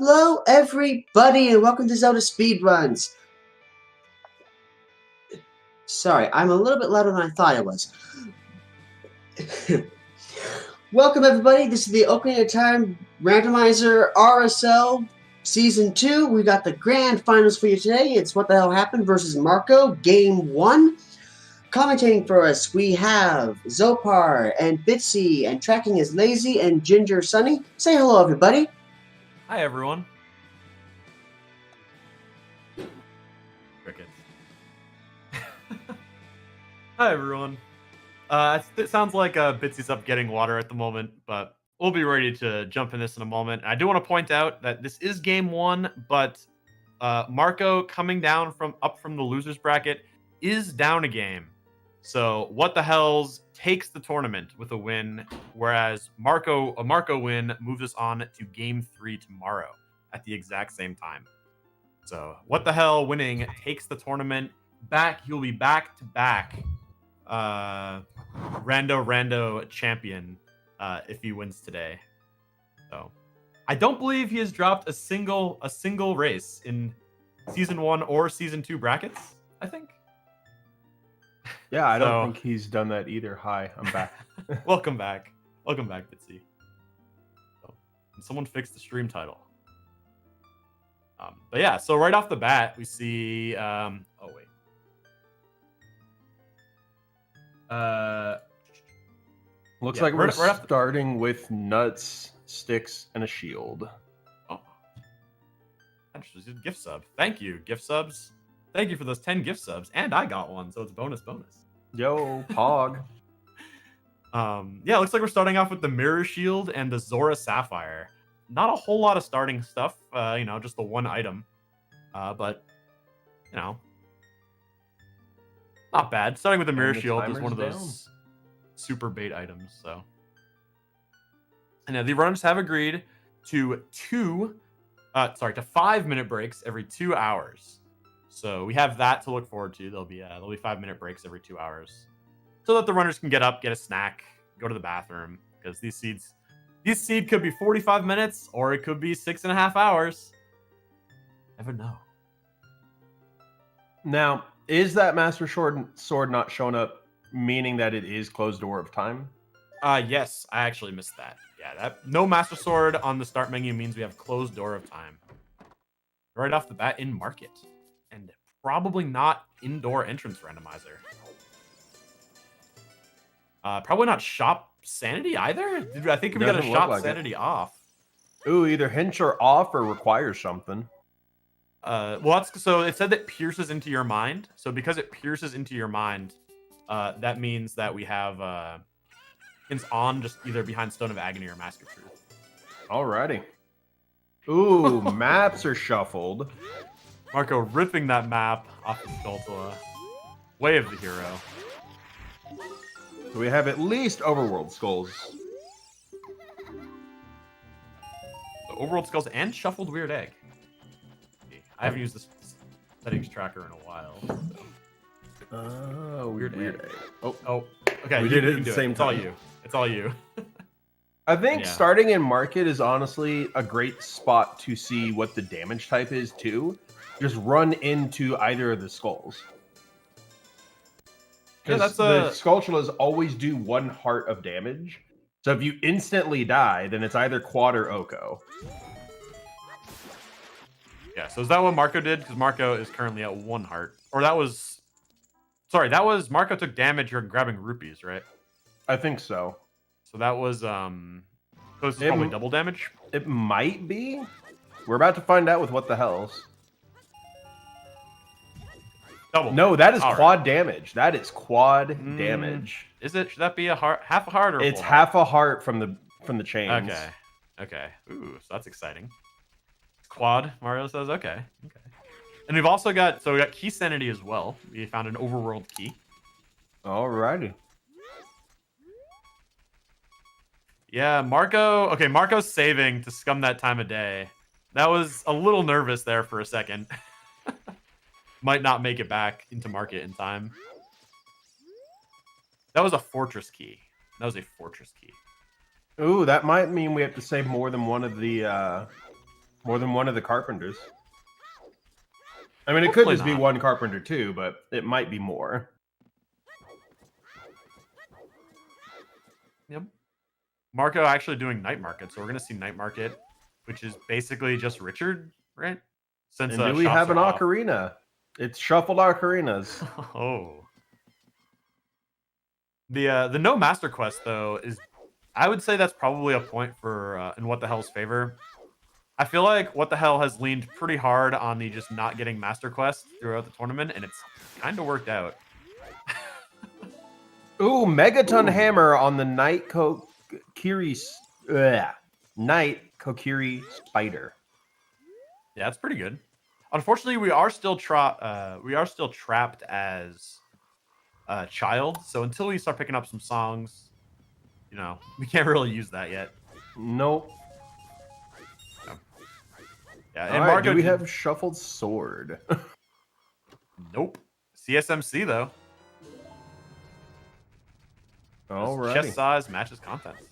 Hello, everybody, and welcome to ZeldaSpeedRuns. Sorry, I'm a little bit louder than I thought I was. Welcome, everybody. This is the Ocarina of Time Randomizer RSL Season 2. We got the grand finals for you today. It's What the Hell Happened versus Marco, Game 1. Commentating for us, we have Zopar and Bitsy, and tracking is Lazy and Ginger Sunny. Say hello, everybody. Hi, everyone. Crickets. Hi, everyone. It sounds like Bitsy's up getting water at the moment, but we'll be ready to jump in this in a moment. I do want to point out that this is game 1, but Marco coming down up from the losers bracket is down a game. So What the Hells takes the tournament with a win, whereas a Marco win moves us on to game 3 tomorrow at the exact same time. So What the Hell winning takes the tournament back. He'll be back to back Rando champion if he wins today. So I don't believe he has dropped a single race in season 1 or season 2 brackets, I think. Yeah, I don't think he's done that either. Hi, I'm back. Welcome back. Welcome back, Bitsy. So, someone fixed the stream title. But yeah, so right off the bat, we see... Looks like we're starting with nuts, sticks, and a shield. Oh. Interesting. Gift sub. Thank you, gift subs. Thank you for those 10 gift subs. And I got one, so it's bonus. Yo, Pog. Yeah, it looks like we're starting off with the Mirror Shield and the Zora Sapphire. Not a whole lot of starting stuff, just the one item. But, not bad. Starting with the Mirror Shield is one of those super bait items, so. And the runners have agreed to 5-minute breaks every 2 hours. So we have that to look forward to. There'll be 5-minute breaks every 2 hours, so that the runners can get up, get a snack, go to the bathroom. Because these seed could be 45 minutes, or it could be 6.5 hours. Never know. Now, is that Master Sword not showing up, meaning that it is closed door of time? Yes, I actually missed that. Yeah, no Master Sword on the start menu means we have closed door of time. Right off the bat in market. And probably not indoor entrance randomizer. Probably not shop sanity either. I think we got to shop sanity off. Ooh, either hinge or off or requires something. So it said that pierces into your mind. So because it pierces into your mind, that means that we have it's on just either behind Stone of Agony or Mask of Truth. Alrighty. Ooh, maps are shuffled. Marco ripping that map off the Skulltula. Way of the hero. So we have at least Overworld skulls. So Overworld skulls and shuffled Weird Egg. I haven't used this settings tracker in a while. So. Weird egg. Oh. Okay. We did it at the same time. It's all you. I think starting in market is honestly a great spot to see what the damage type is too. Just run into either of the skulls. Because the Skulltulas always do 1 heart of damage. So if you instantly die, then it's either quad or Oko. Yeah, so is that what Marco did? Because Marco is currently at 1 heart. Or that was... Sorry, that was... Marco took damage. You're grabbing rupees, right? I think so. So that was... So this is probably double damage? It might be. We're about to find out with What the Hells. Double. No, that is quad damage. That is quad damage. Is it? Should that be half a heart or it's half a heart from the chains. Okay. Ooh, so that's exciting. Quad, Mario says. Okay. And we've also got key sanity as well. We found an overworld key. Alrighty. Yeah, Marco. Okay, Marco's saving to scum that time of day. That was a little nervous there for a second. Might not make it back into market in time. That was a fortress key. Ooh, that might mean we have to save more than one of the More than one of the carpenters. I mean, it Hopefully could just be not. one carpenter too, but it might be more. Yep. Marco actually doing night market, so we're gonna see night market, which is basically just Richard, right? Since And do we shops have an are off. ocarina? It's shuffled ocarinas. Oh. The no master quest though is, I would say that's probably a point for in What the Hell's favor. I feel like What the Hell has leaned pretty hard on the just not getting master quests throughout the tournament, and it's kind of worked out. Ooh, Megaton Ooh. Hammer on the Night Kokiri Spider. Yeah, that's pretty good. Unfortunately, we are still trapped as a child. So until we start picking up some songs, you know, we can't really use that yet. Nope. Yeah, and and right, Marco, do we have Shuffled Sword? Nope. CSMC though. All right. Chest size matches contents.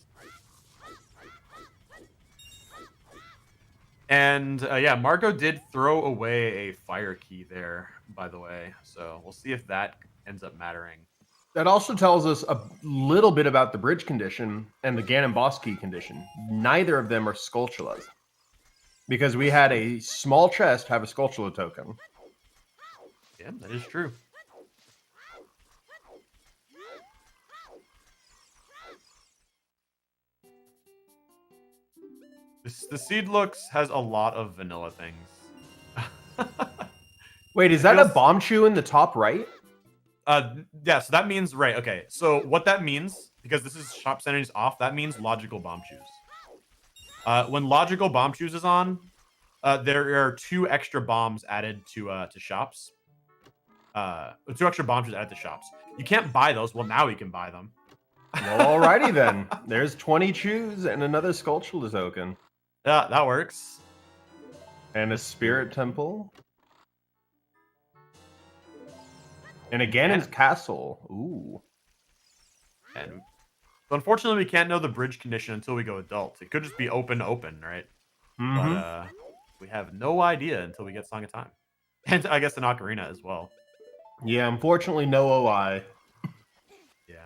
And yeah, Marco did throw away a fire key there, by the way. So we'll see if that ends up mattering. That also tells us a little bit about the bridge condition and the Ganon boss key condition. Neither of them are Skulltulas. Because we had a small chest have a Skulltula token. Yeah, that is true. The seed looks has a lot of vanilla things. Wait, is that a bomb chew in the top right? Yeah, so that means, right, okay. So what that means, because this is shop percentage off, that means logical bomb chews. When logical bomb chews is on, there are 2 extra bombs added to shops. 2 extra bomb chews added to shops. You can't buy those. Well, now you can buy them. Well, alrighty then. There's 20 chews and another Skulltula token. Yeah, that works. And a Spirit Temple. And a Ganon's Castle. Ooh. And so unfortunately, we can't know the bridge condition until we go adult. It could just be open, right? Mm-hmm. But we have no idea until we get Song of Time. And I guess an Ocarina as well. Yeah, unfortunately, no OI. Yeah.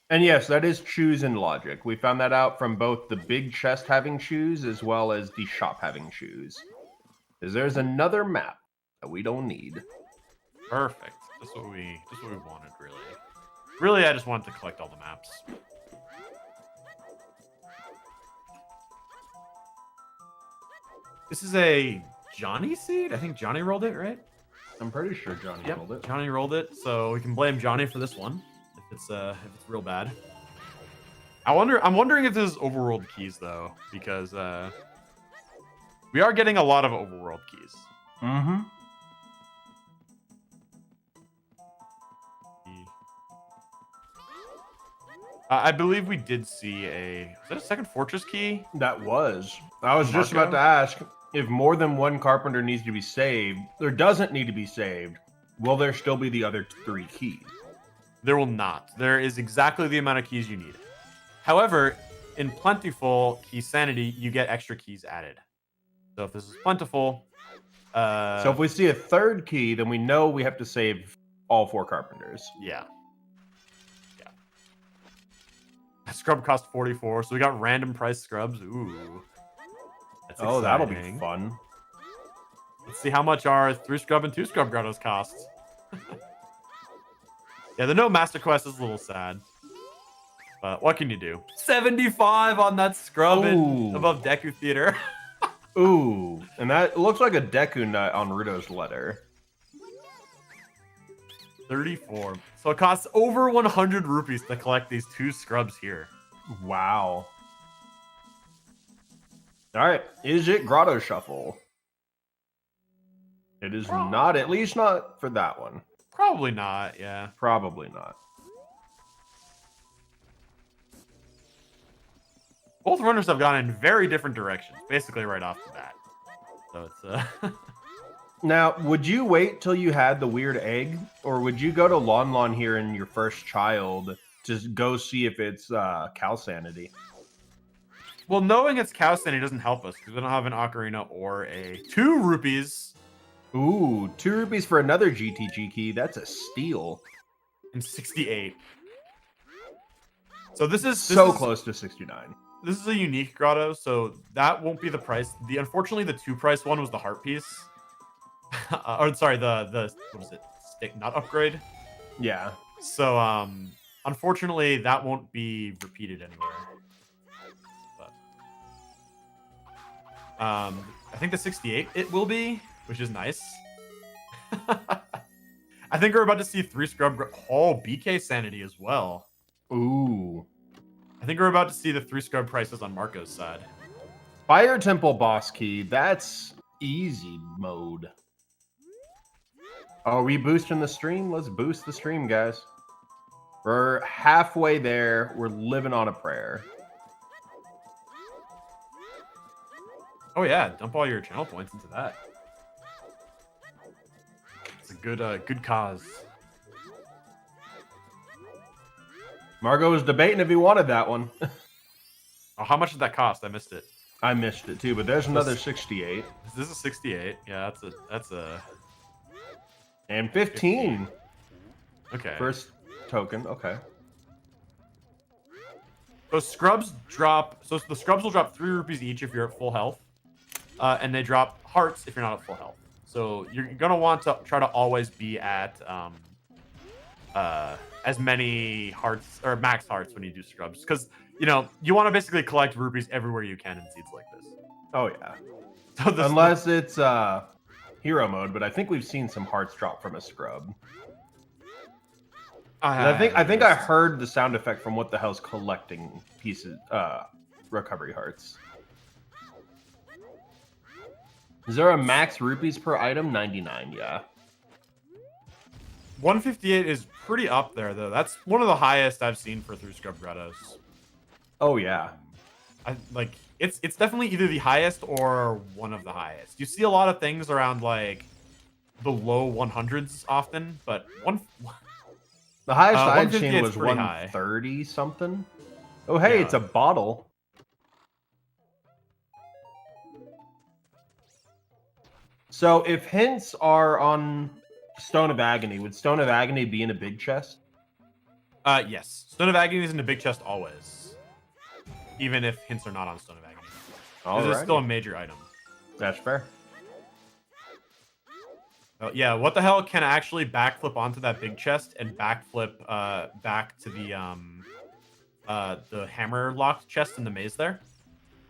And yes, that is chews in logic. We found that out from both the big chest having chews as well as the shop having chews. Because there's another map that we don't need. Perfect. Just what we wanted, really. Really, I just wanted to collect all the maps. This is a Johnny seed? I think Johnny rolled it, right? I'm pretty sure Johnny rolled it. Johnny rolled it, so we can blame Johnny for this one if it's real bad. I'm wondering if this is overworld keys though, because we are getting a lot of overworld keys. Mm-hmm. I believe we did see is that a second fortress key? That was. I was just about to ask if more than one carpenter needs to be saved, or doesn't need to be saved, will there still be the other 3 keys? There will not. There is exactly the amount of keys you need. However, in Plentiful Key Sanity, you get extra keys added. So if this is Plentiful... so if we see a 3rd key, then we know we have to save all 4 carpenters. Yeah. Scrub cost 44, so we got random price scrubs. Ooh. That's exciting. That'll be fun. Let's see how much our 3 scrub and 2 scrub grottos cost. Yeah, the no master quest is a little sad. But what can you do? 75 on that scrub above Deku Theater. Ooh, and that looks like a Deku nut on Ruto's letter. 34. So it costs over 100 rupees to collect these 2 scrubs here. Wow. All right, is it Grotto Shuffle? It is not, at least not for that one. Probably not, yeah. Probably not. Both runners have gone in very different directions, basically right off the bat. So it's Now, would you wait till you had the weird egg, or would you go to Lon Lon here in your first child to go see if it's Cal Sanity? Well, knowing it's Cow Sandy doesn't help us because we don't have an Ocarina or a 2 rupees Ooh, 2 rupees for another GTG key. That's a steal. and 68. So this is Close to 69. This is a unique grotto, so that won't be the price. Unfortunately, the 2 price one was the heart piece. Or sorry, the what is it? Stick nut upgrade. Yeah. So unfortunately, that won't be repeated anywhere. But I think the 68 it will be, which is nice. I think we're about to see 3 scrub. Oh, BK sanity as well. Ooh. I think we're about to see the 3 scrub prices on Marco's side. Fire Temple boss key. That's easy mode. Oh, are we boosting the stream? Let's boost the stream, guys. We're halfway there. We're living on a prayer. Oh yeah, dump all your channel points into that. It's a good cause. Margot was debating if he wanted that one. Oh, how much did that cost? I missed it. I missed it too, but there's another 68. This is a 68. Yeah, that's a And 15. Okay. First token. Okay. So scrubs drop. So the scrubs will drop 3 rupees each if you're at full health, and they drop hearts if you're not at full health. So you're gonna want to try to always be at as many hearts or max hearts when you do scrubs, because you know you want to basically collect rupees everywhere you can in seeds like this. Oh yeah. So unless it's hero mode, but I think we've seen some hearts drop from a scrub. I think I heard the sound effect from what the hell's collecting pieces, recovery hearts. Is there a max rupees per item? 99, yeah. 158 is pretty up there though. That's one of the highest I've seen for 3 scrub grottos. Oh yeah. It's definitely either the highest or one of the highest. You see a lot of things around like the low 100s often, but the highest I've seen was 130 high. Something. Oh hey, yeah. It's a bottle. So if hints are on Stone of Agony, would Stone of Agony be in a big chest? Yes. Stone of Agony is in a big chest always. Even if hints are not on Stone of Agony. Because it's still a major item. That's fair. Yeah, what the hell can actually backflip onto that big chest and backflip back to the hammer locked chest in the maze there?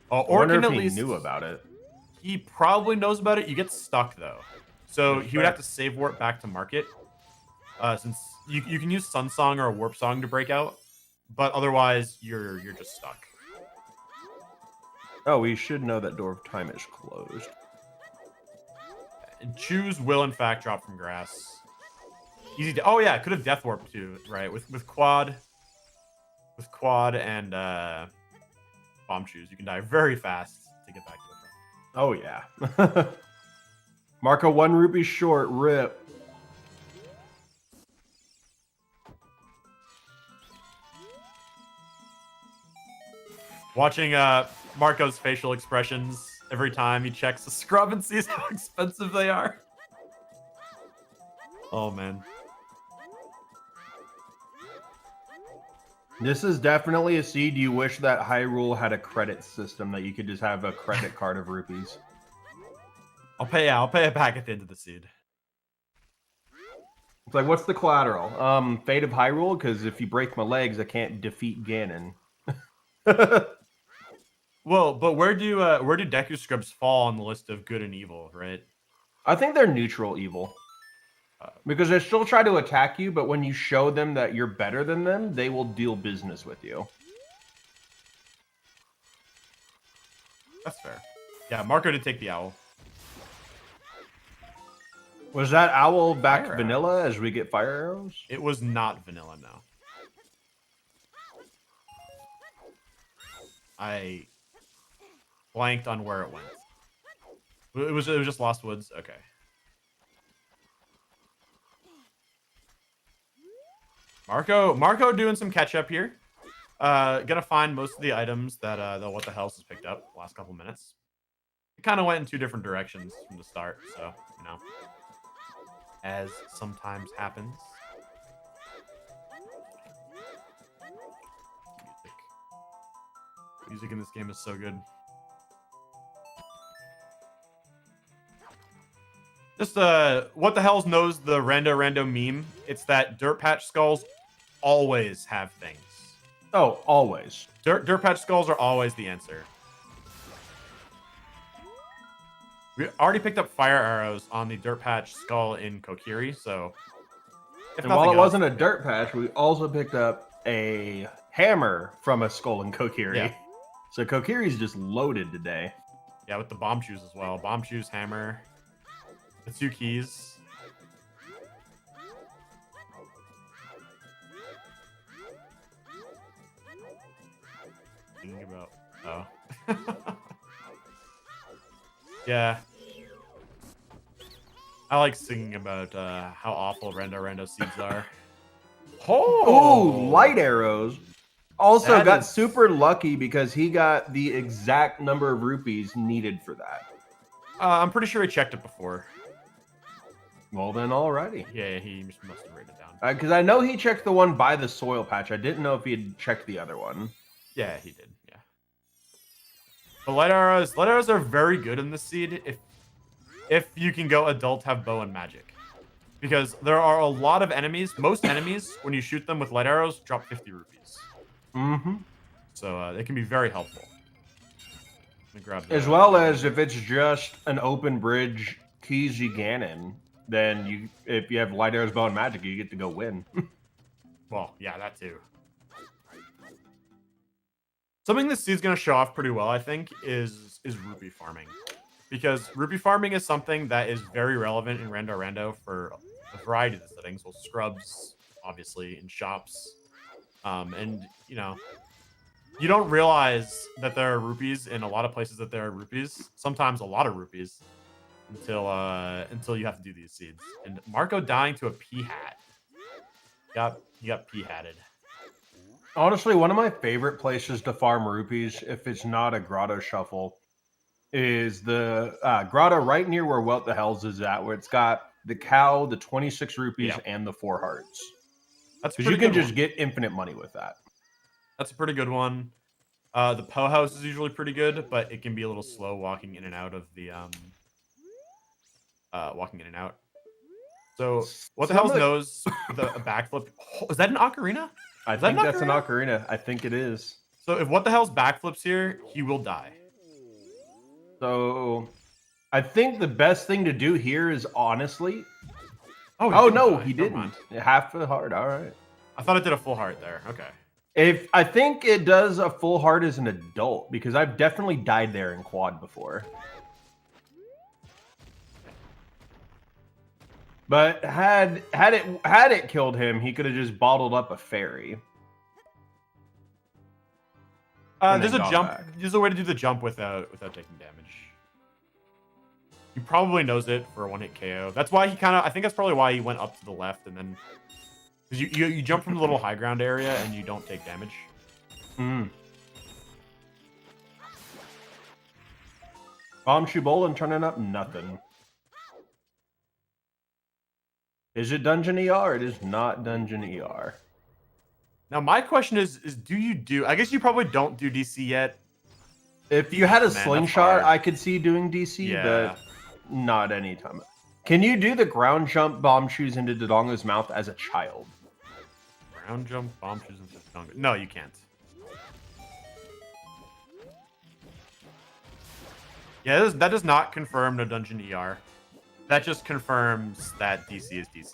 Or can at least knew about it. He probably knows about it. You get stuck though. So he would have to save warp back to market. Since you can use Sun Song or a Warp Song to break out, but otherwise you're just stuck. Oh, we should know that Door of Time is closed. And Choose will in fact drop from grass. Easy. Oh yeah, could have Death Warp too, right? With quad and Bomb Choose, you can die very fast to get back to it. Oh yeah. Marco 1 rupee short. Rip. Watching Marco's facial expressions every time he checks the scrub and sees how expensive they are. Oh man. This is definitely a seed you wish that Hyrule had a credit system that you could just have a credit card of rupees. I'll pay a pack at the end of the seed. It's like, what's the collateral? Fate of Hyrule, because if you break my legs, I can't defeat Ganon. Well, but where do Deku Scrubs fall on the list of good and evil, right? I think they're neutral evil. Because they still try to attack you, but when you show them that you're better than them, they will deal business with you. That's fair. Yeah, Marco did take the owl. Was that owl back vanilla as we get fire arrows? It was not vanilla, no. I blanked on where it went. It was just Lost Woods. Okay. Marco doing some catch up here. Gonna find most of the items that the What the Hells has picked up the last couple minutes. It kind of went in two different directions from the start, so you know, as sometimes happens. Music in this game is so good. Just What the Hells knows the rando meme. It's that Dirt Patch Skulls always have things. Oh, always. Dirt Patch Skulls are always the answer. We already picked up fire arrows on the Dirt Patch Skull in Kokiri, so... And while it wasn't a dirt patch, we also picked up a hammer from a skull in Kokiri. Yeah. So Kokiri's just loaded today. Yeah, with the bomb shoes as well. Bomb shoes, hammer, the 2 keys. Thinking about... Oh. Yeah. I like singing about how awful Rando seeds are. Oh, light arrows. Also That got is- super lucky because he got the exact number of rupees needed for that. I'm pretty sure he checked it before. Well then, alrighty. Yeah, he must have written it down. Because I know he checked the one by the soil patch. I didn't know if he had checked the other one. Yeah, he did. Yeah. The light arrows are very good in this seed if you can go adult, have bow and magic, because there are a lot of enemies. Most enemies, when you shoot them with light arrows, drop 50 rupees. Mm-hmm. So they can be very helpful. Let me grab As well as if it's just an open bridge Kizzy Ganon, then if you have light arrows, bow, and magic, you get to go win. Well, yeah, that too. Something this seed's going to show off pretty well, I think, is rupee farming. Because rupee farming is something that is very relevant in Rando for a variety of settings. Well, scrubs, obviously, in shops. And, you know, you don't realize that there are rupees in a lot of places that there are rupees. Sometimes a lot of rupees until you have to do these seeds. And Marco dying to a pea hat. He got pea hatted. Honestly, one of my favorite places to farm rupees, if it's not a grotto shuffle, is the grotto right near where What the Hells is at, where it's got the cow, the 26 rupees, and the 4 hearts. That's Because you can just get infinite money with that. That's a pretty good one. The Poe House is usually pretty good, but it can be a little slow walking in and out of the walking in and out. So What the Hells knows a backflip. Oh, is that an ocarina? I think that's an ocarina. I think it is. So if What the Hells backflips here, he will die. So I think the best thing to do here is honestly. Oh no, die. he Never didn't. mind. Half a heart. All right. I thought it did a full heart there. Okay. If I think it does a full heart as an adult, because I've definitely died there in quad before. But had it killed him, he could have just bottled up a fairy. There's a jump. There's a way to do the jump without taking damage. He probably knows it for a 1-hit KO. That's why he I think that's probably why he went up to the left and then, because you jump from the little high ground area and you don't take damage. Bomb Shubolin turning up nothing. Is it Dungeon ER? It is not Dungeon ER. Now my question is do you do? I guess you probably don't do DC yet. If you had a Man, slingshot, I could see doing DC, but not anytime. Can you do the ground jump bomb shoes into Dodongo's mouth as a child? Ground jump bomb shoes into Dodongo. No, you can't. Yeah, that does not confirm no Dungeon ER. That just confirms that DC is DC.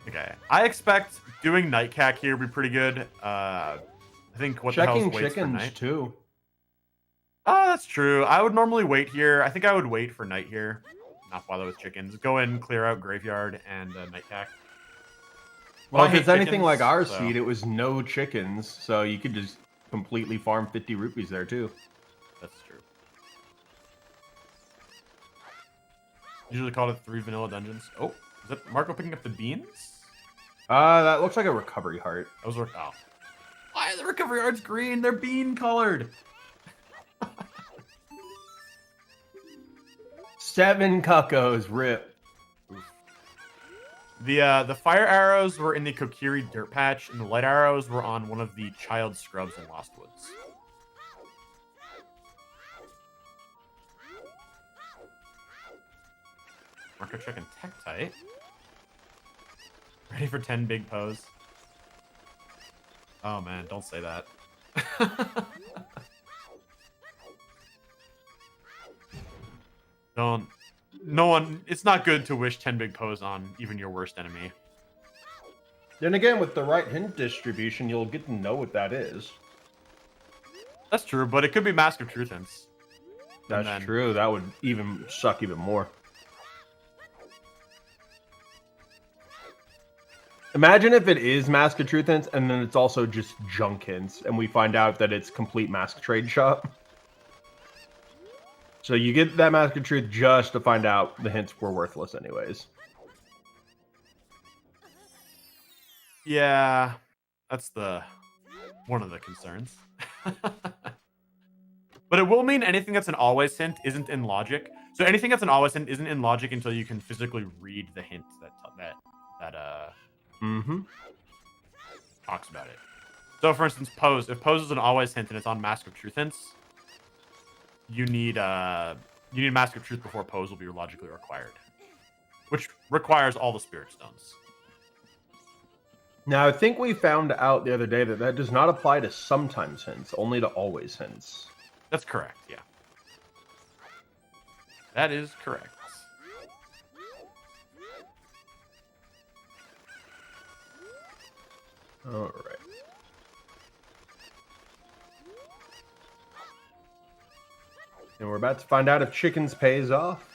Okay, I expect doing Nightcack here would be pretty good. I think What the Hell's waits chickens for night. too. Oh, that's true. I would normally wait here. I think I would wait for night here. Not bother with chickens. Go in, clear out Graveyard and Nightcack. Well, I if hate it's anything chickens, like our so- seed, it was no chickens, so you could just completely farm 50 rupees there too. That's true. Usually called it 3 vanilla dungeons. Oh, is that Marco picking up the beans? That looks like a recovery heart. Those are why are the recovery hearts green? They're bean colored. 7 cuckoos, rip. The fire arrows were in the Kokiri dirt patch, and the light arrows were on one of the child scrubs in Lost Woods. Marco checking Tektite. Ready for 10 big pose. Oh man, don't say that. Don't. No one. It's not good to wish 10 big pose on even your worst enemy. Then again, with the right hint distribution, you'll get to know what that is. That's true, but it could be Mask of Truth hints. That's true. That would even suck even more. Imagine if it is Mask of Truth hints, and then it's also just junk hints, and we find out that it's complete Mask Trade Shop. So you get that Mask of Truth just to find out the hints were worthless anyways. Yeah, that's one of the concerns. But it will mean anything that's an always hint isn't in logic. So anything that's an always hint isn't in logic until you can physically read the hint that talks about it. So for instance, pose. If pose is an always hint and it's on Mask of Truth hints, you need Mask of Truth before pose will be logically required, which requires all the Spirit Stones. Now, I think we found out the other day that that does not apply to sometimes hints, only to always hints. That's correct, yeah. That is correct. All right. And we're about to find out if chickens pays off.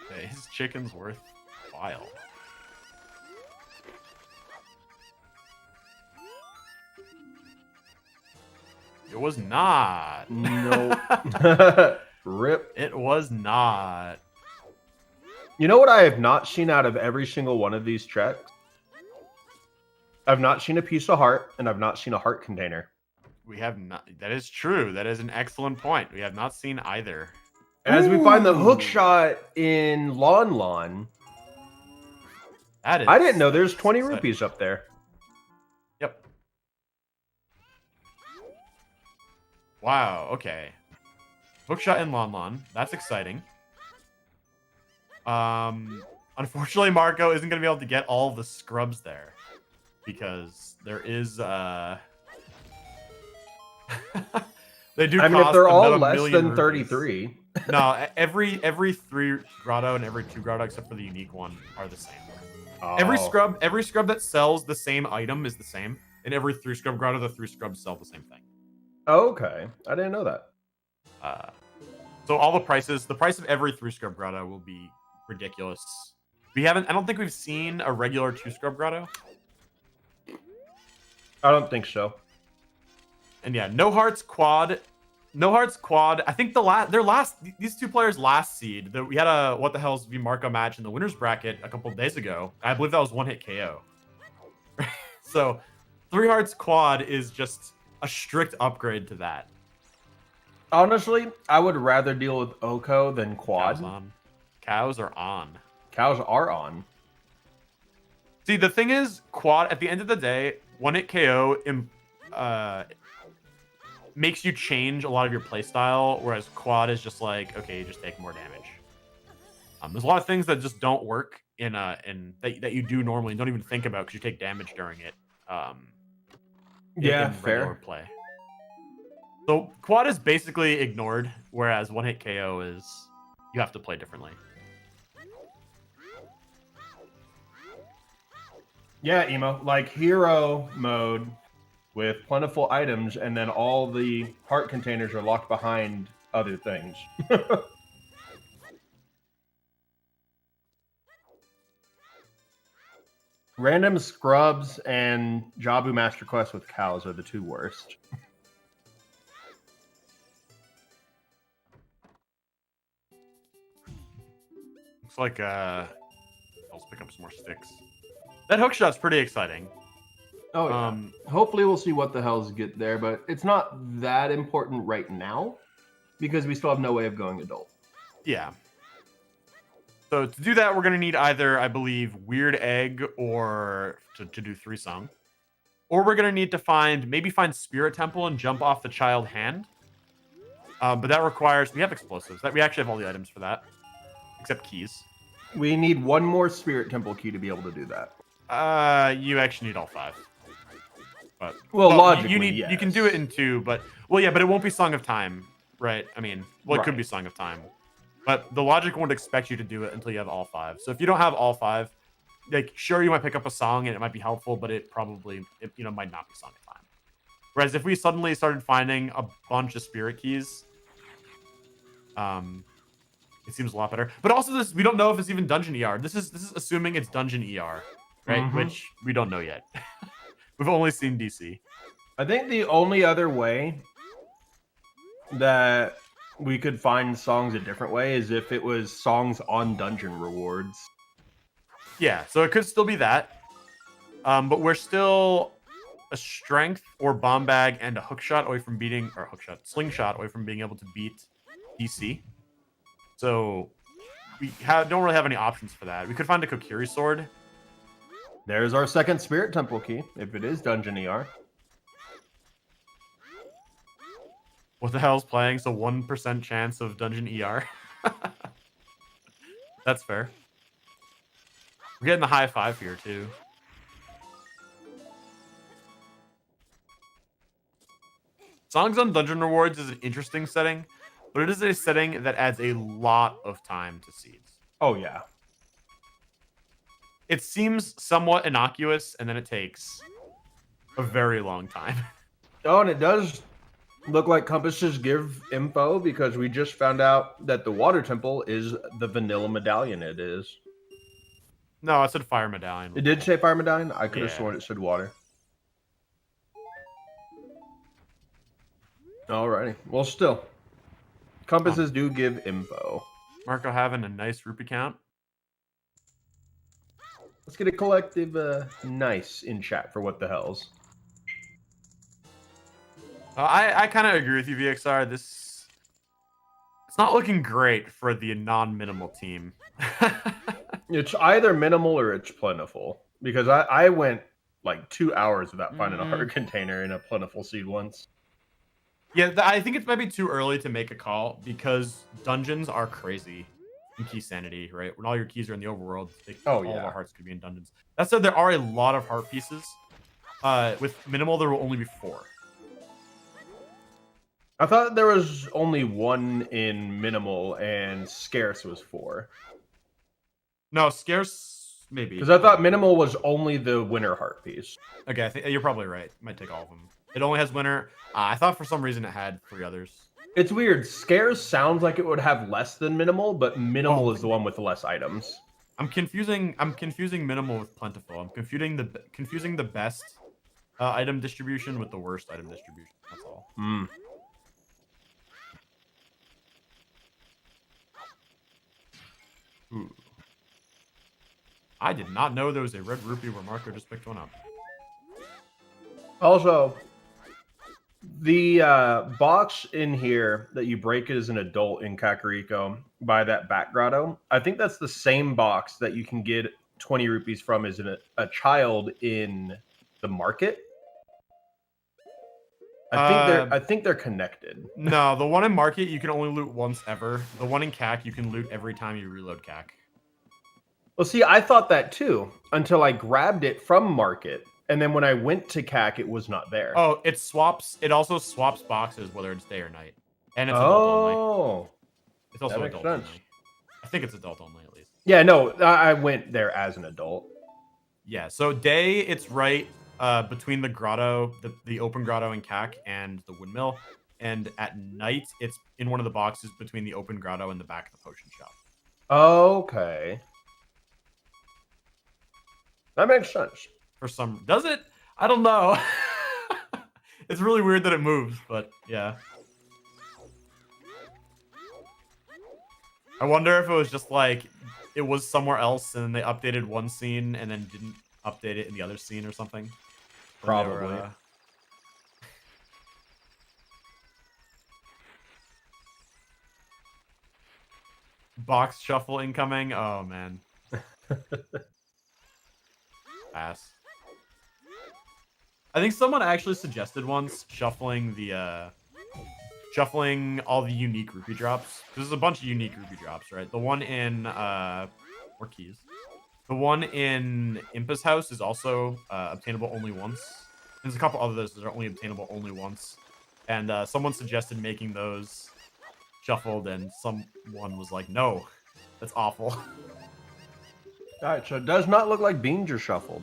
Okay, his chicken's worthwhile. It was not. No. Rip. It was not. You know what I have not seen out of every single one of these checks? I've not seen a piece of heart, and I've not seen a heart container. We have not. That is true. That is an excellent point. We have not seen either. As we find the hook shot in Lon Lon. That is. I didn't know there's 20 rupees up there. Yep. Wow. Okay. Hookshot in Lon Lon. That's exciting. Unfortunately, Marco isn't going to be able to get all of the scrubs there because there is they do. I mean, if they're all less than rupees. 33. No, every 3 grotto and every 2 grotto except for the unique one are the same. Oh. Every scrub that sells the same item is the same, and every 3 scrub grotto, the 3 scrubs sell the same thing. Okay, I didn't know that. So all the price of every 3 scrub grotto will be ridiculous. I don't think we've seen a regular 2 scrub grotto. I don't think so. And yeah, no hearts quad. I think these 2 players last seed. We had a what the hell's v Marco match in the winners bracket a couple of days ago. I believe that was 1-hit KO. So 3 hearts quad is just a strict upgrade to that. Honestly, I would rather deal with Oko than quad. Cows are on. Cows are on. See, the thing is, quad, at the end of the day, 1-hit KO makes you change a lot of your playstyle, whereas quad is just like, okay, you just take more damage. There's a lot of things that just don't work that you do normally and don't even think about because you take damage during it. Yeah, in fair. regular play. So quad is basically ignored, whereas 1-hit KO is you have to play differently. Yeah, Emo, like hero mode with plentiful items, and then all the heart containers are locked behind other things. Random scrubs and Jabu Master Quest with cows are the 2 worst. Looks like let's pick up some more sticks. That hook shot's pretty exciting. Oh yeah. Hopefully we'll see what the hells get there, but it's not that important right now because we still have no way of going adult. Yeah. So to do that, we're going to need either, I believe, Weird Egg or to do 3-song. Or we're going to need to maybe find Spirit Temple and jump off the child hand. But that requires, we have explosives. We actually have all the items for that, except keys. We need one more Spirit Temple key to be able to do that. You actually need all 5. But well logically, you can do it in 2, but it won't be Song of Time, right? I mean, it could be Song of Time. But the logic won't expect you to do it until you have all 5. So if you don't have all 5, like, sure, you might pick up a song and it might be helpful, but it probably, might not be Song of Time. Whereas if we suddenly started finding a bunch of spirit keys, it seems a lot better. But also, we don't know if it's even Dungeon ER. This is assuming it's Dungeon ER, right? Mm-hmm. Which we don't know yet. We've only seen DC. I think the only other way that we could find songs a different way is if it was songs on dungeon rewards. Yeah, so it could still be that. But we're still a strength or bomb bag and a hookshot away from slingshot away from being able to beat DC. So we don't really have any options for that. We could find a Kokiri sword. There's our second Spirit Temple key, if it is Dungeon ER. What the hell's playing? So 1% chance of Dungeon ER. That's fair. We're getting the high 5 here, too. Songs on Dungeon Rewards is an interesting setting, but it is a setting that adds a lot of time to seeds. Oh, yeah. It seems somewhat innocuous, and then it takes a very long time. Oh, and it does look like compasses give info because we just found out that the water temple is the vanilla medallion it is. No, it said fire medallion. It did say fire medallion? I could have sworn it said water. Alrighty. Well, still. Compasses do give info. Marco having a nice rupee count. Let's get a collective nice in chat for what the hells. I kind of agree with you, VXR. It's not looking great for the non-minimal team. It's either minimal or it's plentiful. Because I went like 2 hours without finding a heart container in a plentiful seed once. Yeah, I think it's maybe too early to make a call because dungeons are crazy in key sanity, right? When all your keys are in the overworld, all of our hearts could be in dungeons. That said, there are a lot of heart pieces. With minimal, there will only be 4. I thought there was only 1 in minimal and scarce was 4. No, scarce maybe. Because I thought minimal was only the winner heart piece. Okay, I think you're probably right. It might take all of them. It only has winner. I thought for some reason it had 3 others. It's weird. Scarce sounds like it would have less than minimal, but minimal is the one with less items. I'm confusing minimal with plentiful. I'm confusing the best item distribution with the worst item distribution. That's all. Ooh. I did not know there was a red rupee where Marco just picked one up. Also, the box in here that you break as an adult in Kakariko by that back grotto, I think that's the same box that you can get 20 rupees from as a child in the market. I think they're connected. No, the one in market you can only loot once ever. The one in CAC you can loot every time you reload CAC. Well, see, I thought that too until I grabbed it from market. And then when I went to CAC, it was not there. Oh, it also swaps boxes whether it's day or night. And it's adult only. It's also adult only. I think it's adult only at least. Yeah, no, I went there as an adult. Yeah, so day it's right between the grotto, the open grotto in CAC and the windmill. And at night it's in one of the boxes between the open grotto and the back of the potion shop. Okay. That makes sense. Does it? I don't know. It's really weird that it moves, but yeah. I wonder if it was just like it was somewhere else and then they updated one scene and then didn't update it in the other scene or something. When they Probably. were, box shuffle incoming. Oh man. Pass. I think someone actually suggested once shuffling all the unique rupee drops. There's a bunch of unique rupee drops, right? The one in or keys. The one in Impa's house is also obtainable only once. There's a couple others that are only obtainable only once. And someone suggested making those shuffled, and someone was like, no, that's awful. All right, so it does not look like beans are shuffled.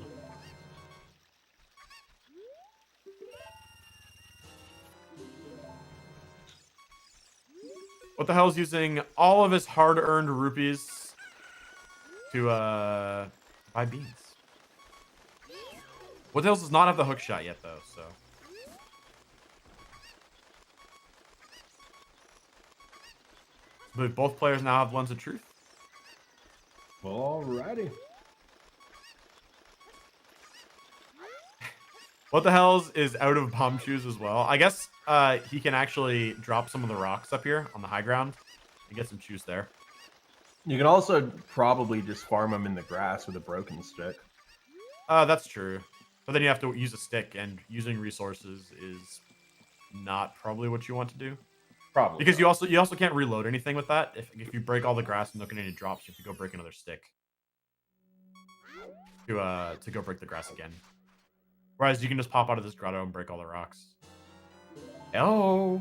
What the hell is using all of his hard-earned rupees to buy beans? What the hell does not have the hook shot yet, though, so... But both players now have Lens of Truth. Alrighty. What the hell is out of bomb shoes as well? I guess he can actually drop some of the rocks up here on the high ground and get some shoes there. You can also probably just farm them in the grass with a broken stick. That's true. But then you have to use a stick, and using resources is not probably what you want to do. Probably. Because you also can't reload anything with that. If you break all the grass and don't get any drops, you have to go break another stick. To go break the grass again. Whereas you can just pop out of this grotto and break all the rocks. Oh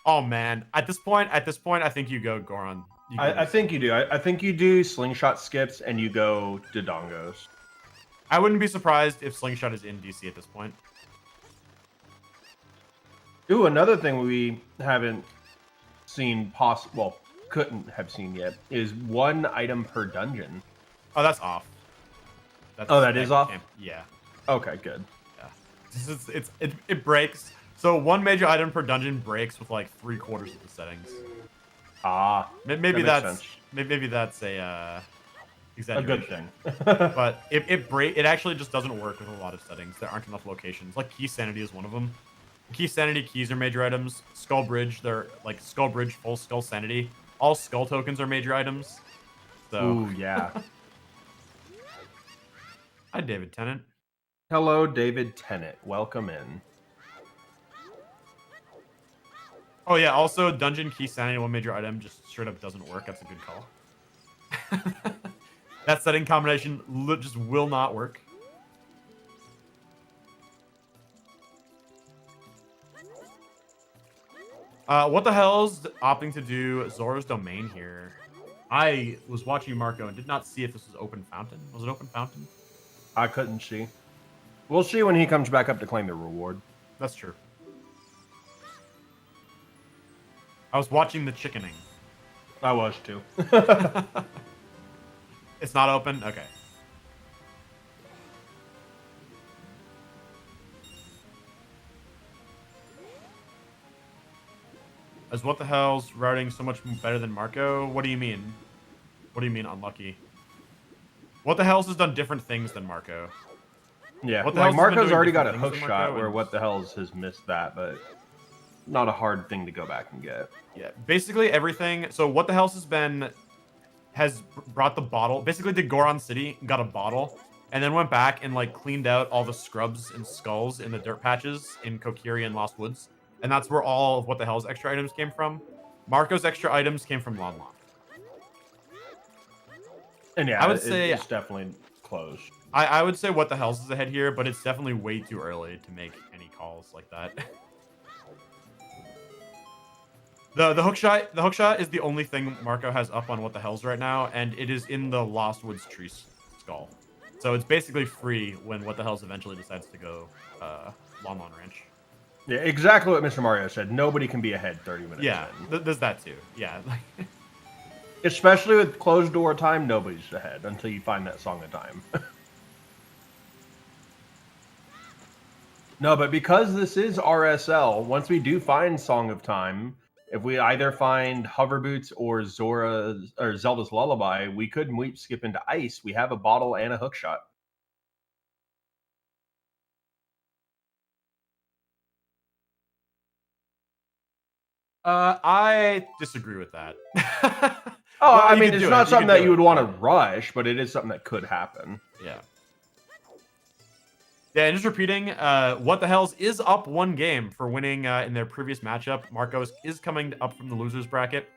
man. At this point, I think you go Goron. I think you do. I think you do slingshot skips and you go Dodongos. I wouldn't be surprised if Slingshot is in DC at this point. Ooh, another thing we haven't seen couldn't have seen yet is one item per dungeon. Oh, that's off. That is off? Yeah. Okay, good. Yeah. It breaks. So one major item per dungeon breaks with like 3/4 of the settings. Maybe that's a exaggeration. A good thing. But it actually just doesn't work with a lot of settings. There aren't enough locations. Like Key Sanity is one of them. Key Sanity keys are major items. Skull Bridge, they're like Skull Bridge, full Skull Sanity. All Skull tokens are major items. So Ooh, yeah. Hi, David Tennant. Hello, David Tennant. Welcome in. Oh yeah, also Dungeon Key Sanity, one major item, just straight up doesn't work. That's a good call. That setting combination just will not work. What the hell's opting to do Zora's Domain here? I was watching Marco and did not see if this was open fountain. Was it open fountain? I couldn't see. We'll see when he comes back up to claim the reward. That's true. I was watching the chickening. I was too. It's not open? Okay. As what the hell's routing so much better than Marco? What do you mean? What do you mean unlucky? What the hell's has done different things than Marco? Yeah, What the like hell's been Marco's doing already got a different hook things than shot Marco, where and- what the hell's has missed that, but not a hard thing to go back and get. Yeah, basically everything. So what the hell's has brought the bottle. Basically did Goron City, got a bottle, and then went back and like cleaned out all the scrubs and skulls in the dirt patches in Kokiri and Lost Woods. And that's where all of what the hell's extra items came from. Marco's extra items came from Lon Lon. And yeah, I would say it's definitely closed. I would say what the hell's is ahead here, but it's definitely way too early to make any calls like that. The hook shot is the only thing Marco has up on what the hell's right now, and it is in the Lost Woods tree skull. So it's basically free when what the hell's eventually decides to go Lon Lon Ranch. Yeah, exactly what Mr. Mario said. Nobody can be ahead 30 minutes Yeah, in. there's that too. Yeah. Especially with closed door time, nobody's ahead until you find that Song of Time. No, but because this is RSL, once we do find Song of Time, if we either find Hover Boots or Zelda's Lullaby, we could Mweep skip into Ice. We have a bottle and a hook shot. I disagree with that. Oh, Well, I you mean, could it's do not it. something could that do you would it, want to but- rush, but it is something that could happen. Yeah. Yeah, and just repeating, What the Hells is up 1 game for winning in their previous matchup. Marcos is coming up from the losers bracket.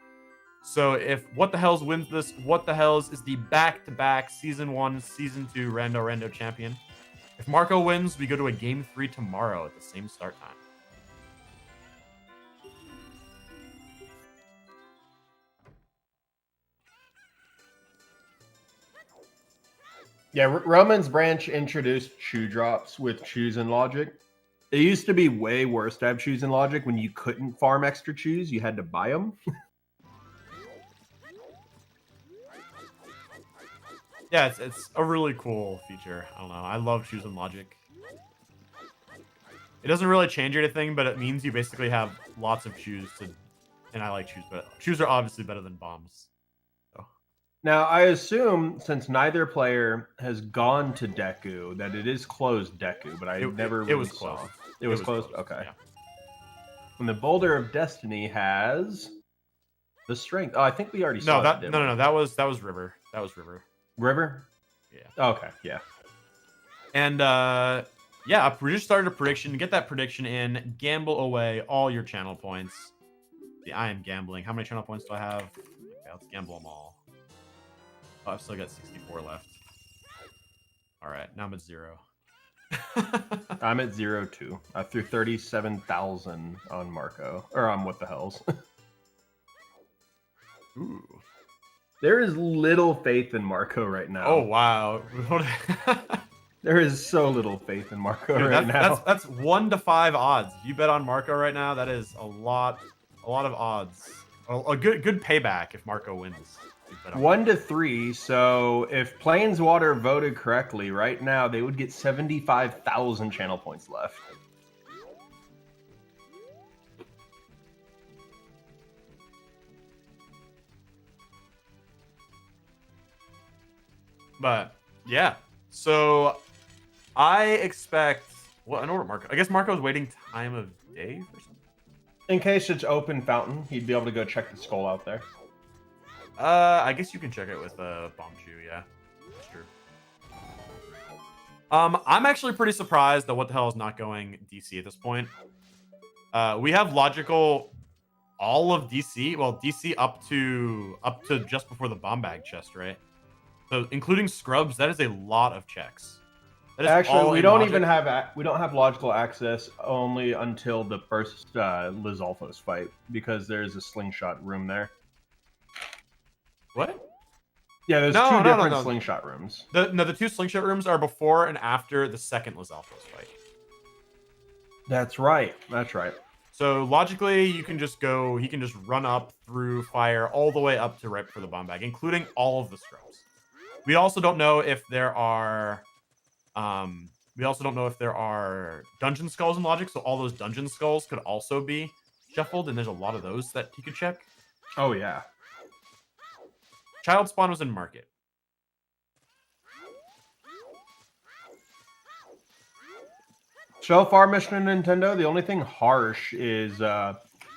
So if What the Hells wins this, What the Hells is the back-to-back Season 1, Season 2 Rando champion. If Marco wins, we go to a Game 3 tomorrow at the same start time. Yeah, Roman's branch introduced shoe drops with shoes and logic. It used to be way worse to have shoes and logic when you couldn't farm extra shoes. You had to buy them. Yeah, it's a really cool feature. I don't know. I love Choose and Logic. It doesn't really change anything, but it means you basically have lots of shoes to, and I like shoes, but shoes are obviously better than bombs. So. Now, I assume since neither player has gone to Deku, that it is closed Deku, but I never really was saw. closed. It was closed? Okay. Yeah. And the Boulder of Destiny has the strength. Oh, I think we already No, saw that that. no, that was River. That was River. River? Yeah. Okay, yeah. And yeah, we just started a prediction. Get that prediction in. Gamble away all your channel points. See, I am gambling. How many channel points do I have? Okay, let's gamble them all. Oh, I've still got 64 left. All right, now I'm at 0. I'm at 0 too. I threw 37,000 on Marco, or on What the Hells. Ooh. There is little faith in Marco right now. Oh wow. There is so little faith in Marco Dude, right now. That's 1 to 5 odds. You bet on Marco right now. That is a lot of odds. A good payback if Marco wins. 1 to 3. So if Planeswater voted correctly right now, they would get 75,000 channel points left. But yeah, so I expect. Well, I know what Marco. I guess Marco's waiting time of day or something. In case it's open fountain, he'd be able to go check the skull out there. I guess you can check it with Bomb Chew. Yeah, that's true. I'm actually pretty surprised that What the Hell is not going DC at this point. We have logical all of DC. Well, DC up to just before the bomb bag chest, right? So including scrubs, that is a lot of checks. That is Actually, all we in don't logic. even have logical access only until the first Lizalfos fight because there's a slingshot room there. What? Yeah, there's two different slingshot rooms. The 2 slingshot rooms are before and after the second Lizalfos fight. That's right. That's right. So logically, you can just go. He can just run up through fire all the way up to right before the bomb bag, including all of the scrubs. We also don't know if there are. We also don't know if there are dungeon skulls in logic. So all those dungeon skulls could also be shuffled, and there's a lot of those that he could check. Oh yeah. Child spawn was in market. So far, Mr. Nintendo, the only thing harsh is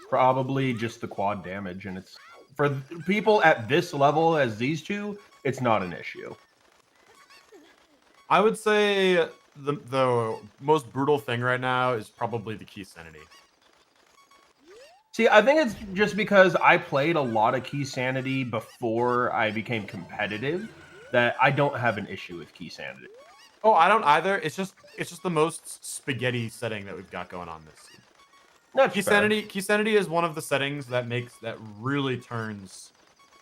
probably just the quad damage, and it's for people at this level as these two, it's not an issue. I would say the most brutal thing right now is probably the key sanity. See, I think it's just because I played a lot of key sanity before I became competitive that I don't have an issue with key sanity. Oh, I don't either. It's just the most spaghetti setting that we've got going on this season. That's Key sanity is one of the settings that really turns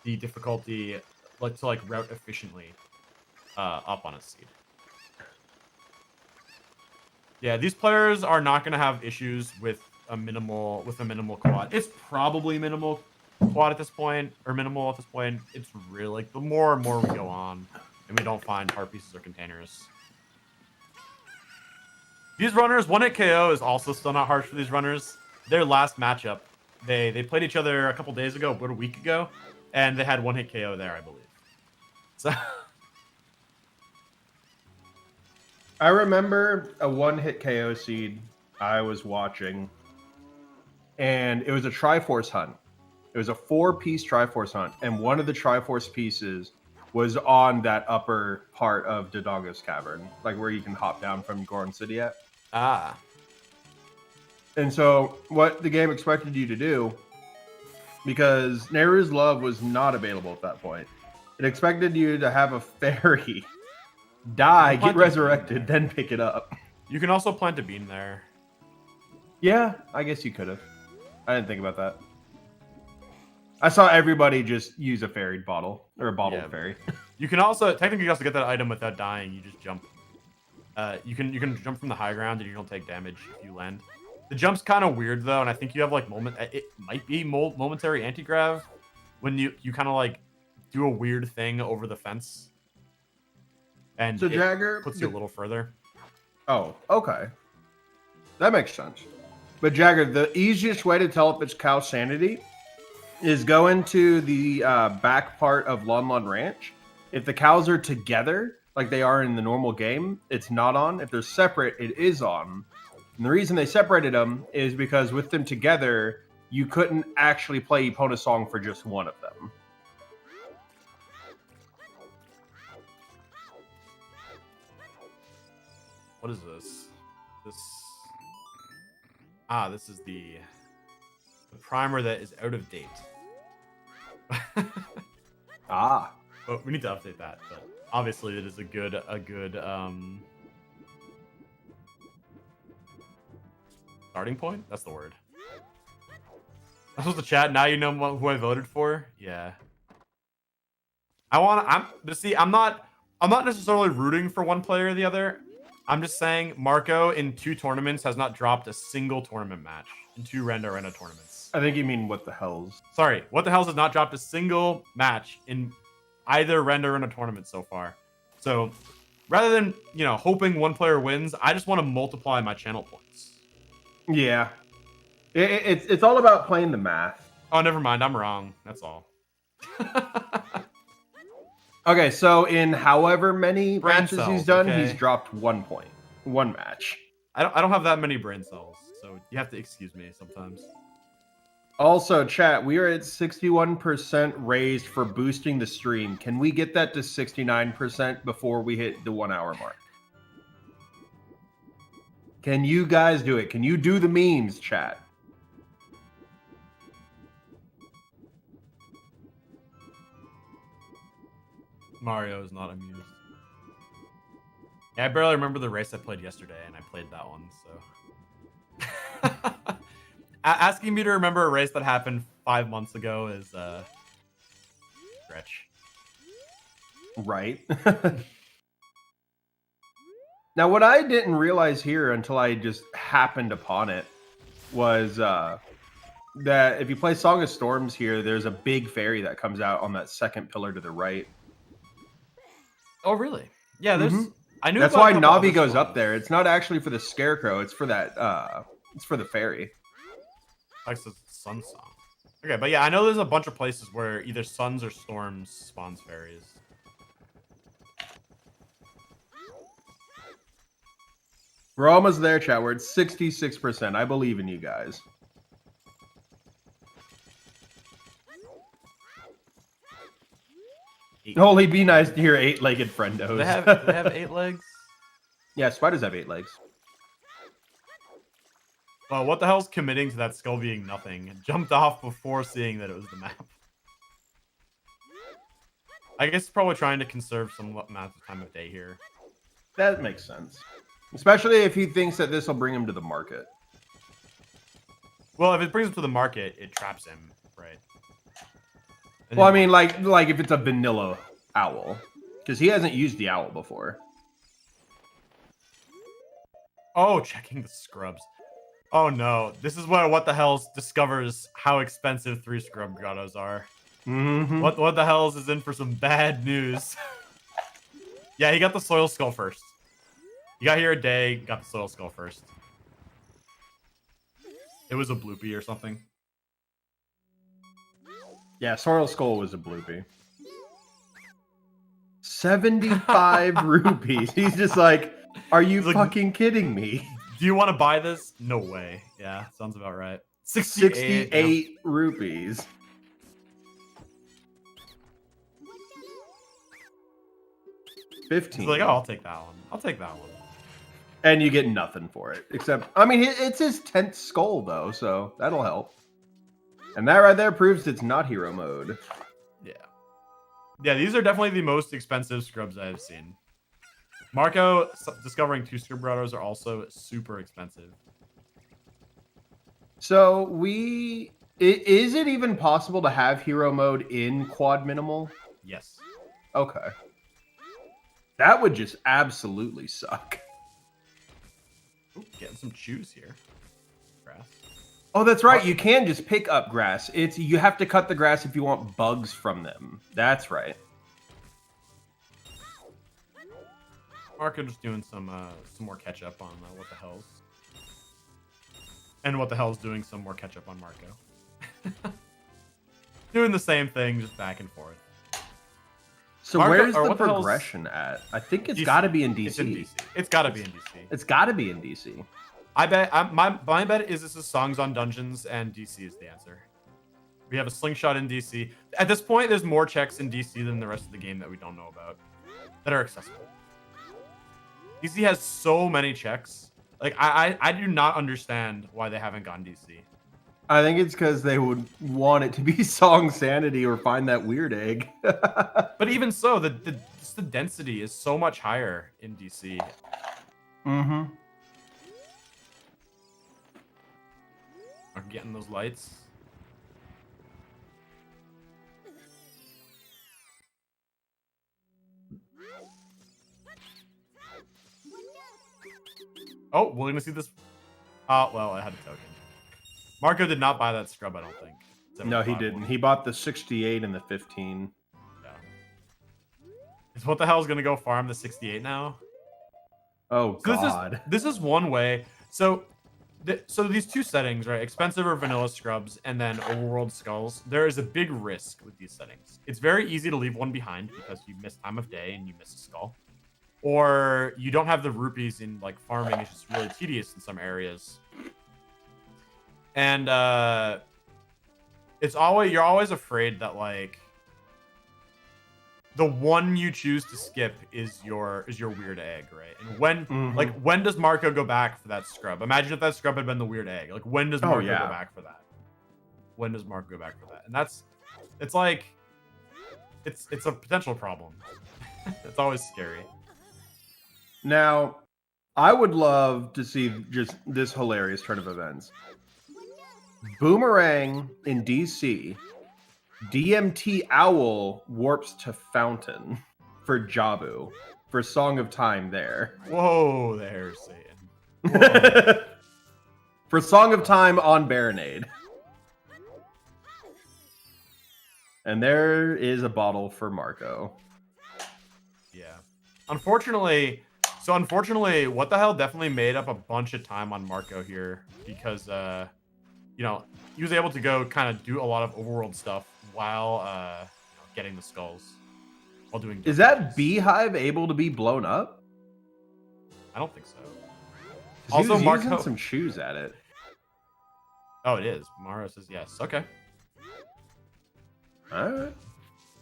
the difficulty to route efficiently up on a seed. Yeah, these players are not going to have issues with a minimal quad. It's probably minimal quad at this point, or minimal at this point. It's really the more and more we go on, and we don't find heart pieces or containers. These runners, 1-hit KO is also still not harsh for these runners. Their last matchup, they played each other a couple days ago, about a week ago, and they had 1-hit KO there, I believe. So. I remember a 1-hit KO seed I was watching, and it was a Triforce hunt. It was a 4-piece Triforce hunt, and one of the Triforce pieces was on that upper part of Dodongo's Cavern, like where you can hop down from Goron City at. Ah. And so what the game expected you to do, because Nehru's Love was not available at that point, it expected you to have a fairy die, get resurrected, then pick it up. You can also plant a bean there. Yeah, I guess you could have. I didn't think about that. I saw everybody just use a fairy bottle, or a bottled fairy. You can also, technically, also get that item without dying. You just jump. You can jump from the high ground and you don't take damage if you land. The jump's kind of weird though, and I think you have like it might be momentary anti-grav when you kind of like do a weird thing over the fence, and so Jagger puts you a little further. Oh, okay, that makes sense. But Jagger, the easiest way to tell if it's cow sanity is go into the back part of Lon Lon Ranch. If the cows are together, like they are in the normal game, it's not on. If they're separate, it is on. And the reason they separated them is because with them together, you couldn't actually play Epona Song for just one of them. What is this? This is the primer that is out of date. Well, we need to update that, but obviously it is a good starting point. That's the word. That was the chat. Now you know who I voted for. Yeah. I'm not necessarily rooting for one player or the other. I'm just saying Marco in 2 tournaments has not dropped a single tournament match in 2 Rendo tournaments. I think you mean What the Hells. Sorry, What the Hells has not dropped a single match in either Rendo tournament so far. So rather than, hoping one player wins, I just want to multiply my channel points. Yeah. It's all about playing the math. Oh, never mind. I'm wrong. That's all. Okay, so in however many matches he's done, okay. He's dropped 1 point. 1 match. I don't have that many brain cells, so you have to excuse me sometimes. Also, chat, we are at 61% raised for boosting the stream. Can we get that to 69% before we hit the 1 hour mark? Can you guys do it? Can you do the memes, chat? Mario is not amused. Yeah, I barely remember the race I played yesterday, and I played that one, so... Asking me to remember a race that happened 5 months ago is stretch. Right. Now, what I didn't realize here until I just happened upon it was that if you play Song of Storms here, there's a big fairy that comes out on that second pillar to the right. Oh, really? Yeah, there's... I knew that's why Navi goes up there. It's not actually for the scarecrow. It's for that. It's for the fairy. Like the sun song. Okay, but yeah, I know there's a bunch of places where either suns or storms spawns fairies. We're almost there, chat. We're at 66%. I believe in you guys. Holy, be nice to hear 8-legged friendos. They have 8 legs? Yeah, spiders have 8 legs. Well, what the hell's committing to that skull being nothing? It jumped off before seeing that it was the map. I guess probably trying to conserve some amount of time of day here. That makes sense. Especially if he thinks that this will bring him to the market. Well, if it brings him to the market, it traps him, right? Well, I mean, like if it's a vanilla owl. Because he hasn't used the owl before. Oh, checking the scrubs. Oh no, this is where What the Hells discovers how expensive 3 scrub grottos are. Mm-hmm. What the Hells is in for some bad news. Yeah, he got the soil skull first. You got here a day, got the soil skull first. It was a bloopy or something. Yeah, Soil Skull was a bloopy. 75 rupees. He's just like, are you fucking kidding me? Do you want to buy this? No way. Yeah, sounds about right. 68 rupees. $15. He's like, oh, I'll take that one. I'll take that one. And you get nothing for it. Except, I mean, it's his 10th skull, though, so that'll help. And that right there proves it's not hero mode. Yeah. Yeah, these are definitely the most expensive scrubs I have seen. Marco discovering 2 scrub grottos are also super expensive. So is it even possible to have hero mode in quad minimal? Yes. Okay. That would just absolutely suck. Ooh, getting some chews here. Grass. Oh, that's right. You can just pick up grass. You have to cut the grass if you want bugs from them. That's right. Marco just doing some more catch up on what the hell's. And what the hell's doing some more catch up on Marco. Doing the same thing, just back and forth. So Marco, where's the progression at? I think it's got to be in DC. It's in DC. It's got to be in DC. It's got to be in DC. I bet my bet is this is songs on dungeons and DC is the answer. We have a slingshot in DC. At this point, there's more checks in DC than the rest of the game that we don't know about that are accessible. DC has so many checks. Like I do not understand why they haven't gone DC. I think it's because they would want it to be song sanity or find that weird egg. But even so, the density is so much higher in DC. Mm-hmm. I'm getting those lights. Oh, we're gonna see this. Well, I had a token. Marco did not buy that scrub, I don't think. No, he didn't. He bought the 68 and the 15. Yeah. Is what the hell is gonna go farm the 68 now? Oh God. This is one way. So these 2 settings, right? Expensive or vanilla scrubs, and then overworld skulls. There is a big risk with these settings. It's very easy to leave one behind because you miss time of day and you miss a skull. Or you don't have the rupees in like farming. It's just really tedious in some areas. And you're always afraid that like the one you choose to skip is your weird egg, right? And when does Marco go back for that scrub? Imagine if that scrub had been the weird egg. Like when does Marco go back for that? When does Marco go back for that? And it's a potential problem. It's always scary. Now, I would love to see just this hilarious turn of events. Boomerang in DC. DMT Owl warps to Fountain for Jabu for Song of Time there. Whoa there, Satan. For Song of Time on Baronade. And there is a bottle for Marco. Yeah. Unfortunately, what the hell definitely made up a bunch of time on Marco here because, he was able to go kind of do a lot of overworld stuff while getting the skulls. While doing. Is that beehive able to be blown up? I don't think so. Also, he was using some shoes at it. Oh, it is. Mara says yes. Okay. All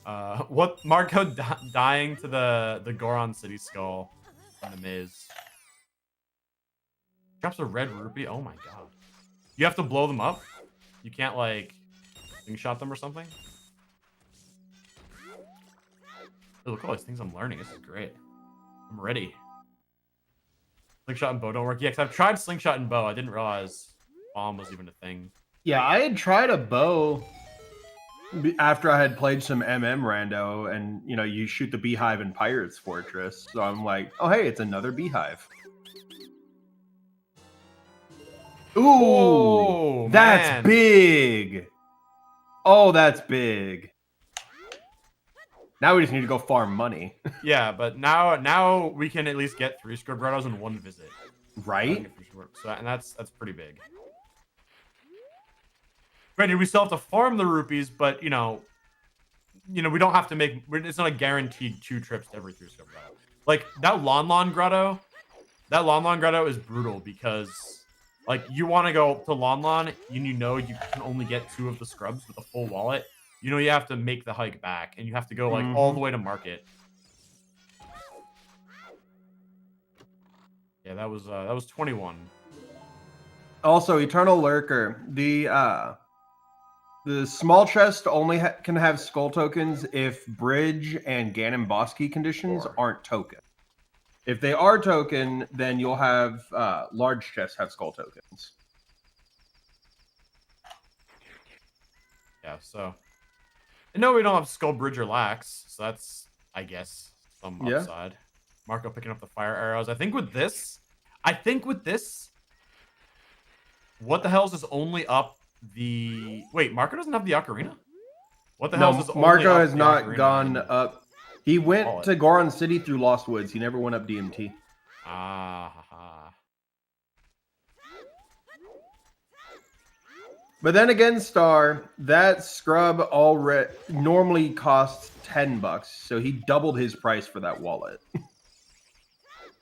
right. What Marco dying to the Goron City skull in the maze. Drops a red rupee. Oh my god. You have to blow them up? You can't like slingshot them or something? Oh, look at all these things I'm learning. This is great. I'm ready. Slingshot and bow don't work. Yeah, because I've tried slingshot and bow. I didn't realize bomb was even a thing. Yeah, I had tried a bow after I had played some rando, and you shoot the beehive in Pirate's Fortress. So I'm like, oh hey, it's another beehive. Ooh, Whoa, that's man. big. Oh, that's big. Now we just need to go farm money. Yeah, but now we can at least get 3 scrub grottos in one visit. Right? So and that's pretty big. Granted, we still have to farm the rupees, but we don't have to make. It's not a guaranteed 2 trips to every 3 scrub grotto. Like that Lon grotto. That Lon grotto is brutal because Like, you want to go to Lon Lon, and you know you can only get 2 of the scrubs with a full wallet. You know you have to make the hike back, and you have to go, like, all the way to market. Yeah, that was 21. Also, Eternal Lurker. The small chest only can have skull tokens if Bridge and Ganon boss key conditions aren't token. If they are token, then you'll have large chests have skull tokens. Yeah, so... And no, we don't have Skull Bridge or Lax, so that's, I guess, some upside. Marco picking up the fire arrows. I think with this, what the hell's is only up the... Wait, Marco doesn't have the ocarina? What the hell's is only Marco up has the not ocarina gone and... up. He went to Goron City through Lost Woods. He never went up DMT. Ah, haha. But then again, Star, that scrub already normally costs $10, so he doubled his price for that wallet.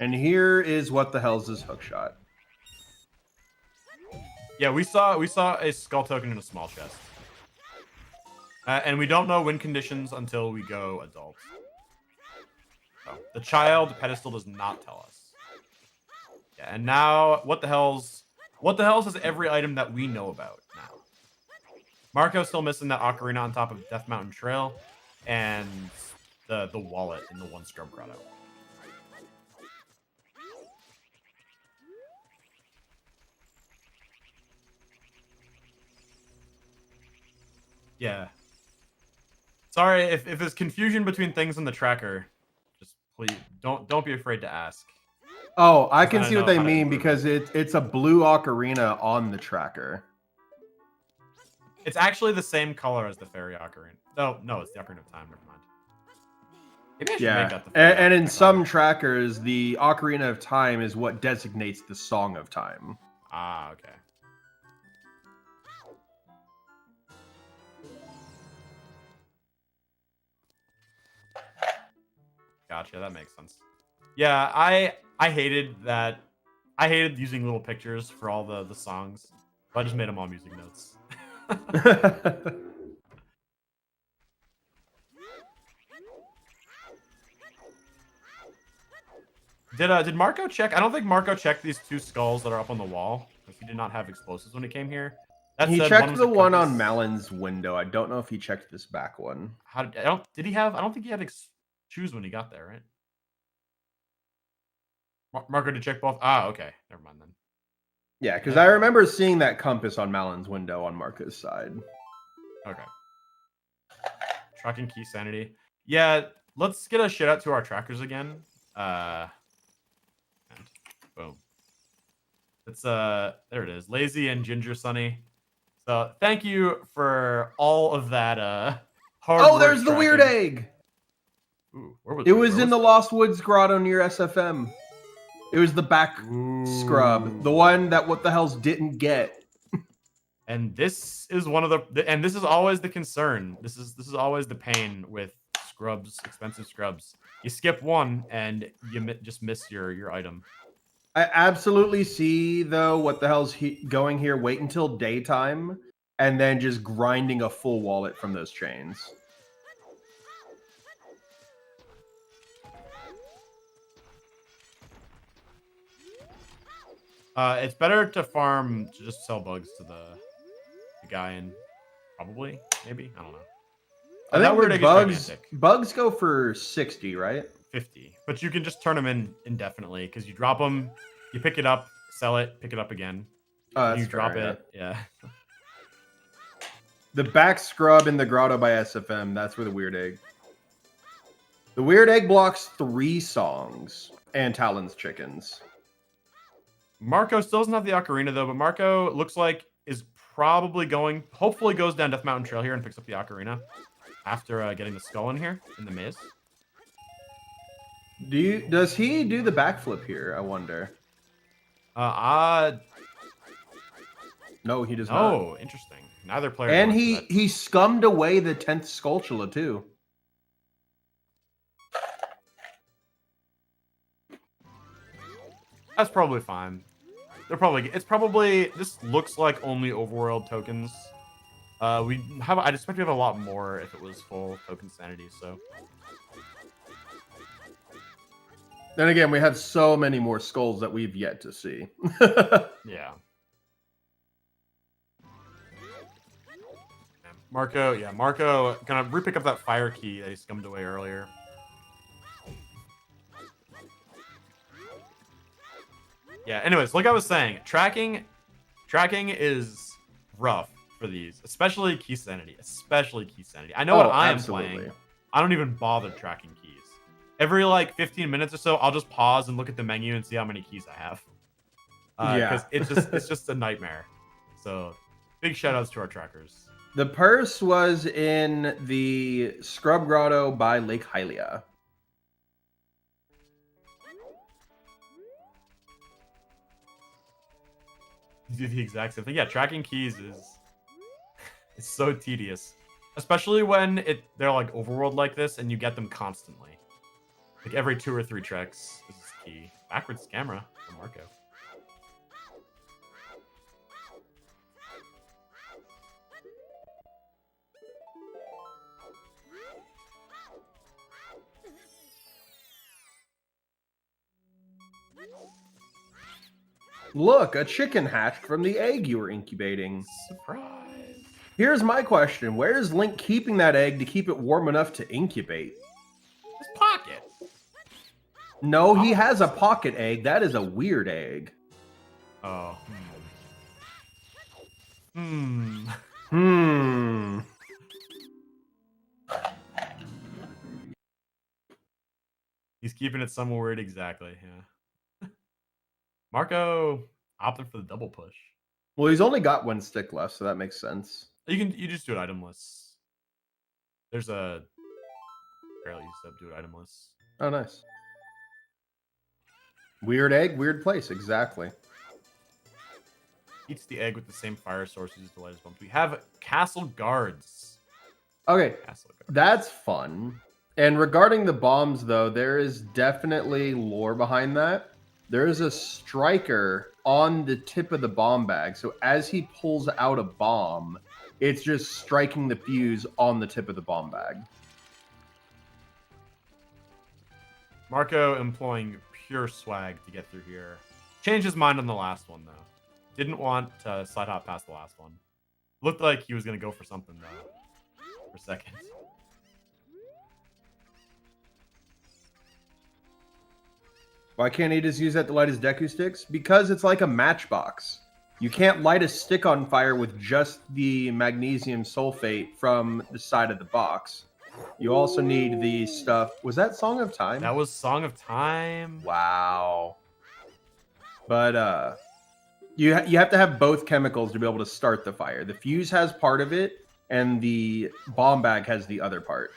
And here is what the hell's his hookshot. Yeah, we saw a skull token in a small chest. And we don't know win conditions until we go adult. So, the child pedestal does not tell us. Yeah, and now what the hell's is every item that we know about now. Marco's still missing that ocarina on top of Death Mountain Trail and the wallet in the one scrub grotto. Yeah. Sorry if there's confusion between things in the tracker. Just please don't be afraid to ask. Oh, I can see what they mean because it's a blue ocarina on the tracker. It's actually the same color as the fairy ocarina. No, it's the Ocarina of Time. Never mind. Maybe I should make that the fairy and in ocarina some color. trackers, the Ocarina of Time is what designates the Song of Time. Ah, okay. Gotcha, that makes sense. Yeah, I hated that. I hated using little pictures for all the songs. So I just made them all music notes. Did Marco check? I don't think Marco checked these 2 skulls that are up on the wall because he did not have explosives when he came here. He checked the one on Malon's window. I don't know if he checked this back one. I don't think he had shoes when he got there, right? Marco to check both. Ah, okay. Never mind then. Yeah, because I remember seeing that compass on Malon's window on Marco's side. Okay. Tracking key sanity. Yeah, let's get a shit out to our trackers again. And boom. It's there it is. Lazy and Ginger Sunny. So thank you for all of that hard work. There's the weird egg. Ooh, where was it? Was in the Lost Woods grotto near SFM. It was the back scrub, the one that what the hell's didn't get. And this is one of and this is always the concern. This is always the pain with scrubs, expensive scrubs. You skip one and you just miss your item. I absolutely see though what the hell's going here. Wait until daytime and then just grinding a full wallet from those chains. It's better to farm to just sell bugs to the guy and probably maybe I don't know. I think bugs go for 60, right? 50, but you can just turn them in indefinitely because you drop them, you pick it up, sell it, pick it up again. You drop it, yeah. The back scrub in the grotto by SFM. That's where the weird egg. The weird egg blocks 3 songs and Talon's chickens. Marco still doesn't have the ocarina though, but Marco looks like is probably hopefully goes down Death Mountain Trail here and picks up the ocarina after getting the skull in here in the maze. Does he do the backflip here? I wonder. No, he does not. Oh, interesting. Neither player. And he scummed away the 10th Skulltula too. That's probably fine. It's probably this looks like only overworld tokens. I'd expect we have a lot more if it was full token sanity. So Then again, we have so many more skulls that we've yet to see. yeah. Marco gonna re-pick up that fire key that he scummed away earlier. Yeah, anyways, like I was saying, tracking is rough for these, especially key sanity. I know what I am playing. I don't even bother tracking keys. Every like 15 minutes or so, I'll just pause and look at the menu and see how many keys I have. Because it's just a nightmare. So big shout outs to our trackers. The purse was in the Scrub Grotto by Lake Hylia. You do the exact same thing. Yeah, tracking keys is so tedious, especially when they're like overworld like this and you get them constantly. Like every 2 or 3 treks is key. Backwards camera for Marco. Look, a chicken hatched from the egg you were incubating. Surprise. Here's my question. Where is Link keeping that egg to keep it warm enough to incubate? His pocket. No, he has a pocket egg. That is a weird egg. Oh. He's keeping it somewhere weird, exactly, yeah. Marco opted for the double push. Well, he's only got 1 stick left, so that makes sense. You just do it itemless. There's a barely used up, do it itemless. Oh, nice. Weird egg, weird place, exactly. Eats the egg with the same fire source uses the lightest bumps. We have castle guards. Okay, Castle guards. That's fun. And regarding the bombs, though, there is definitely lore behind that. There is a striker on the tip of the bomb bag. So as he pulls out a bomb, it's just striking the fuse on the tip of the bomb bag. Marco employing pure swag to get through here. Changed his mind on the last one, though. Didn't want to slide hop past the last one. Looked like he was going to go for something, though. For a second. Why can't he just use that to light his Deku sticks? Because it's like a matchbox. You can't light a stick on fire with just the magnesium sulfate from the side of the box. You also need the stuff. Was that Song of Time? That was Song of Time. Wow. But you have to have both chemicals to be able to start the fire. The fuse has part of it, and the bomb bag has the other part.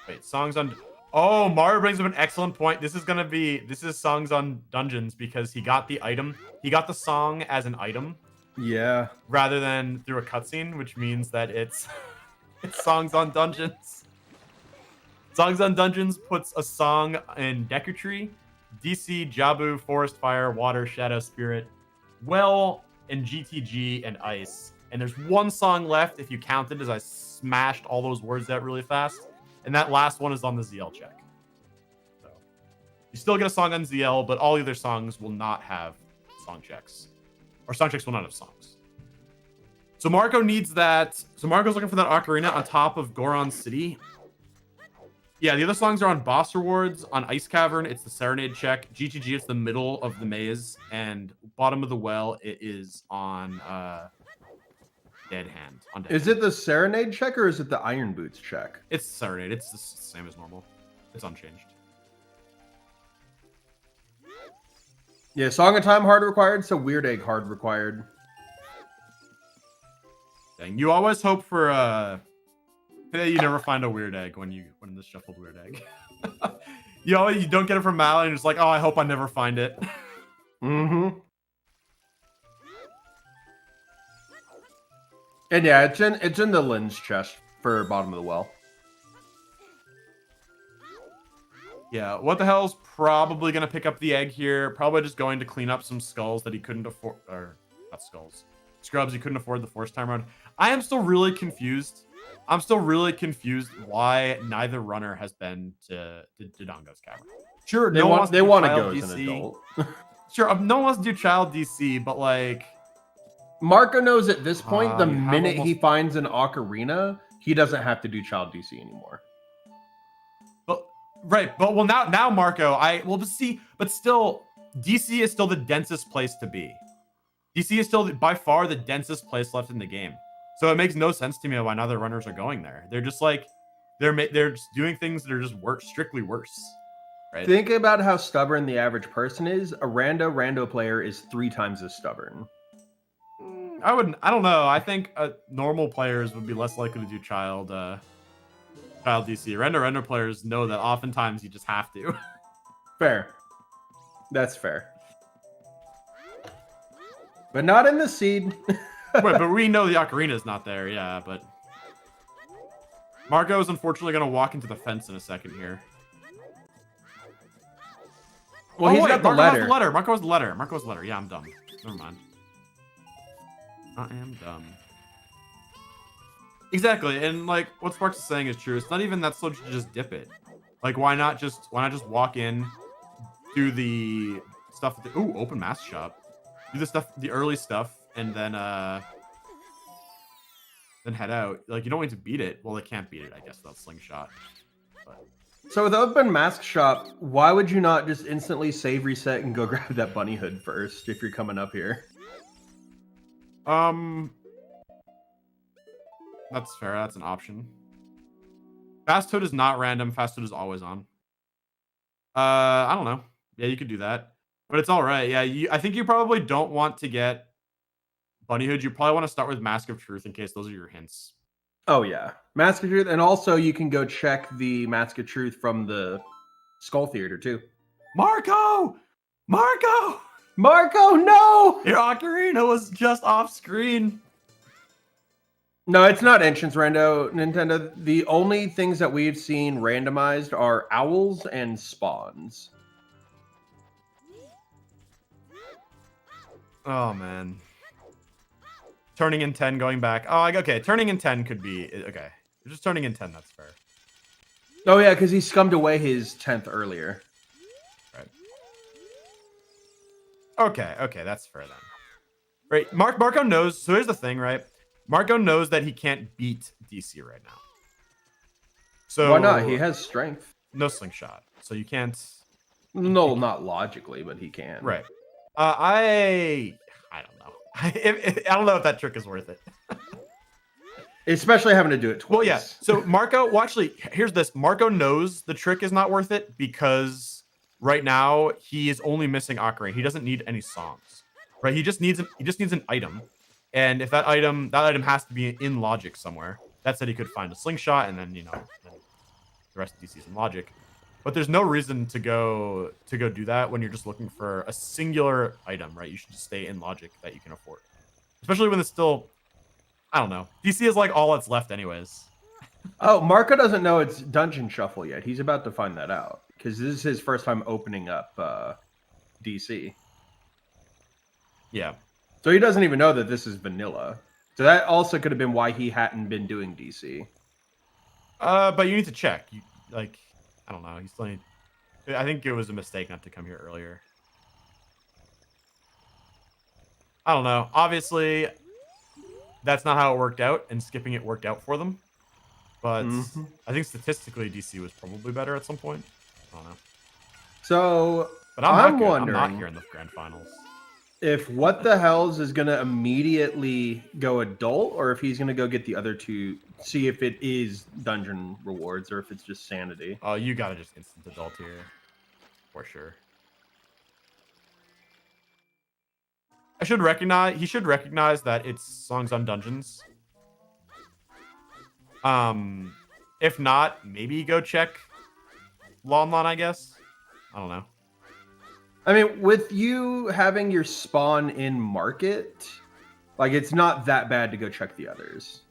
Wait, songs on... Oh, Mario brings up an excellent point. This is songs on dungeons because he got the item. He got the song as an item. Yeah. Rather than through a cutscene, which means that it's it's songs on dungeons. Songs on dungeons puts a song in Deku Tree, DC, Jabu, Forest Fire, Water, Shadow, Spirit, Well, and GTG and Ice. And there's one song left if you counted as I smashed all those words out really fast. And that last one is on the ZL check. So you still get a song on ZL, but all the other songs will not have song checks. Or song checks will not have songs. So Marco needs that. So Marco's looking for that ocarina on top of Goron City. Yeah, the other songs are on boss rewards. On Ice Cavern, it's the Serenade check. GTG, it's the middle of the maze. And bottom of the well, it is on Dead Hand. Is it the Serenade check or is it the Iron Boots check? It's Serenade. It's the same as normal. It's unchanged. Yeah, Song of Time hard required, so Weird Egg hard required. Dang, you always hope for that you never find a weird egg when this shuffled weird egg. you don't get it from Mal, and you're just like, oh, I hope I never find it. Mm-hmm. And yeah, it's in the lens chest for bottom of the well. Yeah, what the hell's probably going to pick up the egg here. Probably just going to clean up some skulls that he couldn't afford. Or, not skulls. Scrubs he couldn't afford the first time around. I am still really confused. I'm still really confused why neither runner has been to Dodongo's cavern. Sure, They want to go as an adult. Sure, no one wants to do child DC, but like... Marco knows at this point, the you have minute he almost- finds an ocarina, he doesn't have to do child DC anymore. But right, but well now Marco, but still, DC is still the densest place to be. DC is still by far the densest place left in the game. So it makes no sense to me why neither runners are going there. They're just like they're just doing things that are just strictly worse. Right? Think about how stubborn the average person is. A rando player is 3 times as stubborn. I don't know. I think normal players would be less likely to do child DC. Render players know that oftentimes you just have to. Fair. That's fair. But not in the seed. Wait, but we know the ocarina is not there. Yeah, but Marco is unfortunately going to walk into the fence in a second here. Well, he's got the letter. Marco has the letter. Yeah, I'm dumb. Never mind. I am dumb. Exactly, and like what Sparks is saying is true. It's not even that slow to just dip it. Like, why not just walk in, do the stuff at the open mask shop, do the stuff, the early stuff, and then head out. Like, you don't need to beat it. Well, they can't beat it, I guess, without slingshot. But... So with open mask shop, why would you not just instantly save reset and go grab that bunny hood first if you're coming up here? That's fair. That's an option. Fast hood is not random. Fast hood is always on. I don't know. Yeah, you could do that, but it's all right. Yeah, I think you probably don't want to get bunny hood. You probably want to start with Mask of Truth in case those are your hints. Oh yeah, Mask of Truth, and also you can go check the Mask of Truth from the Skull Theater too. Marco, no! Your ocarina was just off screen. No, it's not entrance rando, Nintendo. The only things that we've seen randomized are owls and spawns. Oh man. Turning in 10, going back. Oh, okay. Turning in 10 could be okay. Just turning in 10, that's fair. Oh yeah, because he scummed away his 10th earlier. Right. Okay, that's fair then. Right, Marco knows. So here's the thing, right? Marco knows that he can't beat DC right now. So why not? He has strength. No slingshot, so you can't. No, not logically, but he can. Right. I don't know. I don't know if that trick is worth it. Especially having to do it twice. Well, yeah. So Marco, well, actually, here's this. Marco knows the trick is not worth it because right now he is only missing Ocarina. He doesn't need any songs, right? He just needs an item, and if that item has to be in logic somewhere. That said, he could find a slingshot, and then the rest of DC's in logic. But there's no reason to go do that when you're just looking for a singular item, right? You should just stay in logic that you can afford, especially when it's still, I don't know. DC is like all that's left, anyways. Oh, Marco doesn't know it's Dungeon Shuffle yet. He's about to find that out because this is his first time opening up DC. Yeah. So he doesn't even know that this is vanilla. So that also could have been why he hadn't been doing DC. But you need to check. I don't know. He's still need... I think it was a mistake not to come here earlier. I don't know. Obviously, that's not how it worked out, and skipping it worked out for them. But I think statistically, DC was probably better at some point. I don't know. So, but I'm wondering, I'm not here in the grand finals. If What the Hells is going to immediately go adult, or if he's going to go get the other two, see if it is dungeon rewards, or if it's just sanity. Oh, you got to just instant adult here. For sure. He should recognize that it's songs on dungeons. If not, maybe go check Lon, I guess. I don't know. I mean, with you having your spawn in market, like it's not that bad to go check the others.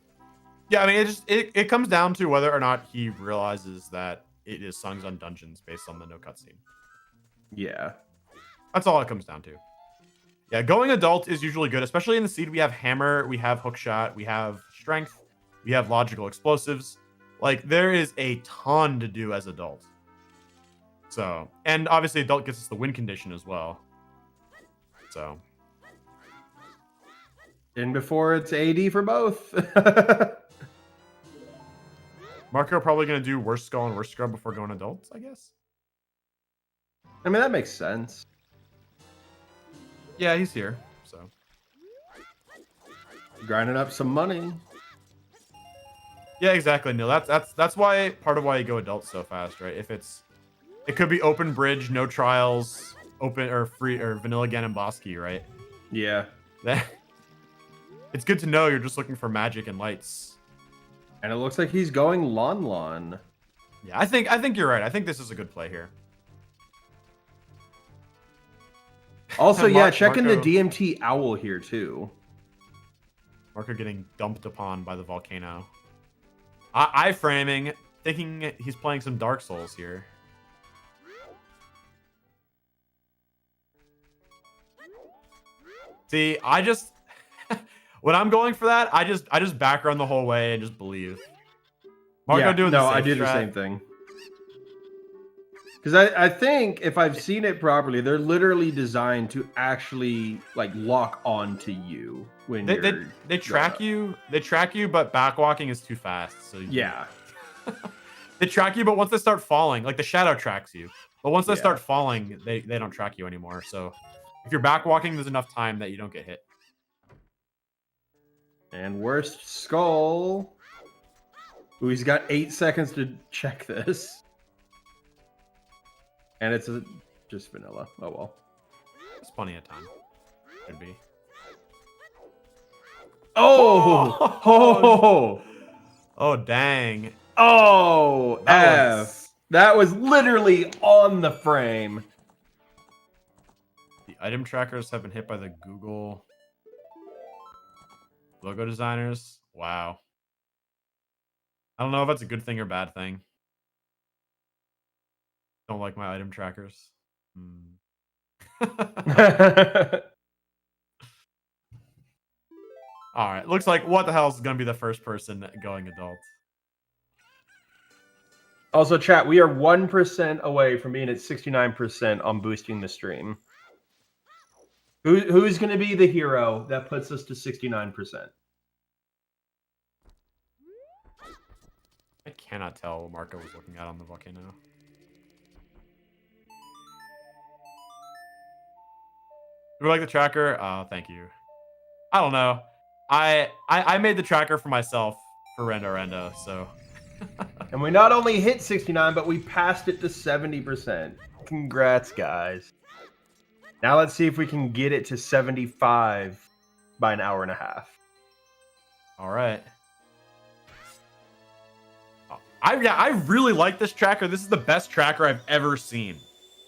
Yeah, I mean, it comes down to whether or not he realizes that it is Songs on Dungeons based on the no cutscene. Yeah. That's all it comes down to. Yeah, going adult is usually good, especially in the seed. We have hammer, we have hookshot, we have strength, we have logical explosives. Like, there is a ton to do as adult. So, and obviously adult gets us the win condition as well. So. And before it's AD for both. Marco probably going to do worst skull and worst scrub before going adults, I guess. I mean, that makes sense. Yeah, he's here, so. Grinding up some money. Yeah, exactly, Neil. That's why part of why you go adult so fast, right? If it could be open bridge, no trials, open or free or vanilla Ganon boss key, right? Yeah. It's good to know you're just looking for magic and lights. And it looks like he's going Lon Lon. Yeah, I think you're right. I think this is a good play here. Also, yeah, checking the DMT owl here too. Marco getting dumped upon by the volcano. I framing, thinking he's playing some Dark Souls here. See, I just when I'm going for that, I just back run the whole way and just believe. Marco doing the same I do the same thing. Because I think if I've seen it properly, they're literally designed to actually like lock onto you when they track you. They track you, but backwalking is too fast. So yeah, they track you, but once they start falling, like the shadow tracks you, but once they start falling, they don't track you anymore. So if you're backwalking, there's enough time that you don't get hit. And worst skull. Ooh, he's got 8 seconds to check this. And it's just vanilla. Oh, well. There's plenty of time. Could be. Oh! Oh! Oh, dang. Oh, F. That was literally on the frame. The item trackers have been hit by the Google logo designers. Wow. I don't know if that's a good thing or bad thing. Don't like my item trackers. All right. Looks like what the hell is going to be the first person going adult. Also, chat, we are 1% away from being at 69% on boosting the stream. Who's going to be the hero that puts us to 69%? I cannot tell what Marco was looking at on the volcano. Do we like the tracker? Oh, thank you. I don't know. I made the tracker for myself for Rendo, so. And we not only hit 69, but we passed it to 70%. Congrats, guys. Now let's see if we can get it to 75 by an hour and a half. All right. I really like this tracker. This is the best tracker I've ever seen.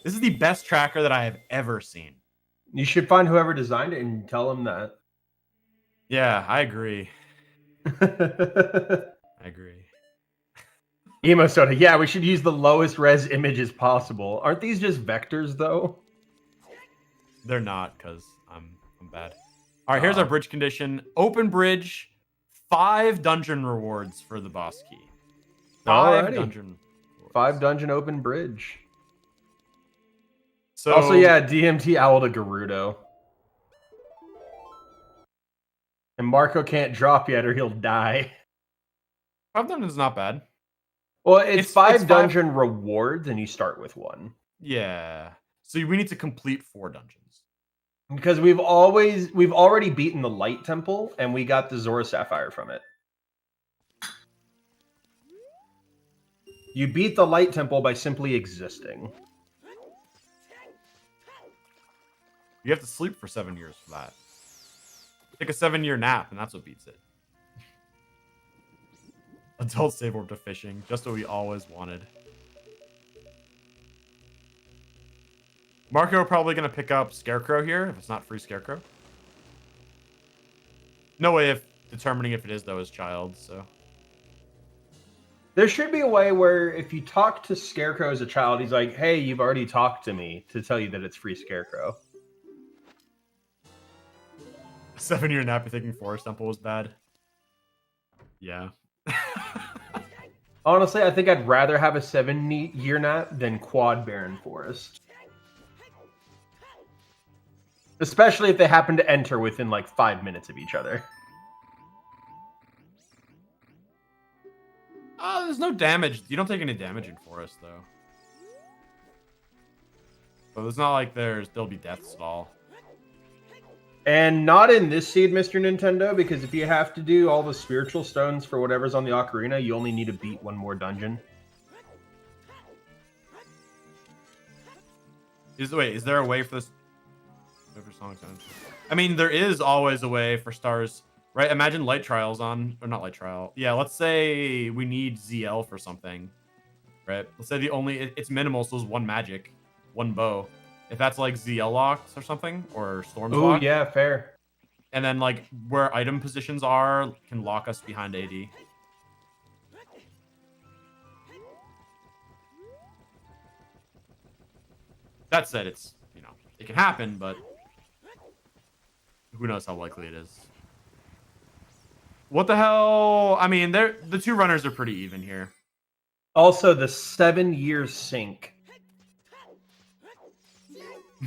This is the best tracker that I have ever seen. You should find whoever designed it and tell them that. Yeah, I agree. I agree. Emo Soda, yeah, we should use the lowest res images possible. Aren't these just vectors, though? They're not, because I'm bad. All right, here's our bridge condition. Open bridge, 5 dungeon rewards for the boss key. 5 dungeon rewards. 5 dungeon open bridge. So, also, yeah, DMT Owl to Gerudo. And Marco can't drop yet or he'll die. 5 dungeons is not bad. Well, it's 5 dungeon rewards and you start with 1. Yeah. So we need to complete 4 dungeons. Because we've already beaten the Light Temple and we got the Zora Sapphire from it. You beat the Light Temple by simply existing. You have to sleep for 7 years for that. Take a 7-year nap, and that's what beats it. Adult save orb to fishing, just what we always wanted. Marco probably going to pick up Scarecrow here, if it's not free Scarecrow. No way of determining if it is, though, his child, so. There should be a way where if you talk to Scarecrow as a child, he's like, hey, you've already talked to me to tell you that it's free Scarecrow. 7-year nap, you're thinking Forest Temple was bad? Yeah. Honestly, I think I'd rather have a 7-year nap than Quad Baron Forest. Especially if they happen to enter within like 5 minutes of each other. There's no damage. You don't take any damage in Forest, though. So it's not like there'll be deaths at all. And not in this seed, Mr. Nintendo, because if you have to do all the spiritual stones for whatever's on the ocarina, you only need to beat one more dungeon. Is there a way for this? I mean, there is always a way for stars, right? Imagine light trials on, or not light trial. Yeah, let's say we need ZL for something, right? Let's say it's minimal, so it's one magic, one bow. If that's like ZL locks or something, or storms Oh, lock. yeah, fair. And then like where item positions are can lock us behind AD. That said, it's, it can happen, but who knows how likely it is. What the hell? I mean, the two runners are pretty even here. Also, the 7-year sync.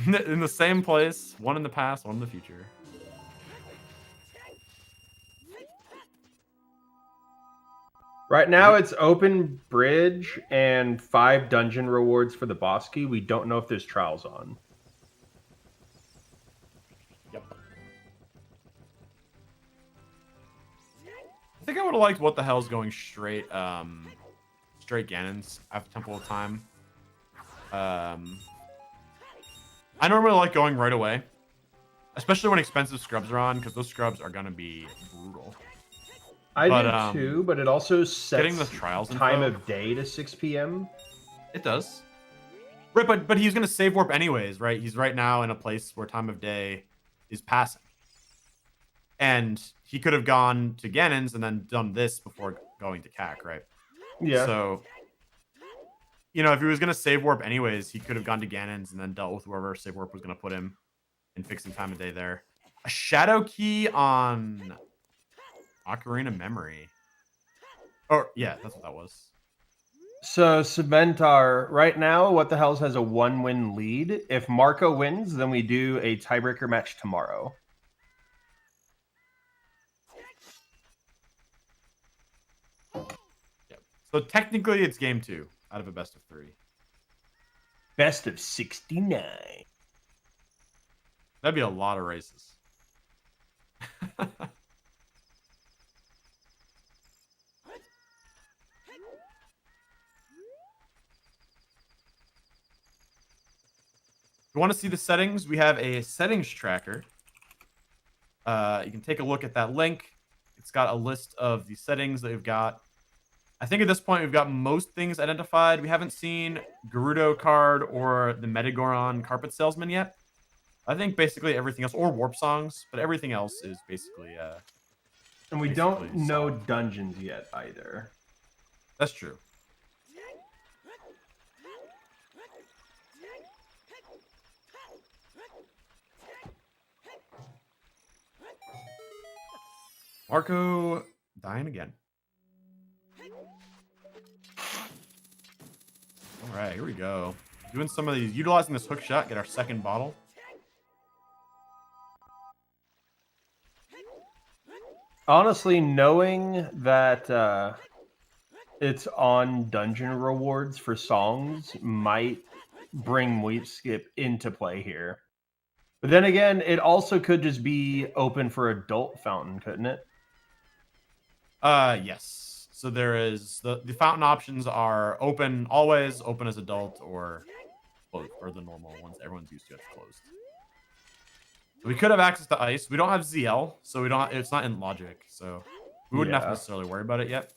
In the same place, one in the past, one in the future. Right now, it's open bridge and 5 dungeon rewards for the boss key. We don't know if there's trials on. Yep. I think I would have liked What the Hell's going straight Ganon's after Temple of Time. I normally like going right away, especially when expensive scrubs are on, because those scrubs are gonna be brutal. I do too, but it also sets getting the trials time info, of day to 6 p.m. It does. Right, but he's gonna save warp anyways, right? He's right now in a place where time of day is passing. And he could have gone to Ganon's and then done this before going to Kak, right? Yeah. So, if he was going to save warp anyways, he could have gone to Ganon's and then dealt with whoever save warp was going to put him and fixing time of day there. A shadow key on Ocarina Memory. Oh, yeah, that's what that was. So, Cementar, right now, What the Hells has a 1-win lead. If Marco wins, then we do a tiebreaker match tomorrow. Yep. So, technically, it's game 2 out of a best of 3. Best of 69. That'd be a lot of races. If you want to see the settings, we have a settings tracker. You can take a look at that link. It's got a list of the settings that we've got. I think at this point we've got most things identified. We haven't seen Gerudo card or the Metagoron Carpet Salesman yet. I think basically everything else, or Warp Songs, but everything else is basically... and we don't know dungeons yet either. That's true. Marco dying again. All right, here we go. Doing some of these, utilizing this hook shot, get our second bottle. Honestly, knowing that it's on dungeon rewards for songs might bring Weep Skip into play here. But then again, it also could just be open for adult fountain, couldn't it? Yes. So there is the fountain options are open always, open as adult, or closed, or the normal ones everyone's used to. It's closed. So we could have access to ice. We don't have ZL, so we don't. It's not in logic, so we wouldn't have to necessarily worry about it yet.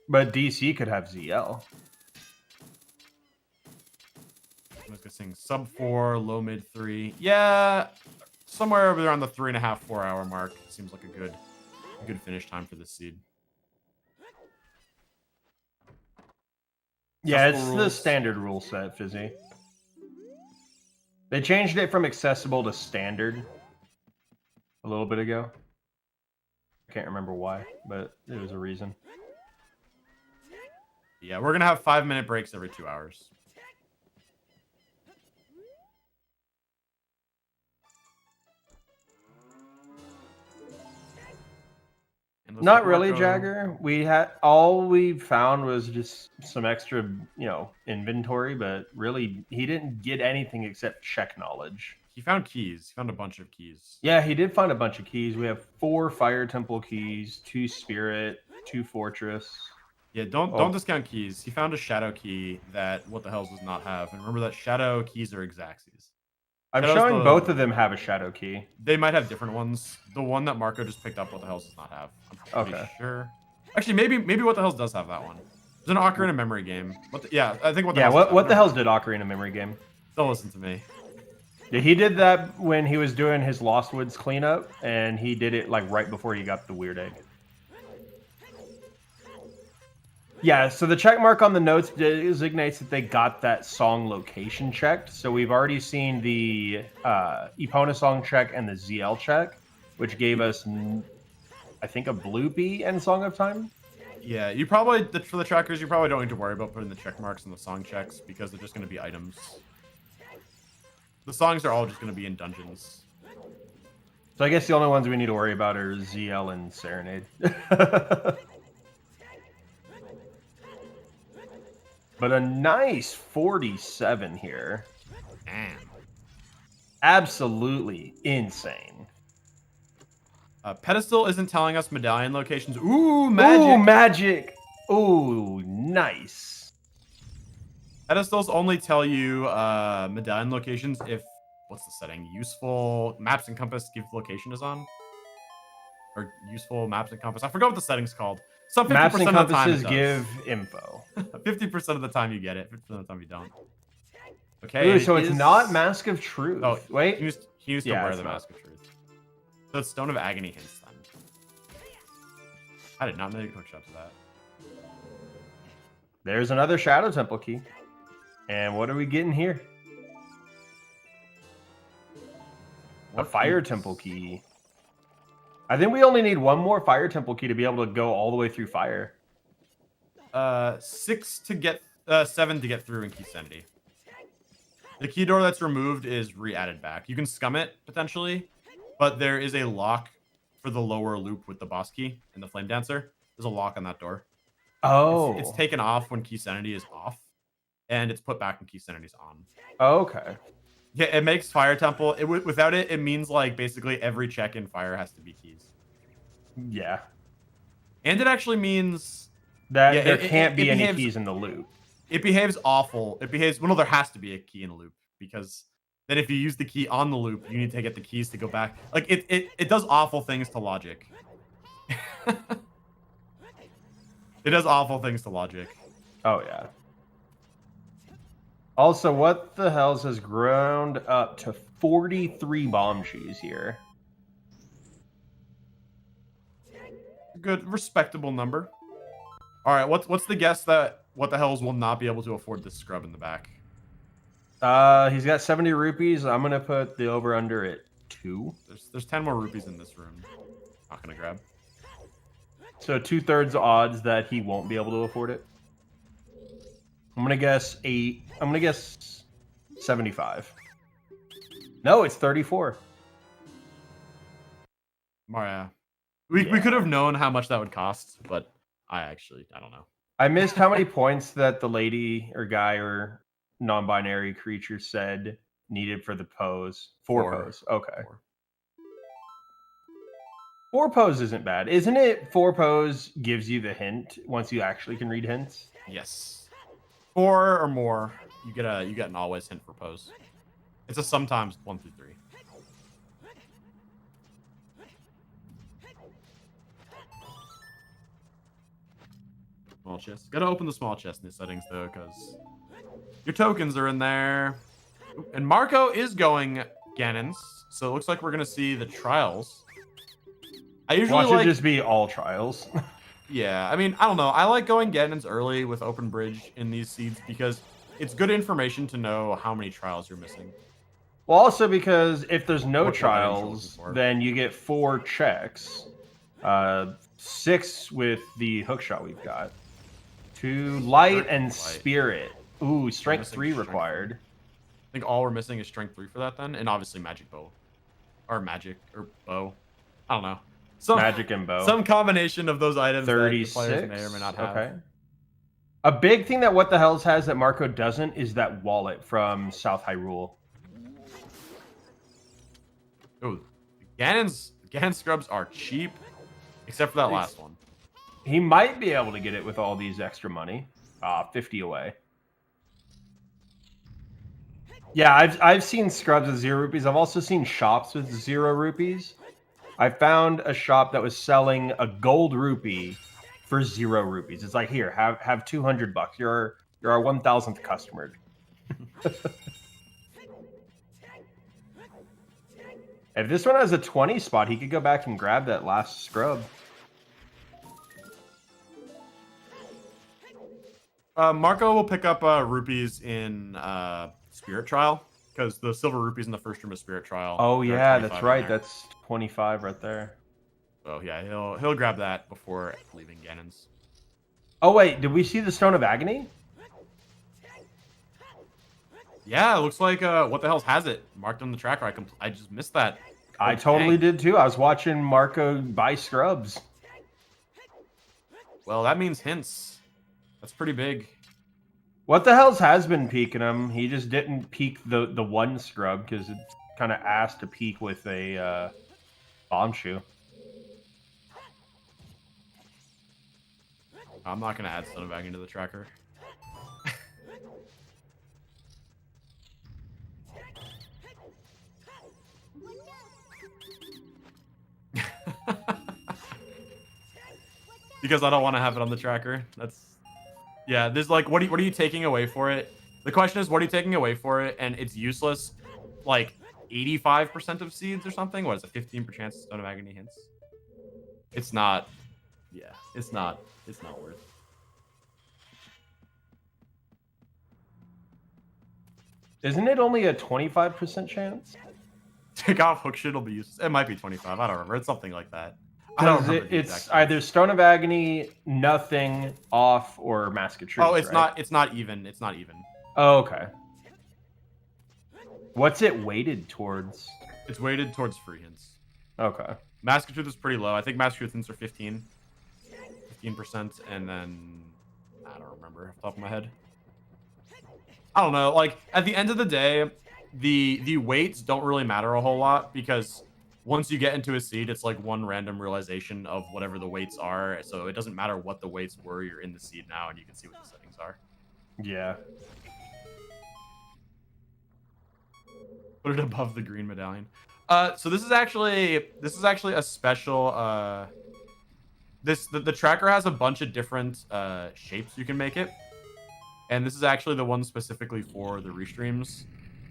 But DC could have ZL. I'm just guessing sub 4, low mid 3. Yeah, somewhere over there on the 3.5, 4 hour mark seems like a good finish time for this seed. Yeah, it's Accessible the rules. standard rule set, Fizzy. They changed it from accessible to standard a little bit ago. I can't remember why, but there was a reason. Yeah, we're gonna have 5-minute breaks every 2 hours. And looks Not like really, Marco- Jagger. All we found was just some extra, inventory, but really he didn't get anything except check knowledge. He found keys. He found a bunch of keys. Yeah, he did find a bunch of keys. We have 4 Fire Temple keys, 2 Spirit, 2 Fortress. Yeah, don't discount keys. He found a shadow key that What the Hells does not have. And remember that shadow keys are Exacxies. I'm Shadow's showing both of them have a shadow key. They might have different ones. The one that Marco just picked up, What the Hells does not have. I'm pretty sure. Actually, maybe What the Hells does have that one. There's an Ocarina Memory game. Yeah, I think What the Hells. What the Hells did Ocarina Memory game? Don't listen to me. Yeah, he did that when he was doing his Lost Woods cleanup, and he did it like right before he got the weird egg. Yeah, so the check mark on the notes designates that they got that song location checked. So we've already seen the Epona song check and the ZL check, which gave us, I think, a Bloopy and Song of Time. Yeah, you probably, for the trackers, you probably don't need to worry about putting the check marks on the song checks because they're just going to be items. The songs are all just going to be in dungeons. So I guess the only ones we need to worry about are ZL and Serenade. But a nice 47 here. Damn. Absolutely insane. Pedestal isn't telling us medallion locations. Ooh, magic. Ooh, magic. Ooh, nice. Pedestals only tell you medallion locations if, what's the setting? Useful maps and compass give location is on? Or useful maps and compass. I forgot what the setting's called. Some 50% Maps and of the time compasses it give info. 50% of the time you get it, 50% of the time you don't. Okay. Ooh, so it's not Mask of Truth. Oh, wait. He used to wear the Mask of Truth. So it's Stone of Agony hints then. I did not make a quick shot to that. There's another Shadow Temple key. And what are we getting here? A Fire Temple key. I think we only need one more Fire Temple key to be able to go all the way through fire. 6 to get 7 to get through in Key Sanity. The key door that's removed is re-added back. You can scum it potentially, but there is a lock for the lower loop with the boss key and the Flame Dancer. There's a lock on that door. Oh, It's taken off when Key Sanity is off, and it's put back when Key Sanity is on. Okay. Yeah, it makes Fire Temple. Without it, it means like basically every check in Fire has to be keys. Yeah. And it actually means That yeah, there can't be any behaves, keys in the loop. It behaves awful. It behaves, well, no, there has to be a key in a loop because then if you use the key on the loop, you need to get the keys to go back. Like it does awful things to logic. It does awful things to logic. Oh, yeah. Also, What the Hells has ground up to 43 bomb shoes here. Good, respectable number. All right, what's the guess that What the Hells will not be able to afford this scrub in the back? He's got 70 rupees. I'm gonna put the over under at 2. There's 10 more rupees in this room. Not gonna grab. So 2/3 odds that he won't be able to afford it. I'm gonna guess 8. I'm gonna guess 75. No, it's 34. Maria. We could have known how much that would cost, but I don't know. I missed how many points that the lady or guy or non-binary creature said needed for the pose. 4 pose. Okay. 4 pose isn't bad. Isn't it 4 pose gives you the hint once you actually can read hints? Yes. 4 or more, you get an always hint for pose. It's a sometimes 1 through 3. Small chest. Gotta open the small chest in the settings though, because your tokens are in there. And Marco is going Ganon's, so it looks like we're gonna see the trials. I usually Watch it just be all trials. Yeah, I mean, I don't know. I like going Ganons early with open bridge in these seeds because it's good information to know how many trials you're missing. Well, also because if there's no What items you're looking trials, for. then you get 4 checks. 6 with the hookshot we've got. 2 light and Light. spirit. Ooh, strength missing 3 strength required. 3. I think all we're missing is strength 3 for that then, and obviously magic bow. Or magic, or bow. I don't know. Magic and bow. Some combination of those items 36. that the players may or may not have. Okay. A big thing that What the Hells has that Marco doesn't is that wallet from South Hyrule. Oh, Ganon scrubs are cheap, except for that last one. He might be able to get it with all these extra money. 50 away. Yeah, I've seen scrubs with 0 rupees. I've also seen shops with 0 rupees. I found a shop that was selling a gold rupee for 0 rupees. It's like, here, have 200 bucks. You're our 1,000th customer. If this one has a 20 spot, he could go back and grab that last scrub. Marco will pick up rupees in Spirit Trial because the silver rupees in the first room of Spirit Trial. Oh yeah, that's right. That's 25 right there. So yeah, he'll grab that before leaving Ganon's. Oh wait, did we see the Stone of Agony? Yeah, it looks like What the Hell's has it marked on the tracker. I just missed that. I totally did too. I was watching Marco buy scrubs. Well, that means hints. That's pretty big. What the Hell's has been peeking him. He just didn't peek the one scrub because it's kind of asked to peek with a bomb shoe. I'm not gonna add Stone of Agony to the tracker. Because I don't want to have it on the tracker. Yeah, there's like, what are you taking away for it? The question is, what are you taking away for it? And it's useless. Like 85% of seeds or something. What is it? 15% chance Stone of Agony hints. It's not. Yeah, it's not worth. Isn't it only a 25% chance? Take off hook shit will be useless. It might be 25. I don't remember. It's something like that. I don't remember it's either Stone of Agony, nothing, off, or Mask of Truth. Oh, it's right? not. It's not even. It's not even. Oh, okay. What's it weighted towards? It's weighted towards free hints. Okay. Mask of Truth is pretty low. I think Mask of Truth hints are 15%, and then I don't remember off the top of my head. I don't know. Like at the end of the day, the weights don't really matter a whole lot because once you get into a seed, it's like one random realization of whatever the weights are. So it doesn't matter what the weights were. You're in the seed now, and you can see what the settings are. Yeah. Put it above the green medallion. So this is actually a special. The tracker has a bunch of different shapes you can make it, and this is actually the one specifically for the restreams.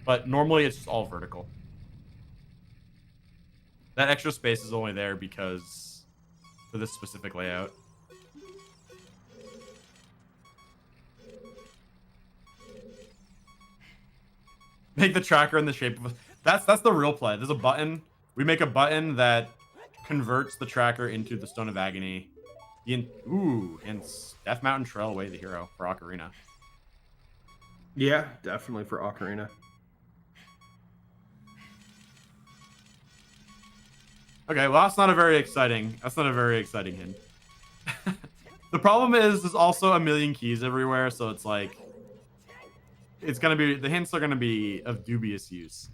But normally it's just all vertical. That extra space is only there because for this specific layout. Make the tracker in the shape of that's the real play. There's a button. We make a button that converts the tracker into the Stone of Agony. And Death Mountain Trail Away the hero for Ocarina. Yeah, definitely for Ocarina. Okay, well that's not a very exciting hint. The problem is there's also a million keys everywhere, so it's like the hints are gonna be of dubious use.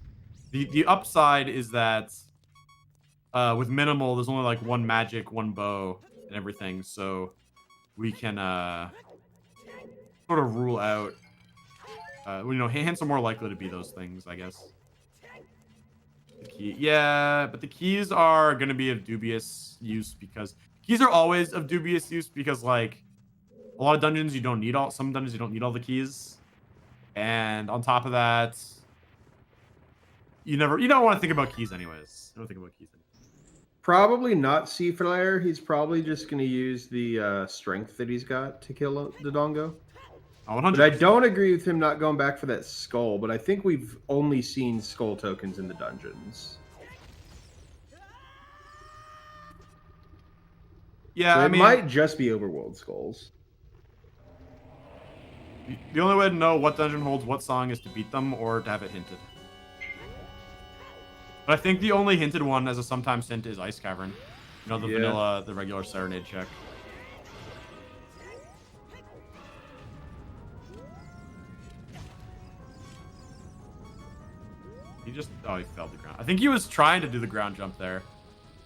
The upside is that with minimal, there's only like one magic, one bow, and everything, so we can sort of rule out. Hints are more likely to be those things, I guess. But the keys are gonna be of dubious use because keys are always of dubious use because like a lot of dungeons you don't need some dungeons you don't need all the keys, and on top of that, you don't want to think about keys anyways. You don't think about keys anyways. Probably not Sea Flare. He's probably just going to use the strength that he's got to kill the Dongo. Oh, But I don't agree with him not going back for that skull, but I think we've only seen skull tokens in the dungeons. Yeah, so I it mean, might just be Overworld skulls. The only way to know what dungeon holds what song is to beat them or to have it hinted. But I think the only hinted one as a sometimes hint is Ice Cavern. You know, the vanilla, the regular Serenade check. He just, he fell to the ground. I think he was trying to do the ground jump there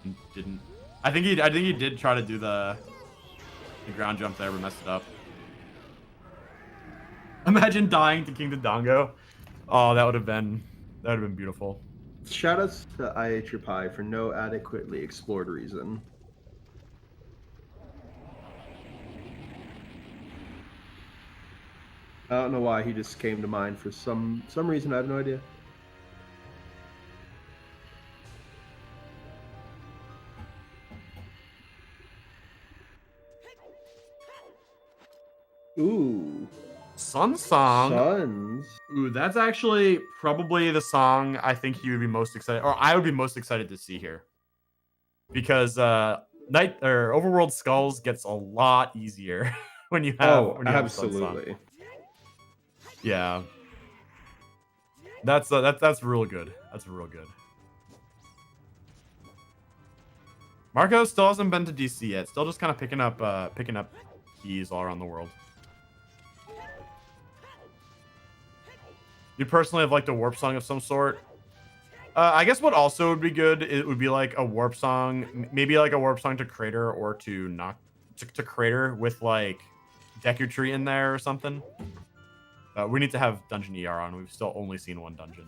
and didn't. I think he did try to do the ground jump there, but messed it up. Imagine dying to King Dodongo. Oh, that would have been beautiful. Shoutouts to I Ate Your Pie for no adequately explored reason. I don't know why he just came to mind for some reason. I have no idea. Ooh. Sun Song. Suns. Ooh, that's actually probably the song I think he would be most excited, or I would be most excited to see here. Because Overworld Skulls gets a lot easier when you have absolutely. Yeah. That's real good. That's real good. Marco still hasn't been to DC yet. Still just kind of picking up keys all around the world. You personally have liked a warp song of some sort. I guess what also would be good, it would be like a warp song, maybe like a warp song to Crater or to Crater with like Deku Tree in there or something. We need to have Dungeon ER on. We've still only seen one dungeon.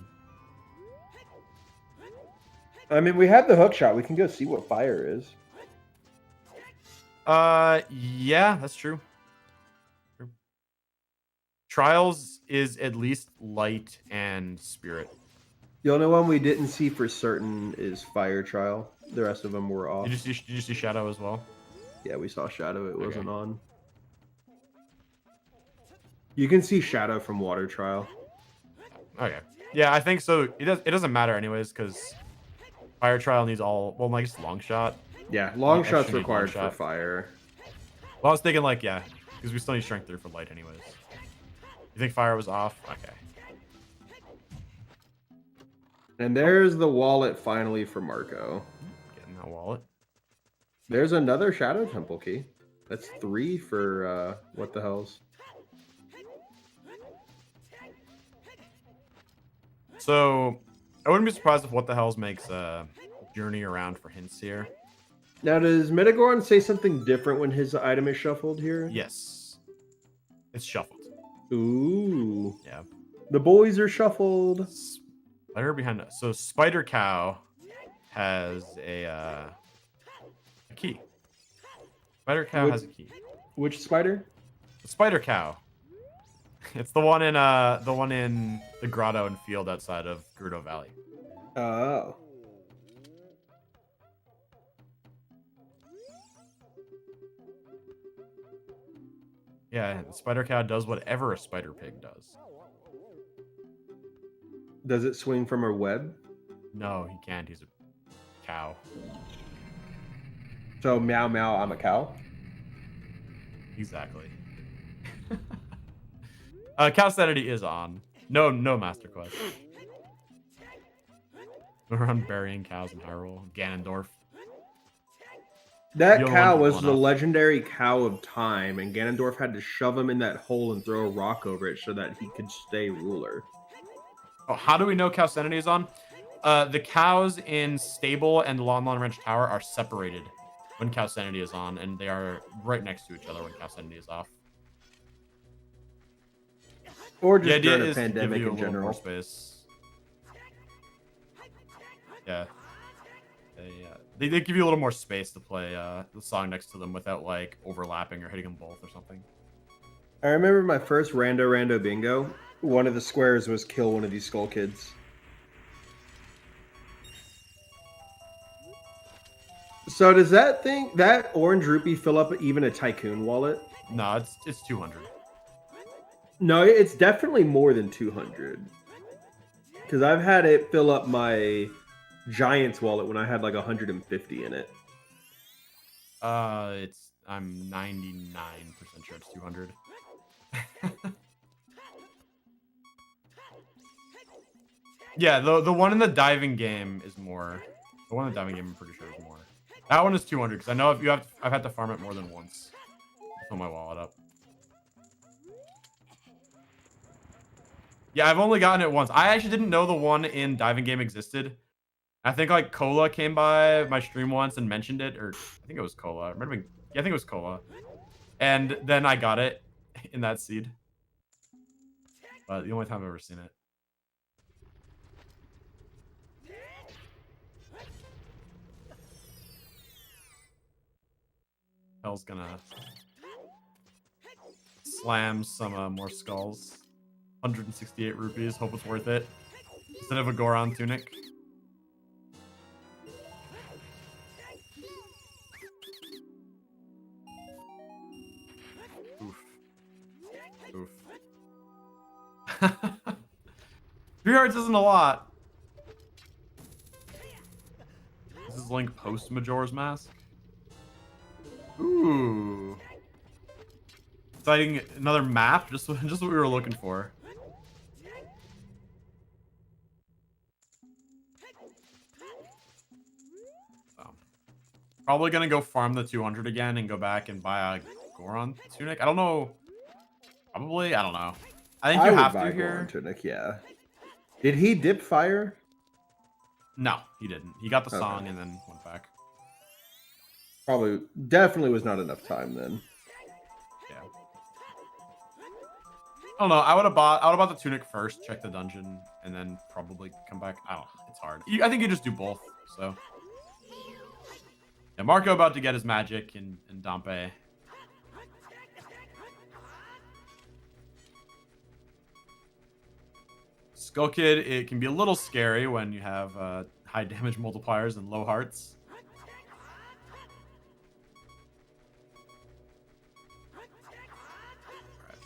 I mean, we have the hook shot. We can go see what fire is. Yeah, that's true. Trials is at least light and spirit. The only one we didn't see for certain is Fire Trial. The rest of them were off. Did you see Shadow as well? Yeah, we saw Shadow. It wasn't on. You can see Shadow from Water Trial. Okay. Yeah, I think so. It doesn't matter anyways, because Fire Trial needs all. Well, I guess long shot. Yeah, long shot's extra required long for shot. fire. Well, I was thinking like because we still need strength 3 for light anyways. You think fire was off? Okay. And there's the wallet finally for Marco. Getting that wallet. There's another Shadow Temple key. That's 3 for what the hell's. So I wouldn't be surprised if what the hell's makes a journey around for hints here. Now, does Metagoron say something different when his item is shuffled here? Yes. It's shuffled. Ooh. Yeah. The boys are shuffled. Spider behind us. So Spider Cow has a key. Spider Cow has a key. Which spider? The Spider Cow. It's the one in the grotto and field outside of Gerudo Valley. Oh. Yeah, the Spider Cow does whatever a Spider Pig does. Does it swing from a web? No, he can't. He's a cow. So meow meow, I'm a cow? Exactly. Cow Sanity is on. No Master Quest. We're on burying cows in Hyrule. Ganondorf. That You're the cow one was going the off. legendary cow of time, and Ganondorf had to shove him in that hole and throw a rock over it so that he could stay ruler. Oh, how do we know Cow Sanity is on? The cows in Stable and Lon Lon Ranch Tower are separated when Cow Sanity is on, and they are right next to each other when Cow Sanity is off. Or The just idea during a is to give pandemic you a in little more general. space. Yeah. They give you a little more space to play the song next to them without like overlapping or hitting them both or something. I remember my first Rando bingo. One of the squares was kill one of these skull kids. So does that orange rupee fill up even a tycoon wallet? No, it's 200. No, it's definitely more than 200. Because I've had it fill up my Giants wallet when I had like 150 in it. I'm 99% sure it's 200. Yeah, the one in the diving game is more. The one in the diving game, I'm pretty sure is more. That one is 200 because I know I've had to farm it more than once. Fill my wallet up. Yeah, I've only gotten it once. I actually didn't know the one in diving game existed. I think like Cola came by my stream once and mentioned it, or I think it was Cola. It might have been, yeah, I think it was Cola. And then I got it in that seed. But the only time I've ever seen it. Hell's gonna slam some more skulls. 168 rupees. Hope it's worth it. Instead of a Goron tunic. Oof. Oof. 3 hearts isn't a lot. This is Link post Majora's Mask. Ooh. Exciting, another map, just what we were looking for. Probably gonna go farm the 200 again and go back and buy a Goron tunic. I don't know. Probably, I don't know. I think you have to here. Goron tunic, yeah. Did he dip fire? No, he didn't. He got the song and then went back. Probably, definitely was not enough time then. Yeah. I don't know. I would have bought the tunic first, check the dungeon, and then probably come back. I don't know. It's hard. I think you just do both. So. Yeah, Marco about to get his magic in Dompe. Skull Kid, it can be a little scary when you have high damage multipliers and low hearts. Right.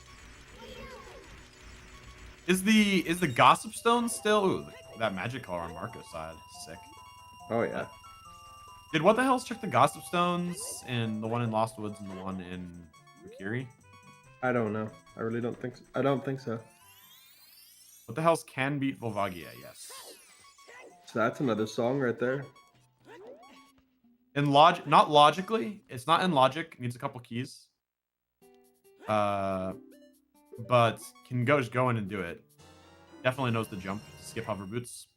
Is the Gossip Stone still? Ooh, that magic color on Marco's side, sick. Oh yeah. Did What the Hell's check the Gossip Stones in the one in Lost Woods and the one in Ukiri? I don't know. I really don't think so. I don't think so. What the Hell's can beat Volvagia, yes. So that's another song right there. Not logically. It's not in logic. It needs a couple keys. But can just go in and do it. Definitely knows the jump. Skip hover boots.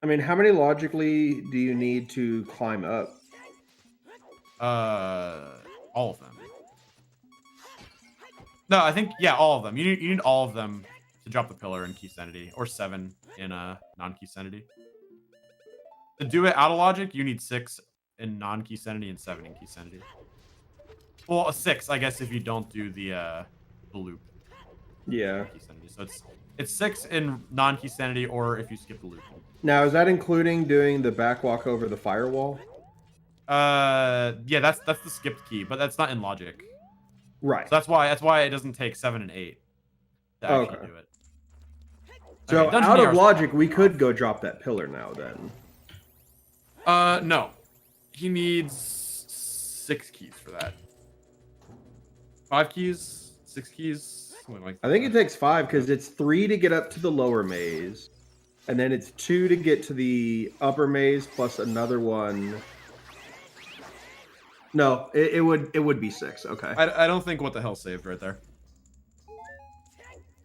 I mean, how many logically do you need to climb up? All of them. No, I think all of them. You need all of them to drop the pillar in Key Sanity, or 7 in non-Key Sanity. To do it out of logic, you need 6 in non-Key Sanity and 7 in Key Sanity. Well, a 6, I guess, if you don't do the loop. Yeah. Key Sanity. So it's 6 in non-Key Sanity, or if you skip the loop. Now, is that including doing the backwalk over the firewall? Yeah, that's the skipped key, but that's not in logic. Right. So that's why it doesn't take 7 and 8 to actually do it. So okay, out of logic, we could go drop that pillar now then. No. He needs 6 keys for that. 5 keys, 6 keys, something like that. I think it takes 5 because it's 3 to get up to the lower maze, and then it's 2 to get to the upper maze plus another one. No, it would be 6. Okay. I don't think What the Hell saved right there.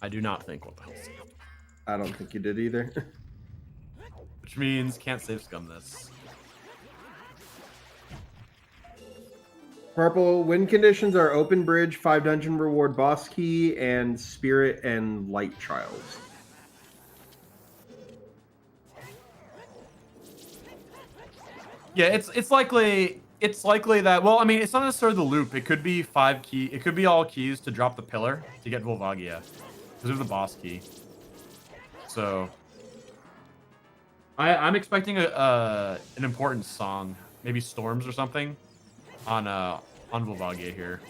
I do not think What the Hell saved. I don't think you did either. Which means can't save scum this. Purple, win conditions are open bridge, 5 dungeon reward boss key, and spirit and light trials. Yeah, it's likely that, well, I mean, it's not necessarily the loop. It could be 5 key. It could be all keys to drop the pillar to get Volvagia. Because of the boss key. So I'm expecting an important song maybe storms or something on Volvagia here.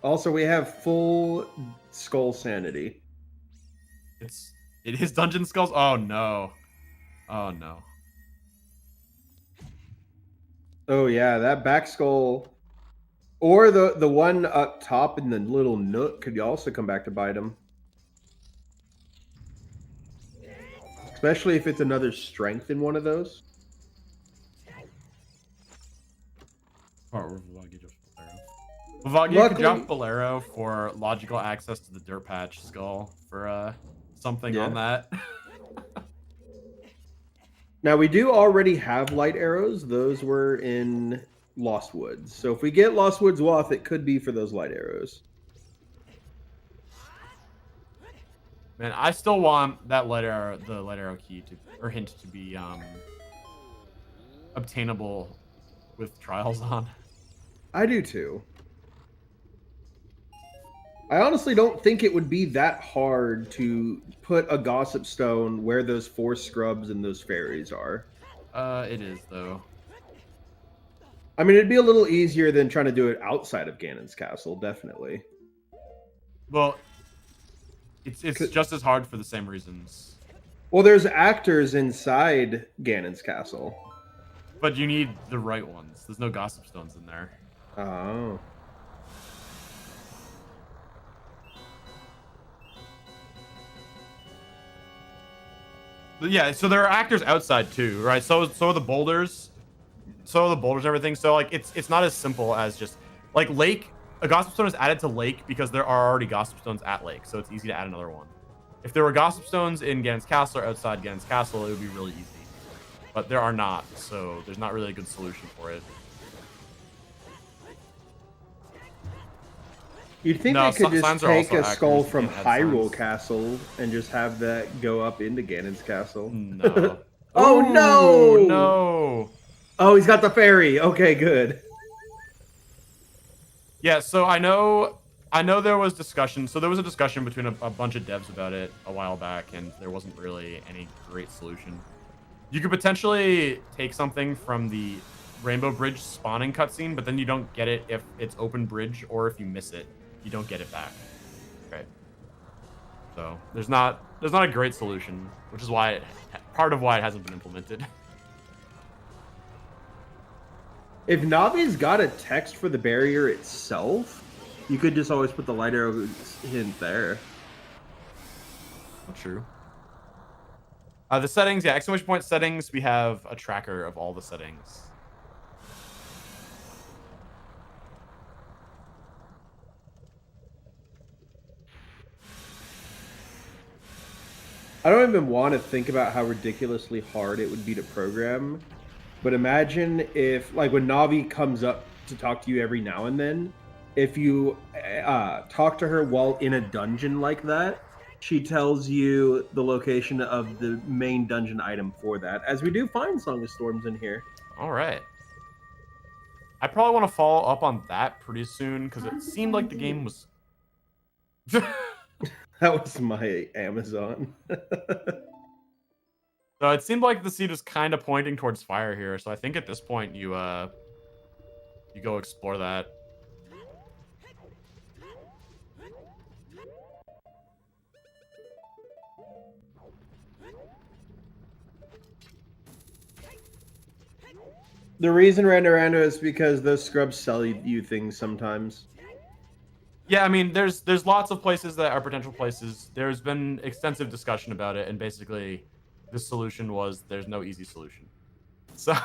Also, we have full skull sanity. It is dungeon skulls. Oh no. Oh no. Oh yeah, that back skull, or the one up top in the little nook could also come back to bite him. Especially if it's another strength in one of those. Volvagia could drop Bolero for logical access to the dirt patch skull for something on that. Now we do already have light arrows. Those were in Lost Woods. So if we get Lost Woods Wath, it could be for those light arrows. Man, I still want that the light arrow key or hint to be obtainable with trials on. I do too. I honestly don't think it would be that hard to put a Gossip Stone where those 4 scrubs and those fairies are. It is, though. I mean, it'd be a little easier than trying to do it outside of Ganon's castle, definitely. Well, it's just as hard for the same reasons. Well, there's actors inside Ganon's castle. But you need the right ones. There's no Gossip Stones in there. Oh. But yeah, so there are actors outside too, right? So are the boulders. So are the boulders and everything. So like it's not as simple as just like Lake. A Gossip Stone is added to Lake because there are already Gossip Stones at Lake, so it's easy to add another one. If there were Gossip Stones in Ganon's castle or outside Ganon's castle, it would be really easy. But there are not, so there's not really a good solution for it. You'd think they could just take a skull from Hyrule Castle and just have that go up into Ganon's castle. No. Oh, no! No! Oh, he's got the fairy. Okay, good. Yeah, so I know there was discussion. So there was a discussion between a bunch of devs about it a while back, and there wasn't really any great solution. You could potentially take something from the Rainbow Bridge spawning cutscene, but then you don't get it if it's open bridge, or if you miss it, you don't get it back. Right. So there's not a great solution, which is why part of why it hasn't been implemented. If Navi's got a text for the barrier itself, you could just always put the light arrow hint there. True. The settings, yeah, exclamation point settings, we have a tracker of all the settings. I don't even want to think about how ridiculously hard it would be to program. But imagine if, like, when Navi comes up to talk to you every now and then, if you talk to her while in a dungeon like that, she tells you the location of the main dungeon item for that, as we do find Song of Storms in here. All right. I probably want to follow up on that pretty soon, because it seemed like the game was... That was my Amazon. So it seemed like the seed was kind of pointing towards fire here, so I think at this point you go explore that. The reason Rando is because those scrubs sell you things sometimes. Yeah, I mean, there's lots of places that are potential places. There's been extensive discussion about it, and basically, the solution was there's no easy solution. So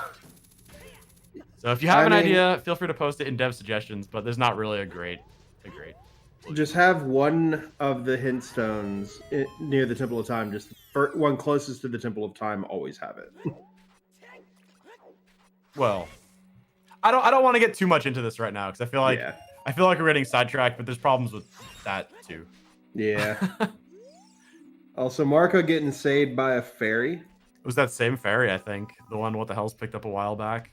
if you have an idea, feel free to post it in dev suggestions. But there's not really a great solution. Just have one of the hint stones near the Temple of Time. Just one closest to the Temple of Time. Always have it. Well, I don't want to get too much into this right now because I feel like we're getting sidetracked, but there's problems with that too. Yeah. Also, Marco getting saved by a fairy. It was that same fairy, I think. The one What the Hell's picked up a while back.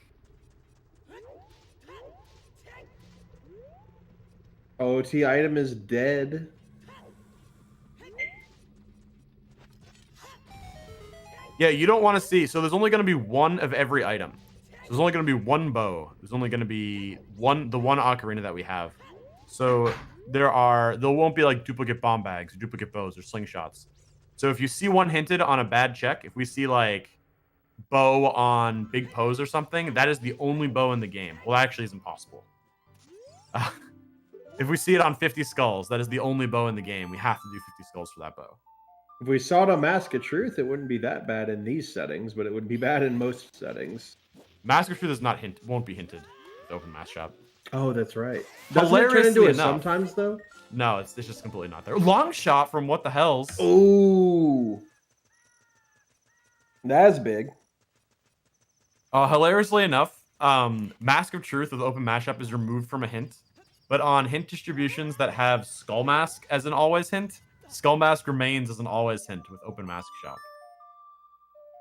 OT item is dead. Yeah, you don't want to see. So there's only going to be one of every item. So there's only going to be one bow. There's only going to be the one ocarina that we have. So there won't be like duplicate bomb bags, or duplicate bows, or slingshots. So if you see one hinted on a bad check, if we see like bow on big pose or something, that is the only bow in the game. Well, that actually is impossible. If we see it on 50 skulls, that is the only bow in the game. We have to do 50 skulls for that bow. If we saw it on Mask of Truth, it wouldn't be that bad in these settings, but it would be bad in most settings. Mask of Truth is won't be hinted with Open Mask Shop. Oh, that's right. Doesn't it turn into it sometimes, though? No, it's just completely not there. Long shot from What the Hells. Ooh. That's big. Hilariously enough, Mask of Truth with Open Mashup is removed from a hint, but on hint distributions that have Skull Mask as an always hint, Skull Mask remains as an always hint with Open Mask Shop.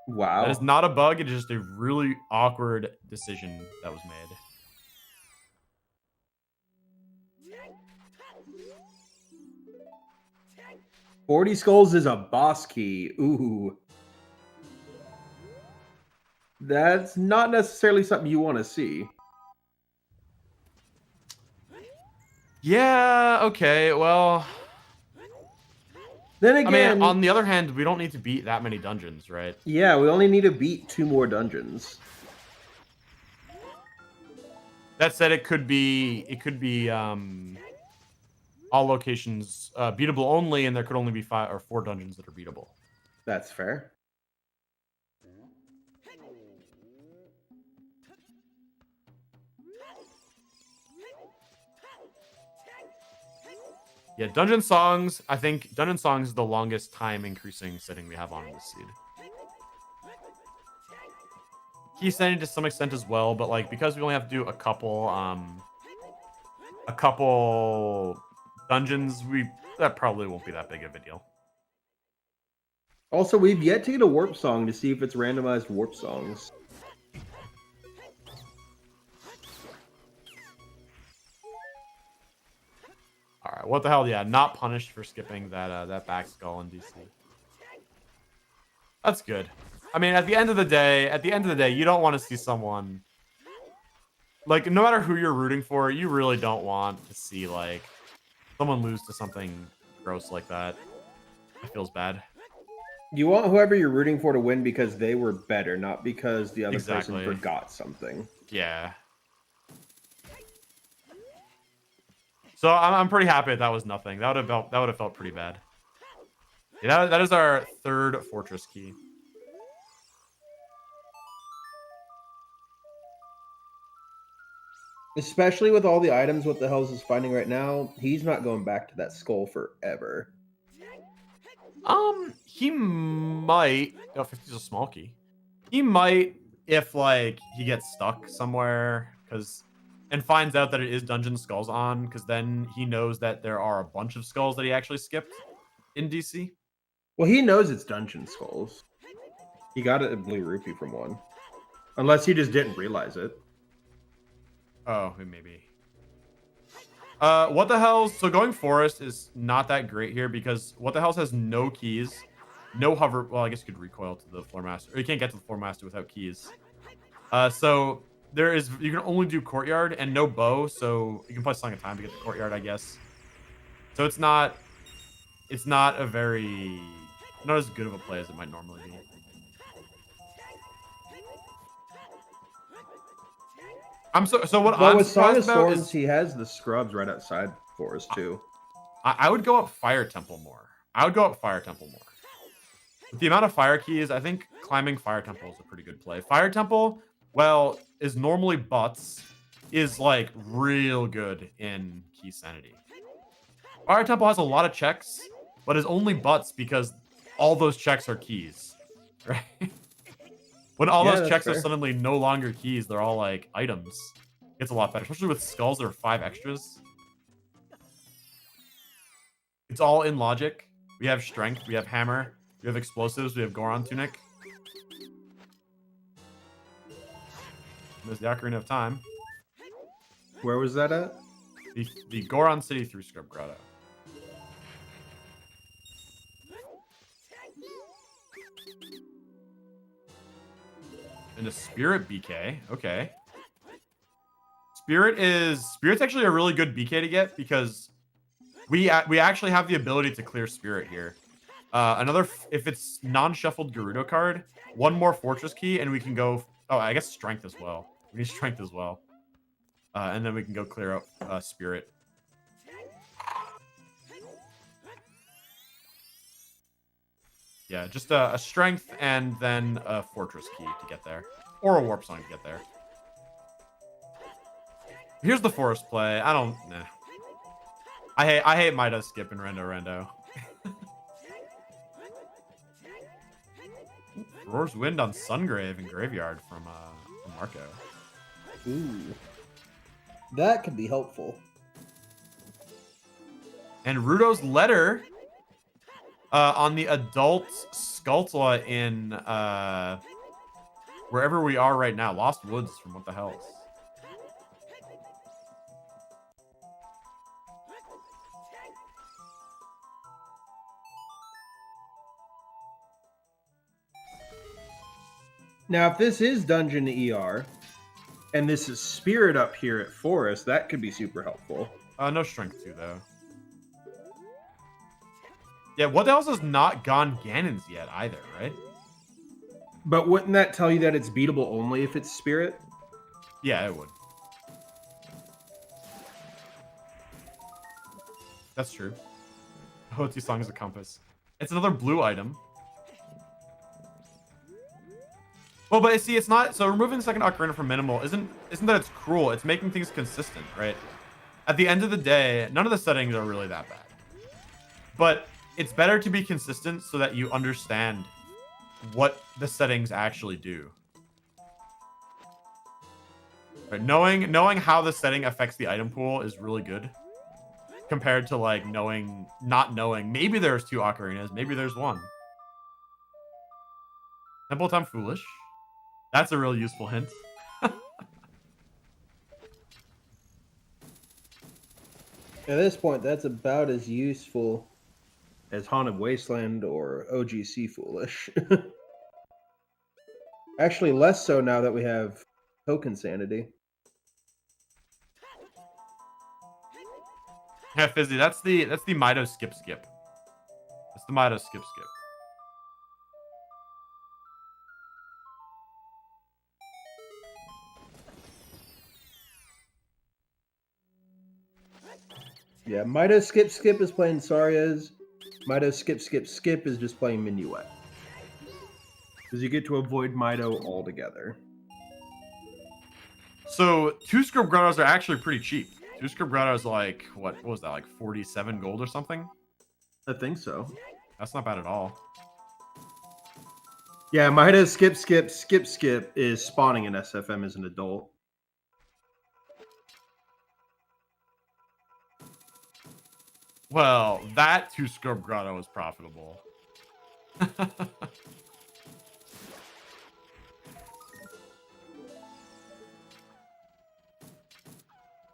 Wow. That is not a bug, it is just a really awkward decision that was made. $40 skulls is a boss key. Ooh. That's not necessarily something you want to see. Yeah, okay, well... Then again... I mean, on the other hand, we don't need to beat that many dungeons, right? Yeah, we only need to beat 2 more dungeons. That said, it could be all locations beatable only, and there could only be 5 or 4 dungeons that are beatable. That's fair. Yeah, Dungeon Songs, I think Dungeon Songs is the longest time increasing setting we have on this seed. Key setting to some extent as well, but like because we only have to do a couple dungeons, that probably won't be that big of a deal. Also, we've yet to get a warp song to see if it's randomized warp songs. All right, what the hell? Yeah, not punished for skipping that back skull in DC. That's good. I mean, at the end of the day, you don't want to see someone like no matter who you're rooting for, you really don't want to see like someone lose to something gross like that. It feels bad. You want whoever you're rooting for to win because they were better, not because the other person forgot something. Yeah. So I'm pretty happy that was nothing. That would have felt pretty bad. Yeah, that is our 3rd fortress key. Especially with all the items What the Hells is finding right now, he's not going back to that skull forever. He might. Oh, 50 is a small key. He might if like he gets stuck somewhere and finds out that it is dungeon skulls on, because then he knows that there are a bunch of skulls that he actually skipped in DC. Well, he knows it's dungeon skulls. He got it in Blue Rupee from one. Unless he just didn't realize it. Oh, maybe. What the Hells? So going Forest is not that great here because What the Hells has no keys, no hover. Well, I guess you could recoil to the Floor Master. Or you can't get to the Floor Master without keys. So you can only do Courtyard and no bow, so you can play Song of Time to get the Courtyard, I guess. So it's not not as good of a play as it might normally be. But with Song of Storms, he has the scrubs right outside Forest too. I would go up Fire Temple more. With the amount of fire keys, I think climbing Fire Temple is a pretty good play. Fire Temple, well, is normally butts, is like real good in key sanity. Fire Temple has a lot of checks, but is only butts because all those checks are keys, right? When all those checks are suddenly no longer keys, they're all like items. It's a lot better, especially with skulls. There are 5 extras. It's all in logic. We have strength, we have hammer, we have explosives, we have Goron tunic. There's the Ocarina of Time. Where was that at? The Goron City through Scrub Grotto. And a Spirit BK. Okay. Spirit's actually a really good BK to get because we actually have the ability to clear Spirit here. If it's non-shuffled Gerudo card, one more Fortress key, and we can go. Oh, I guess Strength as well. We need Strength as well, and then we can go clear up Spirit. Yeah, just a Strength and then a Fortress key to get there, or a Warp Song to get there. Here's the Forest play. I don't. Nah. I hate Midas skip and Rendo. Roar's Wind on Sungrave and Graveyard from Marco. Ooh. That could be helpful. And Rudo's Letter on the adult Skulltula in wherever we are right now. Lost Woods from What the Hells. Now, if this is Dungeon ER, and this is Spirit up here at Forest, that could be super helpful. No Strength 2, though. Yeah, What the Hells has not gone Ganon's yet either, right? But wouldn't that tell you that it's beatable only if it's Spirit? Yeah, it would. That's true. Hotu Song is a compass. It's another blue item. Well, but see, it's not. So removing the second ocarina from minimal isn't that it's cruel. It's making things consistent, right? At the end of the day, none of the settings are really that bad. But it's better to be consistent so that you understand what the settings actually do. Right? Knowing how the setting affects the item pool is really good, compared to like not knowing. Maybe there's 2 ocarinas, maybe there's 1. Temple Time Foolish. That's a real useful hint. At this point, that's about as useful As Haunted Wasteland or OGC Foolish. Actually, less so now that we have Token Sanity. Yeah, Fizzy, that's the Mido skip. That's the Mido skip. Yeah, Mido Skip is playing Saria's. Mido Skip is just playing Minuet. Because you get to avoid Mido altogether. So 2 Scrub Grottos are actually pretty cheap. 2 Scrub Grottos like what was that, like 47 gold or something? I think so. That's not bad at all. Yeah, Mido Skip is spawning in SFM as an adult. Well, that 2 Scrub Grotto is profitable.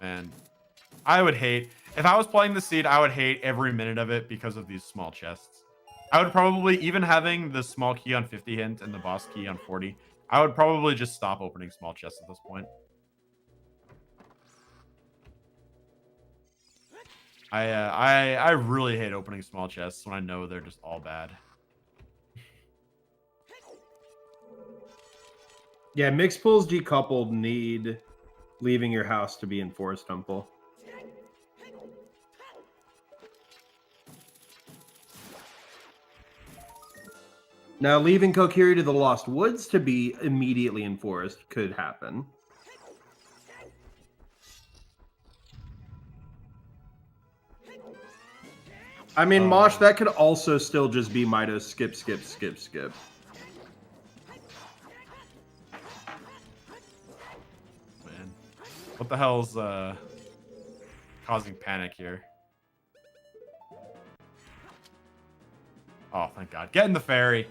Man, I would hate if I was playing the seed. I would hate every minute of it because of these small chests. I would probably, even having the small key on 50 hint and the boss key on 40, I would probably just stop opening small chests at this point. I really hate opening small chests when I know they're just all bad. Yeah, mixed pulls decoupled need leaving your house to be in Forest Temple. Now, leaving Kokiri to the Lost Woods to be immediately in Forest could happen. I mean, Mosh, that could also still just be Mido skip. Man, what the hell's causing panic here? Oh, thank God. Get in the ferry.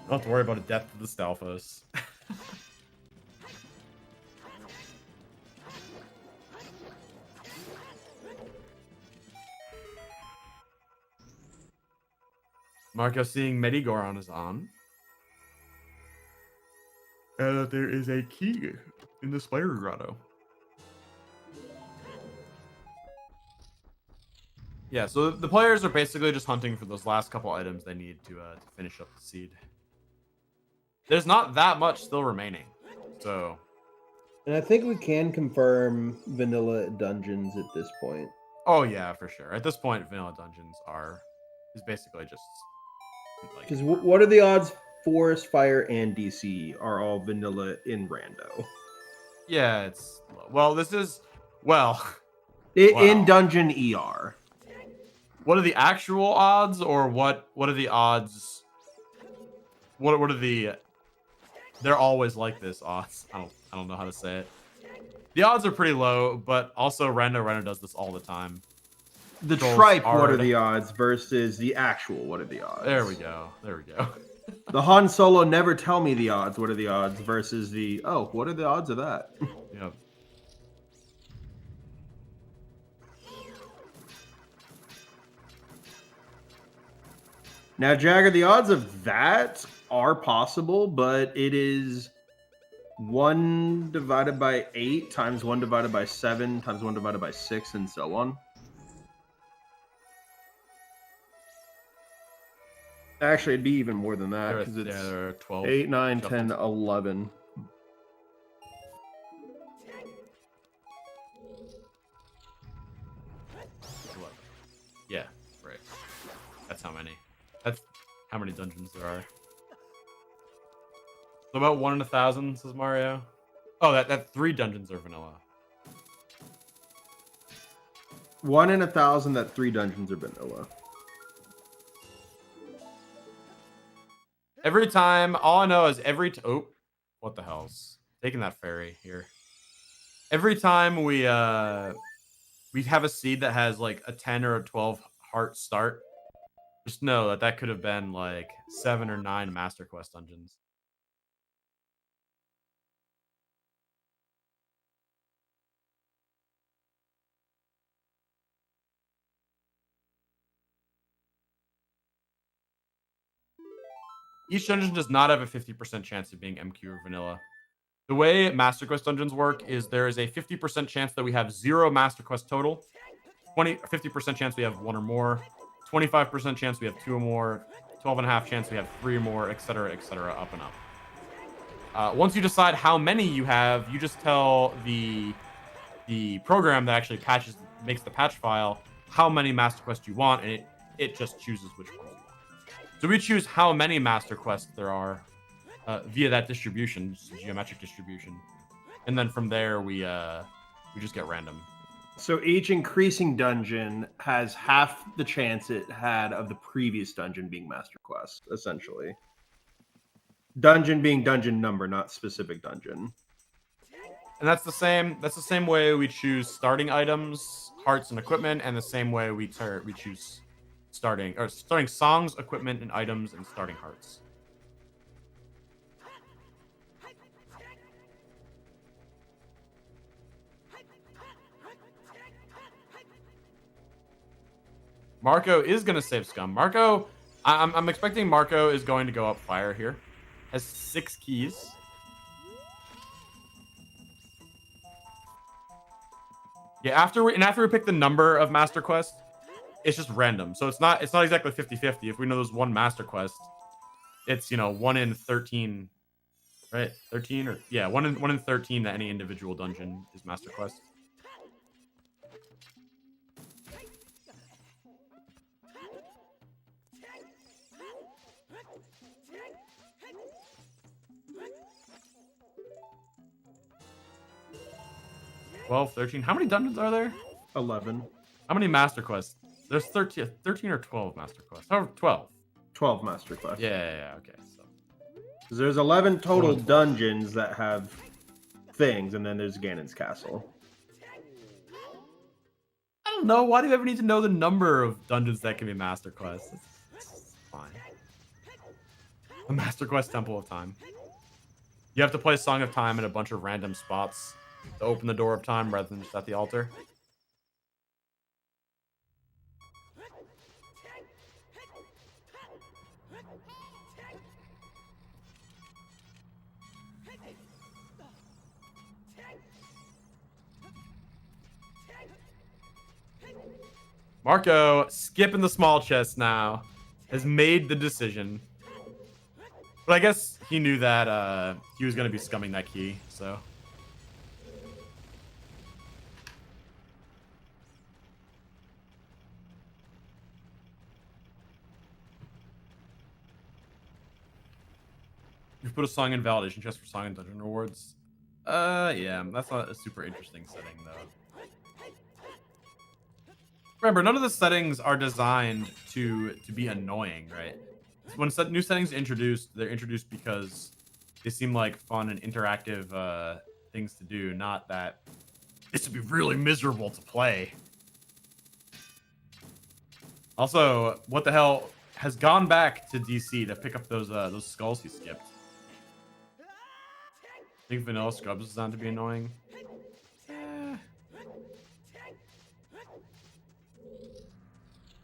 Don't have to worry about a death to the Stalfos. Marco seeing Medigor on his on. and that there is a key in the spider grotto. Yeah, so the players are basically just hunting for those last couple items they need to finish up the seed. There's not that much still remaining, so. And I think we can confirm vanilla dungeons at this point. Oh yeah, for sure. At this point, vanilla dungeons is basically just like. Because what are the odds? Forest, Fire, and DC are all vanilla in rando. Yeah, it's well. This is well. In Dungeon ER. What are the actual odds, or what? What are the odds? What are the? They're always like this odds. I don't know how to say it. The odds are pretty low, but also Rando does this all the time. The tripe, what are the odds versus the actual, what are the odds? There we go. There we go. The Han Solo never tell me the odds, what are the odds versus the, oh, what are the odds of that? Yep. Now, Jagger, the odds of that are possible, but it is 1 divided by 8 times 1 divided by 7 times 1 divided by 6 and so on. Actually, it'd be even more than that because it's there are 12, 8, 9, 10, 11. Yeah, right. That's how many. That's how many dungeons there are. So about 1 in 1,000, says Mario. Oh, that 3 dungeons are vanilla. 1 in 1,000 that 3 dungeons are vanilla. Every time, all I know is oh, what the hell's taking that ferry here? Every time we have a seed that has like a 10 or a 12 heart start, just know that could have been like 7 or 9 Master Quest dungeons. Each dungeon does not have a 50% chance of being MQ or vanilla. The way Master Quest dungeons work is there is a 50% chance that we have 0 Master Quest total, 50% chance we have 1 or more, 25% chance we have 2 or more, 12.5% chance we have 3 or more, etc., up and up. Once you decide how many you have, you just tell the program that actually makes the patch file how many Master Quests you want, and it just chooses which ones you want. So we choose how many Master Quests there are via that distribution, geometric distribution, and then from there we just get random. So each increasing dungeon has half the chance it had of the previous dungeon being Master Quest, essentially. Dungeon being dungeon number, not specific dungeon. And that's the same way we choose starting items, hearts, and equipment, and the same way we choose starting songs, equipment, and items, and starting hearts. Marco is going to save Scum. Marco, I'm expecting Marco is going to go up fire here. Has 6 keys. Yeah, after we pick the number of Master Quest, it's just random. So it's not exactly 50-50. If we know there's 1 Master Quest, it's 1 in 13, right? 13 or yeah, 1 in 13 that any individual dungeon is Master Quest. Well, 13. How many dungeons are there? 11. How many Master Quests? There's 13 or 12 Master Quests. Oh, 12. 12 Master Quests. Yeah, okay. So. There's 11 total dungeons that have things, and then there's Ganon's Castle. I don't know. Why do you ever need to know the number of dungeons that can be Master Quests? It's fine. A Master Quest Temple of Time. You have to play Song of Time at a bunch of random spots to open the door of time rather than just at the altar. Marco, skipping the small chest now, has made the decision. But I guess he knew that he was going to be scumming that key, so. You put a song in validation chest for song and dungeon rewards. Yeah, that's not a super interesting setting, though. Remember, none of the settings are designed to be annoying, right? When new settings are introduced, they're introduced because they seem like fun and interactive things to do, not that this would be really miserable to play. Also, what the hell has gone back to DC to pick up those skulls he skipped? I think Vanilla Scrubs is designed to be annoying.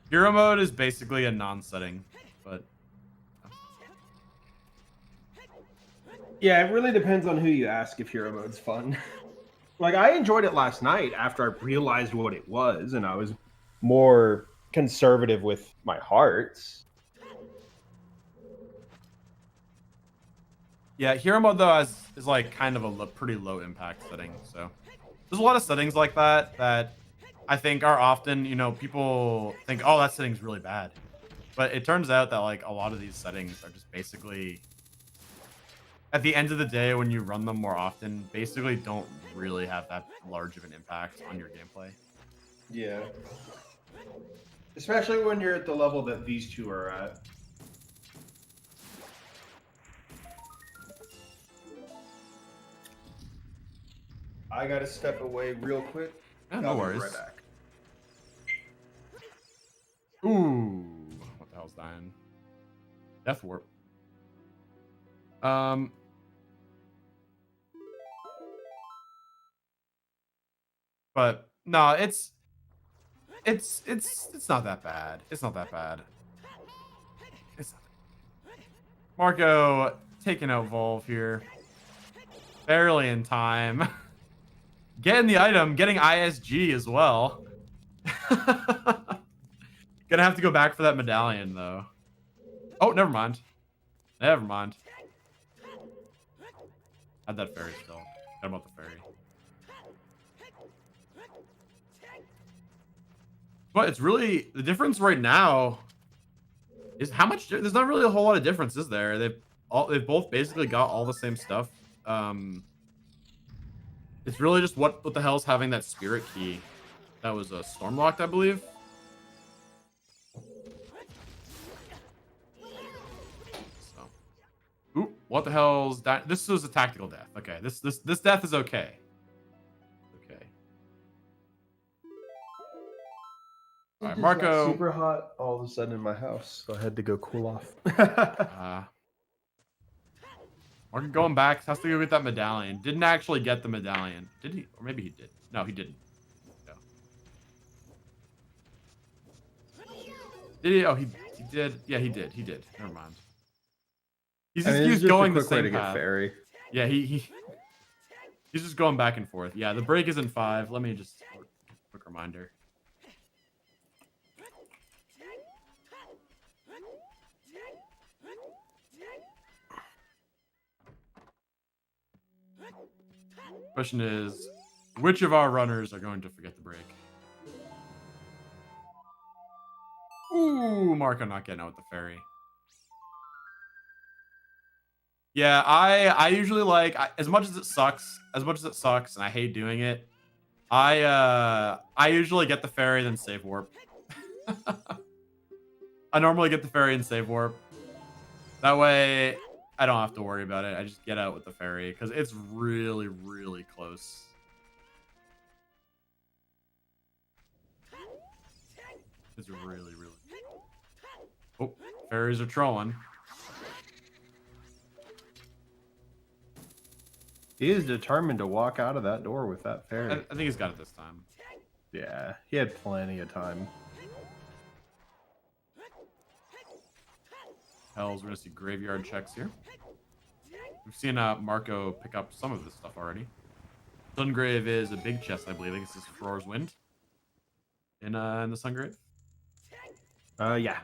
Hero mode is basically a non-setting, but Yeah, it really depends on who you ask if hero mode's fun. Like, I enjoyed it last night after I realized what it was, and I was more conservative with my hearts. yeah, hero mode though is like kind of a pretty low impact setting. So there's a lot of settings like that I think are often, you know, people think, oh, that setting's really bad, but it turns out that like a lot of these settings are just basically, at the end of the day, when you run them more often, basically don't really have that large of an impact on your gameplay. Yeah. Especially when you're at the level that these two are at. I gotta step away real quick. Yeah, no I'll be worries. right back. Ooh, what the hell's dying? Death warp. But no, it's not that bad. It's not that bad. It's Marco taking out Volve here. Barely in time. Getting the item, getting ISG as well. Gonna have to go back for that medallion though. Oh, never mind. Never mind. Had that fairy still. Forgot about the fairy. But it's really the difference right now is how much. There's not really a whole lot of difference, is there? They've both basically got all the same stuff. It's really just what the hell's having that spirit key. That was a stormlocked, I believe. So, ooh, what the hell's that? This was a tactical death. Okay, this death is okay. Okay. All right, Marco. Super hot all of a sudden in my house, so I had to go cool off. Marco going back, has to go get that medallion. Didn't actually get the medallion. Did he? Or maybe he did. No, he didn't. No. Did he? Oh, he did. Yeah, he did. He did. Never mind. He's just going the same path. Fairy. Yeah, he's just going back and forth. Yeah, the break is in 5. Let me just quick reminder. Question is, which of our runners are going to forget the break? Ooh, Marco not getting out with the fairy. Yeah, I usually like, as much as it sucks, and I hate doing it, I usually get the fairy then save warp. I normally get the fairy and save warp. That way, I don't have to worry about it. I just get out with the fairy because it's really, really close. It's really, really. Oh, fairies are trolling. He is determined to walk out of that door with that fairy. I think he's got it this time. Yeah, he had plenty of time. Hells, we're gonna see graveyard checks here. We've seen Marco pick up some of this stuff already. Sungrave is a big chest, I believe. I think this is Ferore's Wind in the Sungrave. Yeah.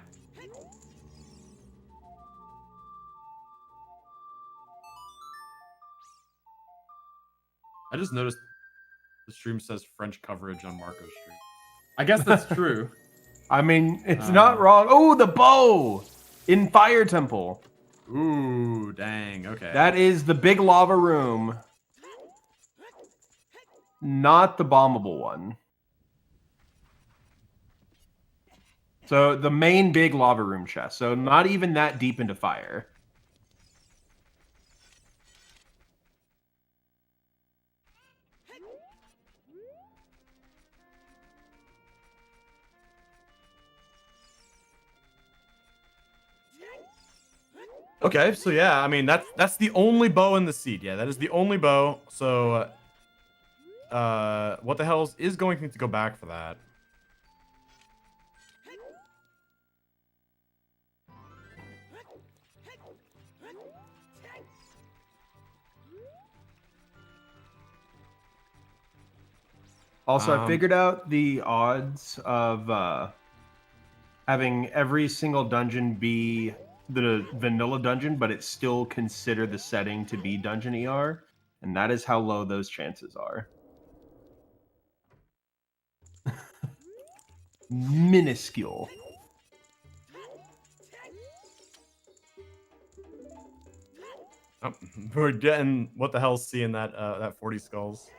I just noticed the stream says French coverage on Marco's stream. I guess that's true. I mean, it's not wrong. Oh, the bow in Fire Temple. Ooh, dang. Okay. That is the big lava room. Not the bombable one. So the main big lava room chest. So not even that deep into fire. Okay, so yeah, I mean that's the only bow in the seed. Yeah, that is the only bow. So what the hell is going to need to go back for that? Also, I figured out the odds of having every single dungeon be the vanilla dungeon, but it's still considered the setting to be Dungeon ER, and that is how low those chances are. Minuscule. Oh, we're getting what the hell's seeing that 40 skulls.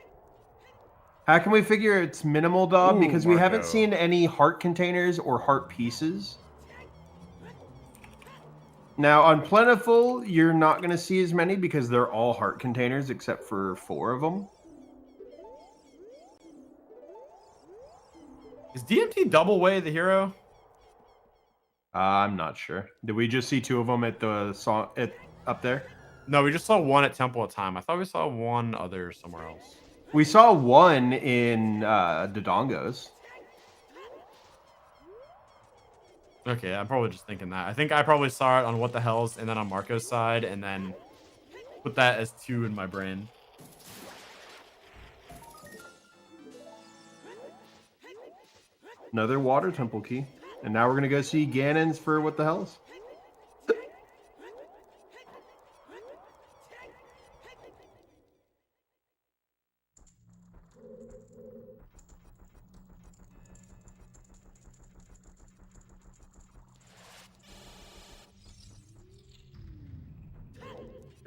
How can we figure it's minimal, Dob? Ooh, Because we haven't Marco. seen any heart containers or heart pieces. Now, on Plentiful, you're not going to see as many because they're all heart containers except for 4 of them. Is DMT Double Way the hero? I'm not sure. Did we just see 2 of them at the song up there? No, we just saw one at Temple of Time. I thought we saw one other somewhere else. We saw one in Dodongos. Okay, I'm probably just thinking that. I think I probably saw it on What the Hells and then on Marco's side and then put that as 2 in my brain. Another water temple key. And now we're going to go see Ganon's for What the Hells.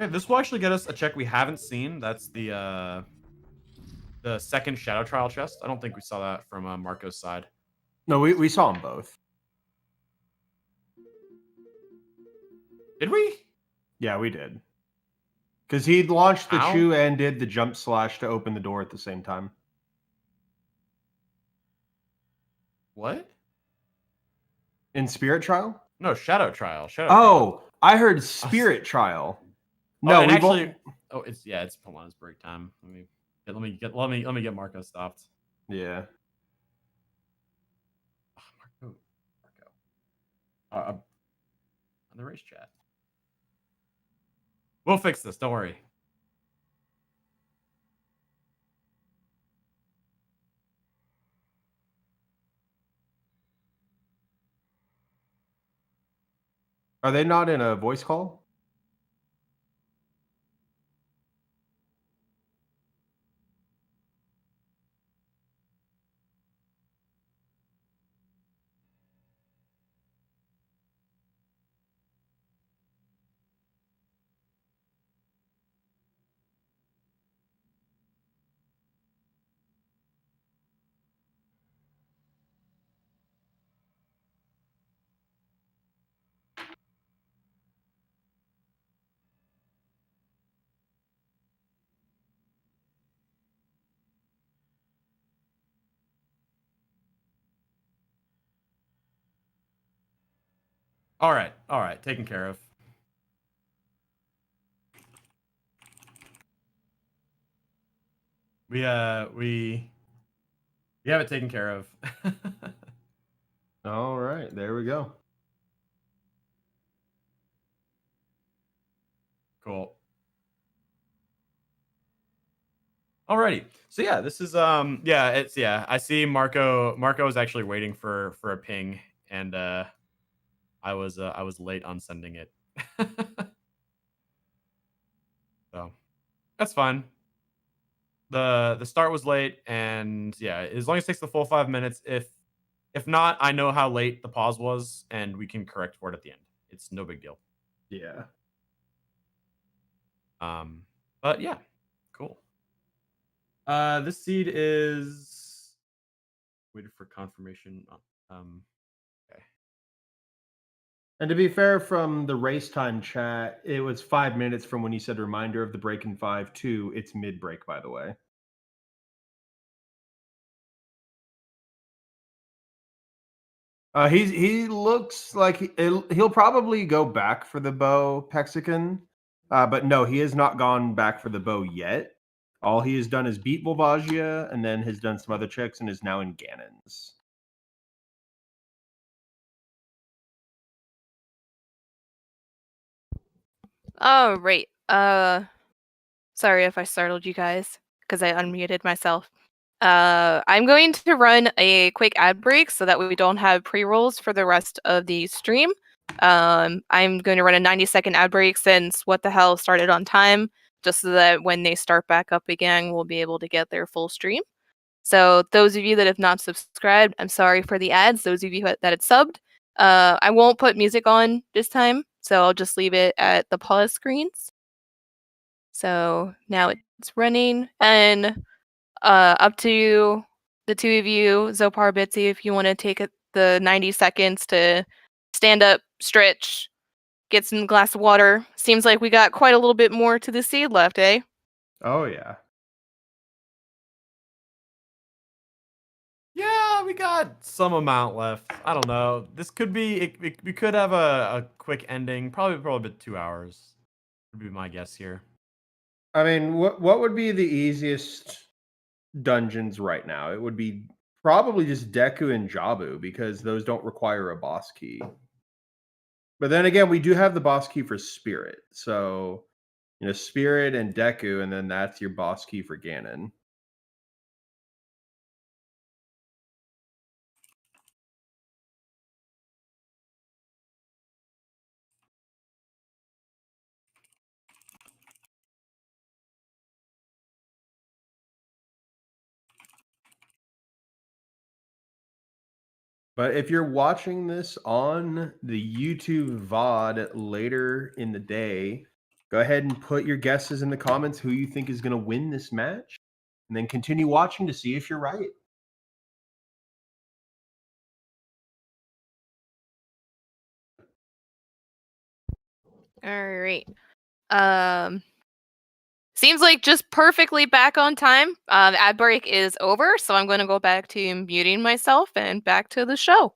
Okay, this will actually get us a check we haven't seen. That's the second Shadow Trial chest. I don't think we saw that from Marco's side. No, we saw them both. Did we? Yeah, we did. Because he launched the Ow. Chew and did the jump slash to open the door at the same time. What? In Spirit Trial? No, Shadow Trial. Oh, I heard Spirit Trial. No, and we actually. Oh, it's hold on, it's break time. Let me get Marco stopped. Yeah. Oh, Marco. On the race chat. We'll fix this. Don't worry. Are they not in a voice call? All right, taken care of. We have it taken care of. All right, there we go. Cool. Alrighty. So yeah, this is I see Marco is actually waiting for a ping, and I was late on sending it. So that's fine. The start was late, and yeah, as long as it takes the full 5 minutes. If not, I know how late the pause was, and we can correct for it at the end. It's no big deal. Yeah. But yeah, cool. This seed is waited for confirmation. Okay. And to be fair, from the race time chat, it was 5 minutes from when you said reminder of the break in 5 to it's mid break, by the way. He looks like he'll probably go back for the bow, Pexican. But no, he has not gone back for the bow yet. All he has done is beat Volvagia and then has done some other checks and is now in Ganon's. Oh, right. Sorry if I startled you guys because I unmuted myself. I'm going to run a quick ad break so that we don't have pre-rolls for the rest of the stream. I'm going to run a 90-second ad break since What the Hell started on time, just so that when they start back up again, we'll be able to get their full stream. So those of you that have not subscribed, I'm sorry for the ads. Those of you that had subbed, I won't put music on this time, so I'll just leave it at the pause screens. So now it's running, and up to the two of you, Zopar, Bitsy, if you want to take the 90 seconds to stand up, stretch, get some glass of water. Seems like we got quite a little bit more to the seed left, eh? Oh yeah. Yeah, we got some amount left. I don't know. This could be. We could have a quick ending. Probably about 2 hours. Would be my guess here. I mean, what would be the easiest dungeons right now? It would be probably just Deku and Jabu because those don't require a boss key. But then again, we do have the boss key for Spirit. So, Spirit and Deku, and then that's your boss key for Ganon. But if you're watching this on the YouTube VOD later in the day, go ahead and put your guesses in the comments who you think is going to win this match. And then continue watching to see if you're right. All right. Seems like just perfectly back on time. The ad break is over, so I'm going to go back to muting myself and back to the show.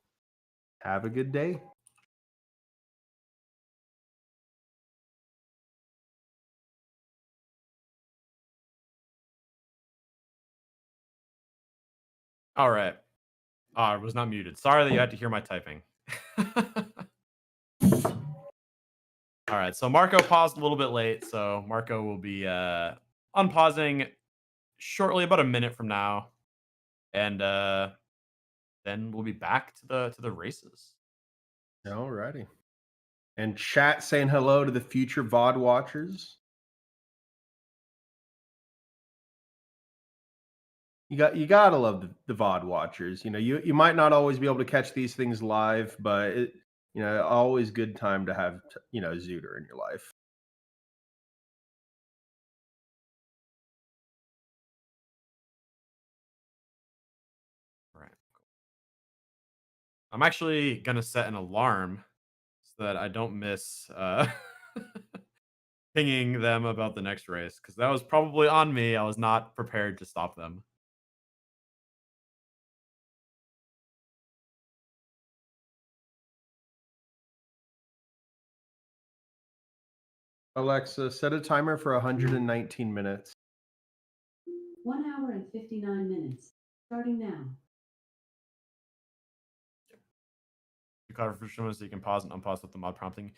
Have a good day. All right. I was not muted. Sorry that you had to hear my typing. All right. So Marco paused a little bit late, so Marco will be unpausing shortly, about a minute from now, and then we'll be back to the races. Alrighty. And chat saying hello to the future VOD watchers. You gotta love the VOD watchers. You might not always be able to catch these things live, but always good time to have Zooter in your life. All right. Cool. I'm actually gonna set an alarm so that I don't miss pinging them about the next race, because that was probably on me. I was not prepared to stop them. Alexa, set a timer for 119 minutes. 1 hour and 59 minutes. Starting now. You cover for so you can pause and unpause with the mod prompting.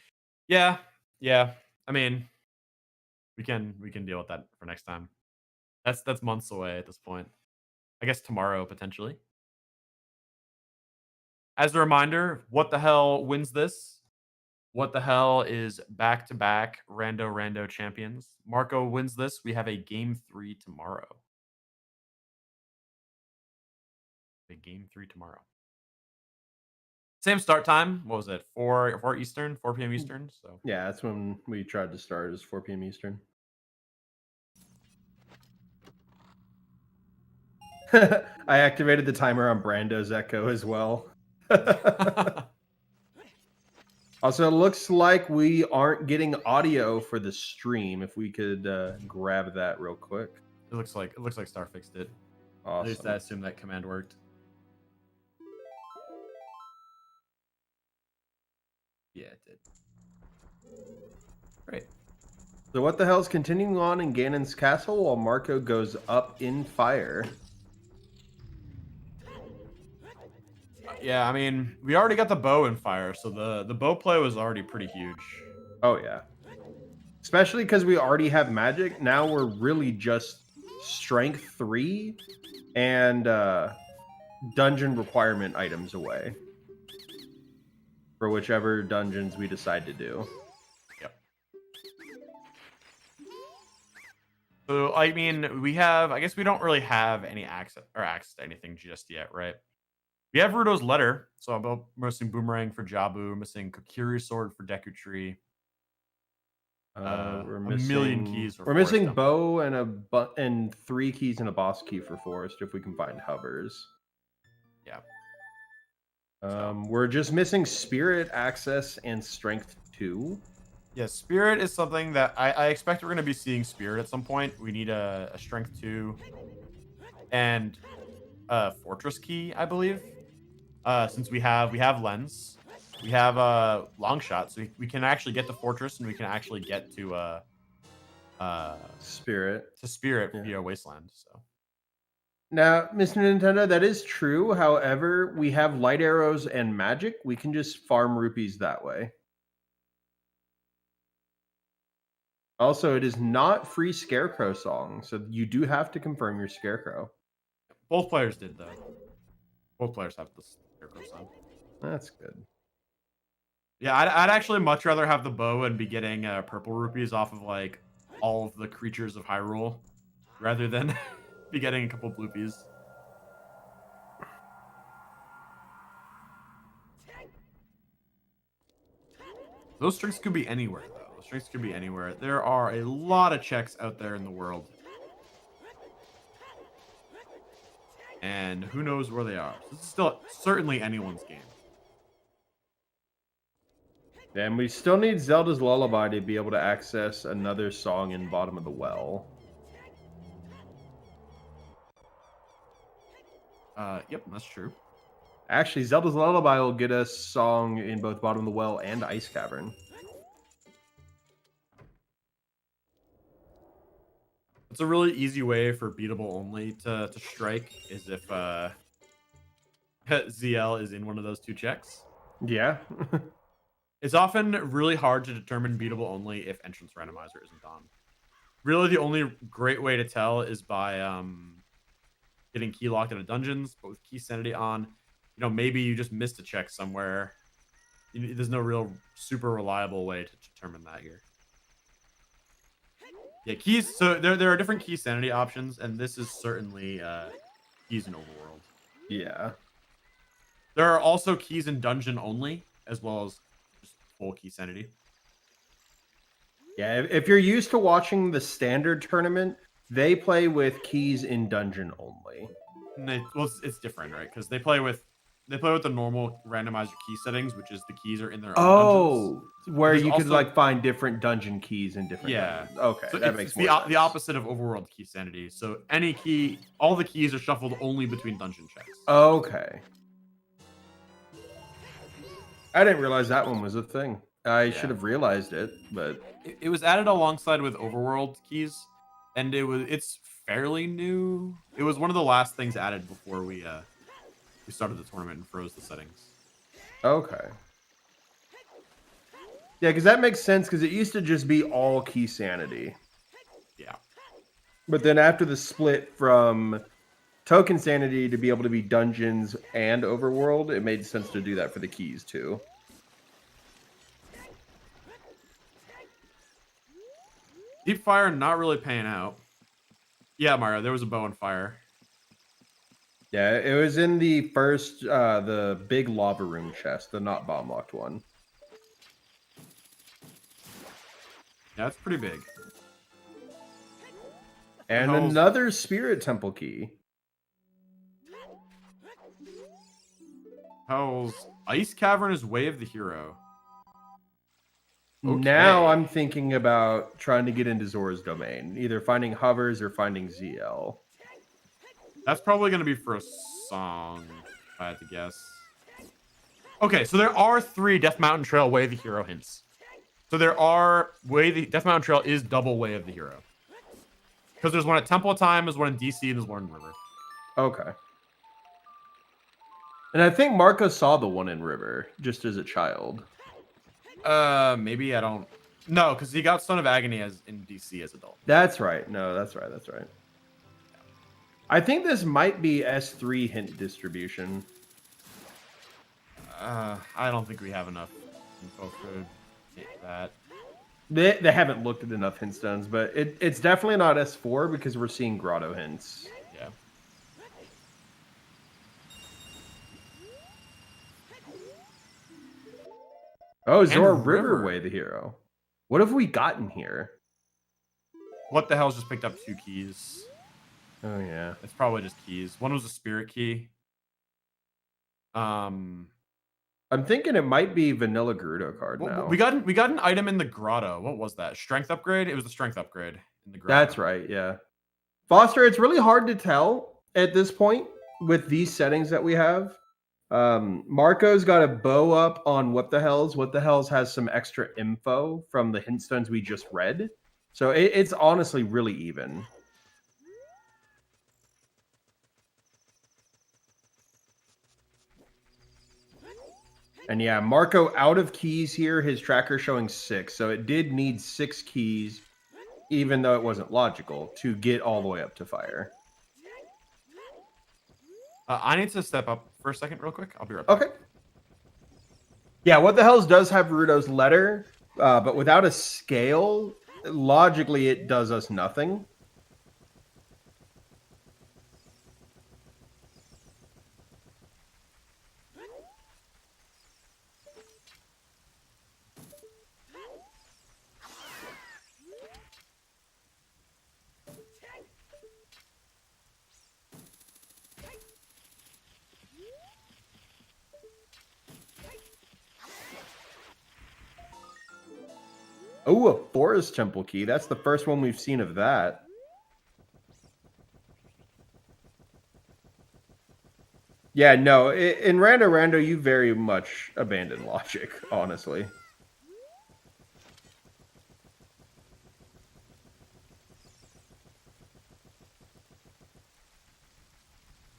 Yeah. I mean, we can deal with that for next time. That's months away at this point. I guess tomorrow potentially. As a reminder, what the hell wins this? What the hell is back-to-back Rando champions? Marco wins this. We have a game 3 tomorrow. A game 3 tomorrow. Same start time. What was it? 4 Eastern, 4 p.m. Eastern. So Yeah, that's when we tried to start. It was 4 p.m. Eastern. I activated the timer on Brando's Echo as well. Also, it looks like we aren't getting audio for the stream. If we could grab that real quick. it looks like Star fixed it. Awesome. At least I assume that command worked. Yeah, it did. Great. So what the hell is continuing on in Ganon's castle while Marco goes up in fire? Yeah, I mean, we already got the bow in fire, so the bow play was already pretty huge. Oh yeah. Especially because we already have magic. Now we're really just strength 3 and dungeon requirement items away. For whichever dungeons we decide to do. Yep. So, I mean, I guess we don't really have any access to anything just yet, right? We have Rudo's letter, so I'm missing Boomerang for Jabu, missing Kokiri Sword for Deku Tree. We're a missing million keys for We're Forest missing Temple. bow and 3 keys and a boss key for Forest if we can find hovers. Yeah. We're just missing Spirit access and Strength 2. Yeah, Spirit is something that I expect we're going to be seeing Spirit at some point. We need a Strength 2 and a Fortress key, I believe. Since we have Lens, we have Long Shot, so we can actually get to Fortress and we can actually get to Spirit. Spirit Yeah. via Wasteland. So Now, Mr. Nintendo, that is true. However, we have light arrows and magic. We can just farm rupees that way. Also, it is not free Scarecrow song, so you do have to confirm your Scarecrow. both players did though. Both players have the Scarecrow song. That's good. Yeah, I'd actually much rather have the bow and be getting purple rupees off of like all of the creatures of Hyrule, rather than be getting a couple bluepies. Those strings could be anywhere, though. Those strings could be anywhere. There are a lot of checks out there in the world. And who knows where they are. This is still certainly anyone's game. And we still need Zelda's Lullaby to be able to access another song in Bottom of the Well. Yep, that's true. Actually, Zelda's Lullaby will get us song in both Bottom of the Well and Ice Cavern. It's a really easy way for beatable only to strike is if ZL is in one of those 2 checks. Yeah. It's often really hard to determine beatable only if entrance randomizer isn't on. Really, the only great way to tell is by getting key locked into dungeons, but with key sanity on, you know, maybe you just missed a check somewhere. There's no real super reliable way to determine that here. Yeah, keys. So there are different key sanity options, and this is certainly keys in Overworld. Yeah. There are also keys in dungeon only, as well as just full key sanity. Yeah, if you're used to watching the standard tournament, they play with keys in dungeon only. And it's different, right? Because they play with the normal randomizer key settings, which is the keys are in their own dungeons. Where There's you could also- like find different dungeon keys in different dungeons. Okay, So that it's makes the, more sense. the opposite of Overworld key sanity. So any key, all the keys are shuffled only between dungeon checks. Okay. I didn't realize that one was a thing. I should have realized it, but It was added alongside with Overworld keys, and it's fairly new. It was one of the last things added before we started the tournament and froze the settings. okay. Yeah, because that makes sense, because it used to just be all key sanity. Yeah. But then after the split from Token Sanity to be able to be dungeons and overworld, it made sense to do that for the keys too. Deep fire not really paying out. Yeah, Mario, there was a bow and fire. Yeah, it was in the first, the big lava room chest, the not bomb locked one. Yeah, that's pretty big. And Hell's- another spirit temple key. Hell's Ice Cavern is Way of the Hero. Okay. Now I'm thinking about trying to get into Zora's domain, either finding hovers or finding ZL. That's probably going to be for a song, if I had to guess. Okay, so there are 3 Death Mountain Trail Way of the Hero hints. So there are Death Mountain Trail is double Way of the Hero. Because there's one at Temple of Time, there's one in DC, and there's one in River. Okay. And I think Marco saw the one in River just as a child. Maybe I don't. No, because he got Son of Agony as in DC as adult. That's right. No, that's right. That's right. I think this might be S3 hint distribution. I don't think we have enough info for that. They haven't looked at enough hint stones, but it's definitely not S4 because we're seeing grotto hints. Yeah. Oh, Zora And River River. Way the hero. What have we gotten here? What the hell's just picked up 2 keys? Oh yeah. It's probably just keys. One was a spirit key. I'm thinking it might be Vanilla Gerudo card now. We got an item in the grotto. What was that? Strength upgrade? It was the strength upgrade in the grotto. That's right, yeah. Foster, it's really hard to tell at this point with these settings that we have. Marco's got a bow up on What the Hells. What the Hells has some extra info from the hint stones we just read. So it's honestly really even. And yeah, Marco out of keys here. His tracker showing 6. So it did need 6 keys, even though it wasn't logical, to get all the way up to fire. I need to step up for a second real quick. I'll be right back. Okay. Yeah, What the Hells does have Rudo's letter, but without a scale, logically it does us nothing. Oh, a Forest Temple key. That's the first one we've seen of that. Yeah, no, in Rando, you very much abandon logic, honestly.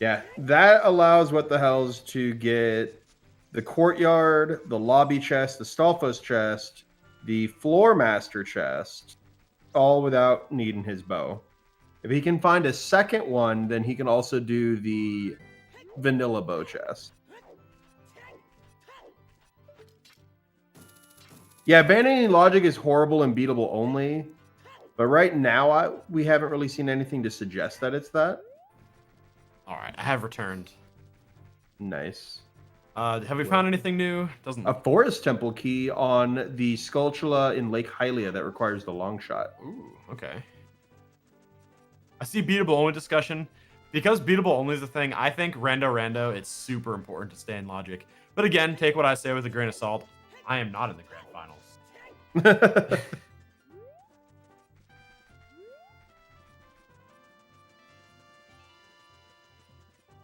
Yeah, that allows What the Hells to get the courtyard, the lobby chest, the Stalfos chest, the floor master chest, all without needing his bow. If he can find a second one, then he can also do the vanilla bow chest. Yeah, abandoning logic is horrible and beatable only, but right now we haven't really seen anything to suggest that it's that. All right, I have returned. Nice. Have we found anything new? Doesn't. A Forest Temple key on the Skulltula in Lake Hylia that requires the long shot. Ooh, okay. I see beatable only discussion. Because beatable only is a thing, I think Rando, it's super important to stay in logic. But again, take what I say with a grain of salt. I am not in the grand finals.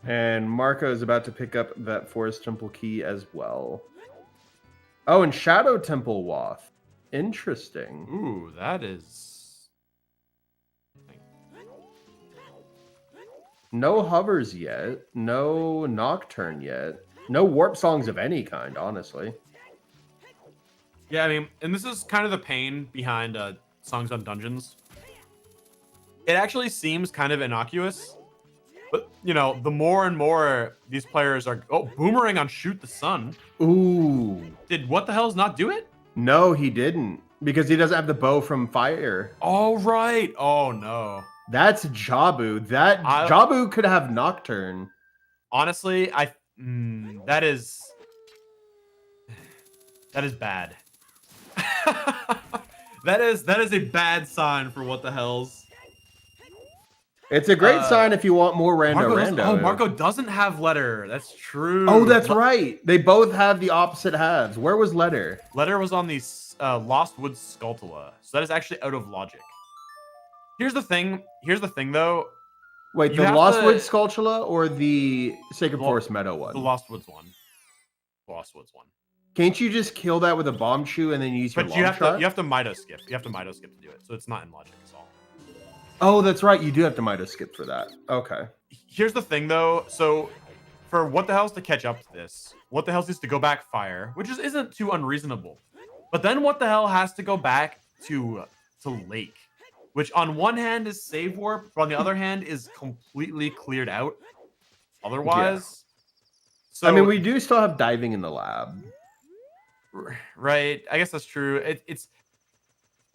And Marco is about to pick up that Forest Temple key as well. Oh, and Shadow Temple Wath. Interesting. Ooh, that is... No hovers yet. No Nocturne yet. No warp songs of any kind, honestly. Yeah, I mean, and this is kind of the pain behind Songs on Dungeons. It actually seems kind of innocuous, but you know, the more and more these players are boomerang on shoot the sun. Ooh. Did what the hell's not do it? No, he didn't. Because he doesn't have the bow from fire. Oh right. Oh no. That's Jabu. Jabu could have Nocturne. Honestly, that is bad. that is a bad sign for what the hell's. It's a great sign if you want more rando. Marco doesn't have letter. That's true. Oh, that's right. They both have the opposite halves. Where was letter? Letter was on the Lost Woods Skulltula. So that is actually out of logic. Here's the thing though. Wait, the Lost Woods Skulltula or the Sacred Forest Meadow one? The Lost Woods one. Can't you just kill that with a bomb shoe and then use your long shot? You have to Mido skip. You have to Mido skip to do it. So it's not in logic at all. Oh, that's right. You do have to Mido skip for that. Okay. Here's the thing though. So for What the Hell's to catch up to this, What the Hell's needs to go back fire, which isn't too unreasonable. But then What the Hell has to go back to Lake, which on one hand is save warp, but on the other hand is completely cleared out. Otherwise, so I mean, we do still have diving in the lab, right? I guess that's true. It's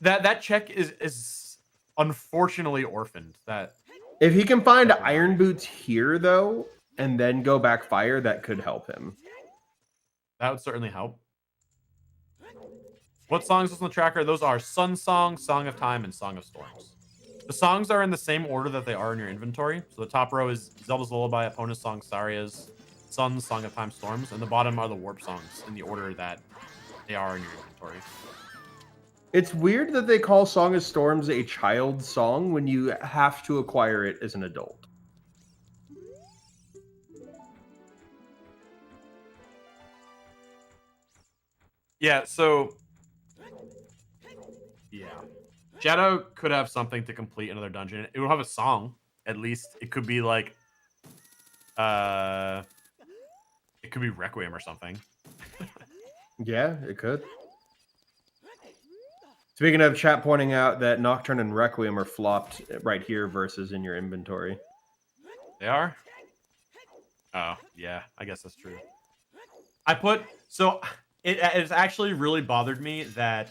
that check is unfortunately orphaned. That if he can find iron boots here though, and then go back fire, that could help him. That would certainly help. What songs on the tracker? Those are Sun Song, Song of Time, and Song of Storms. The songs are in the same order that they are in your inventory. So the top row is Zelda's Lullaby, Epona's Song, Saria's, Sun, Song of Time, Storms, and the bottom are the warp songs in the order that they are in your inventory. It's weird that they call Song of Storms a child song when you have to acquire it as an adult. Yeah, so yeah. Shadow could have something to complete another dungeon. It would have a song, at least. It could be like it could be Requiem or something. Yeah, it could. Speaking of, chat pointing out that Nocturne and Requiem are flopped right here versus in your inventory. They are? Oh, yeah, I guess that's true. It's actually really bothered me that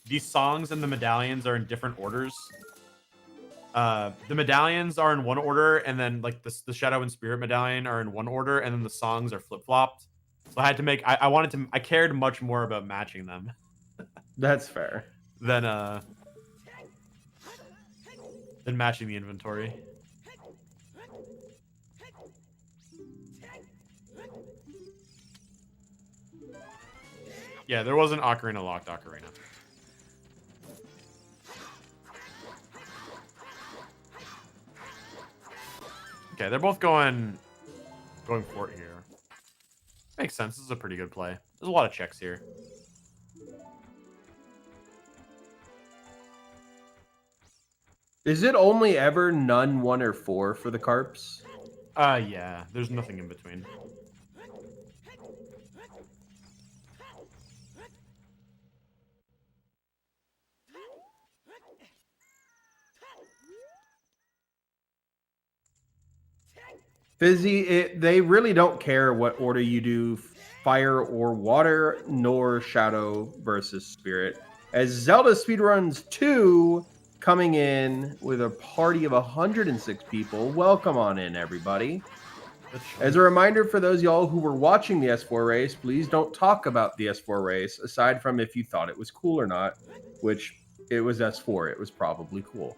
these songs and the medallions are in different orders. The medallions are in one order, and then like the Shadow and Spirit medallion are in one order, and then the songs are flip-flopped. So I had to make I cared much more about matching them. That's fair. Than matching the inventory. Yeah, there was an Ocarina locked Ocarina. Okay, they're both going for it here. Makes sense. This is a pretty good play. There's a lot of checks here. Is it only ever none, 1, or 4 for the carps? Yeah. There's nothing in between. Fizzy, they really don't care what order you do fire or water, nor shadow versus spirit. As Zelda Speedruns 2 coming in with a party of 106 people. Welcome on in, everybody. As a reminder for those y'all who were watching the S4 race, please don't talk about the S4 race, aside from if you thought it was cool or not, which it was S4. It was probably cool.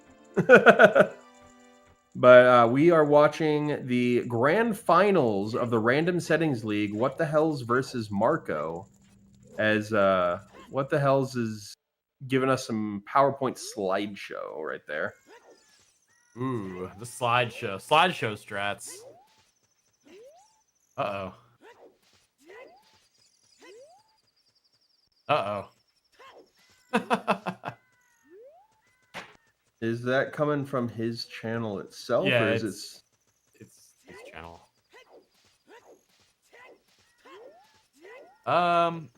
But we are watching the grand finals of the Random Settings League, What the Hells versus Marco, as What the Hells is giving us some PowerPoint slideshow right there. Ooh, the slideshow. Slideshow strats. Uh-oh. Uh-oh. Is that coming from his channel itself, yeah, or is it's his channel.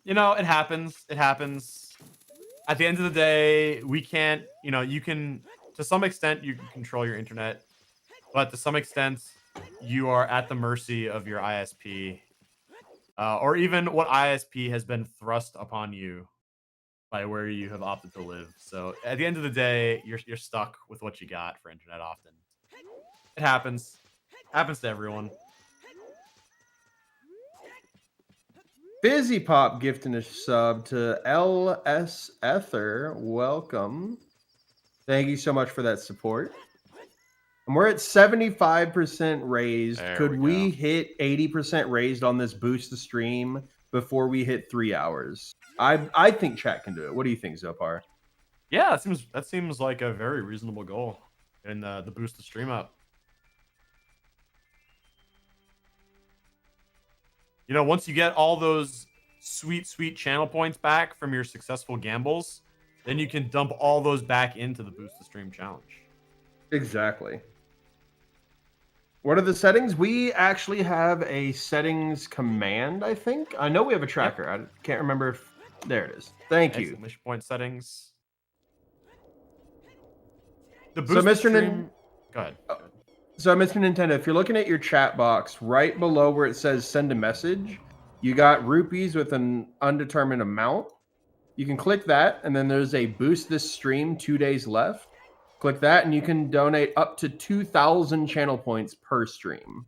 You know, it happens. It happens. At the end of the day, we can't, you know, you can to some extent, you can control your internet, but to some extent, you are at the mercy of your ISP, or even what ISP has been thrust upon you by where you have opted to live. So at the end of the day, you're stuck with what you got for internet often. It happens. Happens to everyone. Fizzy Pop gifting a sub to LS Ether. Welcome. Thank you so much for that support. And we're at 75% raised. There Could we go. hit 80% raised on this boost the stream before we hit 3 hours? I think chat can do it. What do you think, Zopar? Yeah, that seems like a very reasonable goal. And the boost the stream up. You know, once you get all those sweet channel points back from your successful gambles, then you can dump all those back into the boost the stream challenge. Exactly. What are the settings? We actually have a settings command, I think. I know we have a tracker. Yep. I can't remember if... There it is. Thank you. Exclamation point settings. The boost the stream... Go ahead. So, Mr. Nintendo, if you're looking at your chat box, right below where it says send a message, you got rupees with an undetermined amount. You can click that, and then there's a boost this stream 2 days left. Click that, and you can donate up to 2,000 channel points per stream.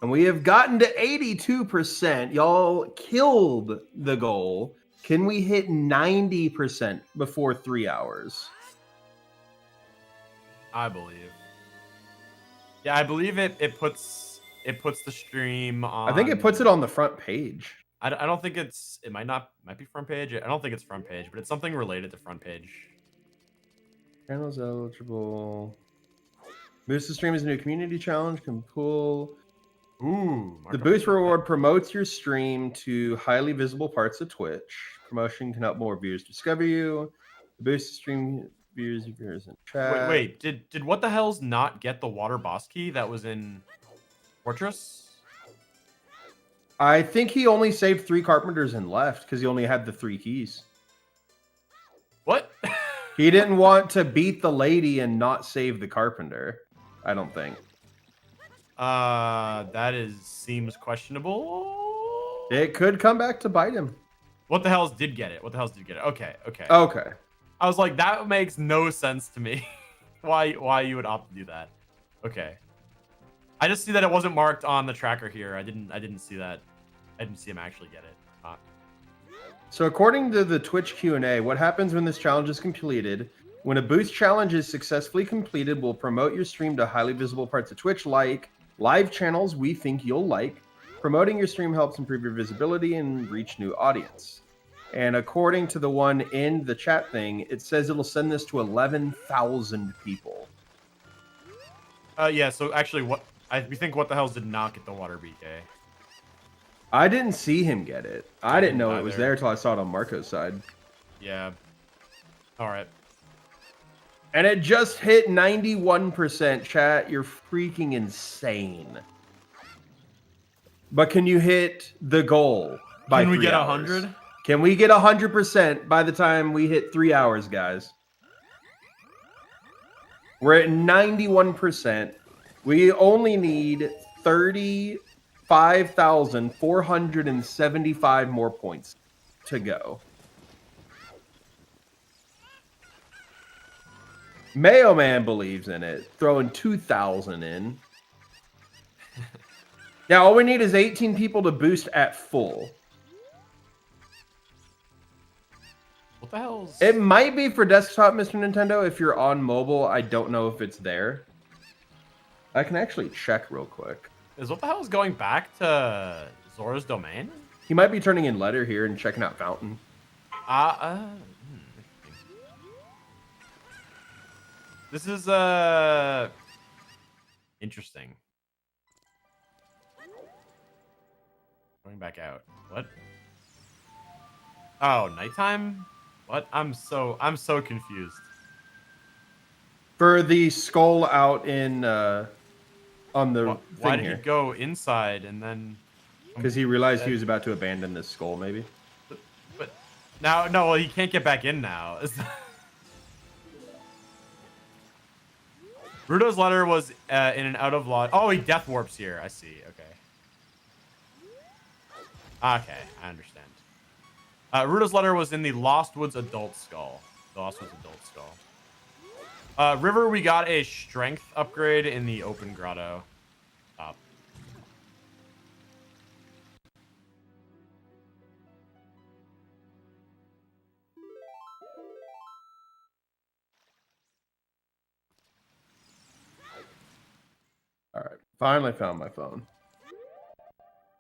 And we have gotten to 82%. Y'all killed the goal. Can we hit 90% before 3 hours? I believe. Yeah, I believe it puts the stream on. I think it puts it on the front page. I don't think it's. It might be front page. I don't think it's front page, but it's something related to front page. Channels eligible. Boost the stream is a new community challenge. Can pull. Ooh. The boost reward promotes your stream to highly visible parts of Twitch. Promotion can help more viewers discover you. The boost stream viewers in chat. Wait. Did What the Hell's not get the water boss key that was in Fortress? I think he only saved 3 carpenters and left because he only had the 3 keys. What? He didn't want to beat the lady and not save the carpenter. I don't think. Seems questionable. It could come back to bite him. What the Hell's did get it. Okay. I was like, that makes no sense to me. why you would opt to do that? Okay. I just see that it wasn't marked on the tracker here. I didn't see that. I didn't see him actually get it. So according to the Twitch Q&A, what happens when this challenge is completed? When a boost challenge is successfully completed, we'll promote your stream to highly visible parts of Twitch, like live channels we think you'll like. Promoting your stream helps improve your visibility and reach new audience. And according to the one in the chat thing, it says it'll send this to 11,000 people. Yeah. So actually, we think What the Hell's did not get the water BK. I didn't see him get it. I didn't know it was either. there until I saw it on Marco's side. Yeah. All right. And it just hit 91%. Chat, you're freaking insane. But can you hit the goal by 3 hours? Can we get 100? Can we get 100% by the time we hit 3 hours, guys? We're at 91%. We only need 35,475 more points to go. Mayo Man believes in it, throwing 2,000 in. Now, all we need is 18 people to boost at full. What the hell's... It might be for desktop, Mr. Nintendo. If you're on mobile, I don't know if it's there. I can actually check real quick. Is What the Hell's going back to Zora's domain? He might be turning in letter here and checking out Fountain. This is interesting. Going back out. What? Oh, nighttime? What? I'm so confused. For the skull out in on the why thing did here. he go inside and then? Because he realized he was about to abandon this skull, maybe. But Now, no, well, he can't get back in now. Rudo's letter was in and out of law. Oh, he death warps here. I see. Okay. Okay, I understand. Rudo's letter was in the Lost Woods Adult Skull. The Lost Woods Adult Skull. River, we got a strength upgrade in the open grotto. Up. All right, finally found my phone.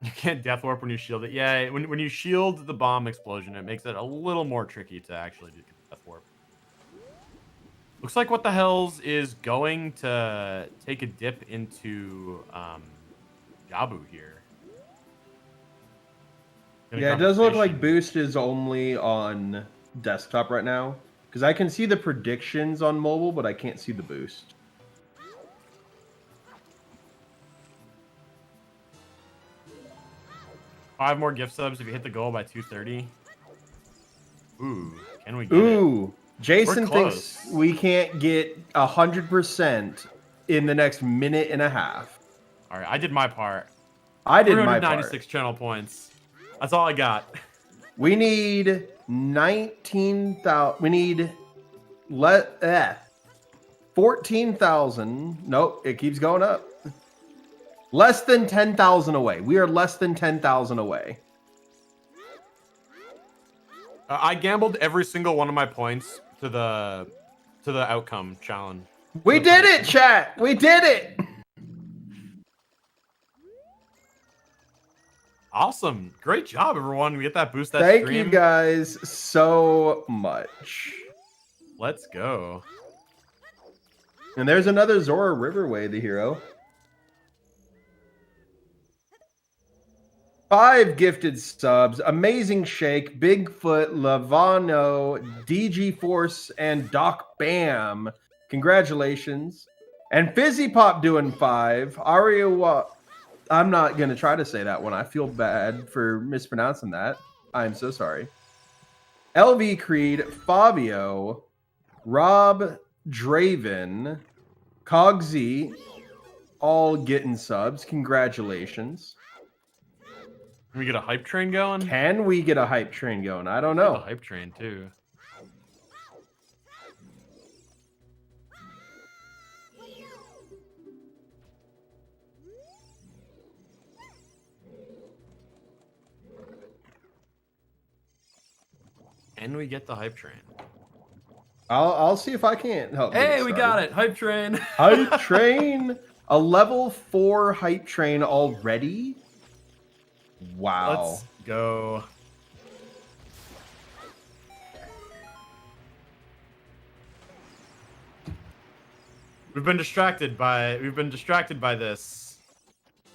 You can't death warp when you shield it. Yeah, when you shield the bomb explosion, it makes it a little more tricky to actually do death warp. Looks like What the Hells is going to take a dip into Jabu here. Yeah, it does look like Boost is only on desktop right now. Because I can see the predictions on mobile, but I can't see the boost. 5 more gift subs if you hit the goal by 2:30. Ooh, can we get Ooh, it? Jason thinks we can't get 100% in the next minute and a half. All right, I did my part. I did my part. 396 channel points. That's all I got. We need 19,000. We need 14,000. Nope, it keeps going up. Less than 10,000 away. We are less than 10,000 away. I gambled every single one of my points to the outcome challenge. We did it, chat. We did it. Awesome. Great job, everyone. We get that boost. Thank you guys so much. Let's go. And there's another Zora Riverway, the hero. 5 gifted subs. Amazing Shake, Bigfoot, Lavano, DG Force, and Doc Bam. Congratulations. And Fizzy Pop doing 5. Aria, I'm not going to try to say that one. I feel bad for mispronouncing that. I'm so sorry. LV Creed, Fabio, Rob Draven, Cogsy, all getting subs. Congratulations. Can we get a hype train going? Can we get a hype train going? I don't know. A hype train too. Can we get the hype train? I'll see if I can't help. Hey, we got it. Hype train. Hype train. A level 4 hype train already. Wow. Let's go. We've been distracted by this.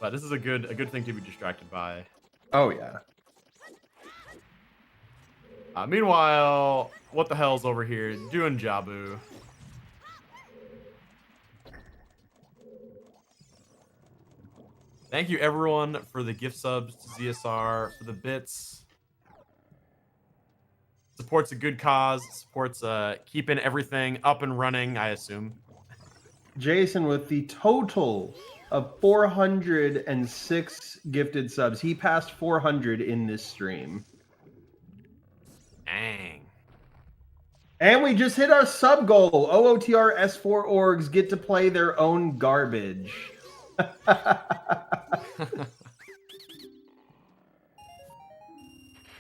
But this is a good thing to be distracted by. Oh yeah. Meanwhile, What the Hell's over here doing Jabu. Thank you everyone for the gift subs to ZSR, for the bits. Supports a good cause, supports keeping everything up and running, I assume. Jason with the total of 406 gifted subs. He passed 400 in this stream. Dang. And we just hit our sub goal. OOTR S4 orgs get to play their own garbage.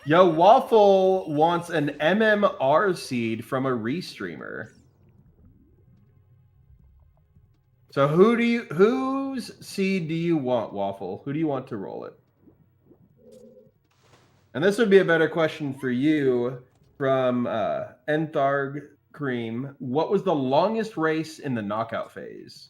Yo, Waffle wants an MMR seed from a restreamer. So whose seed do you want, Waffle? Who do you want to roll it? And this would be a better question for you from Entharg Cream. What was the longest race in the knockout phase?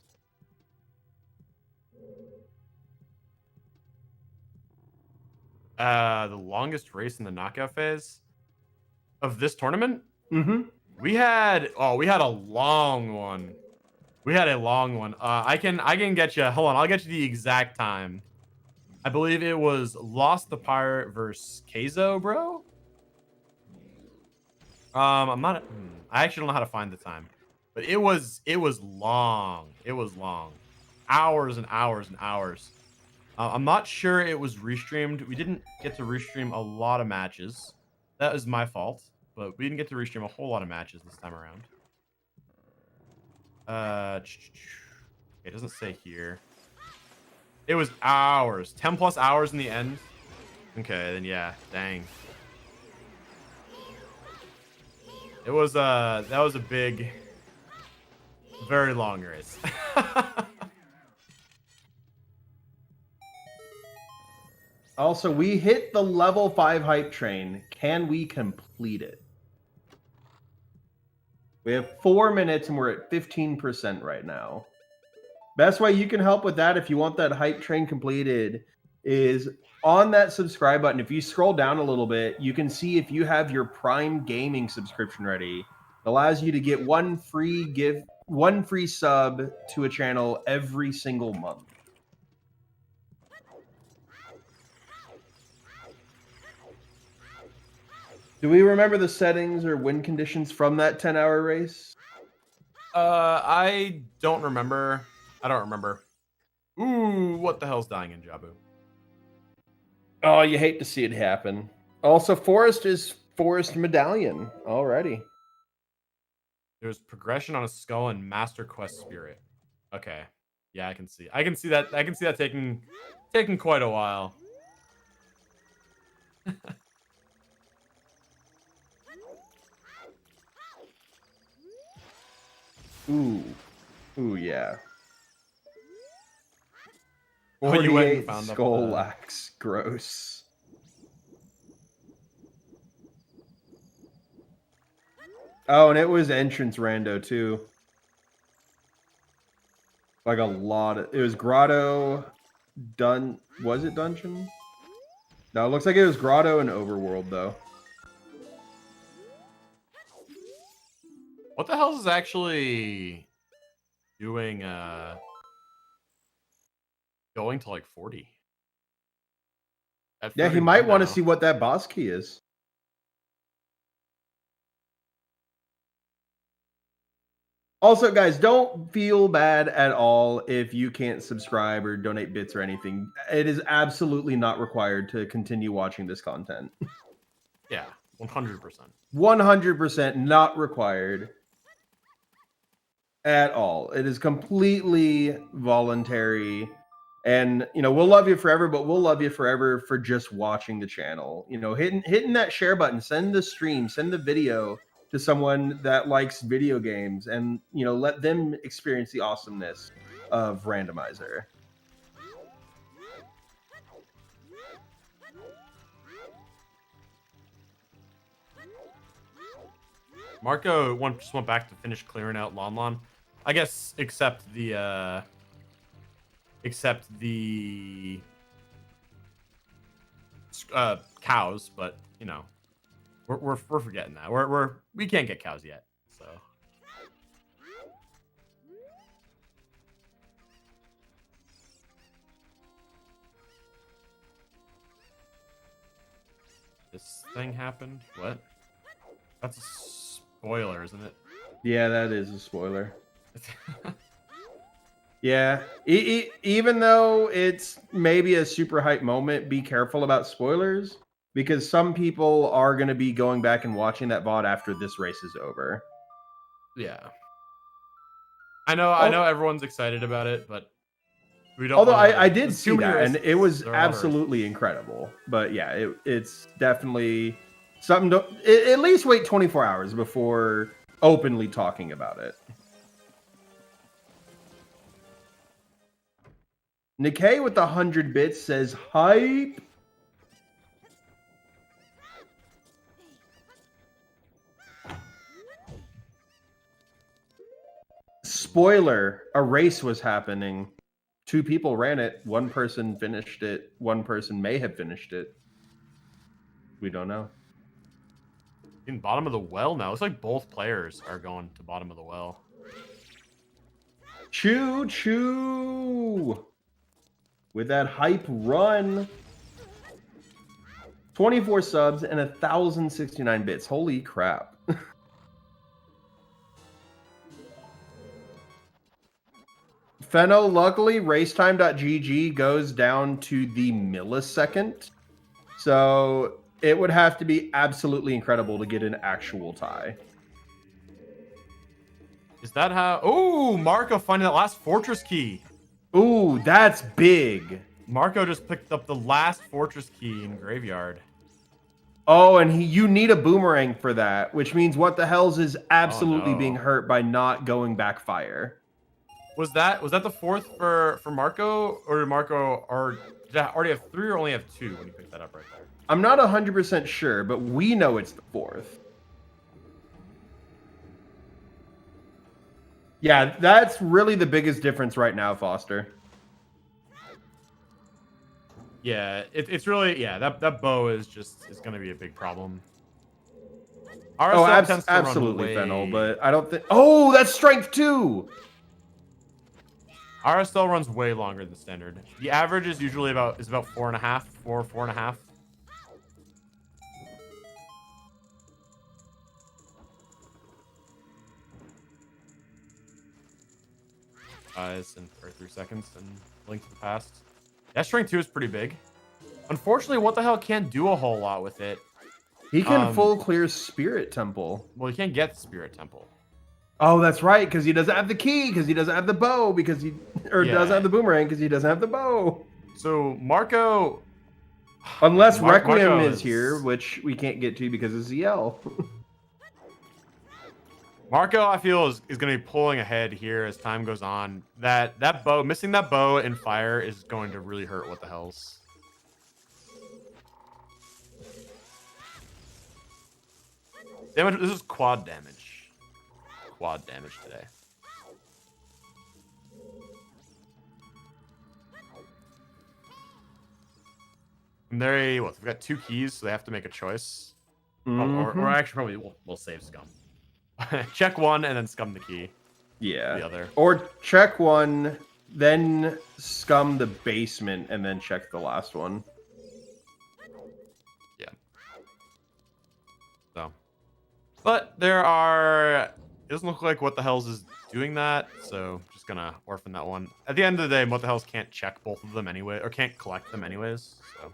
The longest race in the knockout phase of this tournament? Mm-hmm. We had a long one. We had a long one. I can get you. Hold on, I'll get you the exact time. I believe it was Lost the Pirate versus Keizo, bro. I'm not. I actually don't know how to find the time, but it was long. It was long, hours and hours and hours. I'm not sure it was restreamed. We didn't get to restream a lot of matches. That was my fault, but we didn't get to restream a whole lot of matches this time around. It doesn't say here. It was hours, 10 plus hours in the end. Okay, then yeah, dang. It was that was a big, very long race. Also, we hit the level 5 hype train. Can we complete it? We have 4 minutes and we're at 15% right now. Best way you can help with that if you want that hype train completed is on that subscribe button. If you scroll down a little bit, you can see if you have your Prime Gaming subscription ready. It allows you to get one free sub to a channel every single month. Do we remember the settings or win conditions from that 10-hour race? I don't remember. I don't remember. Ooh, what the hell's dying in Jabu? Oh, you hate to see it happen. Also, Forest is Forest Medallion already. There's progression on a skull and Master Quest Spirit. Okay. Yeah, I can see. I can see that. I can see that taking quite a while. Ooh. Ooh, yeah. Oh, you went and 48 found skull up, lax. Gross. Oh, and it was entrance rando too. Like a lot of it was grotto was it dungeon? No, it looks like it was grotto and overworld though. What the hell is actually doing going to like 40? Yeah, he might want to see what that boss key is. Also, guys, don't feel bad at all if you can't subscribe or donate bits or anything. It is absolutely not required to continue watching this content. Yeah, 100%. 100% not required at all. It is completely voluntary. And, you know, we'll love you forever, but we'll love you forever for just watching the channel. You know, hitting that share button, send the stream, send the video to someone that likes video games and, you know, let them experience the awesomeness of Randomizer. Marco just went back to finish clearing out Lon Lon. I guess except the cows, but you know, we're forgetting that. We can't get cows yet, so. This thing happened? What? That's a spoiler, isn't it? Yeah, that is a spoiler. Yeah, even though it's maybe a super hype moment, be careful about spoilers because some people are going to be going back and watching that VOD after this race is over. Yeah. I know everyone's excited about it, but we don't. Although I did see that, and it was There are absolutely incredible. But yeah, it's definitely something to at least wait 24 hours before openly talking about it. Nikkei with 100 bits says hype. Spoiler, a race was happening. 2 people ran it. 1 person finished it. 1 person may have finished it. We don't know. In bottom of the well now. It's like both players are going to bottom of the well. Choo choo. With that hype run. 24 subs and 1,069 bits. Holy crap. Feno, luckily, racetime.gg goes down to the millisecond. So it would have to be absolutely incredible to get an actual tie. Is that how? Oh, Marco finding that last fortress key. Ooh, that's big. Marco just picked up the last fortress key in Graveyard. Oh, and you need a boomerang for that, which means What the Hells is absolutely no. being hurt by not going back fire. Was that the fourth for Marco, or did Marco did I already have 3 or only have 2 when you picked that up right there? I'm not 100% sure, but we know it's the 4th. Yeah, that's really the biggest difference right now, Foster. Yeah, it's really that bow is going to be a big problem. RSL tends to absolutely, run Fennel, but I don't think. Oh, that's strength 2. RSL runs way longer than standard. The average is usually about 4.5, 4.5. For 3 seconds and Link to the Past. Yeah, strength 2 is pretty big. Unfortunately, What the Hell can't do a whole lot with it. He can full clear Spirit Temple. Well, he can't get Spirit Temple. Oh, that's right, because he doesn't have the key, because he doesn't have the bow, doesn't have the boomerang, because he doesn't have the bow. So Marco, unless Requiem Marco is here, which we can't get to because of ZL. Marco, I feel is going to be pulling ahead here as time goes on. That bow, missing that bow in fire is going to really hurt What the Hells. Damage. This is quad damage. Quad damage today. And we've got 2 keys, so they have to make a choice. Or actually, probably we'll save Scum. Check 1 and then Scum the key. Yeah. The other. Or check 1, then Scum the basement, and then check the last one. Yeah. So. But it doesn't look like What the Hells is doing that, so just gonna orphan that one. At the end of the day, What the Hells can't check both of them anyway, or can't collect them anyways, so.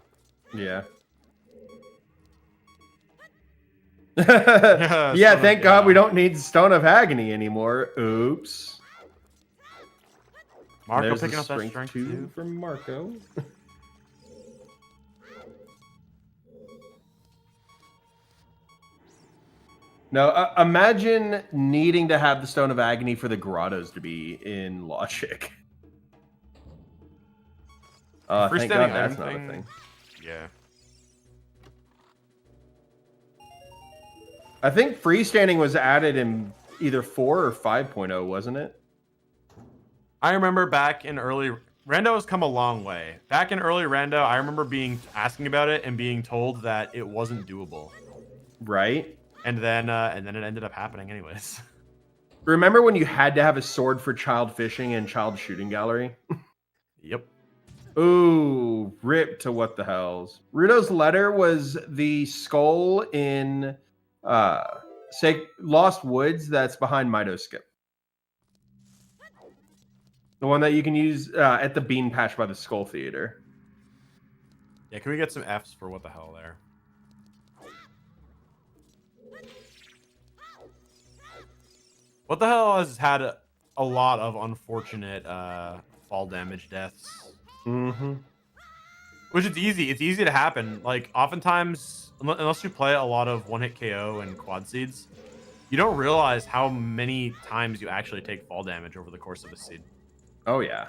Yeah. Yeah, thank God we don't need Stone of Agony anymore. Oops. Marco There's picking up that strength strength 2 too. from Marco. Now, imagine needing to have the Stone of Agony for the grottos to be in Logic. Thank God that's not a thing. Yeah. I think freestanding was added in either 4 or 5.0, wasn't it? I remember back in early Rando has come a long way. Back in early Rando, I remember asking about it and being told that it wasn't doable. Right. And then it ended up happening anyways. Remember when you had to have a sword for child fishing and child shooting gallery? Yep. Ooh, rip to What the Hells. Rudo's letter was the skull in Lost Woods that's behind Mido Skip. The one that you can use at the Bean Patch by the Skull Theater. Yeah, can we get some Fs for What the Hell there? What the Hell has had a lot of unfortunate fall damage deaths. Mm-hmm. Which it's easy to happen. Like oftentimes, unless you play a lot of one-hit KO and quad seeds, you don't realize how many times you actually take fall damage over the course of a seed. Oh yeah.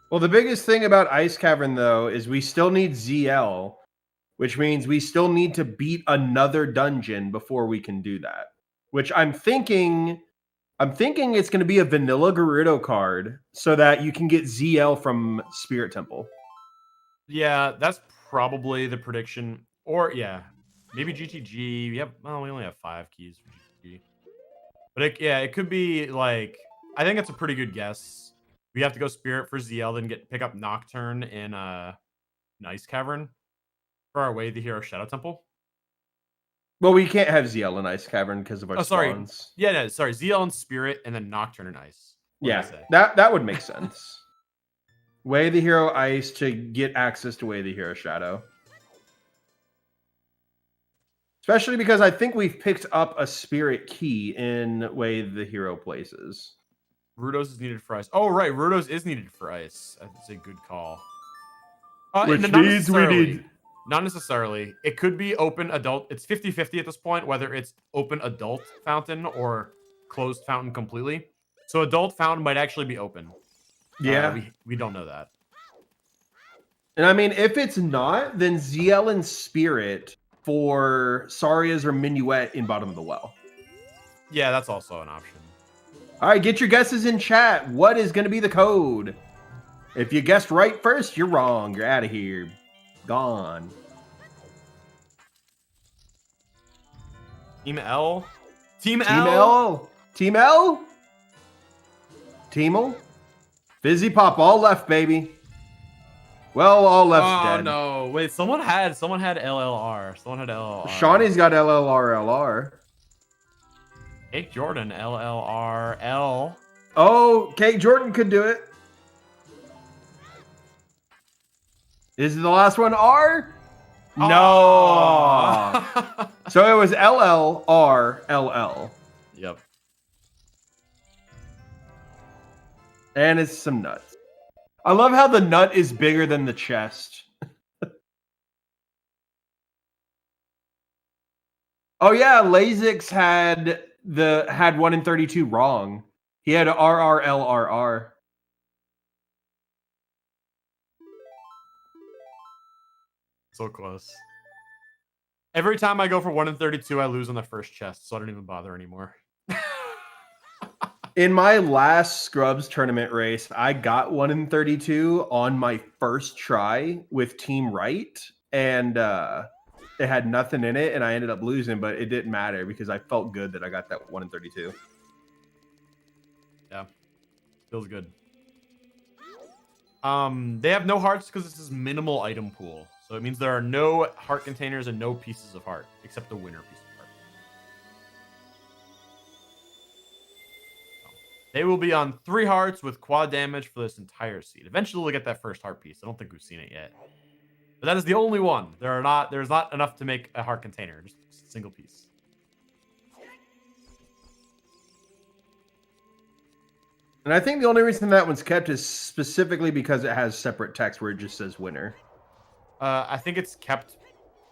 Well, the biggest thing about Ice Cavern though is we still need ZL, which means we still need to beat another dungeon before we can do that. Which I'm thinking it's going to be a vanilla Gerudo card so that you can get ZL from Spirit Temple. Yeah, that's probably the prediction. Or yeah, maybe GTG. We only have 5 keys for GTG. But it could be like, I think it's a pretty good guess. We have to go Spirit for ZL, then pick up Nocturne in Ice Cavern for our way to Hero Shadow Temple. Well, we can't have ZL in Ice Cavern because of our spawns. Yeah, no, sorry. ZL and Spirit, and then Nocturne and Ice. Yeah, that would make sense. Way the Hero Ice to get access to Way the Hero Shadow. Especially because I think we've picked up a Spirit key in Way the Hero places. Rudos is needed for Ice. Oh, right. Rudos is needed for Ice. That's a good call. Which means we need... Not necessarily. It could be open adult. It's 50-50 at this point, whether it's open adult fountain or closed fountain completely. So adult fountain might actually be open. Yeah. We don't know that. And I mean, if it's not, then ZL and Spirit for Saria's or Minuet in bottom of the well. Yeah, that's also an option. All right, get your guesses in chat. What is going to be the code? If you guessed right first, you're wrong. You're out of here. Gone. Team L. Team L. Team L. Team L. Fizzy Pop, all left, baby. Well, all left's dead. Oh no! Wait, someone had LLR. Someone had LLR. Shawnee's got LLR. Cake Jordan LLR L. Oh, Cake Jordan could do it. Is the last one R? No. Oh. So it was LLR. Yep. And it's some nuts. I love how the nut is bigger than the chest. Oh yeah, Lasix had 1 in 32 wrong. He had RRLRR. So close. Every time I go for 1 in 32, I lose on the first chest, so I don't even bother anymore. In my last Scrubs tournament race, I got 1 in 32 on my first try with Team Right, and it had nothing in it, and I ended up losing, but it didn't matter because I felt good that I got that 1 in 32. Yeah, feels good. They have no hearts because this is minimal item pool. So it means there are no heart containers and no pieces of heart, except the winner piece of heart. So they will be on 3 hearts with quad damage for this entire seed. Eventually we'll get that first heart piece. I don't think we've seen it yet. But that is the only one. There's not enough to make a heart container, just a single piece. And I think the only reason that one's kept is specifically because it has separate text where it just says winner. I think it's kept.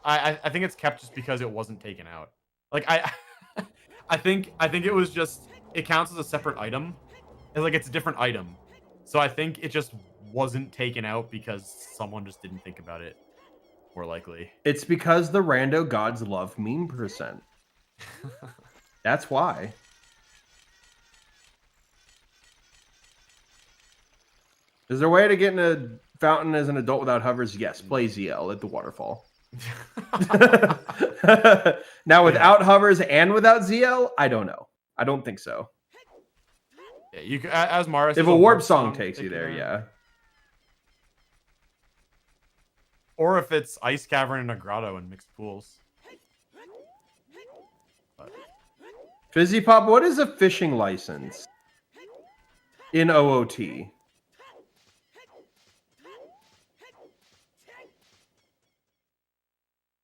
I think it's kept just because it wasn't taken out. Like I think it was just, it counts as a separate item. And like it's a different item. So I think it just wasn't taken out because someone just didn't think about it. More likely. It's because the rando gods love meme percent. That's why. Is there a way to get in a fountain as an adult without hovers? Yes, play ZL at the waterfall. Now, without hovers and without ZL, I don't know. I don't think so. Yeah, you as Mara. If a warp song takes you there, yeah. Or if it's Ice Cavern and a grotto and mixed pools. But... Fizzy Pop, what is a fishing license in OOT?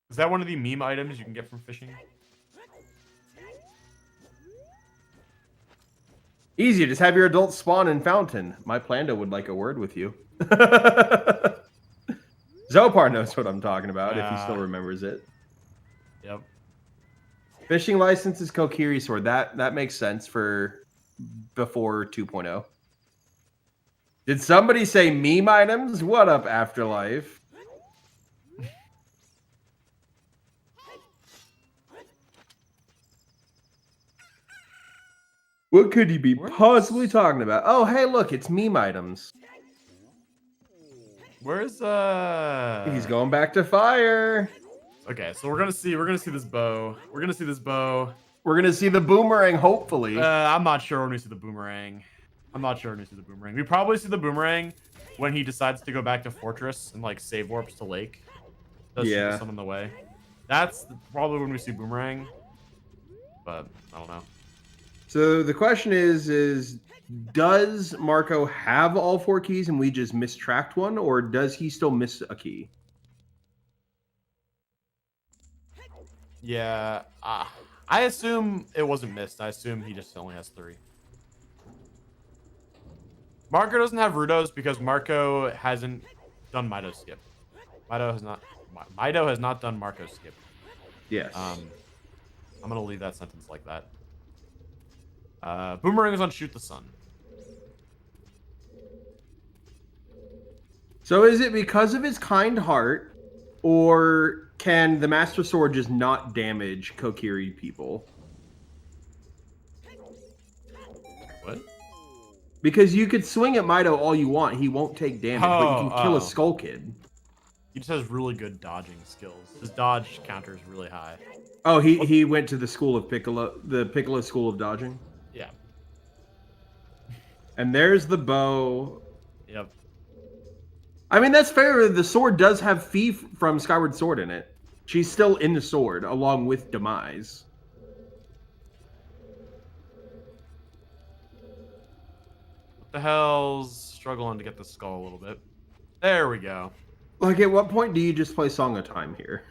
Is that one of the meme items you can get from fishing? Easy, just have your adult spawn in fountain. My Plando would like a word with you. Zopar knows what I'm talking about, if he still remembers it. Yep. Fishing license is Kokiri sword. That makes sense for before 2.0. Did somebody say meme items? What up, Afterlife? What could you be possibly talking about? Oh, hey, look, it's meme items. Where's He's going back to fire. Okay, so we're gonna see this bow. We're gonna see this bow. We're gonna see the boomerang, hopefully. I'm not sure when we see the boomerang. I'm not sure when we see the boomerang. We probably see the boomerang when he decides to go back to Fortress and like save warps to Lake. Does shoot the sun on the way. That's probably when we see boomerang. But I don't know. So the question is does Marco have all 4 keys and we just mistracked one, or does he still miss a key? Yeah, I assume it wasn't missed. I assume he just only has 3. Marco doesn't have Rudos because Marco hasn't done Mido skip. Mido has not done Marco skip. Yes. I'm gonna leave that sentence like that. Boomerang is on Shoot the Sun. So is it because of his kind heart, or can the Master Sword just not damage Kokiri people? What? Because you could swing at Mido all you want, he won't take damage, but you can kill a Skull Kid. He just has really good dodging skills. His dodge counter is really high. Oh, he went to the school of Piccolo, the Piccolo school of dodging? Yeah. And there's the bow. Yep. I mean, that's fair. The sword does have Fee from Skyward Sword in it. She's still in the sword, along with Demise. What the hell's struggling to get the skull a little bit? There we go. Like, at what point do you just play Song of Time here?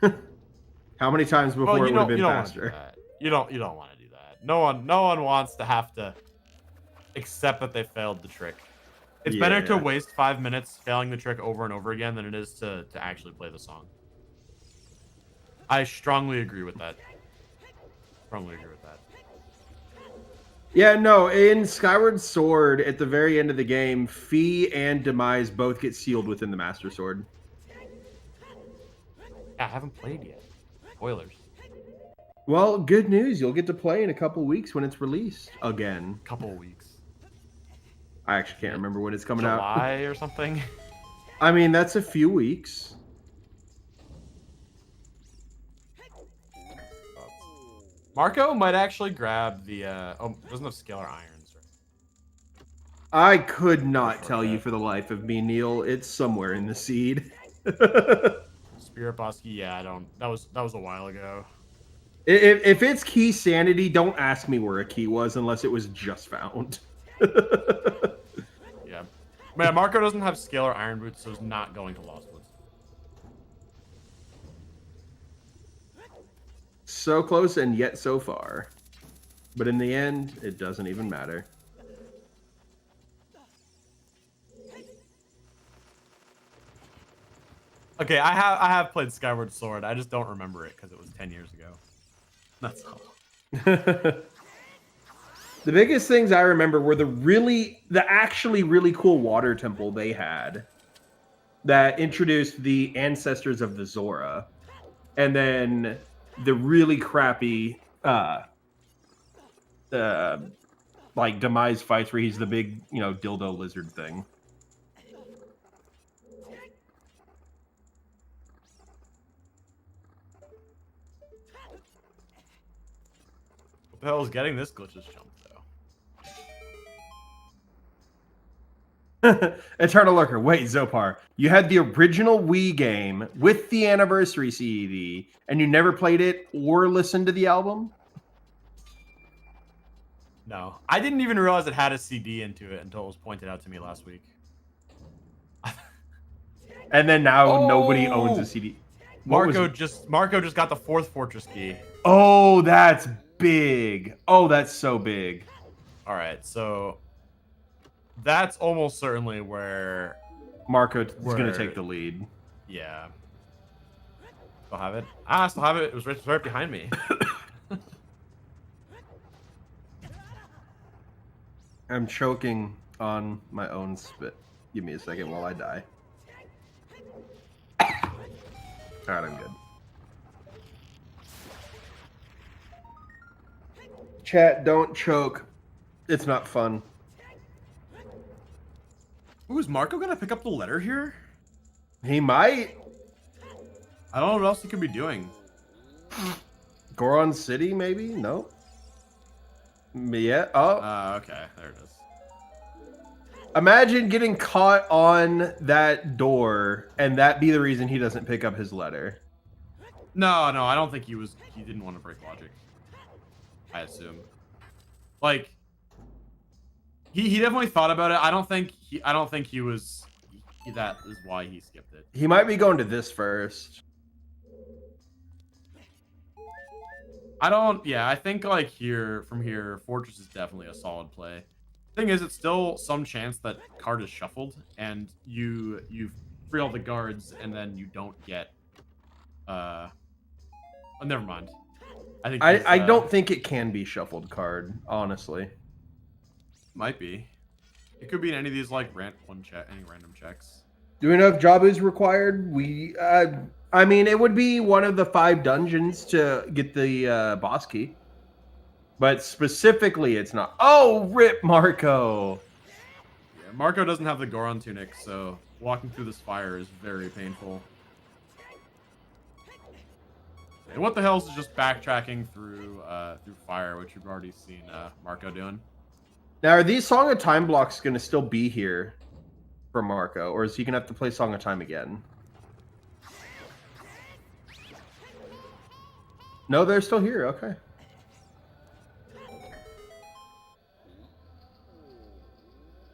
How many times before it would have been faster? You don't want to do that. No one wants to have to accept that they failed the trick. It's better to waste 5 minutes failing the trick over and over again than it is to actually play the song. I strongly agree with that. Yeah, no, in Skyward Sword, at the very end of the game, Fee and Demise both get sealed within the Master Sword. Yeah, I haven't played yet. Spoilers. Well, good news. You'll get to play in a couple weeks when it's released again. Couple weeks. I actually can't remember when it's coming out. July or something? I mean, that's a few weeks. Marco might actually grab the doesn't have scalar irons. I could not tell you for the life of me, Neil. It's somewhere in the seed. Spirit boss key, yeah, I don't. That was a while ago. If it's key sanity, don't ask me where a key was unless it was just found. Yeah, man, Marco doesn't have scalar iron boots, so he's not going to Lost Woods. So close and yet so far. But in the end, it doesn't even matter. Okay, I have played Skyward Sword. I just don't remember it because it was 10 years ago. That's all. The biggest things I remember were the actually really cool water temple they had that introduced the ancestors of the Zora. And then the really crappy like Demise fights where he's the big, dildo lizard thing. What the hell is getting this glitches jump though? Eternal Lurker. Wait, Zopar. You had the original Wii game with the anniversary CD, and you never played it or listened to the album? No. I didn't even realize it had a CD into it until it was pointed out to me last week. And then now nobody owns a CD. Marco just got the 4th fortress key. Oh, that's big. Oh, that's so big. All right, so that's almost certainly where Marco is going to take the lead. Yeah. Still have it? I still have it. It was right behind me. I'm choking on my own spit. Give me a second while I die. Alright, I'm good. Chat, don't choke. It's not fun. Ooh, is Marco gonna pick up the letter here? He might. I don't know what else he could be doing. Goron City, maybe? No. Yeah. Oh. Okay, there it is. Imagine getting caught on that door and that be the reason he doesn't pick up his letter. No, I don't think he didn't want to break logic. I assume. Like, he definitely thought about it. I don't think that is why he skipped it. He might be going to this first. I think like from here, Fortress is definitely a solid play. Thing is, it's still some chance that card is shuffled and you free all the guards and then you don't get oh, never mind. I don't think it can be shuffled card, honestly. Might be. It could be in any of these like any random checks. Do we know if Jabu's required? I mean, it would be one of the 5 dungeons to get the boss key. But specifically, it's not. Oh, rip Marco! Yeah, Marco doesn't have the Goron tunic, so walking through this fire is very painful. And what the hell is just backtracking through fire, which you've already seen Marco doing? Now, are these Song of Time blocks going to still be here for Marco, or is he going to have to play Song of Time again? No, they're still here. Okay.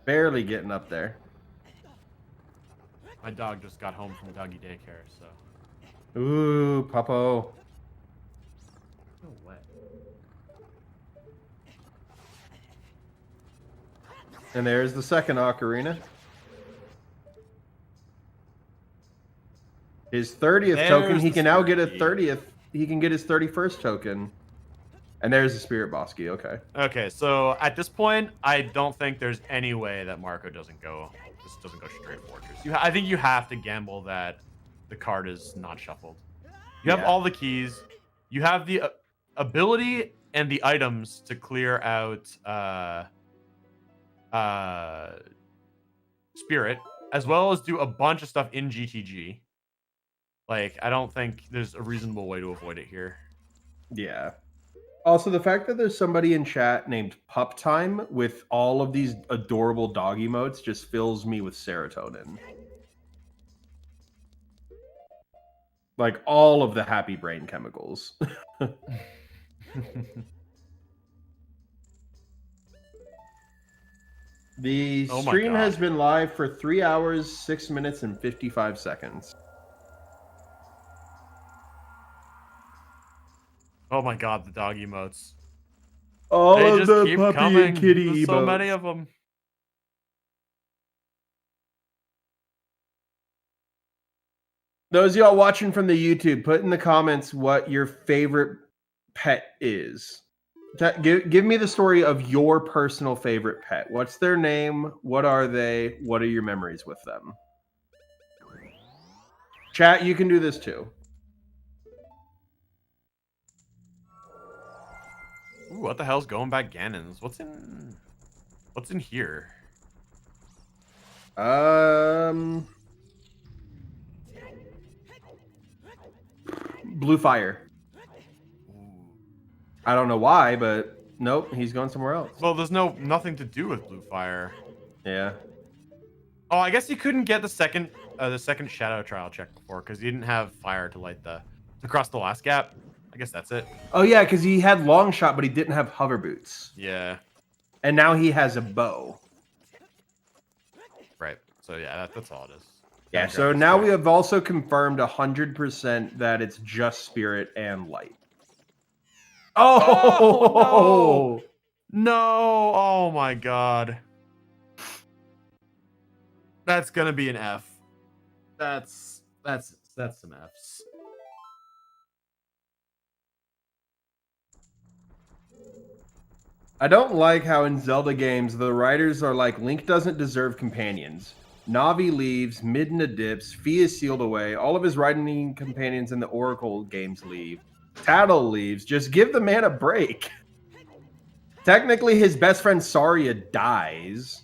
Barely getting up there. My dog just got home from doggy daycare, so. Ooh, Puppo. No way. And there's the second ocarina. His 30th token. He can now get a 30th. He can get his 31st token. And there's the Spirit Boss key. Okay. Okay, so at this point, I don't think there's any way that Marco doesn't go straight Fortress. I think you have to gamble that the card is not shuffled. You have all the keys. You have the ability and the items to clear out Spirit, as well as do a bunch of stuff in GTG. Like, I don't think there's a reasonable way to avoid it here. Yeah. Also, the fact that there's somebody in chat named Pup Time with all of these adorable dog emotes just fills me with serotonin. Like all of the happy brain chemicals. The stream has been live for 3 hours, 6 minutes, and 55 seconds. Oh my god, the dog emotes. All they of just the keep puppy coming. and kitty There's emotes. so many of them. Those of y'all watching from the YouTube, put in the comments what your favorite pet is. Give me the story of your personal favorite pet. What's their name? What are they? What are your memories with them? Chat, you can do this too. Ooh, what the hell's going back Ganon's? What's in here? Blue fire. I don't know why, but nope, he's going somewhere else. Well, there's nothing to do with blue fire. Yeah. Oh, I guess you couldn't get the second shadow trial check before because you didn't have fire to light to cross the last gap. I guess that's it. Oh yeah, because he had long shot, but he didn't have hover boots. Yeah. And now he has a bow. Right. So yeah, that's all it is. Yeah. So now we have also confirmed 100% that it's just spirit and light. Oh no! Oh my god. That's gonna be an F. That's some Fs. I don't like how in Zelda games the writers are like, Link doesn't deserve companions. Navi leaves, Midna dips, Fee is sealed away, all of his writing companions in the Oracle games leave. Tattle leaves. Just give the man a break. Technically, his best friend Saria dies.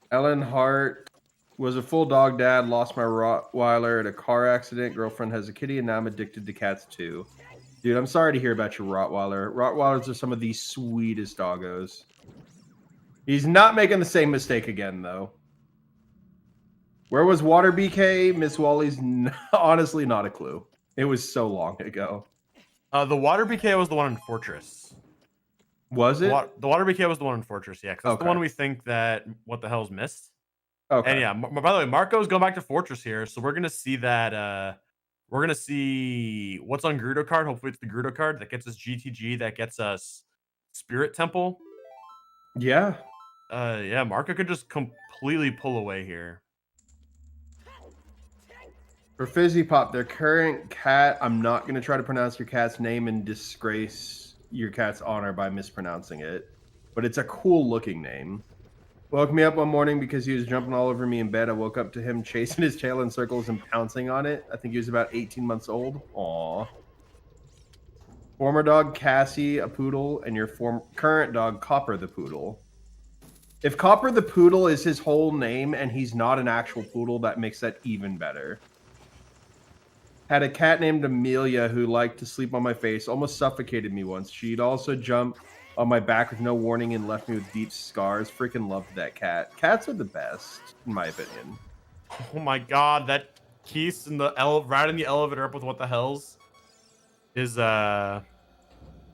Ellen Hart. Was a full dog dad, lost my Rottweiler at a car accident. Girlfriend has a kitty, and now I'm addicted to cats too. Dude, I'm sorry to hear about your Rottweiler. Rottweilers are some of the sweetest doggos. He's not making the same mistake again, though. Where was Water BK? Miss Wally's honestly not a clue. It was so long ago. The water BK was the one in Fortress. Was it? The water BK was the one in Fortress, yeah. Because that's the one we think that What the Hell's missed. Okay. And yeah, by the way, Marco's going back to Fortress here, so we're gonna see that. We're gonna see what's on Gerudo card. Hopefully, it's the Gerudo card that gets us GTG, that gets us Spirit Temple. Yeah. Yeah, Marco could just completely pull away here. For Fizzy Pop, their current cat, I'm not going to try to pronounce your cat's name and disgrace your cat's honor by mispronouncing it, but it's a cool looking name. Woke me up one morning because he was jumping all over me in bed. I woke up to him chasing his tail in circles and pouncing on it. I think he was about 18 months old. Aww. Former dog Cassie, a poodle, and your current dog Copper the poodle. If Copper the poodle is his whole name and he's not an actual poodle, that makes that even better. Had a cat named Amelia who liked to sleep on my face, almost suffocated me once. She'd also jump on my back with no warning and left me with deep scars. Freaking loved that cat. Cats are the best, in my opinion. Oh my god, that Keith in the riding the elevator up with What the Hells is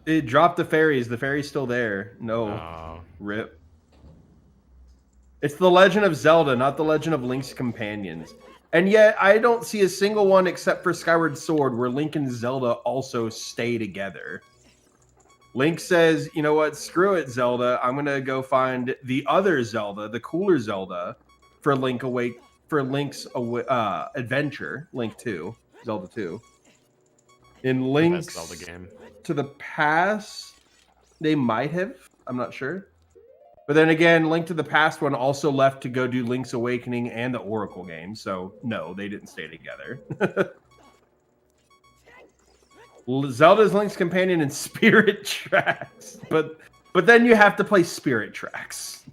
It dropped the fairies. The fairy's still there. No. Oh. Rip. It's the Legend of Zelda, not the Legend of Link's Companions. And yet, I don't see a single one except for Skyward Sword where Link and Zelda also stay together. Link says, you know what, screw it, Zelda. I'm going to go find the other Zelda, the cooler Zelda, for Link's adventure, Link 2, Zelda 2. In Link's Zelda game. to the Past, they might have. I'm not sure. But then again, Link to the Past one also left to go do Link's Awakening and the Oracle game. So, no, they didn't stay together. Zelda's Link's Companion and Spirit Tracks. But then you have to play Spirit Tracks.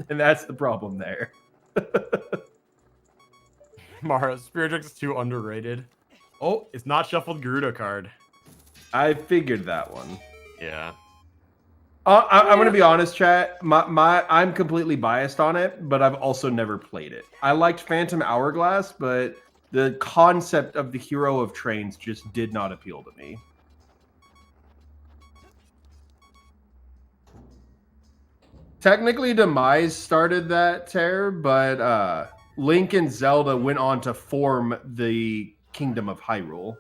And that's the problem there. Mara, Spirit Tracks is too underrated. Oh, it's not shuffled Gerudo card. I figured that one. Yeah. I'm going to be honest, chat. I'm completely biased on it, but I've also never played it. I liked Phantom Hourglass, but the concept of the Hero of Trains just did not appeal to me. Technically, Demise started that tear, but Link and Zelda went on to form the Kingdom of Hyrule.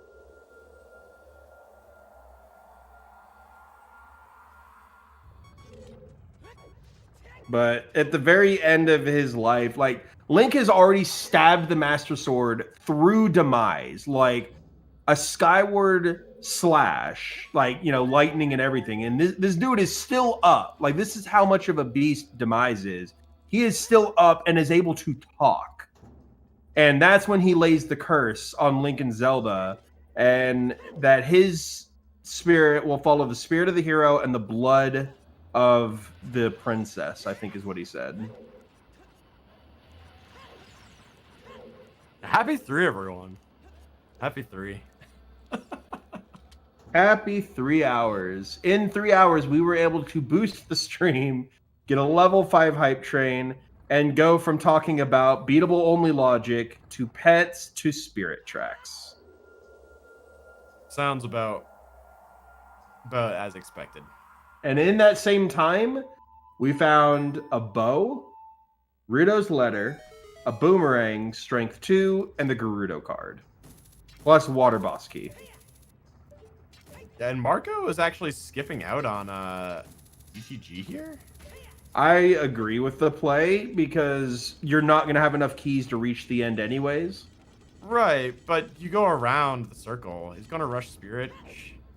But at the very end of his life, like, Link has already stabbed the Master Sword through Demise, like a skyward slash, like, you know, lightning and everything. And this dude is still up. Like, this is how much of a beast Demise is. He is still up and is able to talk. And that's when he lays the curse on Link and Zelda, and that his spirit will follow the spirit of the hero and the blood of the princess, I think is what he said. Happy 3, everyone. Happy 3. Happy 3 hours. In 3 hours, we were able to boost the stream, get a level 5 hype train, and go from talking about beatable only logic to pets to Spirit Tracks. Sounds about as expected. And in that same time, we found a bow, Rudo's letter, a boomerang, strength 2, and the Gerudo card. Plus water boss key. And Marco is actually skipping out on ETG here? I agree with the play because you're not going to have enough keys to reach the end anyways. Right, but you go around the circle. He's going to rush Spirit.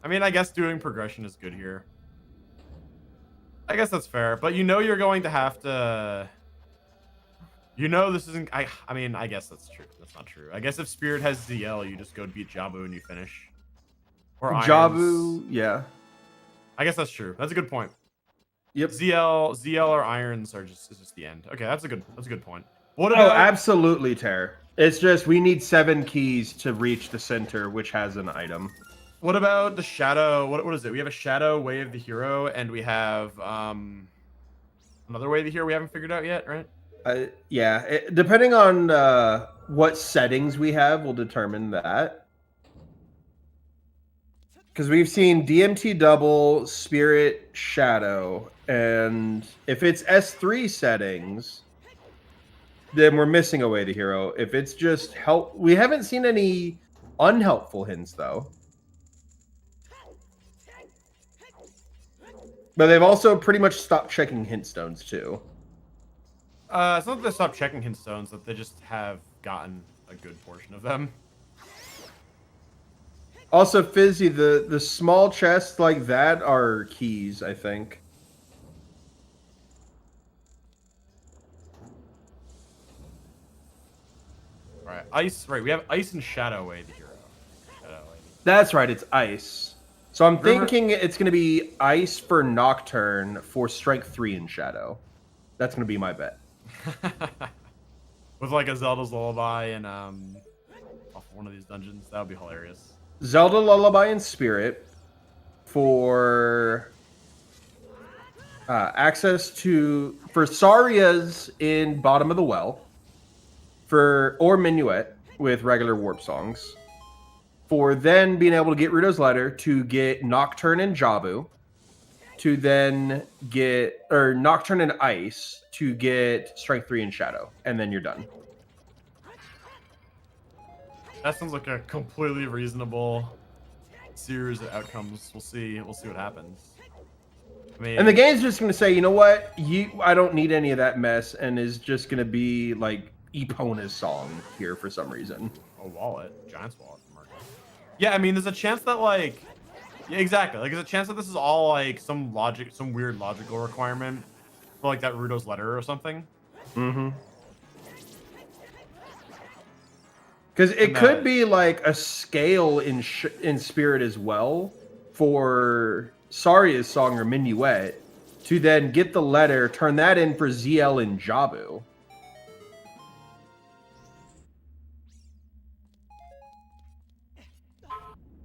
I mean, I guess doing progression is good here. I guess that's fair, but you know you're going to have to... You know this isn't... I mean, I guess that's true. That's not true. I guess if Spirit has ZL, you just go beat Jabu and you finish. Or Jabu, yeah. I guess that's true. That's a good point. Yep. ZL or Irons is just the end. Okay, that's a good point. What Oh, about absolutely, Ter. It's just we need 7 keys to reach the center, which has an item. what about the shadow? What is it? We have a shadow way of the hero, and we have another way of the hero we haven't figured out yet, right? Yeah, depending on what settings we have will determine that. Because we've seen DMT double, spirit, shadow, and if it's S3 settings, then we're missing a way to hero. If it's just help, we haven't seen any unhelpful hints though. But they've also pretty much stopped checking hint stones too. It's not that they stopped checking hint stones, that they just have gotten a good portion of them. Also, Fizzy, the small chests like that are keys, I think. Right, ice. Right, we have ice and shadow way the hero. Shadow way. That's right, it's ice. So I'm Remember- thinking it's going to be ice for Nocturne for strength 3 in shadow. That's going to be my bet. With like a Zelda's Lullaby and off one of these dungeons, that would be hilarious. Zelda Lullaby and Spirit for access to for Saria's in Bottom of the Well or Minuet with regular warp songs for then being able to get Ruto's Letter to get Nocturne and Jabu to then get Nocturne and Ice to get Strength 3 and Shadow, and then you're done. That sounds like a completely reasonable series of outcomes. We'll see what happens. I mean, And the game's just going to say, you know what? I don't need any of that mess, and is just going to be like Epona's song here for some reason. a wallet, Giant's wallet from Marco. Yeah, I mean, there's a chance that like, yeah, exactly. Like, there's a chance that this is all like some weird logical requirement for like that Ruto's Letter or something. Mm-hmm. Because it could be like a scale in Spirit as well for Saria's song or Minuet to then get the letter, turn that in for ZL and Jabu.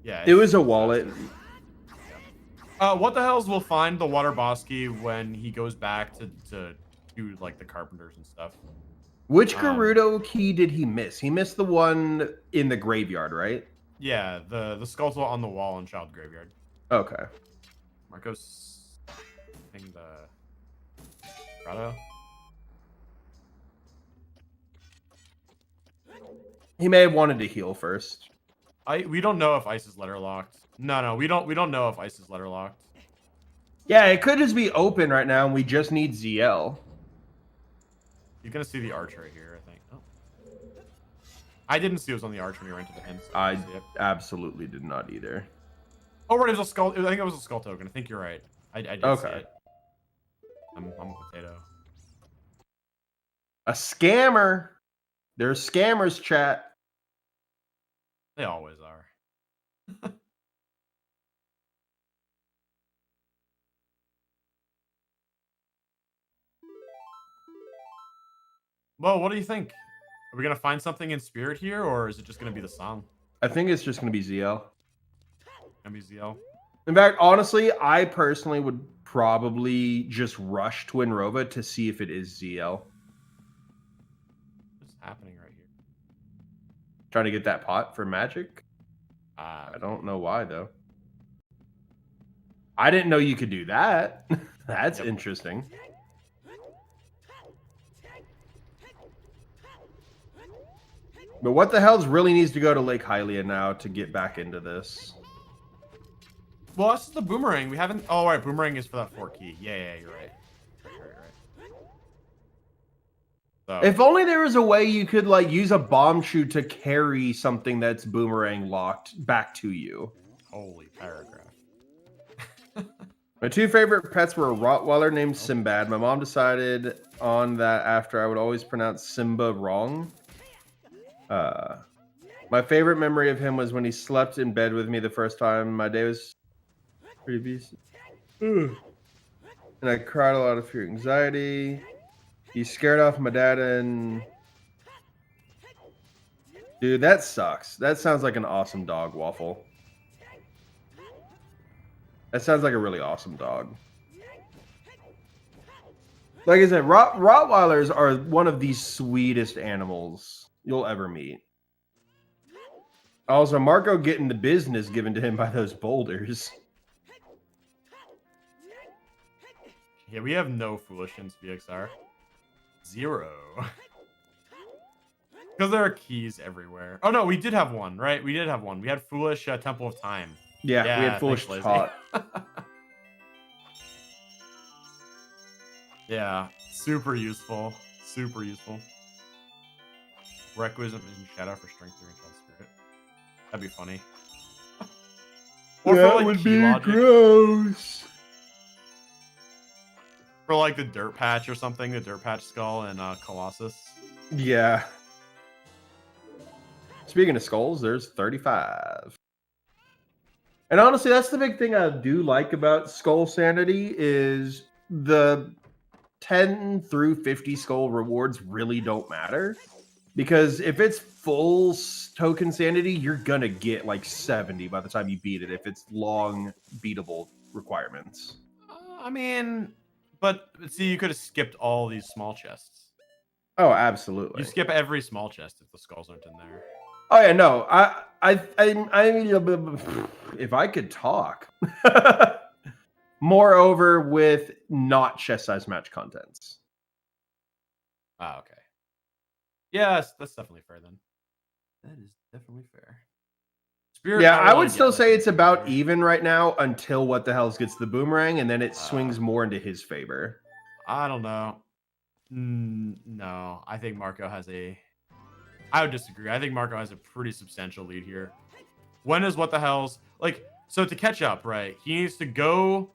Yeah, It was a wallet. What the hells will find the Water Bosky when he goes back to do like the carpenters and stuff. Which Gerudo key did he miss? He missed the one in the graveyard, right? Yeah, the skeletal on the wall in Child Graveyard. Okay. Marco's thing the grotto. He may have wanted to heal first. We don't know if Ice is letter locked. No, we don't know if Ice is letter locked. Yeah, it could just be open right now, and we just need ZL. You're gonna see the arch right here, I think. Oh. I didn't see it was on the arch when you ran to the hints. I didn't see it. absolutely did not either. Oh, right, it was a skull. I think it was a skull token. I think you're right. I did see Okay. it. I'm a potato. A scammer. There's scammers, chat. They always are. Well, what do you think? Are we gonna find something in spirit here, or is it just gonna be the song? I think it's just going to be ZL. Gonna be ZL? In fact, honestly, I personally would probably just rush Twin Rova to see if it is ZL. What's happening right here? Trying to get that pot for magic? Ah, I don't know why, though. I didn't know you could do that. That's Yep. interesting. But what the hell's really needs to go to Lake Hylia now to get back into this? well, this is the boomerang. We haven't. Oh, right, boomerang is for that 4 key. Yeah, you're right. Right. So, If only there was a way you could like use a bomb shoe to carry something that's boomerang locked back to you. holy paragraph. My 2 favorite pets were a Rottweiler named Sinbad. My mom decided on that after I would always pronounce Simba wrong. My favorite memory of him was when he slept in bed with me the first time. My day was pretty decent. And I cried a lot of fear and anxiety. He scared off my dad and Dude, that sucks. That sounds like an awesome dog, Waffle. That sounds like a really awesome dog. Like I said, Rottweilers are one of the sweetest animals you'll ever meet. Also, Marco getting the business given to him by those boulders. Yeah, we have no foolishness, BXR. 0. Because there are keys everywhere. Oh no, we did have one, right? We did have one. We had Foolish Temple of Time. Yeah, we had Foolish thanks, Taught. Yeah, super useful. Super useful. Requisite and Shadow for Strength 3 and Child Spirit. That'd be funny. Or That for, like, would key be logic. gross. For like the Dirt Patch or something, the Dirt Patch skull and Colossus. Yeah. Speaking of skulls, there's 35. And honestly, that's the big thing I do like about Skull Sanity is the 10 through 50 skull rewards really don't matter. Because if it's full token sanity, you're gonna get like 70 by the time you beat it if it's long beatable requirements. I mean, but see, you could have skipped all these small chests. Oh, absolutely. You skip every small chest if the skulls aren't in there. Oh yeah, no. I if I could talk. Moreover, with not chest size match contents. Ah, okay. Yes, that's definitely fair then. That is definitely fair. Spirit Yeah, not I really would still getting say that it's about here. even right now until What the Hells gets the boomerang, and then it swings more into his favor. I don't know. No, I think Marco has a... I would disagree. I think Marco has a pretty substantial lead here. When is What the Hells... Like, so to catch up, right? He needs to go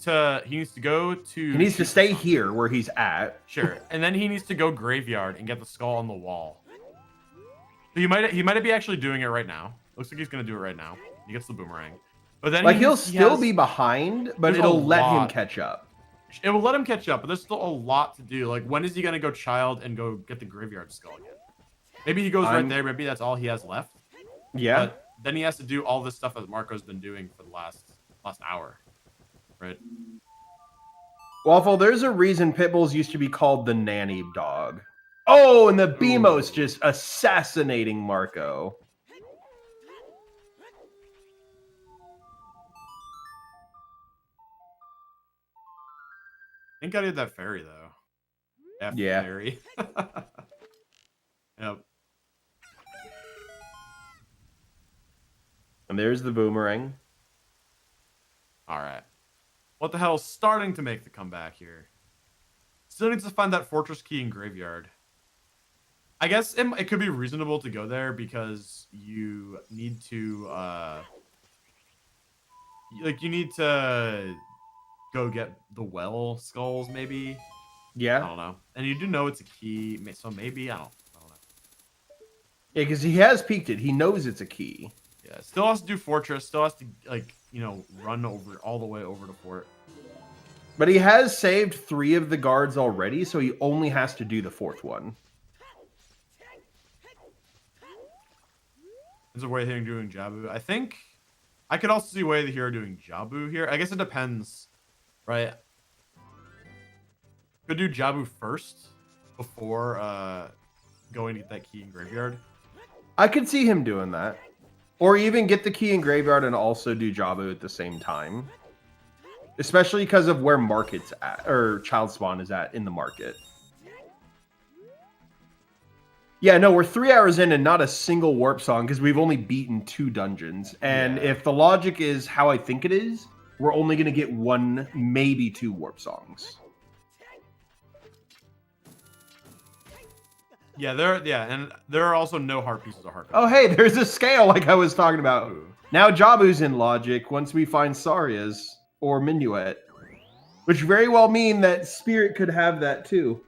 to... He needs to stay here where he's at. Sure. And then he needs to go graveyard and get the skull on the wall. So he might be actually doing it right now. Looks like he's going to do it right now. He gets the boomerang. But then Like, he'll still be behind, but there's it'll a let him lot. catch up. It will let him catch up, but there's still a lot to do. Like, when is he going to go child and go get the graveyard skull again? Maybe he goes right there. Maybe that's all he has left. Yeah. But then he has to do all this stuff that Marco's been doing for the last hour. Right? Waffle, there's a reason pit bulls used to be called the nanny dog. Oh, and the Beamos just assassinating Marco. I think I did that fairy, though. Yeah. Fairy. Yep. And there's the boomerang. All right. What the hell? Starting to make the comeback here. Still needs to find that fortress key in graveyard. I guess it could be reasonable to go there because you need to you need to go get the well skulls, maybe. Yeah. I don't know. And you do know it's a key, so maybe I don't know. Yeah, because he has peeked it. He knows it's a key. Yeah, still has to do fortress. Still has to run over all the way over to fort. But he has saved 3 of the guards already, so he only has to do the 4th one. There's a way of him doing Jabu. I think I could also see a way of the hero doing Jabu here. I guess it depends, right? Could do Jabu first before going to get that key in graveyard. I could see him doing that. Or even get the key in graveyard and also do Jabu at the same time. Especially because of where market's at, or Child Spawn is at in the market. Yeah, no, we're 3 hours in and not a single warp song because we've only beaten 2 dungeons. And if the logic is how I think it is, we're only going to get 1, maybe 2 warp songs. Yeah, and there are also no heart pieces of heart. Oh, hey, there's a scale like I was talking about. Now Jabu's in logic once we find Saria's or Minuet, which very well mean that Spirit could have that too.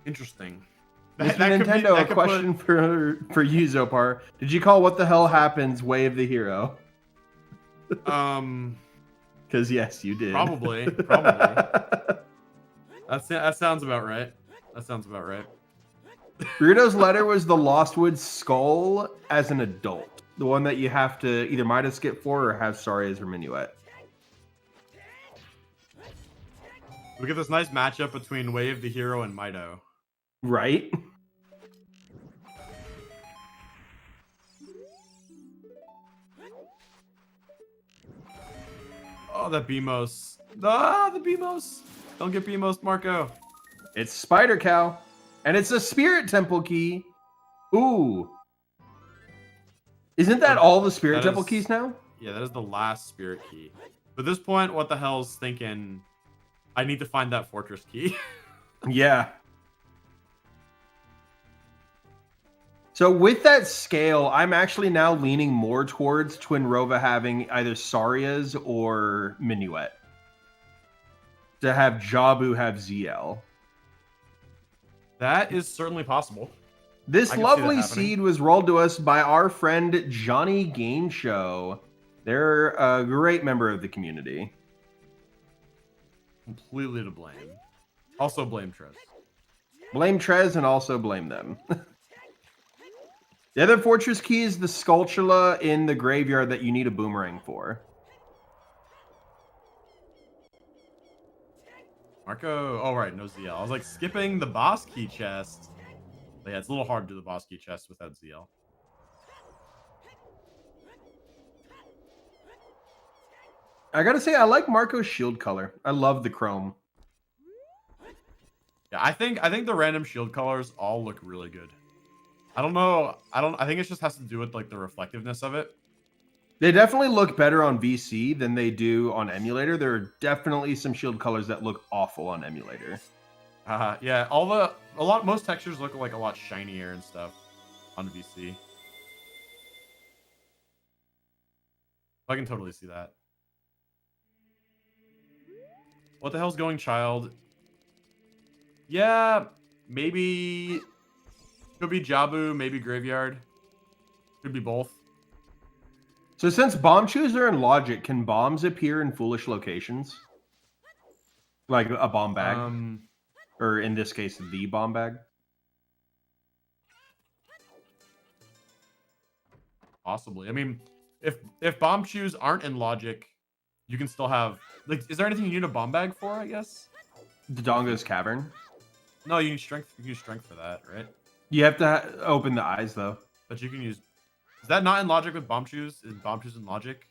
Interesting. Mr. Nintendo, a question for you, Zopar. Did you call What the Hell Happens Way of the Hero? Because yes, you did. Probably. That sounds about right. That sounds about right. Burrito's letter was the Lostwood skull as an adult. The one that you have to either Midas skip for or have sorry as her minuet. We get this nice matchup between Wave the Hero and Mido. Right? Oh, the Beamos. Ah, the Beamos. Don't get Beamos, Marco. It's Spider Cow. And it's a Spirit Temple key. Ooh. Isn't that all the Spirit Temple keys now? Yeah, that is the last Spirit key. But at this point, what the hell's thinking? I need to find that Fortress key. Yeah. So with that scale, I'm actually now leaning more towards Twinrova having either Saria's or Minuet. To have Jabu have ZL. That is certainly possible. This lovely seed was rolled to us by our friend Johnny Game Show. They're a great member of the community. Completely to blame. Also blame Trez. Blame Trez and also blame them. The other fortress key is the Skulltula in the graveyard that you need a boomerang for. Marco, oh right, no ZL. I was like skipping the boss key chest. But yeah, it's a little hard to do the boss key chest without ZL. I gotta say, I like Marco's shield color. I love the chrome. Yeah, I think the random shield colors all look really good. I don't know. I think it just has to do with like the reflectiveness of it. They definitely look better on VC than they do on emulator. There are definitely some shield colors that look awful on emulator. Yeah, most textures look like a lot shinier and stuff on VC. I can totally see that. What the hell's going, child? Yeah, maybe could be Jabu, maybe Graveyard. Could be both. So since bomb chews are in logic, can bombs appear in foolish locations? Like a bomb bag? Or in this case, the bomb bag? Possibly. I mean, if bomb chews aren't in logic, you can still have like. Is there anything you need a bomb bag for? I guess. Dodongo's Cavern. No, you need strength. You can use strength for that, right? You have to open the eyes though. But you can use. Is that not in logic with bomb chews? Is bomb chews in logic?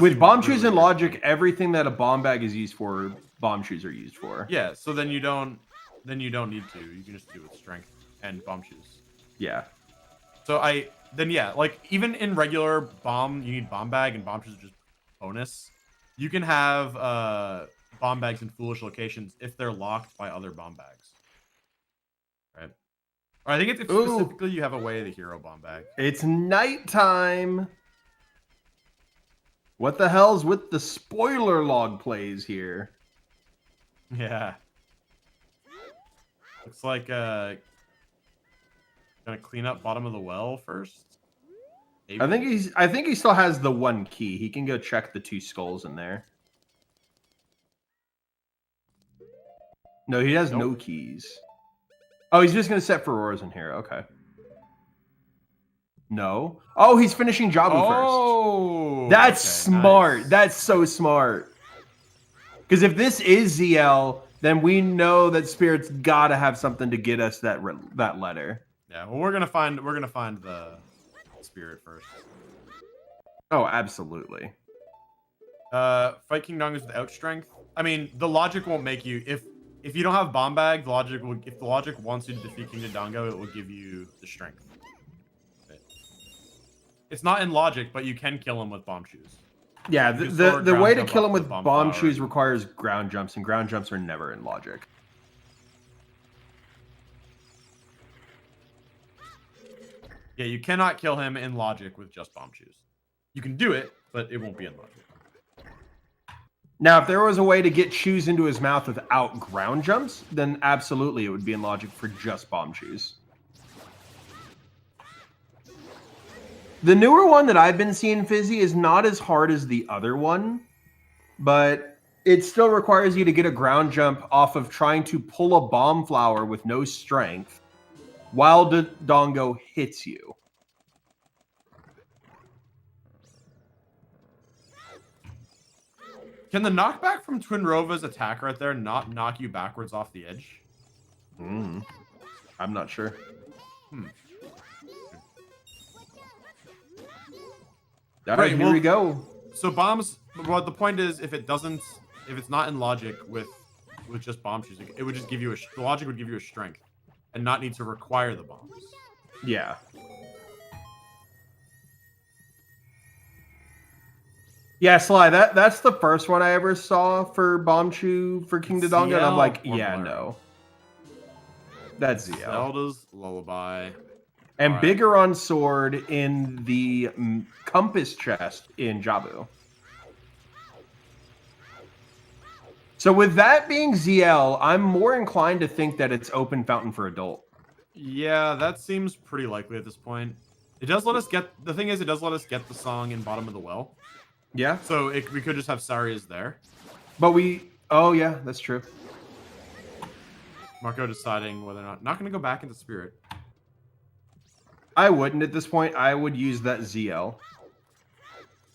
With bomb chews in logic, everything that a bomb bag is used for, bomb chews are used for. Yeah. So then you don't need to. You can just do it with strength and bomb chews. Yeah. So like even in regular bomb, you need bomb bag and bomb chews are just bonus. You can have bomb bags in foolish locations if they're locked by other bomb bags. Right. Or I think it's specifically you have a way the hero bomb bag. It's nighttime. What the hell's with the spoiler log plays here? Yeah. Looks like gonna clean up bottom of the well first. Maybe. I think he still has the one key. He can go check the 2 skulls in there. No, he has no keys. Oh, he's just gonna set Auroras in here. Okay. No. Oh, he's finishing Jabu first. That's smart. Nice. That's so smart. Because if this is ZL, then we know that Spirit's gotta have something to get us that letter. Yeah. Well, we're gonna find the Spirit first. Oh, absolutely. Fight King Dongas without strength. I mean, the logic won't make you if you don't have bomb bag. The logic will if the logic wants you to defeat King Dodongo, it will give you the strength. It's not in logic, but you can kill him with bomb shoes. Yeah, the way to kill him with bomb shoes requires ground jumps, and ground jumps are never in logic. Yeah, you cannot kill him in logic with just bomb shoes. You can do it, but it won't be in logic. Now, if there was a way to get shoes into his mouth without ground jumps, then absolutely it would be in logic for just bomb shoes. The newer one that I've been seeing, Fizzy, is not as hard as the other one, but it still requires you to get a ground jump off of trying to pull a bomb flower with no strength while the Dongo hits you. Can the knockback from Twin Rova's attack right there not knock you backwards off the edge? I'm not sure. All right, here we go. So bombs. Well, the point is, if it's not in logic with just bomb choosing, it would just give you the logic would give you a strength, and not need to require the bombs. Yeah. Yeah, Sly, that's the first one I ever saw for Bomb Chew for King Dodongo, and I'm like, yeah, no. That's ZL. Zelda's Lullaby. And Right. bigger on sword in the compass chest in Jabu. So with that being ZL, I'm more inclined to think that it's open fountain for adult. Yeah, that seems pretty likely at this point. It does let us get the thing is, it does let us get the song in Bottom of the Well. Yeah. So we could just have Saria's there. But oh yeah, that's true. Marco deciding whether or not going to go back into Spirit. I wouldn't at this point. I would use that ZL.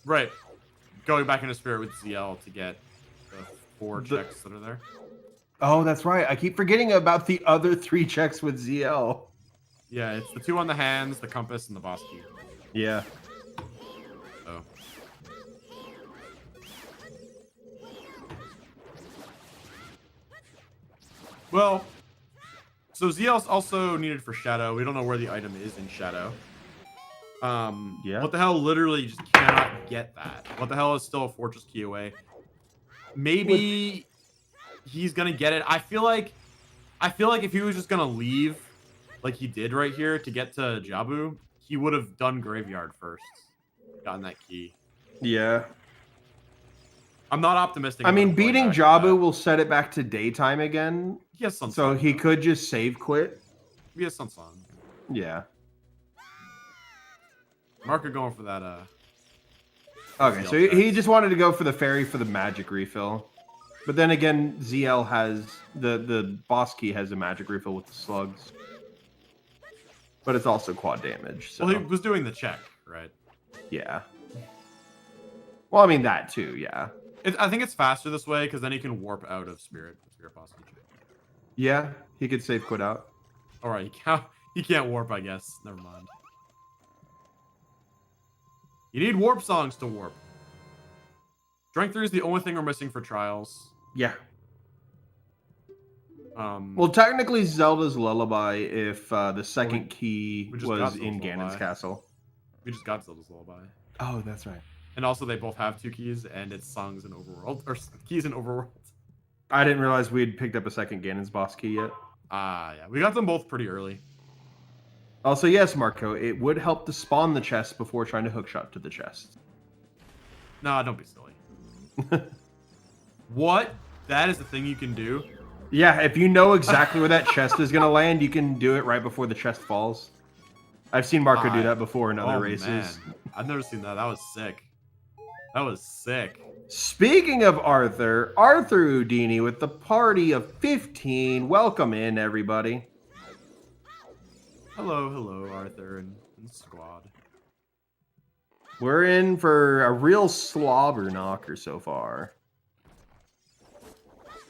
Right. Going back into Spirit with ZL to get the 4 checks that are there. Oh, that's right. I keep forgetting about the other 3 checks with ZL. Yeah, it's the 2 on the hands, the compass, and the boss key. Yeah. So. Well, so ZL's also needed for Shadow. We don't know where the item is in Shadow. Yeah. What the hell? Literally, you just cannot get that. What the hell is still a fortress key away? Maybe he's gonna get it. I feel like if he was just gonna leave, like he did right here, to get to Jabu, he would have done Graveyard first, gotten that key. Yeah. I'm not optimistic. I mean, about going beating back to Jabu that. will set it back to daytime again. He has Sun So Song, he though. could just save quit. He has Sun Song. Yeah. Marco going for that. Okay, ZL so he checks. just wanted to go for the fairy for the magic refill. But then again, ZL has the boss key has a magic refill with the slugs. But it's also quad damage. So Well, he was doing the check, right? yeah. Well, I mean that too, yeah. I think it's faster this way because then he can warp out of Spirit boss key check. Yeah, he could save quit out. All right, he can't warp, I guess. Never mind. You need warp songs to warp. Strength 3 is the only thing we're missing for trials. Yeah. Well, Well, technically Zelda's Lullaby if the second key we just got was Zelda's in Ganon's Lullaby. castle. we just got Zelda's Lullaby. Oh, that's right. And also, they both have 2 keys, and it's songs in Overworld, or keys in Overworld. I didn't realize we had picked up a second Ganon's boss key yet. Yeah. We got them both pretty early. Also, yes, Marco, it would help to spawn the chest before trying to hookshot to the chest. Nah, don't be silly. What? That is the thing you can do? Yeah, if you know exactly where that chest is going to land, you can do it right before the chest falls. I've seen Marco do that before in other races. Man. I've never seen that. That was sick. That was sick. Speaking of Arthur Houdini with the party of 15. Welcome in, everybody. Hello, Arthur and squad. We're in for a real slobber knocker so far.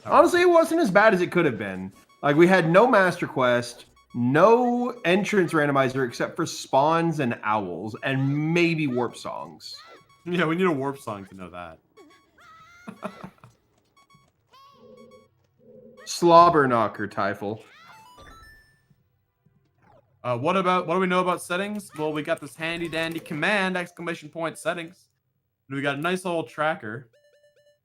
Honestly, it wasn't as bad as it could have been. Like, we had no Master Quest, no entrance randomizer except for spawns and owls, and maybe warp songs. Yeah, we need a warp song to know that. Slobber knocker, Typhel. What do we know about settings? Well, we got this handy dandy command, ! settings. And we got a nice little tracker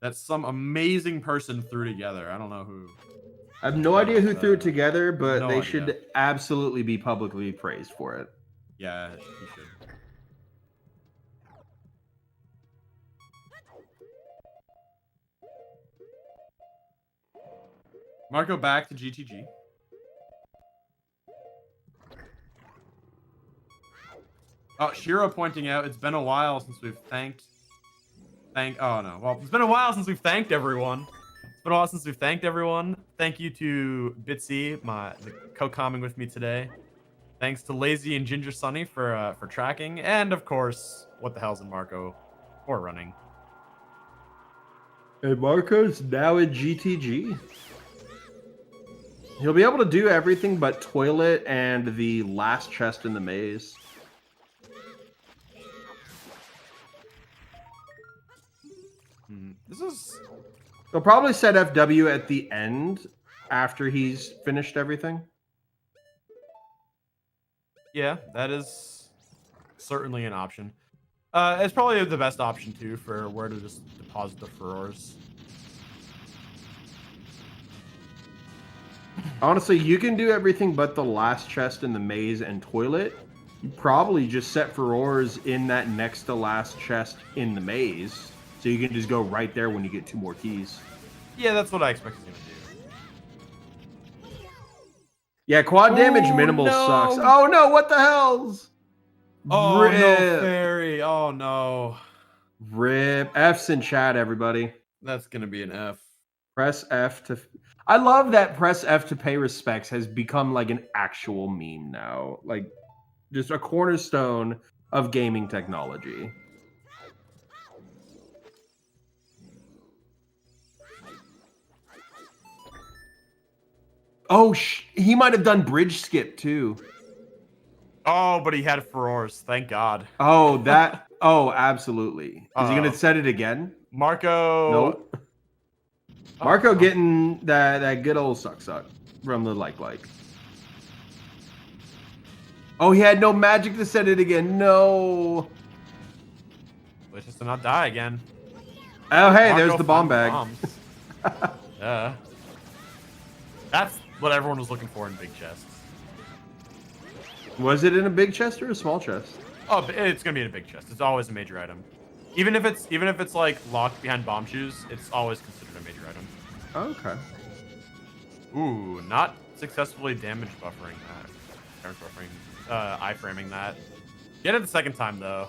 that some amazing person threw together. I don't know who. I have no idea who threw it together, but no they idea. should absolutely be publicly praised for it. Yeah, he should. Marco back to GTG. Oh, Shiro pointing out it's been a while since we've thanked Oh no. Well, it's been a while since we've thanked everyone. Thank you to Bitsy, the co-comming with me today. Thanks to Lazy and Ginger Sunny for tracking, and of course, What the Hell's in Marco for running. And Marco's now in GTG. He'll be able to do everything but toilet and the last chest in the maze. He'll probably set FW at the end after he's finished everything. Yeah, that is certainly an option. It's probably the best option too for where to just deposit the furrows. Honestly, you can do everything but the last chest in the maze and toilet. You probably just set furrows in that next to last chest in the maze, so you can just go right there when you get 2 more keys. Yeah, that's what I expect he's gonna do. Yeah, quad damage minimal no. sucks. Oh no, what the hells? Oh Rip. no, fairy! Oh no, Rip. F's in chat, everybody. that's gonna be an F. Press F to... I love that press F to pay respects has become like an actual meme now. Like, just a cornerstone of gaming technology. Oh, he might have done bridge skip too. Oh, but he had furrows. Thank God. Oh, that... Oh, absolutely. Is he going to set it again? Marco... Nope. Marco getting that good old suck from the like. Oh, he had no magic to set it again. No. Let's just not die again. Oh, hey, Marco there's the bomb bag. Yeah. That's what everyone was looking for in big chests. Was it in a big chest or a small chest? Oh, it's gonna be in a big chest. It's always a major item. Even if it's like locked behind bomb shoes, it's always considered a major item. Okay. Ooh, not successfully damage buffering that. Iframing that. Get it the second time though.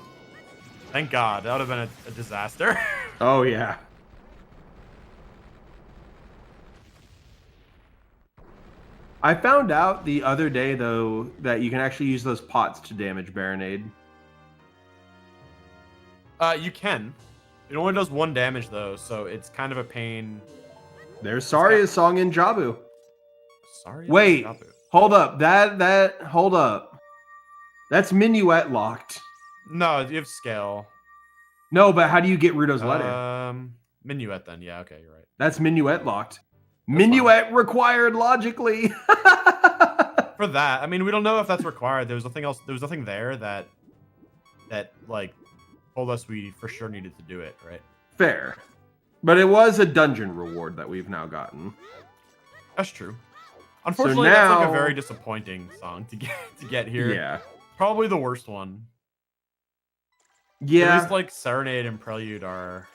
Thank God. That would have been a disaster. Oh yeah. I found out the other day though that you can actually use those pots to damage Baronade. You can. It only does 1 damage though, so it's kind of a pain. There's Saria's song in Jabu. Sorry. Wait, hold up. Hold up. That's Minuet locked. No, you have scale. No, but how do you get Rudo's letter? Minuet then. Yeah, okay, you're right. That's Minuet locked. Minuet required logically. For that, I mean, we don't know if that's required. There was nothing else. There was nothing there that like told us we for sure needed to do it, right? Fair. But it was a dungeon reward that we've now gotten. That's true. Unfortunately, that's like a very disappointing song to get here. Yeah. Probably the worst one. Yeah. At least like Serenade and Prelude are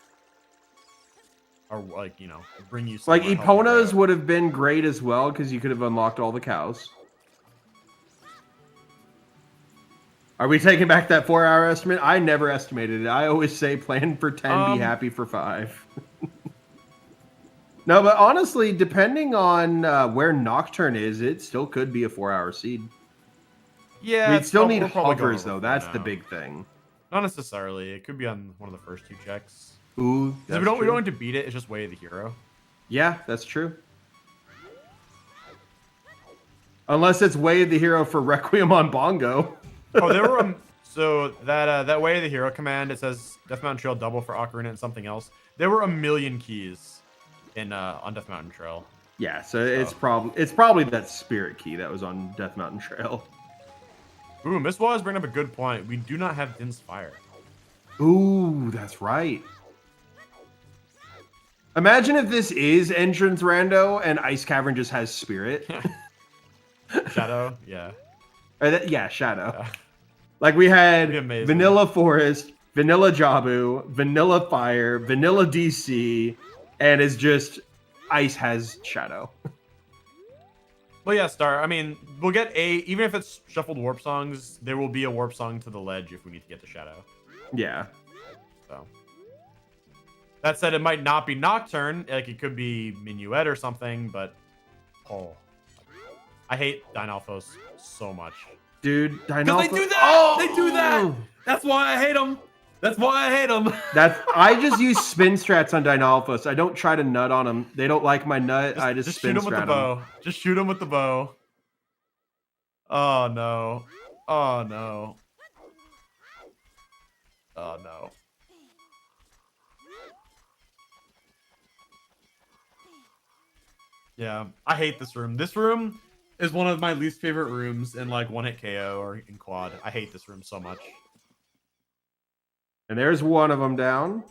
like, you know, bring you like somewhere Epona's would have been great as well because you could have unlocked all the cows. Are we taking back that 4-hour estimate? I never estimated it. I always say plan for 10, be happy for 5. No, but honestly, depending on where Nocturne is, it still could be a 4-hour seed. Yeah, we'd still need hovers though. That's the big thing. Not necessarily. It could be on one of the first 2 checks. Ooh, we don't need to beat it. It's just Way of the Hero. Yeah, that's true. Unless it's Way of the Hero for Requiem on Bongo. Oh, there were so that Way of the Hero command. It says Death Mountain Trail double for Ocarina and something else. There were 1,000,000 keys in on Death Mountain Trail. Yeah, so it's probably that spirit key that was on Death Mountain Trail. Ooh, Miss Wallace bringing up a good point. We do not have Din's Fire. Ooh, that's right. Imagine if this is Entrance Rando and Ice Cavern just has Spirit. Shadow, yeah. Yeah, Shadow. Yeah. Like we had Vanilla Forest, Vanilla Jabu, Vanilla Fire, Vanilla DC, and it's just Ice has Shadow. Well, yeah, Star. I mean, we'll get even if it's shuffled warp songs, there will be a warp song to the ledge if we need to get to Shadow. Yeah. So. That said, it might not be Nocturne. Like, it could be Minuet or something, but... Oh. I hate Dynalphos so much. Dude, Because Dynalphos... they do that! Oh! They do that! That's why I hate them! That's why I hate them! I just use spin strats on Dynalphos. I don't try to nut on them. They don't like my nut. I just spin shoot them with the strat bow. Just shoot them with the bow. Oh, no. Oh, no. Oh, no. Yeah, I hate this room. This room is one of my least favorite rooms in like one-hit KO or in quad. I hate this room so much. And there's one of them down.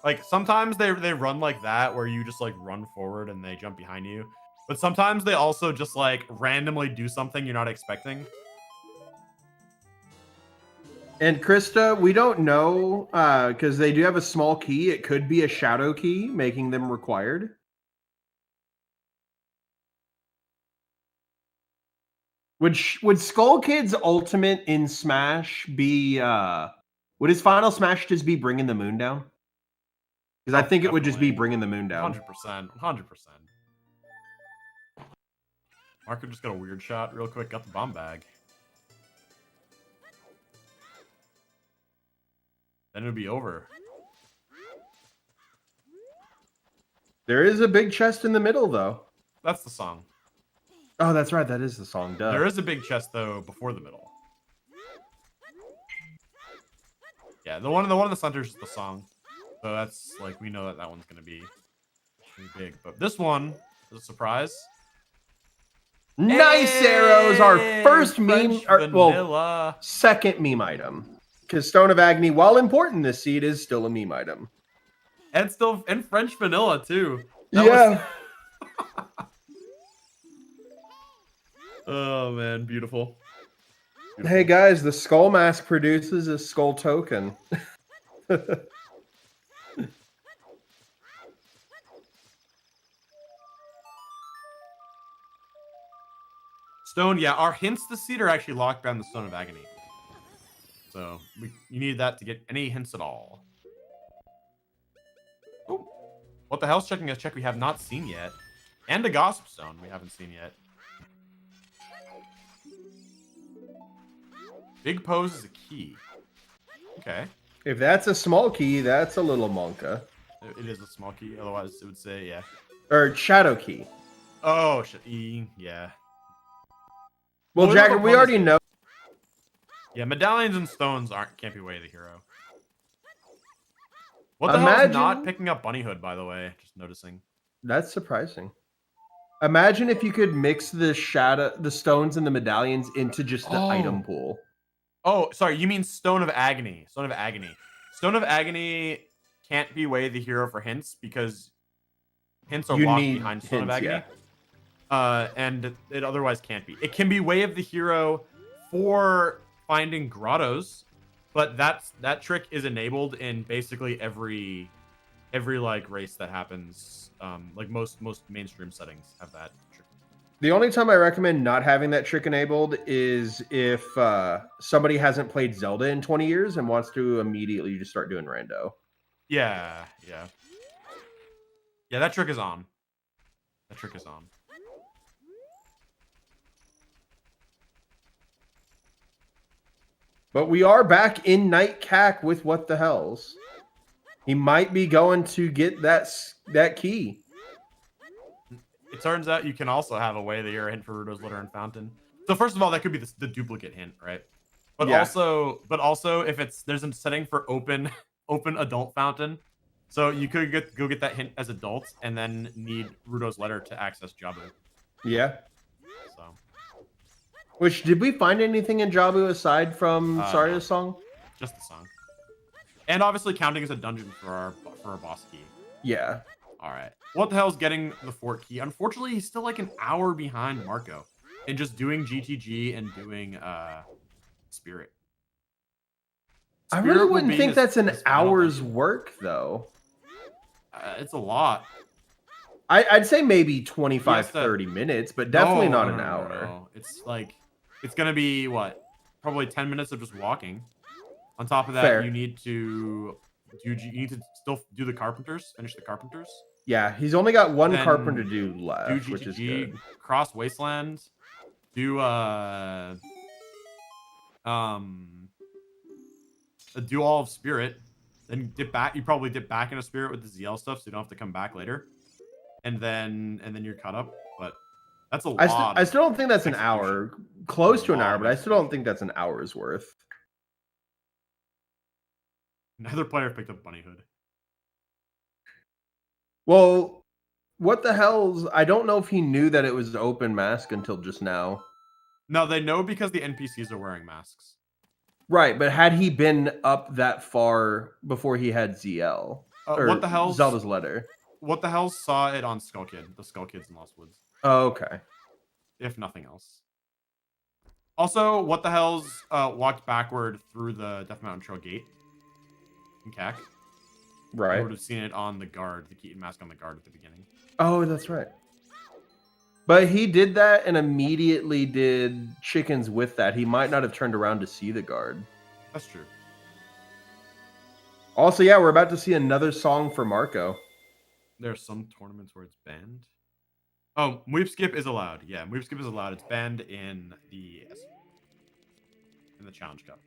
Like sometimes they run like that where you just like run forward and they jump behind you. But sometimes they also just like randomly do something you're not expecting. And Krista, we don't know because they do have a small key. It could be a shadow key, making them required. Would Skull Kid's ultimate in Smash be? Would his final Smash just be bringing the moon down? Because I think it would just be bringing the moon down. 100%. 100%. Marco just got a weird shot real quick. Got the bomb bag. Then it'll be over. There is a big chest in the middle, though. That's the song. Oh, that's right. That is the song. Duh. There is a big chest though before the middle. Yeah, the one in the center is the song. So that's like we know that one's gonna be pretty big. But this one is a surprise. Nice arrows. Our first meme, well, second meme item. Because Stone of Agony, while important this seed, is still a meme item. And French vanilla too. Oh man, beautiful. Hey guys, the skull mask produces a skull token. Stone, yeah, our hints this seed are actually locked down the Stone of Agony. So you need that to get any hints at all. Ooh. What the hell's checking a check we have not seen yet? And a Gossip Stone we haven't seen yet. Big pose is a key. Okay. If that's a small key, that's a little monka. It is a small key. Otherwise, it would say, yeah. Or shadow key. Oh, yeah. Well, Jagger, we already know. Yeah, medallions and stones can't be way of the hero. What the hell is not picking up Bunny Hood, by the way? Just noticing. That's surprising. Imagine if you could mix the stones and the medallions into just the item pool. Oh, sorry, you mean Stone of Agony. Stone of Agony. Stone of Agony can't be way of the hero for hints because hints are locked behind Stone of Agony. Yeah. And it otherwise can't be. It can be way of the hero for finding grottos, but that trick is enabled in basically every like race that happens. Like most mainstream settings have that trick. The only time I recommend not having that trick enabled is if somebody hasn't played Zelda in 20 years and wants to immediately just start doing rando. Yeah. That trick is on. That trick is on. But we are back in Night Cack with What the Hells. He might be going to get that key. It turns out you can also have a way that you're a hint for Rudo's Litter and Fountain. So first of all, that could be the duplicate hint, right? But also if there's a setting for open adult fountain, so you could go get that hint as adults and then need Rudo's Letter to access Jabu. Yeah. So. Which, did we find anything in Jabu aside from Saria's song? Just the song. And obviously counting as a dungeon for our boss key. Yeah. All right. What the hell's getting the fort key? Unfortunately, he's still like an hour behind Marco in just doing GTG and doing Spirit. I really wouldn't think that's an hour's work, though. It's a lot. I'd say maybe 25, 30 minutes, but definitely not an hour. No. It's like, it's going to be, what, probably 10 minutes of just walking. On top of that, Fair. you need to still do the carpenters, finish the carpenters. Yeah, he's only got one Then carpenter to do Do left, which is GGG, good. cross wasteland, do do all of spirit, then dip back. You probably dip back into spirit with the ZL stuff, so you don't have to come back later. And then you're caught up. But that's a lot. I still don't think that's an execution. hour. Close A to an lot hour, of but I still don't think that's an hour's worth. Neither player picked up Bunny Hood. Well, what the hell's... I don't know if he knew that it was open mask until just now. No, they know because the NPCs are wearing masks. Right, but had he been up that far before he had ZL? Or What the hell? Zelda's letter. What the hell saw it on Skull Kid, the Skull Kids in Lost Woods, Oh, okay. if nothing else. Also, what the hell's walked backward through the Death Mountain Trail gate in CAC. I Right. would have seen it on the guard, the Keaton mask on the guard at the beginning. Oh, that's right. But he did that and immediately did chickens with that. He might not have turned around to see the guard. That's true. Also, yeah, we're about to see another song for Marco. There are some tournaments where it's banned. Oh, Mweep Skip is allowed. Yeah, Mweep Skip is allowed. It's banned in the Challenge Cup.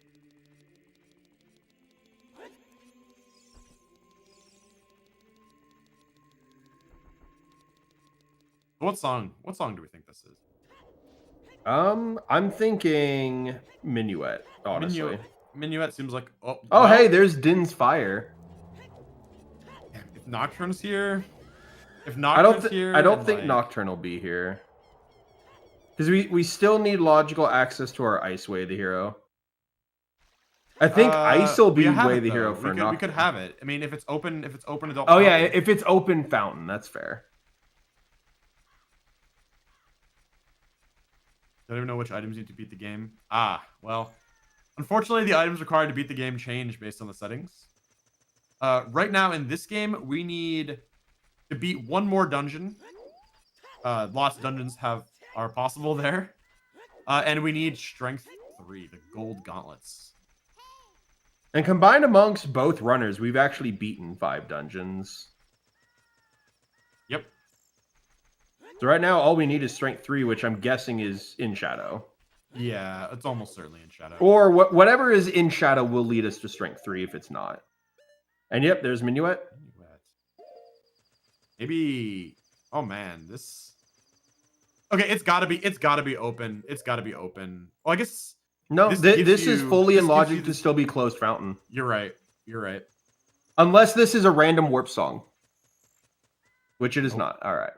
What song do we think this is? I'm thinking Minuet, honestly. Minuet seems like Oh, well, hey, there's Din's Fire. if Nocturne's here. If I don't Nocturne's here, I don't then, think like, Nocturne will be here. Because we still need logical access to our Ice Way the hero. I think Ice will we be have Way it, the hero though. for we Nocturne. could have it. I mean, if it's open adult. Oh yeah, fountain. if it's open fountain, that's fair. Don't even know which items need to beat the game. Well, unfortunately, the items required to beat the game change based on the settings. Right now in this game, we need to beat one more dungeon. Lots of dungeons are possible there, and we need Strength 3, the Gold Gauntlets. And combined amongst both runners, we've actually beaten 5 dungeons. Yep. So right now, all we need is Strength 3, which I'm guessing is in Shadow. Yeah, it's almost certainly in Shadow. Or whatever is in Shadow will lead us to Strength 3 if it's not. And yep, there's Minuet. Maybe. Oh man, this. Okay, it's gotta be open. It's gotta be open. Well, I guess. No, this is fully in gives logic you to still be closed fountain. You're right. You're right. Unless this is a random warp song. Which it is not. Alright.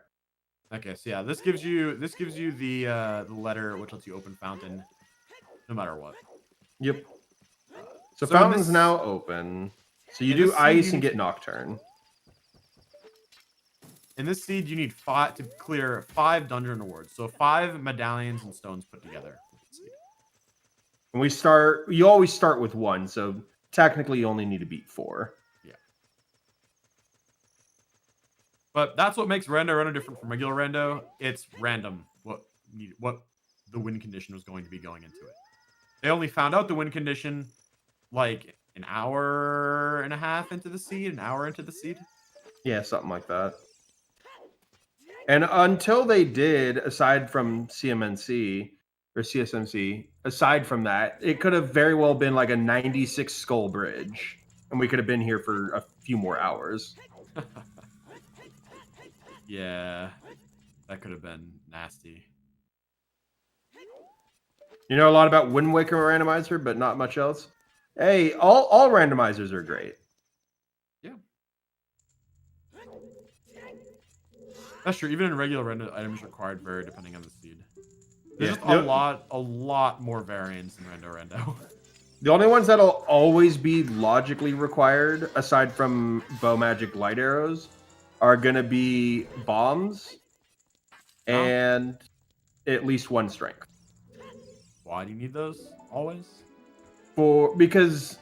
Okay, so yeah, this gives you the letter which lets you open fountain, no matter what. Yep. So So in fountain's this- now open. So you in do this scene, ice you and need get Nocturne. In this seed, you need 5 to clear 5 dungeon awards. So 5 medallions and stones put together. And you always start with 1, so technically you only need to beat 4. Yeah. But that's what makes Rando different from regular Rando. It's random what the win condition was going to be going into it. They only found out the win condition like an hour and a half into the seed, an hour into the seed. Yeah, something like that. And until they did, aside from CMNC or CSMC, aside from that, it could have very well been like a 96 skull bridge, and we could have been here for a few more hours. Yeah, that could have been nasty. You know a lot about Wind Waker Randomizer, but not much else. Hey, all randomizers are great. Yeah. That's true. Even in regular random, items required vary depending on the seed. There's just a lot more variance in Rando. The only ones that'll always be logically required, aside from bow magic light arrows, are gonna be bombs and at least 1 strength. Why do you need those always? Because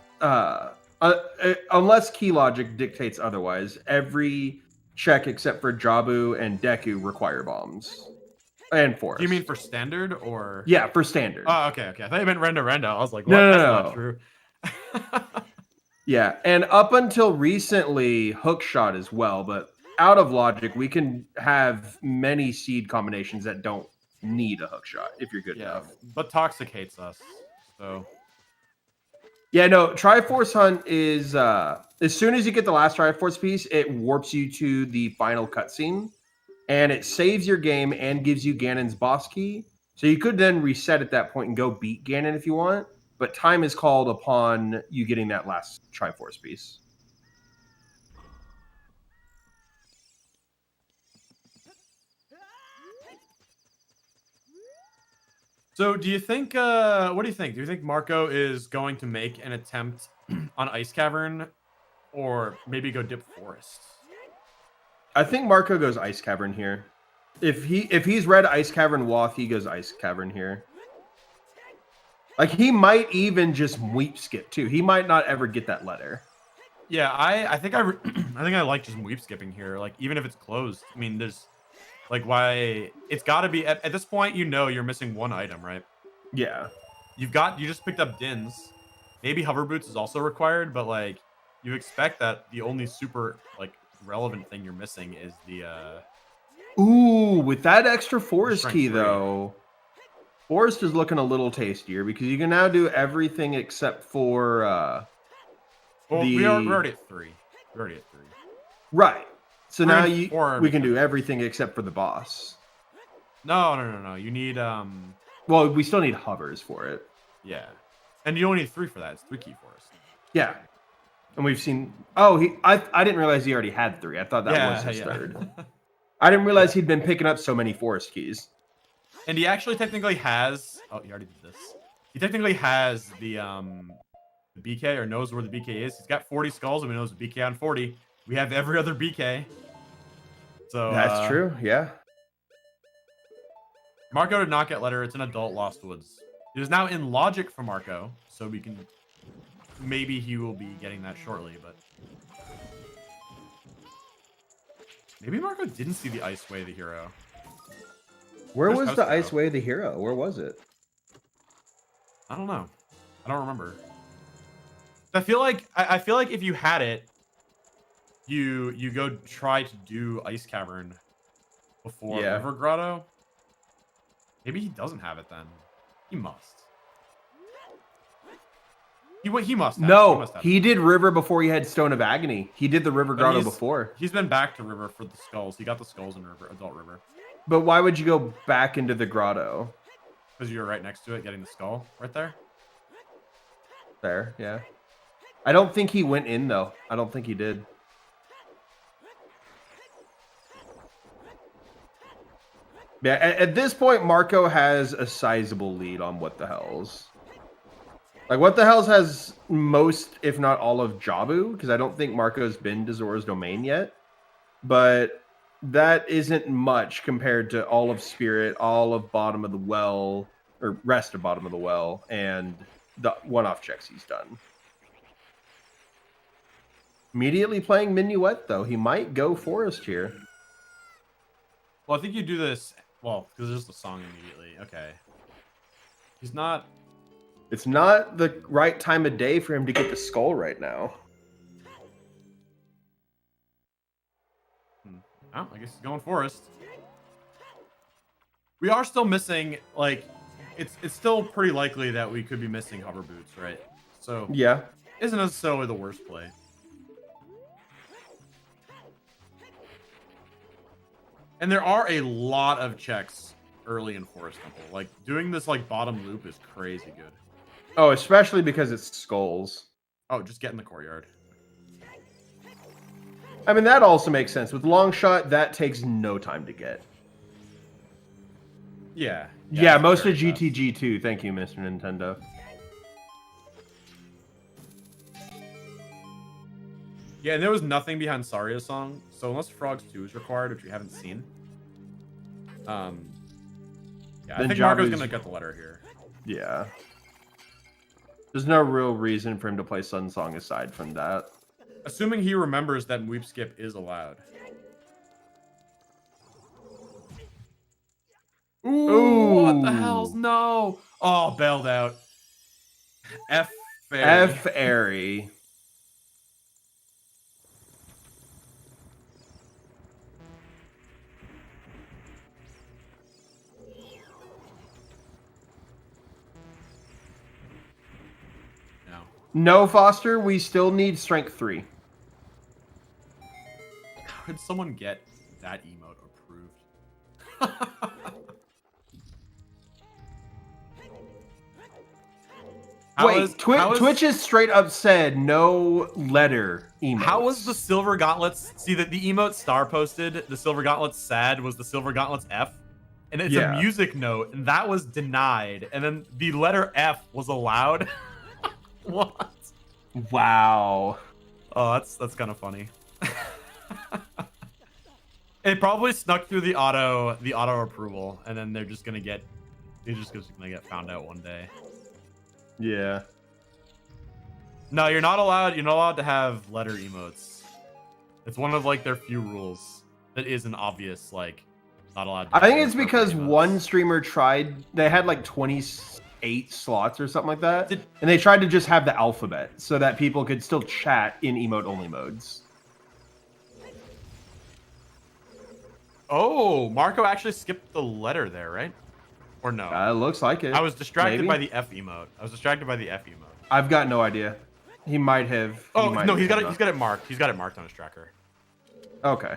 unless key logic dictates otherwise, every check except for Jabu and Deku require bombs. And forest. Do you mean for standard or? Yeah, for standard. Oh, okay. I thought you meant rendo. I was like, what? No, That's no. not true. Yeah, and up until recently, hook shot as well, but out of logic, we can have many seed combinations that don't need a hook shot if you're good Yeah, enough. but Toxic hates us, so. Yeah, no, Triforce Hunt is as soon as you get the last Triforce piece, it warps you to the final cutscene, and it saves your game and gives you Ganon's boss key. So you could then reset at that point and go beat Ganon if you want, but time is called upon you getting that last Triforce piece. So do you think, what do you think? Do you think Marco is going to make an attempt on Ice Cavern or maybe go dip Forest? I think Marco goes Ice Cavern here. If he's read Ice Cavern Wath, he goes Ice Cavern here. Like he might even just weep skip too. He might not ever get that letter. Yeah, I think I like just weep skipping here. Like even if it's closed, I mean, there's like why it's got to be at this point. You know, you're missing one item, right? Yeah. You just picked up Dins. Maybe hover boots is also required, but like you expect that the only super like relevant thing you're missing is the Ooh, with that extra forest strength key 3. though, forest is looking a little tastier because you can now do everything except for well, we're already at 3. We're already at 3. Right. So We're now in 4 we can do everything except for the boss. No. You need Well, we still need hovers for it. yeah. And you only need 3 for that. It's 3 key forest. Yeah. And we've seen I didn't realize he already had 3. I thought that was his third. I didn't realize he'd been picking up so many forest keys. And he actually technically has he already did this. He technically has the BK or knows where the BK is. He's got 40 skulls and we knows the BK on 40. We have every other BK. So That's true, yeah. Marco did not get letter. It's an adult Lost Woods. It is now in logic for Marco, so we can maybe he will be getting that shortly, but maybe Marco didn't see the Ice Way, the hero. Where Where's was House the Hero? Ice Way the hero? Where was it? I don't know. I don't remember. I feel like if you had it, you go try to do Ice Cavern before River Grotto. Maybe he doesn't have it then. He must. He must have. No, he must have he did River before he had Stone of Agony. He did the River But Grotto before. He's been back to River for the skulls. He got the skulls in River, Adult River. But why would you go back into the grotto? Because you were right next to it, getting the skull right there. There, yeah. I don't think he went in though. I don't think he did. Yeah, at this point, Marco has a sizable lead on What the Hells. Like, What the Hells has most, if not all, of Jabu, because I don't think Marco's been to Zora's Domain yet. But that isn't much compared to all of Spirit, all of Bottom of the Well, or rest of Bottom of the Well, and the one-off checks he's done. Immediately playing Minuet, though. He might go Forest here. Well, I think you do this. Well, because there's the song immediately. Okay. He's not. It's not the right time of day for him to get the skull right now. Oh, I guess he's going Forest. We are still missing, like, it's still pretty likely that we could be missing hover boots, right? So Yeah. isn't necessarily the worst play. And there are a lot of checks early in Forest Temple. Like, doing this, like, bottom loop is crazy good. Oh, especially because it's skulls. Oh, just get in the courtyard. I mean, that also makes sense. With long shot, that takes no time to get. Yeah. Yeah, it's most very of fast. GTG too. Thank you, Mr. Nintendo. Yeah, and there was nothing behind Saria's song, so unless Frogs 2 is required, which we haven't seen. Yeah, I Then think Marco's Jabu's- gonna get the letter here. Yeah. There's no real reason for him to play Sun Song aside from that. Assuming he remembers that Weep Skip is allowed. Ooh, what the Ooh. hell's no? Oh, bailed out. F fairy. F airy. No. No, Foster. We still need strength 3. How could someone get that emote approved? Wait, Twitch is straight up said no letter emotes. How was the Silver Gauntlets? See that the emote Star posted, the Silver Gauntlets sad was the Silver Gauntlets F, and it's a music note, and that was denied, and then the letter F was allowed. What? Wow. Oh, that's kind of funny. It probably snuck through the auto approval, and then they're just gonna get found out one day. Yeah. No, you're not allowed. You're not allowed to have letter emotes. It's one of like their few rules that isn't obvious. Like, not allowed. I think it's because one streamer tried. They had like 28 slots or something like that, and they tried to just have the alphabet so that people could still chat in emote only modes. Oh, Marco actually skipped the letter there, right? Or no? It looks like it. I was distracted maybe. by the F emote. I've got no idea. He might have. Oh no, he's got it marked. He's got it marked on his tracker. Okay.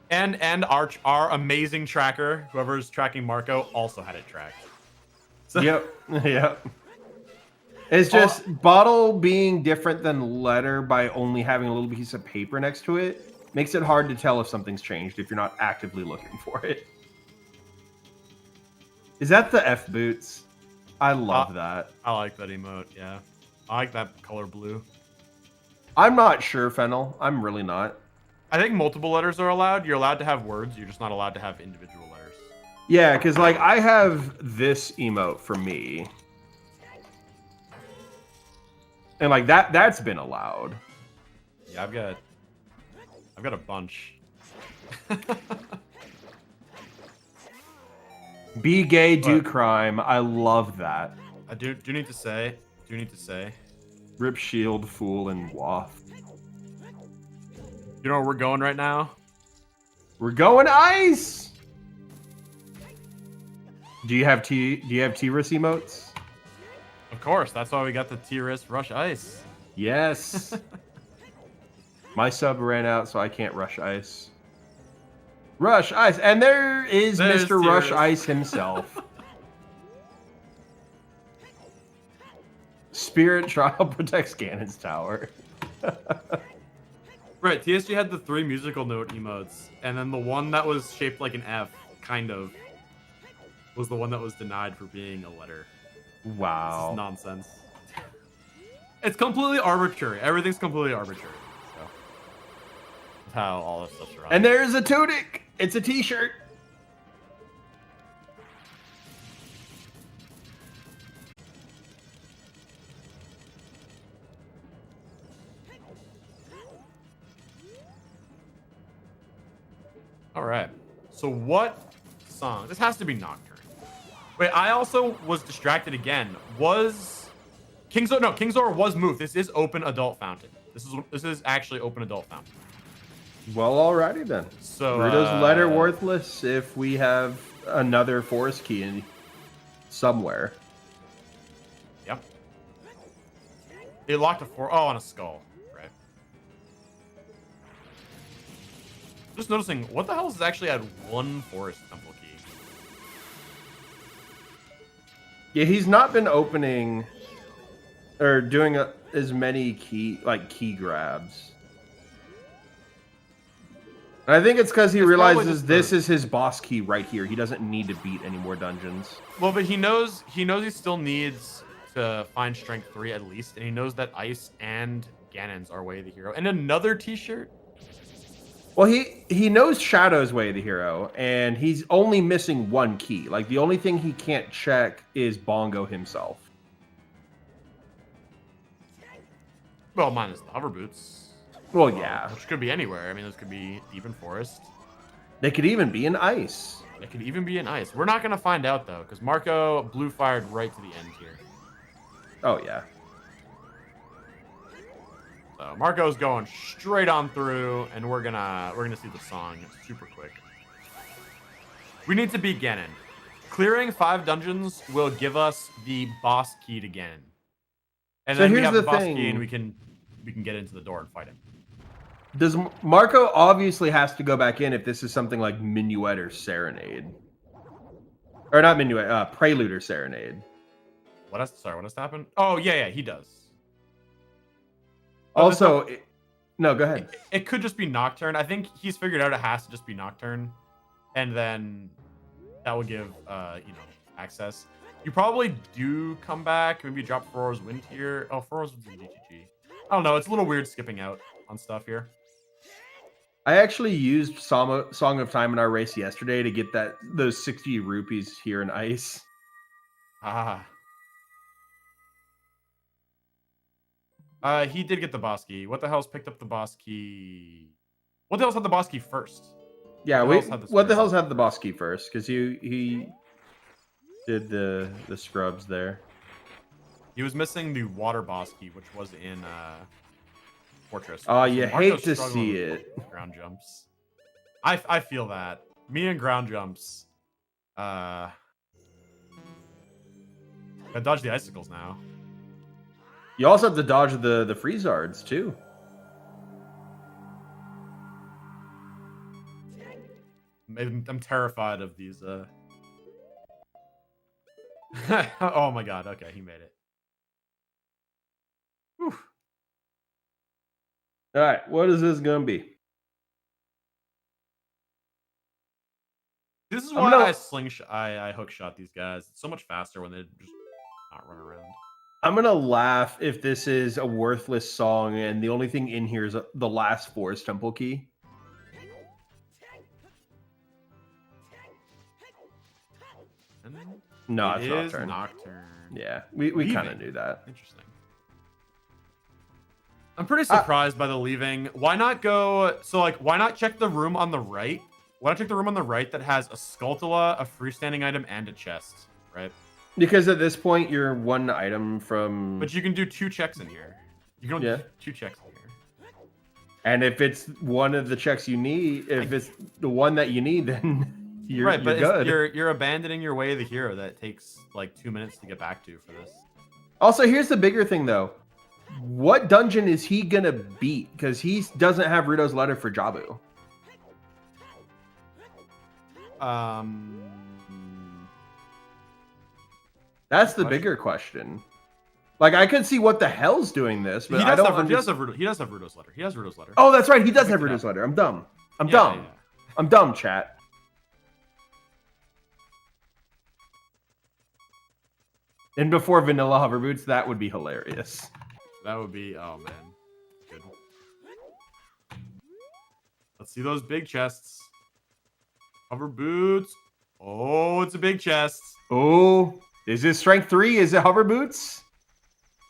And our amazing tracker, whoever's tracking Marco, also had it tracked. So, Yep. It's just bottle being different than letter by only having a little piece of paper next to it makes it hard to tell if something's changed if you're not actively looking for it. Is that the F boots? I love that. I like that emote, yeah. I like that color blue. I'm not sure, Fennel. I'm really not. I think multiple letters are allowed. You're allowed to have words. You're just not allowed to have individual letters. Yeah, because like I have this emote for me. And like that's been allowed. Yeah, I've got a bunch. Be gay, do crime. I love that. I do need to say. Rip shield, fool, and waft. You know where we're going right now? We're going ice. Do you have T-Ris emotes? Of course, that's why we got the T-Ris Rush Ice. Yes. My sub ran out, so I can't rush ice. Rush Ice, and there's Mr. Rush Ice himself. Spirit Trial protects Ganon's tower. Right, TSG had the 3 musical note emotes, and then the one that was shaped like an F, kind of, was the one that was denied for being a letter. Wow. This is nonsense. It's completely arbitrary. Everything's completely arbitrary. So, that's how all this stuff's around. And there's a tunic. It's a t-shirt. All right. So what song? This has to be Nocturne. Wait, I also was distracted again. Was King Zora? No, King Zora was moved. This is open adult fountain. This is actually open adult fountain. Well, alrighty then. So Ruto's letter worthless if we have another forest key in somewhere. Yep. It locked on a skull, right? Just noticing, what the hell is actually at one forest temple key? Yeah, he's not been opening or doing as many key grabs. And I think it's because he realizes this is his boss key right here. He doesn't need to beat any more dungeons. Well, but he knows he still needs to find strength 3 at least, and he knows that Ice and Ganon's are Way of the Hero. And another t-shirt? Well, he knows Shadow's Way of the Hero, and he's only missing one key. Like, the only thing he can't check is Bongo himself. Well, minus the hover boots. Well, yeah. Which could be anywhere. I mean, this could be even forest. They could even be in ice. It could even be an ice. We're not gonna find out though, because Marco blue fired right to the end here. Oh yeah. So Marco's going straight on through, and we're gonna see the song super quick. We need to beat Ganon. Clearing 5 dungeons will give us the boss key to Ganon. And So then we here's have the the boss thing. key, and we can get into the door and fight him. Does Marco obviously has to go back in if this is something like Minuet or Serenade? Or not Minuet, Prelude or Serenade. What has happened? Oh yeah, he does. Also, no, go ahead. It could just be Nocturne. I think he's figured out it has to just be Nocturne, and then that will give access. You probably do come back. Maybe drop Furor's Wind here. Oh, Furor's Wind's in GGG. I don't know. It's a little weird skipping out on stuff here. I actually used Song of Time in our race yesterday to get those 60 rupees here in ice. Ah. He did get the boss key. What the hell's picked up the boss key? What the hell's had the boss key first? Yeah, what the hell's had the boss key first? Because he did the scrubs there. He was missing the water boss key, which was in Fortress. Oh, you Marco's hate to struggling see with it. ground jumps. I feel that. Me and ground jumps. Gotta dodge the icicles now. You also have to dodge the Freezards too. I'm terrified of these. Oh my god! Okay, he made it. Whew. All right, what is this gonna be? This is why I hook shot these guys. It's so much faster when they just not run around. I'm gonna laugh if this is a worthless song and the only thing in here is the last Forest Temple key. No, it's Nocturne. Nocturne. Yeah, we kind of knew that. Interesting. I'm pretty surprised by the leaving. Why not go? So like, why not check the room on the right? Why not check the room on the right that has a Skulltula, a freestanding item, and a chest, right? Because at this point, you're one item from... But you can do 2 checks in here. You can do 2 checks in here. And if it's one of the checks you need, if it's the one that you need, then you're good. You're abandoning your way of the hero that takes like 2 minutes to get back to for this. Also, here's the bigger thing, though. What dungeon is he going to beat? Because he doesn't have Ruto's letter for Jabu. That's the bigger question. Like, I could see what the hell's doing this, but I don't understand. He does have Ruto's letter. He has Ruto's letter. Oh, that's right. He does have Ruto's letter. I'm dumb. I'm dumb. Yeah. I'm dumb, chat. And before Vanilla Hover Boots, that would be hilarious. That would be, oh man. Good. Let's see those big chests. Hover Boots. Oh, it's a big chest. Oh, is this strength 3? Is it Hover Boots?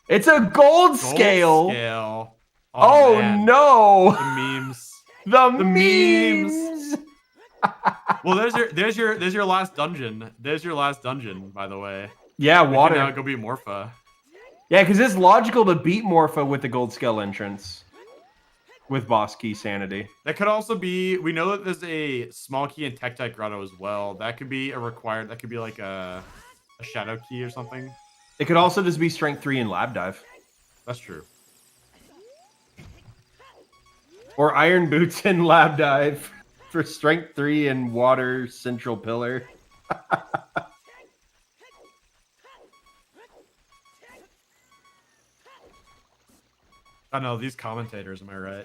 It's a gold scale. Oh man. No. The memes. The memes. Well, there's your last dungeon. There's your last dungeon, by the way. Yeah, water. Now go beat Morpha. Yeah, because it's logical to beat Morpha with the gold scale entrance. With boss key sanity. That could also be, we know that there's a small key in Tektite Grotto as well. That could be that could be like a shadow key or something. It could also just be strength 3 in Lab Dive. That's true. Or Iron Boots in Lab Dive for strength 3 and Water Central Pillar. I know, these commentators, am I right?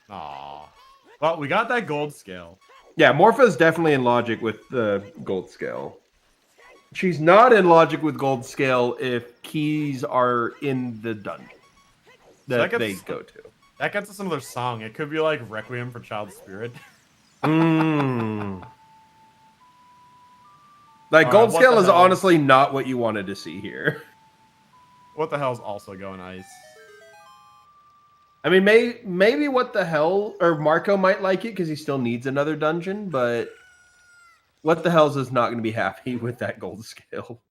Aw. Well, we got that gold scale. Yeah, Morpha's definitely in logic with the gold scale. She's not in logic with gold scale if keys are in the dungeon that they go to. That gets us another song. It could be like Requiem for Child Spirit. Like, gold scale is honestly not what you wanted to see here. What the hell's also going ice? I mean, maybe what the hell, or Marco might like it because he still needs another dungeon, but what the hell's is not going to be happy with that gold scale.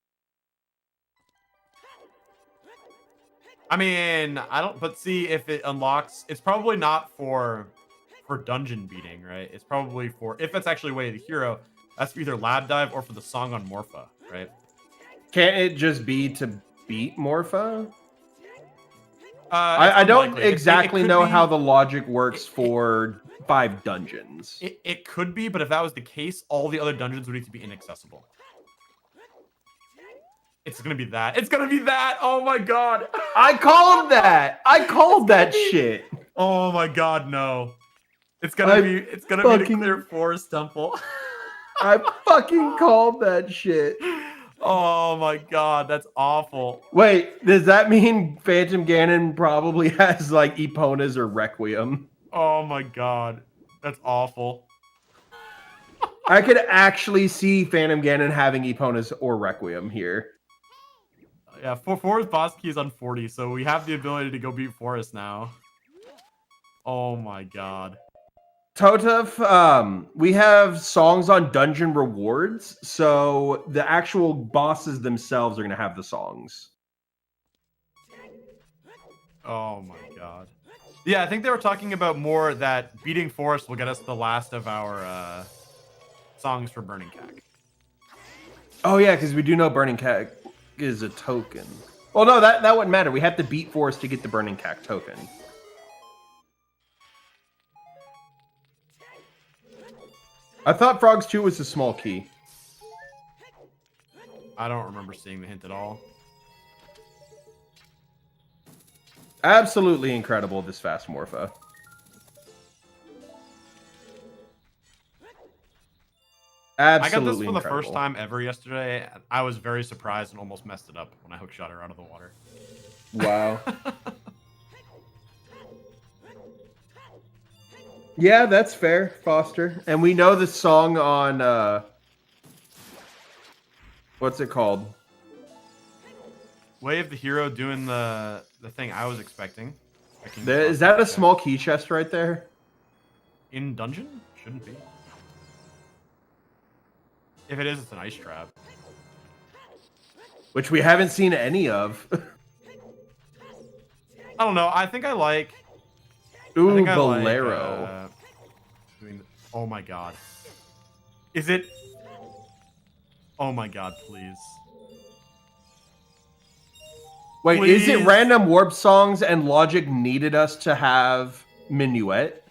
I mean, I don't. But see, if it unlocks, it's probably not for dungeon beating, right? It's probably for if it's actually Way of the Hero. That's for either Lab Dive or for the song on Morpha, right? Can't it just be to beat Morpha? It's I don't unlikely. exactly It could know be- how the logic works for 5 dungeons. It could be, but if that was the case, all the other dungeons would need to be inaccessible. It's gonna be that. It's gonna be that. Oh my god. I called that. I called that shit. Oh my god, no. It's gonna be the Clear Forest Temple. I fucking called that shit. Oh my god, that's awful. Wait, does that mean Phantom Ganon probably has like Eponas or Requiem? Oh my god. That's awful. I could actually see Phantom Ganon having Eponas or Requiem here. Yeah, Forest boss key is on 40, so we have the ability to go beat Forest now. Oh my god. Totuf, we have songs on dungeon rewards, so the actual bosses themselves are going to have the songs. Oh my god. Yeah, I think they were talking about more that beating Forest will get us the last of our songs for Burning Cack. Oh yeah, because we do know Burning Cack is a token. Well, no, that wouldn't matter. We have to beat Forest to get the Burning Cack token. I thought Frogs 2 was a small key. I don't remember seeing the hint at all. Absolutely incredible, this fast Morpha. Absolutely I got this for incredible. the first time ever yesterday. I was very surprised and almost messed it up when I hookshot her out of the water. Wow. Yeah, that's fair, Foster. And we know the song on what's it called? Way of the Hero doing the thing I was expecting. Is that a small key chest right there? In dungeon? Shouldn't be. If it is, it's an ice trap. Which we haven't seen any of. I don't know. I think I like. Ooh, I think I Bolero. Oh my god. Is it? Oh my god, please. Wait, is it Please. random warp songs and logic needed us to have Minuet?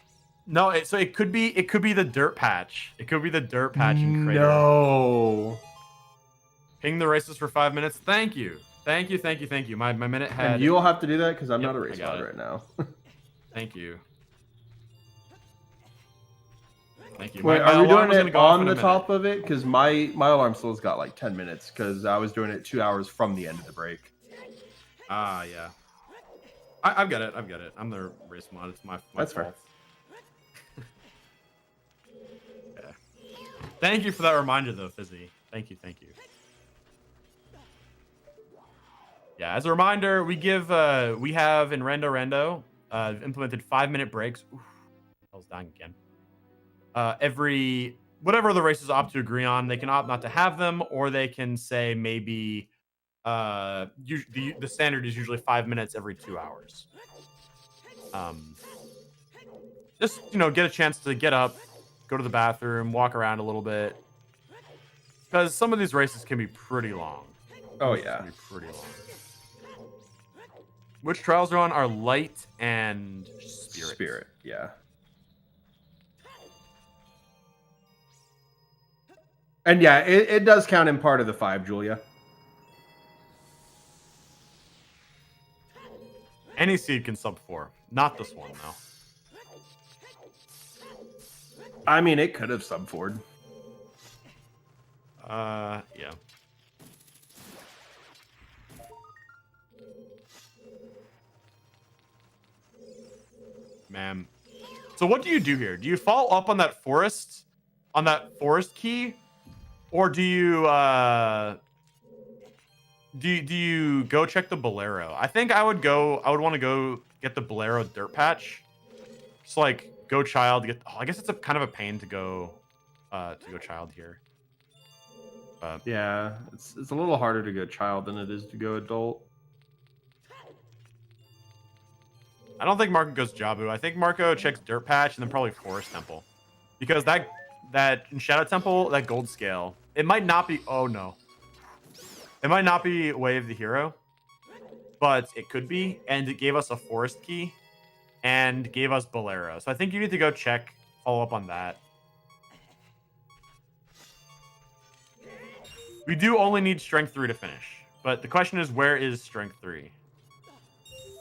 No, so it could be the dirt patch. It could be the dirt patch in Crater. No. Ping the races for 5 minutes. Thank you. Thank you. My minute had. And you'll have to do that because I'm Yep, not a I race got mod it. right now. Thank you. Thank you. Wait, My are we alarm doing was gonna it go off on in a the minute. top of it? Because my alarm still's got like 10 minutes because I was doing it 2 hours from the end of the break. Ah, yeah. I've got it. I'm the race mod. It's my That's fault. fair. Yeah. Thank you for that reminder, though, Fizzy. Thank you. Yeah, as a reminder, we have in Rando implemented 5-minute breaks. Oof, I was dying again. Whatever the races opt to agree on, they can opt not to have them, or they can say maybe the standard is usually 5 minutes every 2 hours. Just get a chance to get up, go to the bathroom, walk around a little bit, because some of these races can be pretty long. Oh, Can yeah. be pretty long. Which trials are on are light and spirit. Spirit, yeah. And yeah, it does count in part of the 5, Julia. Any seed can sub 4. Not this one, though. I mean, it could have sub-4'd. Yeah. Man. So what do you do here? Do you follow up on that forest key? Or do you Do you go check the Bolero? I think I would want to go get the Bolero dirt patch. Just like go child, get. Oh, I guess it's a kind of a pain to go child here. Yeah, it's a little harder to go child than it is to go adult. I don't think Marco goes Jabu. I think Marco checks dirt patch and then probably Forest Temple, because that in Shadow Temple, that gold scale, it might not be. Oh no, it might not be Way of the Hero, but it could be, and it gave us a forest key and gave us Bolero. So I think you need to go check, follow up on that. We do only need Strength 3 to finish, but the question is, where is Strength 3?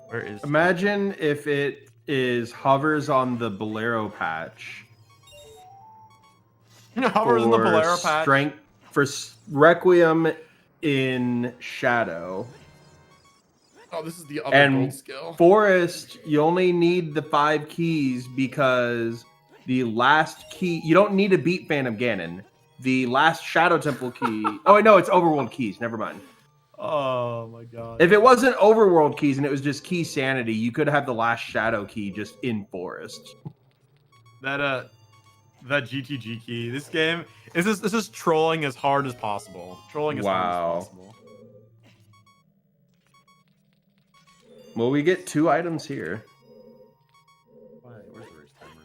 Where is? Imagine if it is hovers on the Bolero patch. Hovers in the Bolero patch. Strength for Requiem in Shadow. Oh, this is the other And gold skill. Forest, you only need the 5 keys because the last key, you don't need to beat Phantom Ganon. The last Shadow Temple key. Oh, no, it's Overworld keys. Never mind. Oh my god. If it wasn't Overworld keys and it was just Key Sanity, you could have the last Shadow key just in Forest. That GTG key. This game this is trolling as hard as possible. Trolling as hard as possible. Well, we get 2 items here. Where's the race time room?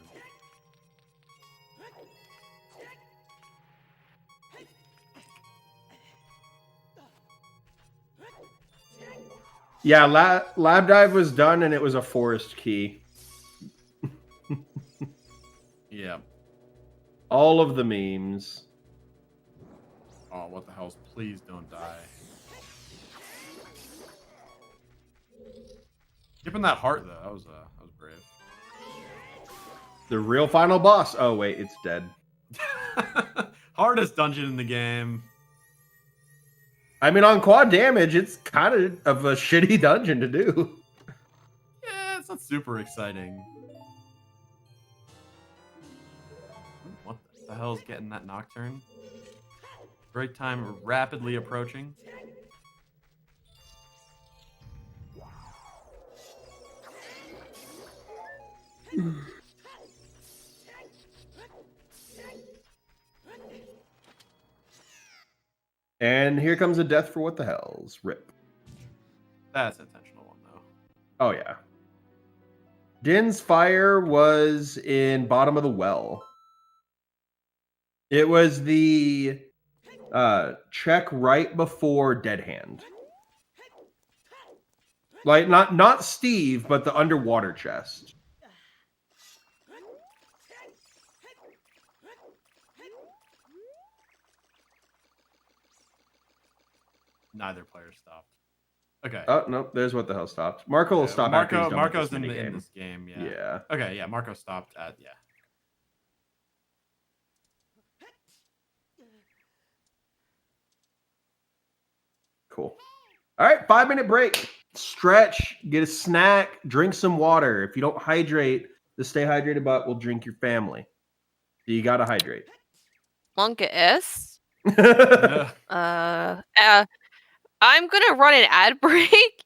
Yeah, lab dive was done and it was a forest key. Yeah. All of the memes. Oh, what the hell? Please don't die. Skipping that heart though, that was brave. The real final boss. Oh wait, it's dead. Hardest dungeon in the game. I mean, on quad damage, it's kind of a shitty dungeon to do. Yeah, it's not super exciting. What the hell is getting that Nocturne? Break time rapidly approaching. And here comes a death for what the hells. Rip. That's an intentional one though. Oh yeah. Din's fire was in bottom of the well. It was the check right before Dead Hand. Like not Steve, but the underwater chest. Neither player stopped. Okay. Oh no, there's what the hell stopped. Marco will stop. Marco's in this game. Yeah. Yeah. Okay. Yeah. Marco stopped at yeah. Cool. All right, 5-minute break. Stretch, get a snack, drink some water. If you don't hydrate, the Stay Hydrated Butt will drink your family. So you gotta hydrate. Monka S. I'm gonna run an ad break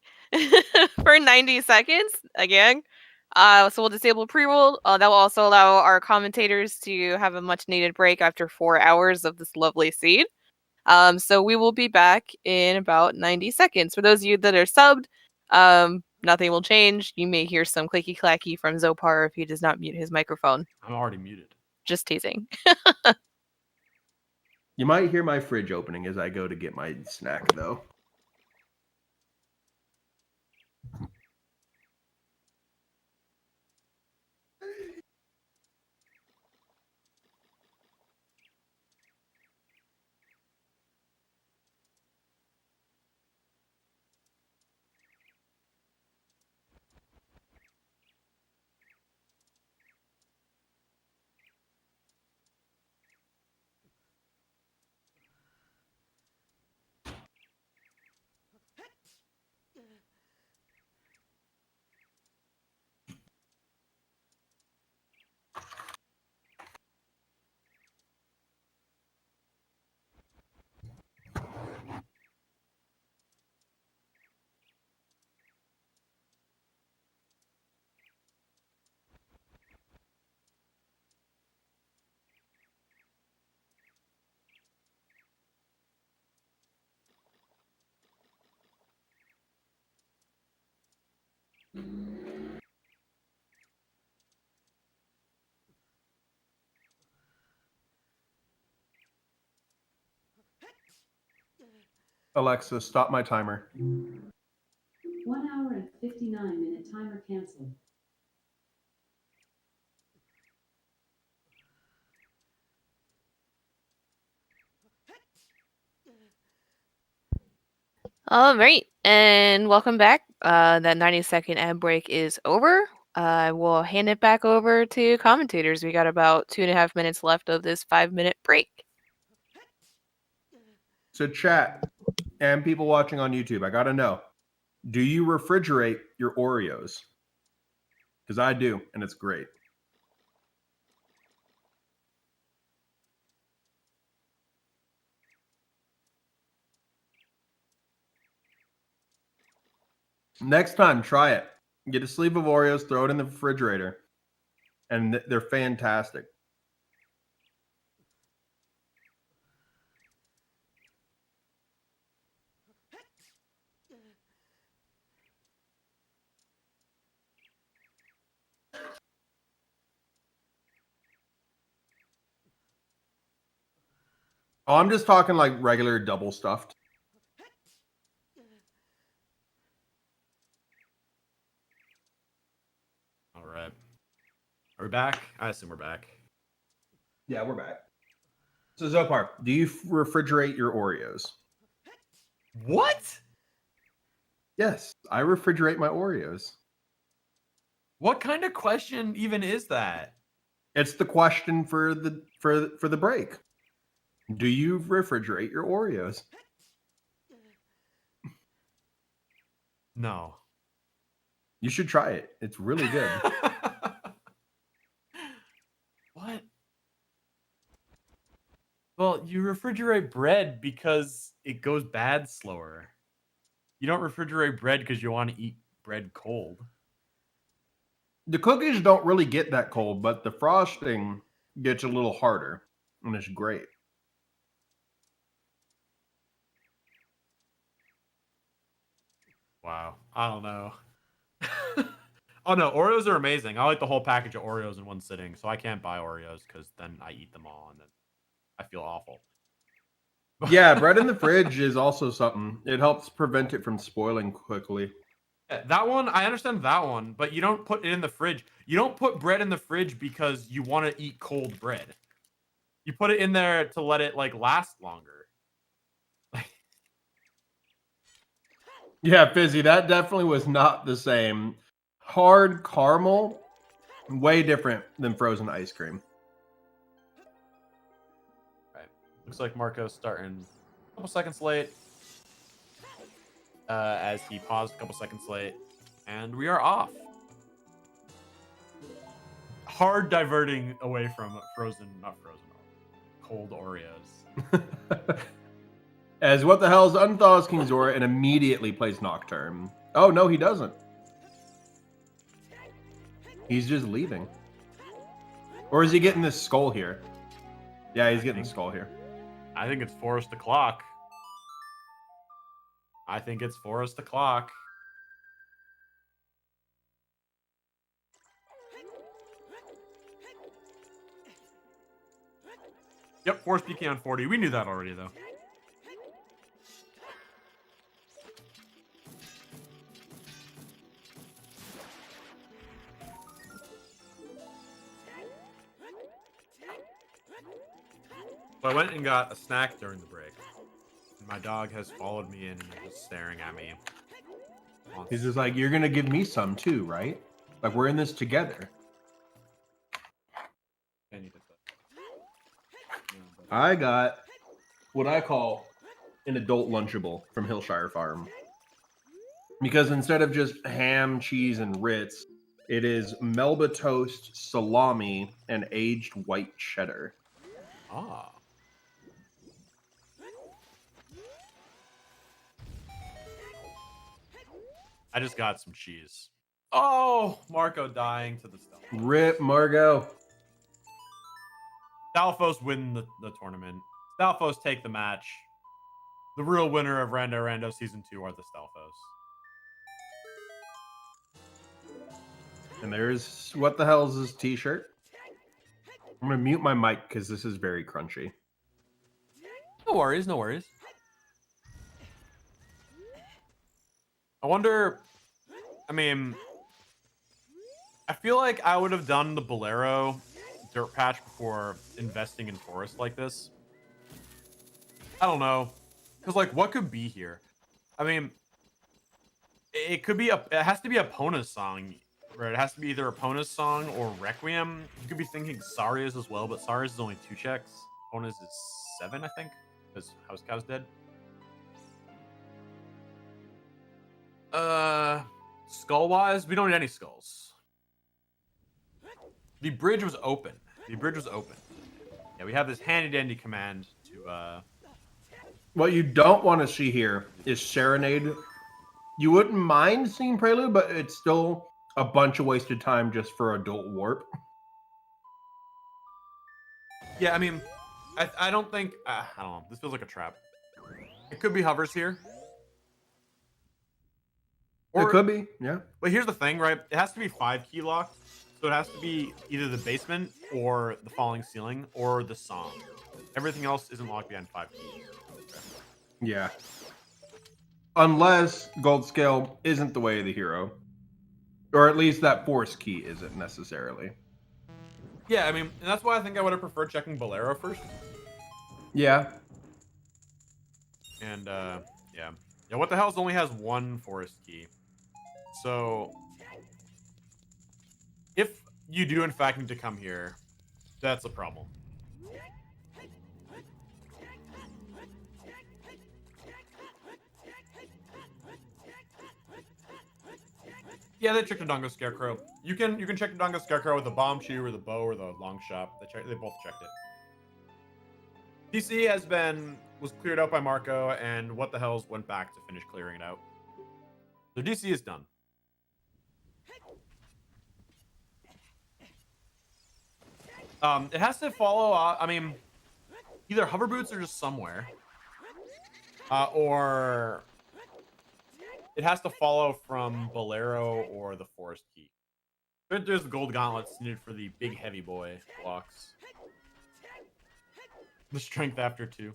for 90 seconds again. So we'll disable pre-roll. That will also allow our commentators to have a much needed break after 4 hours of this lovely seed. So we will be back in about 90 seconds. For those of you that are subbed, nothing will change. You may hear some clicky clacky from Zopar if he does not mute his microphone. I'm already muted. Just teasing. You might hear my fridge opening as I go to get my snack, though. Alexa, stop my timer. 1 hour and 59-minute timer canceled. All right, and welcome back. That 90-second ad break is over. I will hand it back over to commentators. We got about 2.5 minutes left of this 5-minute break. So chat and people watching on YouTube, I gotta know, do you refrigerate your Oreos? Because I do, and it's great. Next time, try it. Get a sleeve of Oreos, throw it in the refrigerator, and they're fantastic. Oh, I'm just talking like regular double stuffed. All right. Are we back? I assume we're back. Yeah, we're back. So Zopar, do you refrigerate your Oreos? What? Yes, I refrigerate my Oreos. What kind of question even is that? It's the question for the break. Do you refrigerate your Oreos? No. You should try it. It's really good. What? Well, you refrigerate bread because it goes bad slower. You don't refrigerate bread because you want to eat bread cold. The cookies don't really get that cold, but the frosting gets a little harder, and it's great. Wow. I don't know. Oh no, Oreos are amazing. I like the whole package of Oreos in one sitting, so I can't buy Oreos because then I eat them all and then I feel awful. Yeah, bread in the fridge is also something. It helps prevent it from spoiling quickly. Yeah, that one, I understand that one, but you don't put it in the fridge. You don't put bread in the fridge because you want to eat cold bread. You put it in there to let it like last longer. Yeah, Fizzy, that definitely was not the same. Hard caramel, way different than frozen ice cream. Right. Looks like Marco's starting a couple seconds late. As he paused a couple seconds late. And we are off. Hard diverting away from cold Oreos. As what the hell's unthaws King Zora and immediately plays Nocturne. Oh, no, he doesn't. He's just leaving. Or is he getting this skull here? Yeah, he's getting the skull here. I think it's Forest the Clock. I think it's Forest the Clock. Yep, Forest PK on 40. We knew that already, though. So I went and got a snack during the break. And my dog has followed me in and is just staring at me. He's just like, you're going to give me some too, right? Like, we're in this together. I got what I call an adult Lunchable from Hillshire Farm. Because instead of just ham, cheese, and Ritz, it is Melba toast, salami, and aged white cheddar. Ah. I just got some cheese. Oh, Marco dying to the stealth. Rip, Margot. Stalfos win the tournament. Stalfos take the match. The real winner of Rando Season 2 are the Stalfos. And there's what the hell's his t-shirt. I'm gonna mute my mic because this is very crunchy. No worries, no worries. I wonder. I mean, I feel like I would have done the Bolero dirt patch before investing in forest like this. I don't know, because like, what could be here? I mean, it could be it has to be Epona's song, right? It has to be either Epona's song or Requiem. You could be thinking Saria's as well, but Saria's is only 2 checks. Epona's is 7, I think, because House Cow's dead. Skull-wise, we don't need any skulls. The bridge was open. The bridge was open. Yeah, we have this handy-dandy command to, What you don't want to see here is Serenade. You wouldn't mind seeing Prelude, but it's still a bunch of wasted time just for Adult Warp. Yeah, I mean, I don't think... I don't know. This feels like a trap. It could be hovers here. It could be, yeah. But here's the thing, right? It has to be 5 key locked. So it has to be either the basement or the falling ceiling or the song. Everything else isn't locked behind 5 keys. Yeah. Unless Gold Scale isn't the way of the hero. Or at least that force key isn't necessarily. Yeah, I mean, and that's why I think I would have preferred checking Bolero first. Yeah. And, yeah. Yeah, What the Hell's only has 1 forest key. So, if you do in fact need to come here, that's a problem. Yeah, they checked the Dongo Scarecrow. You can check the Dongo Scarecrow with the bomb shoe or the bow or the long shot. They both checked it. DC was cleared out by Marco, and What the Hell's went back to finish clearing it out. So DC is done. It has to follow. I mean, either hover boots are just somewhere, or it has to follow from Bolero or the forest key. There's the gold gauntlets needed for the big heavy boy blocks. The strength after 2.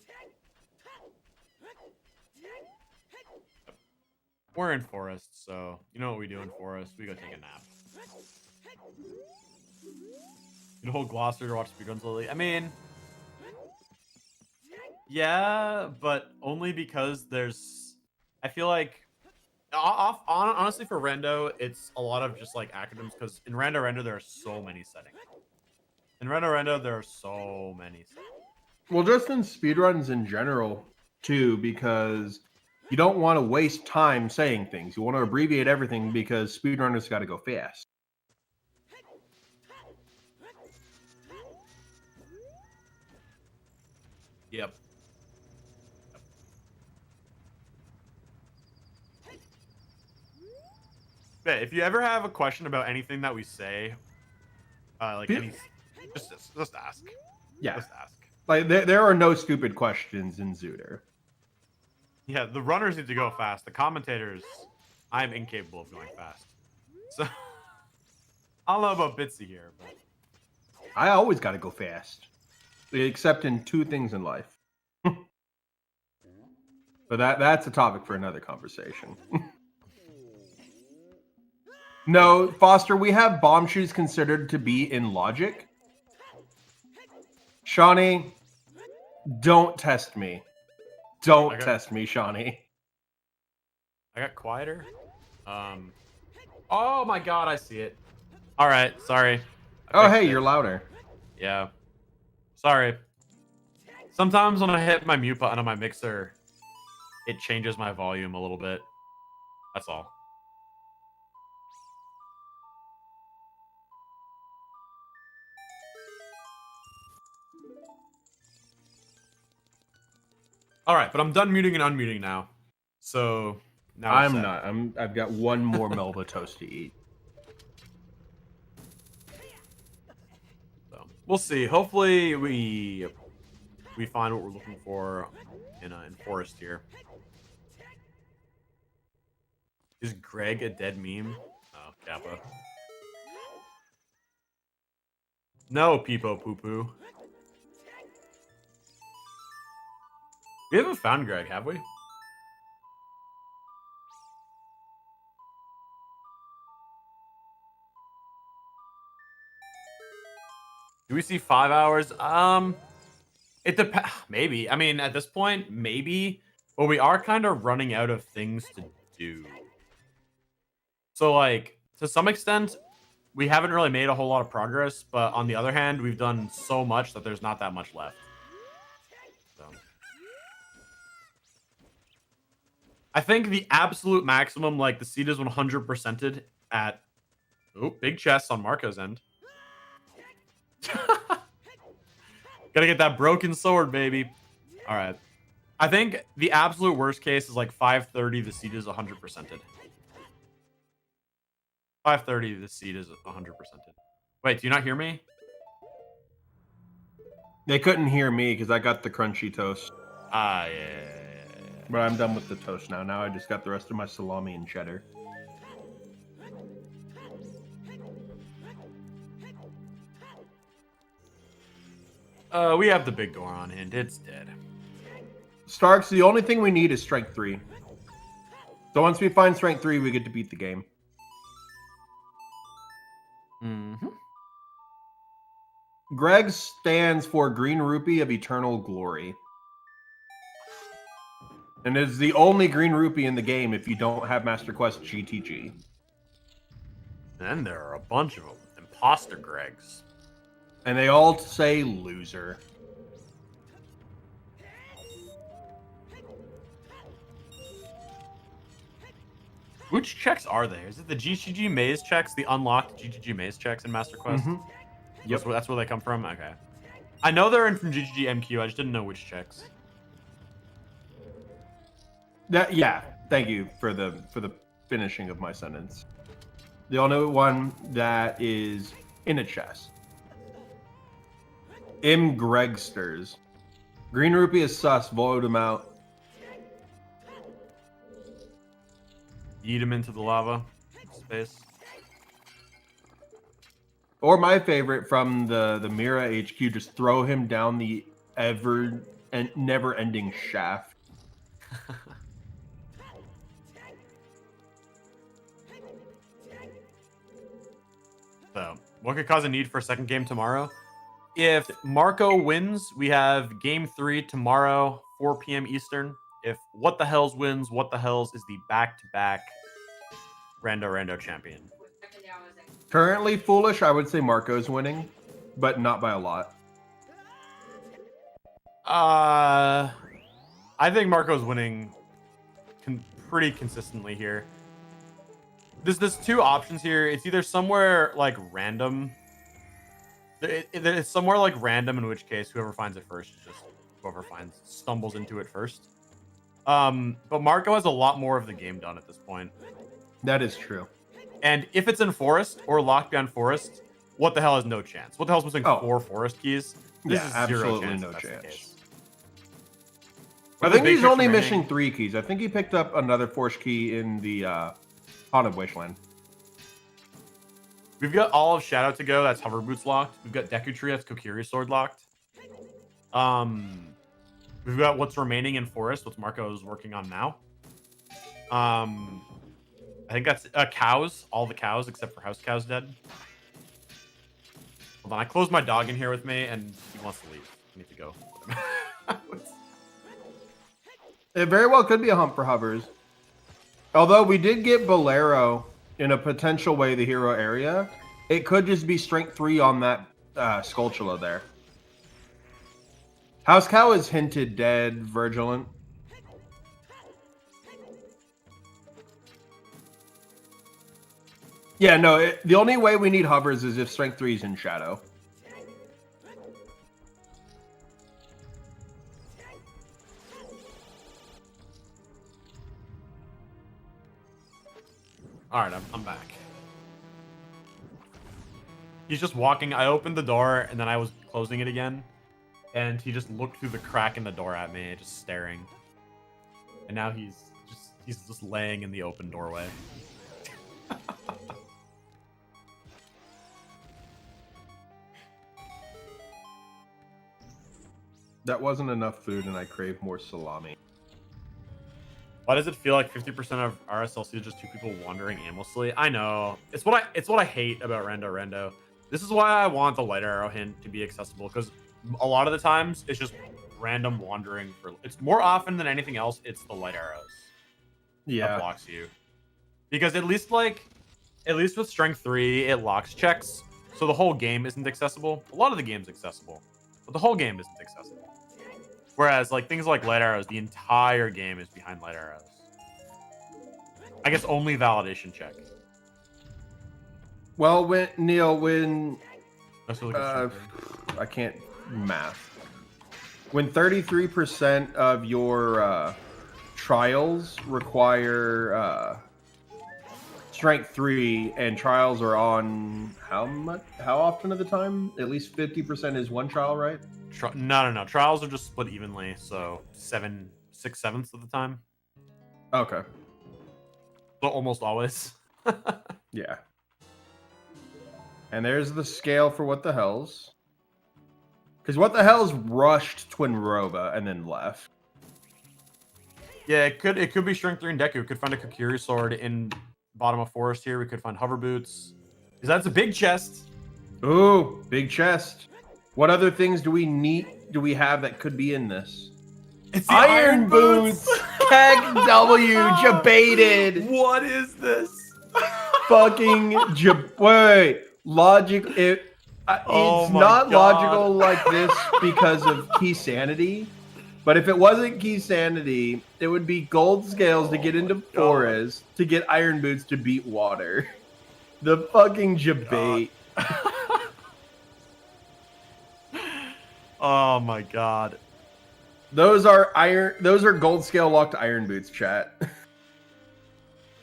We're in forest, so you know what we do in forest. We go take a nap. Get a whole Gloucester to watch speedruns Lily. I mean, yeah, but only because there's... I feel like... honestly, for Rando, it's a lot of just like acronyms, because in Rando there are so many settings. In Rando there are so many settings. Well, just in speedruns in general, too, because you don't want to waste time saying things. You want to abbreviate everything because speedrunners got to go fast. Yep. Yeah, if you ever have a question about anything that we say, just ask. Yeah. Just ask. Like, there are no stupid questions in Zooter. Yeah, the runners need to go fast. The commentators, I'm incapable of going fast. So, I don't know about Bitsy here, but... I always got to go fast. Except in 2 things in life. But that's a topic for another conversation. No, Foster, we have bomb shoes considered to be in logic. Shawnee, don't test me. Don't test me, Shawnee. I got quieter. Oh my god, I see it. All right, sorry. Oh, hey, you're louder. Yeah. Sorry. Sometimes when I hit my mute button on my mixer, it changes my volume a little bit. That's all. All right, but I'm done muting and unmuting now. So now I'm not. I've got one more Melba toast to eat. So we'll see. Hopefully we find what we're looking for in Forest here. Is Greg a dead meme? Oh, Kappa. No, Peepo Poo Poo. We haven't found Greg, have we? Do we see 5 hours? It depends. Maybe. I mean, at this point, maybe. But we are kind of running out of things to do. So, like, to some extent, we haven't really made a whole lot of progress. But on the other hand, we've done so much that there's not that much left. So. I think the absolute maximum, like, the seed is 100%ed at... Oh, big chest on Marco's end. Gotta get that broken sword, baby. All right. I think the absolute worst case is like 530. The seed is 100%ed. 530. The seed is 100%ed. Wait, do you not hear me? They couldn't hear me because I got the crunchy toast. Ah, yeah. But I'm done with the toast now. Now I just got the rest of my salami and cheddar. We have the big door on hand. It's dead. Starks, the only thing we need is strength 3. So once we find strength 3, we get to beat the game. Mm-hmm. Greg stands for Green Rupee of Eternal Glory. And is the only Green Rupee in the game if you don't have Master Quest GTG. And there are a bunch of them. Imposter Gregs. And they all say loser. Which checks are there? Is it the GGG maze checks, the unlocked GGG maze checks in Master Quest? Mm-hmm. Yep. That's where they come from? Okay. I know they're in from GGG MQ. I just didn't know which checks. Yeah, thank you for the finishing of my sentence. The only one that is in a chest. M. Gregsters. Green Rupee is sus. Vote him out. Yeet him into the lava space. Or my favorite from the Mira HQ, just throw him down the never-ending shaft. So, what could cause a need for a second game tomorrow? If Marco wins, we have game 3 tomorrow, 4 p.m. Eastern. If What the Hells wins, What the Hells is the back-to-back Rando champion. Currently foolish, I would say Marco's winning, but not by a lot. I think Marco's winning pretty consistently here. There's 2 options here. It's either somewhere like random. It's somewhere like random, in which case whoever finds it first is just whoever stumbles into it first. But Marco has a lot more of the game done at this point. That is true. And if it's in forest or locked behind forest, What the Hell has no chance. What the Hell's missing 4 forest keys. This is absolutely zero no chance. chance. I think he's only missing 3 keys. I think he picked up another force key in the Haunted Wasteland. We've got all of Shadow to go. That's Hover Boots locked. We've got Deku Tree. That's Kokiri Sword locked. We've got what's remaining in Forest. What's Marco is working on now. I think that's cows. All the cows except for House Cow's dead. Hold on. I closed my dog in here with me, and he wants to leave. I need to go. It very well could be a hump for hovers. Although we did get Bolero in a potential way the hero area, it could just be strength 3 on that Skulltula there. House Cow is hinted dead, Vigilant. Yeah, no, the only way we need hovers is if strength 3 is in Shadow. All right, I'm back. He's just walking. I opened the door, and then I was closing it again. And he just looked through the crack in the door at me, just staring. And now he's just laying in the open doorway. That wasn't enough food, and I crave more salami. Why does it feel like 50% of RSLC is just two people wandering aimlessly? I know. It's what I hate about Rendo. This is why I want the light arrow hint to be accessible, because a lot of the times it's just random wandering. It's more often than anything else, it's the light arrows that blocks you. Because at least with strength 3, it locks checks, so the whole game isn't accessible. A lot of the game's accessible, but the whole game isn't accessible. Whereas like things like light arrows, the entire game is behind light arrows. I guess only validation check. Well, when I can't math. When 33% of your trials require strength 3, and trials are on how often of the time? At least 50% is one trial, right? No. Trials are just split evenly, so 6/7 of the time. Okay. So almost always. Yeah. And there's the scale for What the Hells. Because What the Hells rushed Twin Roba and then left. Yeah, it could be strength 3 and Deku. We could find a Kokiri sword in bottom of forest here. We could find hover boots. Because that's a big chest. Ooh, big chest. What other things do we have that could be in this? It's the Iron Boots! Keg W, debated. What is this? Fucking wait. Logic. It's not logical like this because of key sanity. But if it wasn't key sanity, it would be gold scales to get into forest to get iron boots to beat water. The fucking debate. Oh my god. Those are gold scale locked iron boots, chat.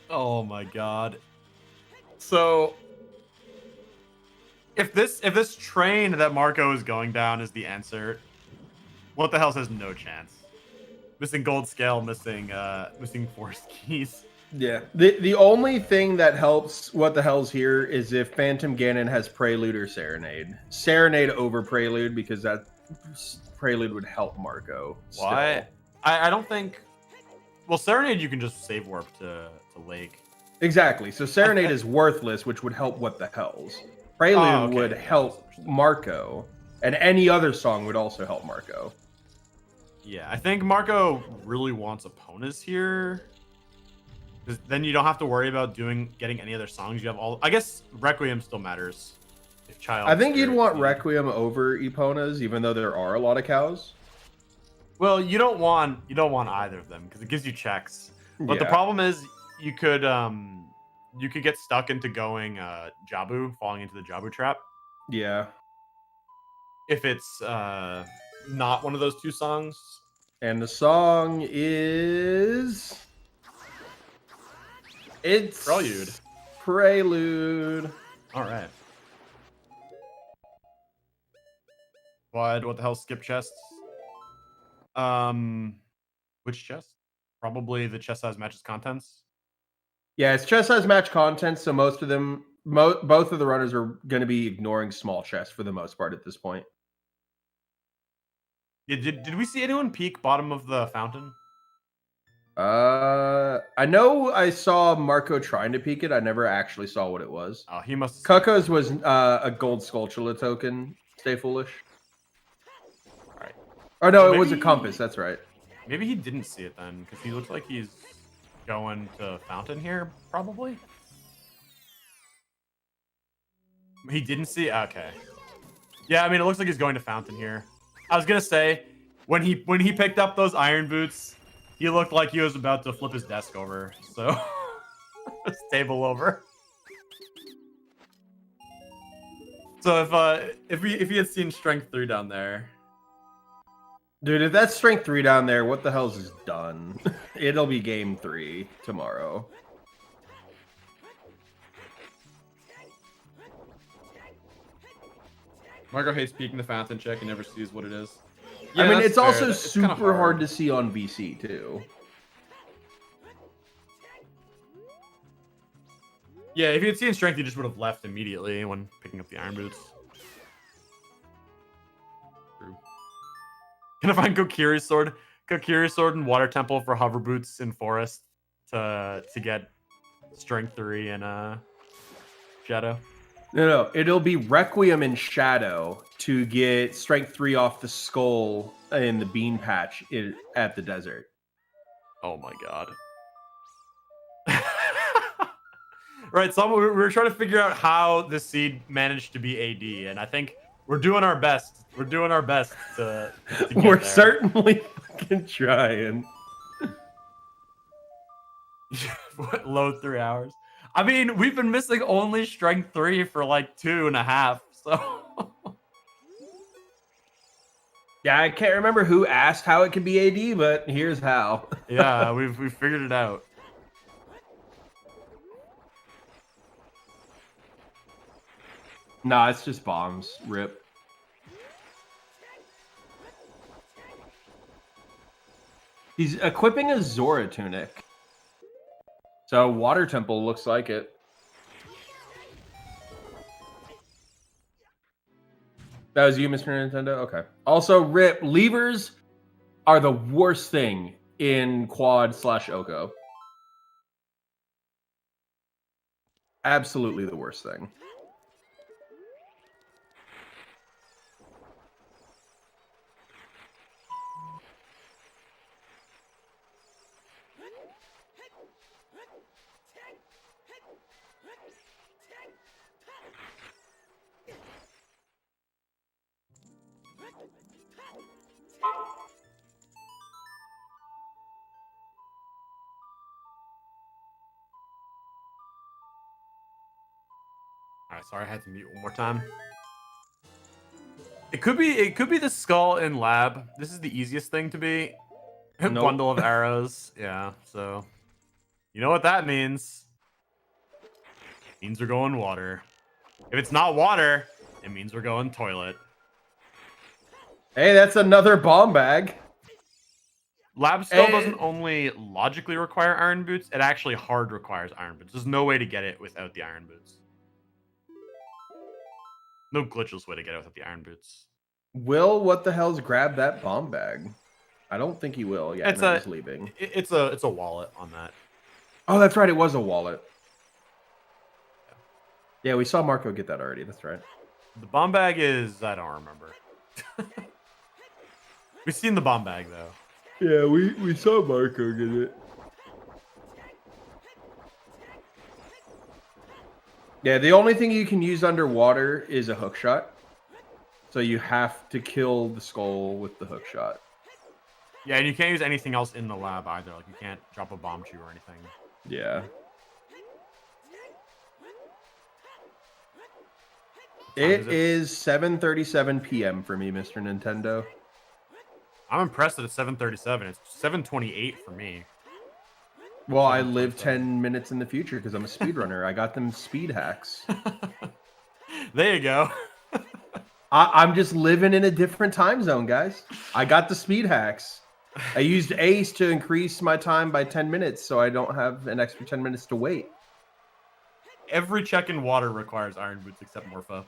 Oh my god. So if this train that Marco is going down is the answer, What the Hell has no chance. Missing gold scale, missing forest keys. Yeah. The only thing that helps What the Hell's here is if Phantom Ganon has Prelude or Serenade. Serenade over Prelude, because that Prelude would help Marco. Why? I don't think. Well, Serenade you can just save warp to Lake. Exactly. So Serenade is worthless, which would help What the Hells. Prelude would help Marco, and any other song would also help Marco. Yeah, I think Marco really wants Eponas here. Because then you don't have to worry about getting any other songs. You have all. I guess Requiem still matters. If Child. I think you'd want Requiem over Eponas, even though there are a lot of cows. Well, you don't want either of them because it gives you checks. But the problem is you could get stuck into going Jabu, falling into the Jabu trap. Yeah. If it's not one of those two songs. And the song is... It's... Prelude. Prelude. All right. What the hell? Skip chests? Which chest? Probably the chest size matches contents. Yeah, it's chest size match contents, so most of them, both of the runners are going to be ignoring small chests for the most part at this point. Yeah, did we see anyone peek bottom of the fountain? I know I saw Marco trying to peek it. I never actually saw what it was. Oh, he must. Coco's was a gold Skulltula token. Stay foolish. All right. Oh no, it was a compass. That's right. Maybe he didn't see it then, because he looks like he's going to fountain here, probably. He didn't see. Okay. Yeah, I mean, it looks like he's going to fountain here. I was gonna say, when he picked up those iron boots, he looked like he was about to flip his desk over. So, his table over. So if he had seen strength 3 down there. Dude, if that's strength 3 down there, What the Hell's is done. It'll be game 3 tomorrow. Marco hates peeking the fountain check and never sees what it is. Yeah, I mean, it's fair. also It's kinda super hard to see on VC too. Yeah, if he had seen strength, he just would have left immediately when picking up the iron boots. True. Can I find Kokiri's sword? Kokiri's sword and water temple for hover boots in forest to get strength 3 and shadow. No, it'll be Requiem in Shadow to get Strength 3 off the skull in the bean patch at the desert. Oh my god. Right, so we were trying to figure out how the seed managed to be AD, and I think we're doing our best. We're doing our best to get We're there. certainly fucking trying. Load 3 hours. I mean, we've been missing only strength 3 for like 2.5, so Yeah, I can't remember who asked how it could be AD, but here's how. yeah, we've figured it out. Nah, it's just bombs. Rip. He's equipping a Zora tunic. So Water Temple looks like it. That was you, Mr. Nintendo? Okay. Also, Rip, levers are the worst thing in Quad/Oko. Absolutely the worst thing. Alright, sorry, I had to mute one more time. It could be the skull in lab. This is the easiest thing to be. Nope. Bundle of arrows. Yeah, so you know what that means. It means we're going water. If it's not water, it means we're going toilet. Hey, that's another bomb bag. Lab skull doesn't only logically require iron boots, it actually hard requires iron boots. There's no way to get it without the iron boots. No glitchless way to get it without the iron boots. Will what the hell's grab that bomb bag? I don't think he will. Yeah, It's he's leaving. It's a wallet on that. Oh, that's right. It was a wallet. Yeah, we saw Marco get that already. That's right. The bomb bag is I don't remember. We've seen the bomb bag though. Yeah, we saw Marco get it. Yeah, the only thing you can use underwater is a hook shot. So you have to kill the skull with the hook shot. Yeah, and you can't use anything else in the lab either. Like you can't drop a bomb shoe or anything. Yeah. It is 7:37 p.m. for me, Mr. Nintendo. I'm impressed that it's 7:37. It's 7:28 for me. Well, I live 10 minutes in the future because I'm a speedrunner. I got them speed hacks. There you go. I'm just living in a different time zone, guys. I got the speed hacks. I used Ace to increase my time by 10 minutes so I don't have an extra 10 minutes to wait. Every check in water requires iron boots except Morpho.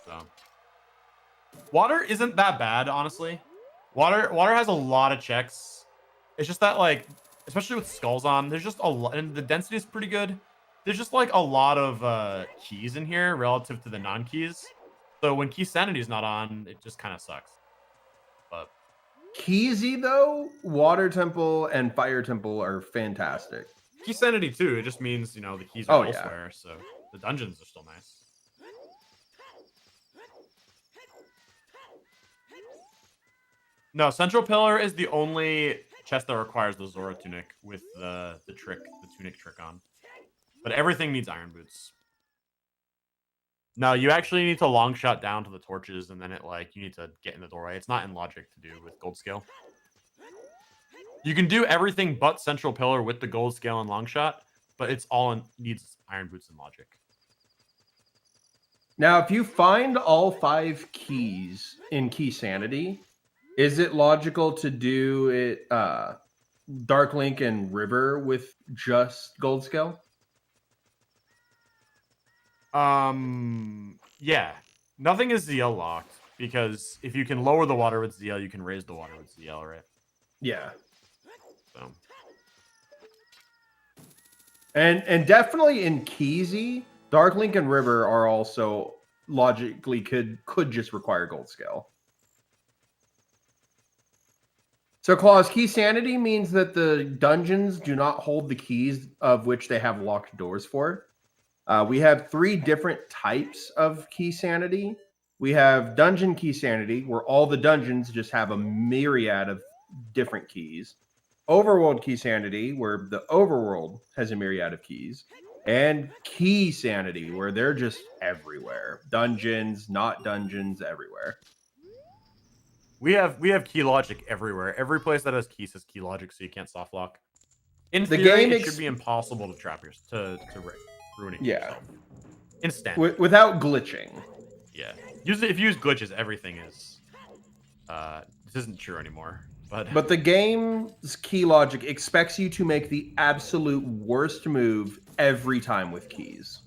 So, water isn't that bad, honestly. Water has a lot of checks. It's just that, like, especially with skulls on, there's just a lot, and the density is pretty good. There's just like a lot of keys in here relative to the non-keys. So when key sanity is not on, it just kind of sucks. But Keysy though, Water Temple and Fire Temple are fantastic. key sanity too. It just means the keys are elsewhere. So the dungeons are still nice. No, Central Pillar is the only chest that requires the Zora tunic with the tunic trick on. But everything needs iron boots. No, you actually need to long shot down to the torches, and then you need to get in the doorway. It's not in logic to do with gold scale. You can do everything but Central Pillar with the gold scale and long shot, but it's all needs iron boots and logic. Now, if you find all 5 keys in Key Sanity, is it logical to do it Dark Link and River with just gold scale? Yeah, nothing is ZL locked because if you can lower the water with ZL, you can raise the water with ZL, right? Yeah. So And definitely in Keezy, Dark Link and River are also logically could just require gold scale. So Claus, key sanity means that the dungeons do not hold the keys of which they have locked doors for. We have 3 different types of key sanity. We have dungeon key sanity, where all the dungeons just have a myriad of different keys. Overworld key sanity, where the overworld has a myriad of keys. And key sanity, where they're just everywhere. Dungeons, not dungeons, everywhere. we have key logic everywhere. Every place that has keys has key logic, so you can't soft lock. In The theory, game it should be impossible to trap to ruin it yourself. Instant. Without glitching. Yeah. If you use glitches, everything is. This isn't true anymore. But the game's key logic expects you to make the absolute worst move every time with keys.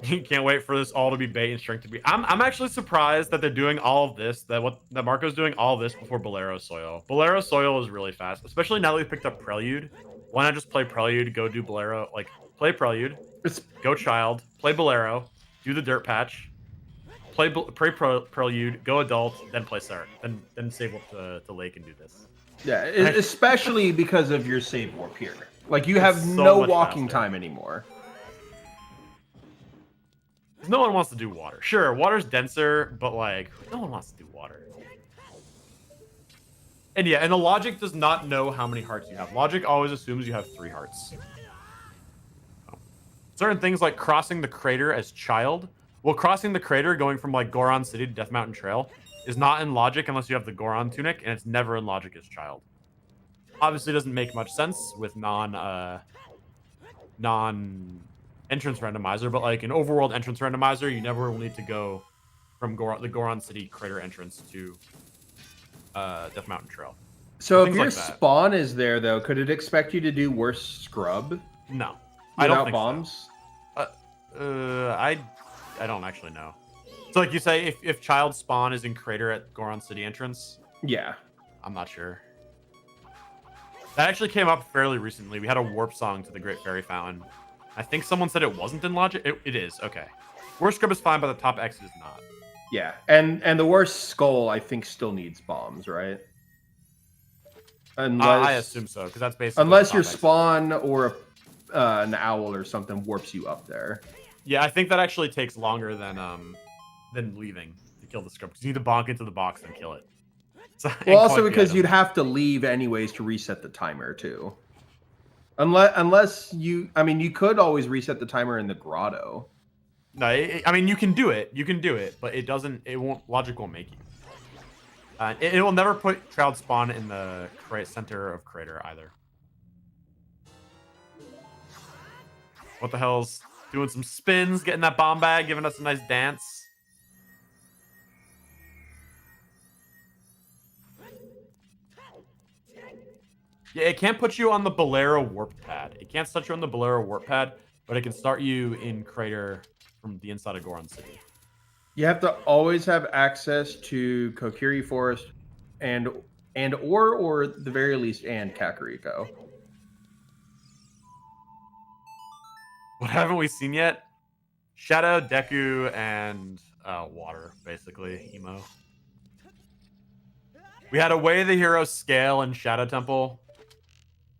You can't wait for this all to be bait and strength to be. I'm actually surprised that they're doing all of this. That Marco's doing all of this before Bolero Soil. Bolero Soil is really fast, especially now that we picked up Prelude. Why not just play Prelude, go do Bolero? Like play Prelude, go Child, play Bolero, do the Dirt Patch, play Prelude, go Adult, then play Start, then save up to Lake and do this. Yeah, especially because of your save warp here. Like you have no walking time anymore. No one wants to do water. Sure, water's denser, but like no one wants to do water. And yeah, and the logic does not know how many hearts you have. Logic always assumes you have 3 hearts. Certain things like crossing the crater as Child. Well, crossing the crater going from like Goron City to Death Mountain Trail is not in logic unless you have the Goron tunic, and it's never in logic as Child. Obviously doesn't make much sense with non entrance randomizer, but like an overworld entrance randomizer, you never will need to go from the Goron City crater entrance to Death Mountain Trail. So if your spawn is there, though, could it expect you to do worse scrub? No, I don't think think bombs. So. I don't actually know. So like you say, if Child spawn is in crater at Goron City entrance, yeah, I'm not sure. That actually came up fairly recently. We had a warp song to the Great Fairy Fountain. I think someone said it wasn't in logic. It is. Okay. Worst scrub is fine, but the top exit is not. Yeah. And the worst skull, I think, still needs bombs, right? Unless I assume so, because that's basically... Unless your spawn or an owl or something warps you up there. Yeah, I think that actually takes longer than leaving to kill the scrub, because you need to bonk into the box and kill it. So, well, also because you'd have to leave anyways to reset the timer, too. Unless you, I mean, you could always reset the timer in the grotto. No, I mean, you can do it. You can do it, but logic won't make you. It will never put Child spawn in the center of crater either. What the hell's doing some spins, getting that bomb bag, giving us a nice dance. Yeah, it can't put you on the Bolero warp pad. It can't start you on the Bolero warp pad, but it can start you in crater from the inside of Goron City. You have to always have access to Kokiri Forest or the very least and Kakariko. What haven't we seen yet? Shadow, Deku, and water, basically, emo. We had a Way of the Hero scale in Shadow Temple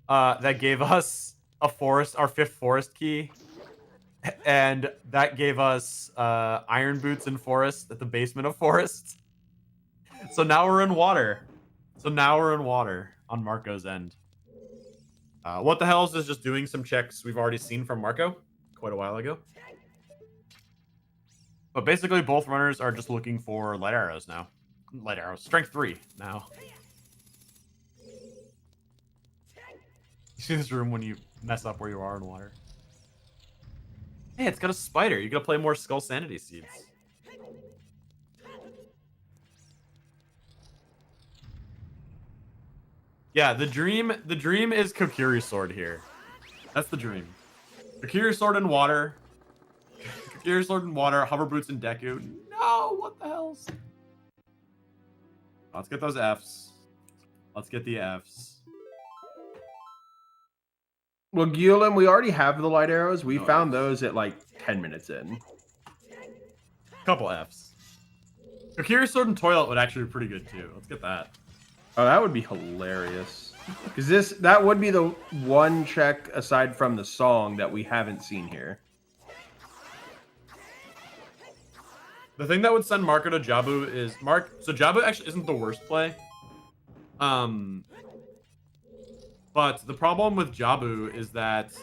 that gave us our 5th forest key. And that gave us Iron Boots in Forest at the basement of Forest. So now we're in water. On Marco's end. What the hell is just doing some checks we've already seen from Marco quite a while ago. But basically both runners are just looking for light arrows now. Light arrows. Strength 3 now. You see this room when you mess up where you are in water. Hey, it's got a spider. You gotta play more Skull Sanity Seeds. Yeah, the dream is Kokiri sword here. That's the dream. Kokiri sword and water. Kokiri sword and water, hover boots and Deku. No, what the hell? Let's get those Fs. Let's get the Fs. Well, Guilin, we already have the light arrows. We No found Fs. those at like 10 minutes in. Couple Fs. Kokiri sword and toilet would actually be pretty good too. Let's get that. Oh, that would be hilarious. Because that would be the one check aside from the song that we haven't seen here. The thing that would send Marco to Jabu is So Jabu actually isn't the worst play. But the problem with Jabu is that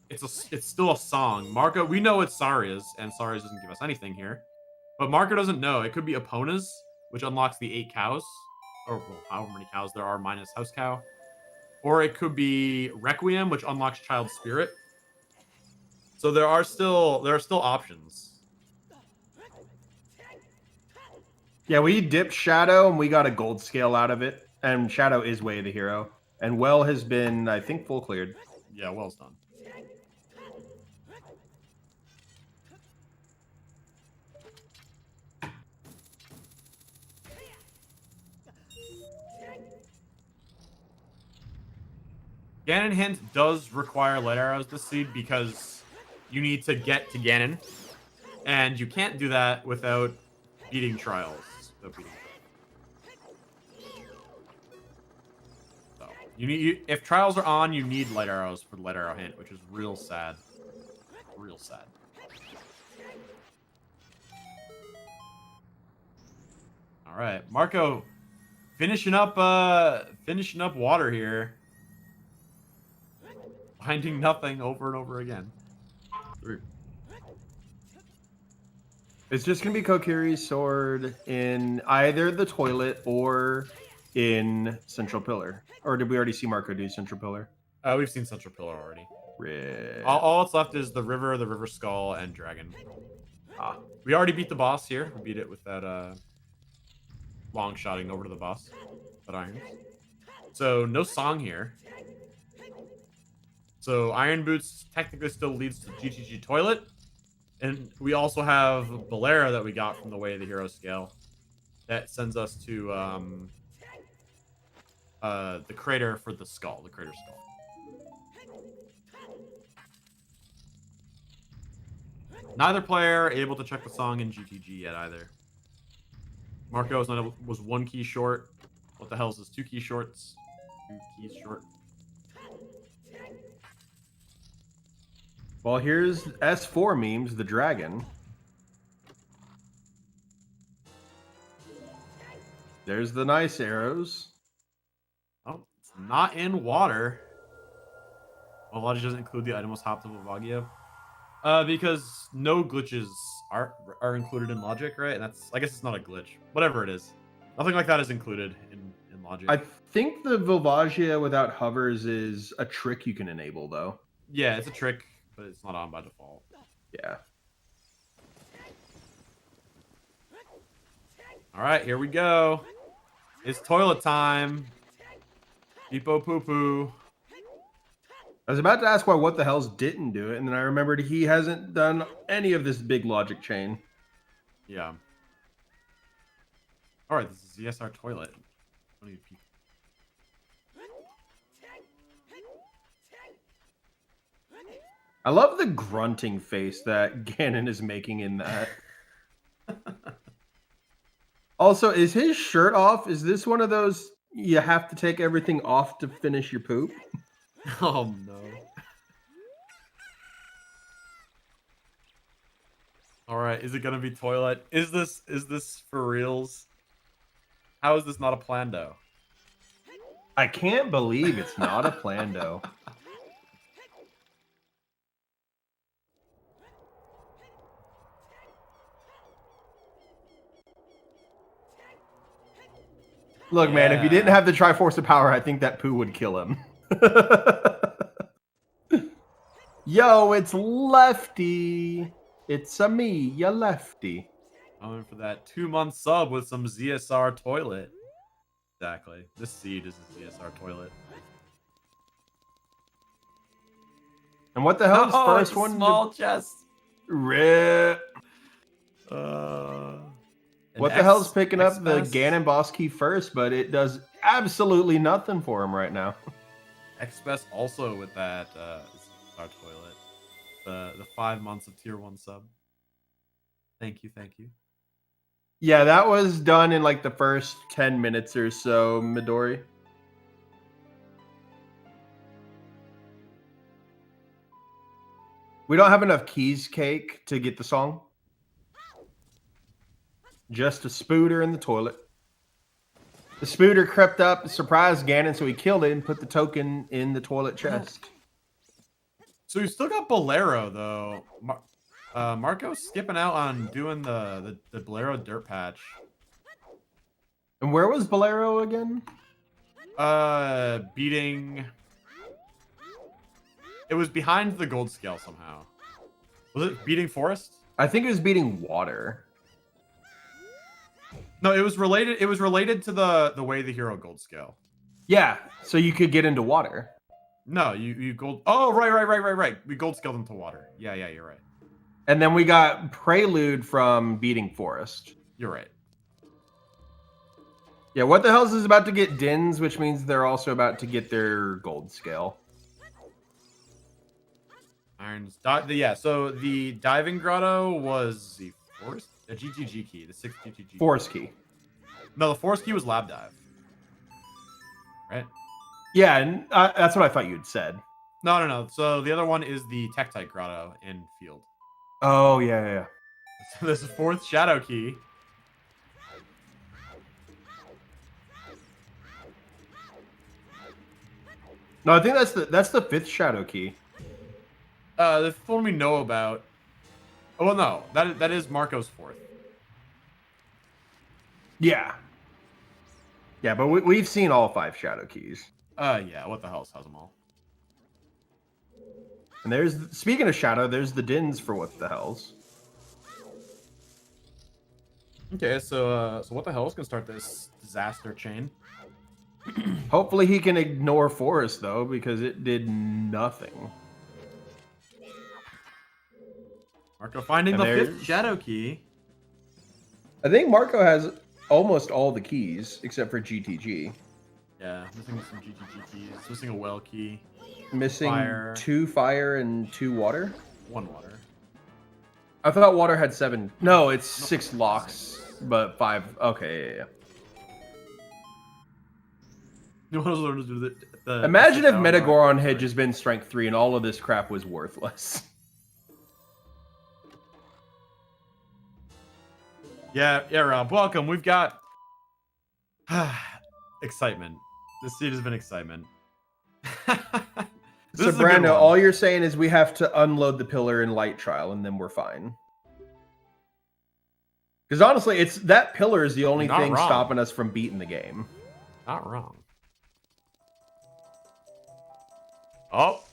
it's still a song. Marco, we know it's Saria's, and Saria's doesn't give us anything here. But Marco doesn't know. It could be Epona's, which unlocks the 8 cows. Or well, however many cows there are minus house cow. Or it could be Requiem, which unlocks Child Spirit. So there are still options. Yeah, we dipped Shadow and we got a gold scale out of it. And Shadow is Way of the Hero. And Well has been, I think, full cleared. Yeah, well's done. Ganon Hint does require light arrows this seed because you need to get to Ganon. And you can't do that without beating trials. So if trials are on, you need light arrows for the light arrow hint, which is real sad. Real sad. All right, Marco, finishing up water here. Finding nothing over and over again. It's just going to be Kokiri's sword in either the toilet or in Central Pillar. Or did we already see Marco do Central Pillar? We've seen Central Pillar already. Rip. All that's left is the river skull, and dragon. We already beat the boss here. We beat it with that long shotting over to the boss. That irons. So no song here. So Iron Boots technically still leads to GTG Toilet. And we also have Bolera that we got from the Way of the Hero scale. That sends us to the crater for the skull, the crater skull. Neither player able to check the song in GTG yet either. Marco was 1 key short. What the hell is this? 2 key shorts? 2 keys short. Well, here's S4 memes, the dragon. There's the nice arrows. Oh, it's not in water. Well, logic doesn't include the item was hopped of Vavagia. Because no glitches are included in logic, right? And I guess it's not a glitch. Whatever it is. Nothing like that is included in logic. I think the Volvagia without hovers is a trick you can enable, though. Yeah, it's a trick, but it's not on by default. Yeah. All right, here we go. It's toilet time. Beepo poo poo. I was about to ask why What the Hells didn't do it, and then I remembered he hasn't done any of this big logic chain. Yeah. All right, this is ZSR toilet. Don't need people. I love the grunting face that Ganon is making in that. Also, is his shirt off? Is this one of those you have to take everything off to finish your poop? Oh no. All right, is it gonna be toilet? Is this for reals? How is this not a plando? I can't believe it's not a plando. Look, man, if you didn't have the Triforce of Power, I think that poo would kill him. Yo, it's Lefty. It's a me, ya Lefty. Going for that 2-month sub with some ZSR toilet. Exactly. This seed is a CSR toilet. And what the hell is Oh, first it's a one? small chest. Rip. What the hell's picking up the Ganon boss key first, but it does absolutely nothing for him right now. XPS also with that our toilet. The 5 months of tier 1 sub. Thank you. Yeah, that was done in like the first 10 minutes or so, Midori. We don't have enough keys cake to get the song. Just a spooter in the toilet. The spooter crept up, surprised Ganon, so he killed it and put the token in the toilet chest. So you still got Bolero though. Marco's skipping out on doing the Bolero dirt patch. And where was Bolero again? Beating. It was behind the gold scale somehow. Was it beating Forest? I think it was beating Water. No, it was related. It was related to the way the hero gold scale. Yeah, so you could get into Water. No, you gold. Oh, right. We gold scaled into Water. Yeah, you're right. And then we got Prelude from beating Forest. You're right. Yeah, what the hell is this about to get Dins, which means they're also about to get their gold scale. Irons. Yeah, so the diving grotto was the forest, a GGG key, the 6 GGG. Forest key. No, the forest key was lab dive. Right? Yeah, and that's what I thought you'd said. No. So the other one is the Tektite grotto in field. Oh, yeah. So this is 4th shadow key. No, I think that's the 5th shadow key. The one we know about. Oh well, no, that is Marco's 4th. Yeah, but we've seen all 5 shadow keys. Yeah. What the hell has them all? And there's, speaking of shadow, there's the Dins for what the hells. Okay, so what the hell is gonna start this disaster chain? Hopefully he can ignore Forest though, because it did nothing. Marco finding And the there's- 5th shadow key. I think Marco has almost all the keys except for GTG. Yeah, missing some GGG keys. Missing a well key. Missing Fire. 2 fire and 2 water. 1 water. I thought water had 7. No, it's 6 locks, but 5. Okay, yeah. You want to learn to do the Imagine if 6-hour Metagoron mark? had just been strength 3 and all of this crap was worthless. Yeah, Rob. Welcome. We've got excitement. This seed has been excitement. So, Brando, all you're saying is we have to unload the pillar in light trial and then we're fine. Because honestly, it's that pillar is the only Not thing wrong. stopping us from beating the game. Not wrong. Oh,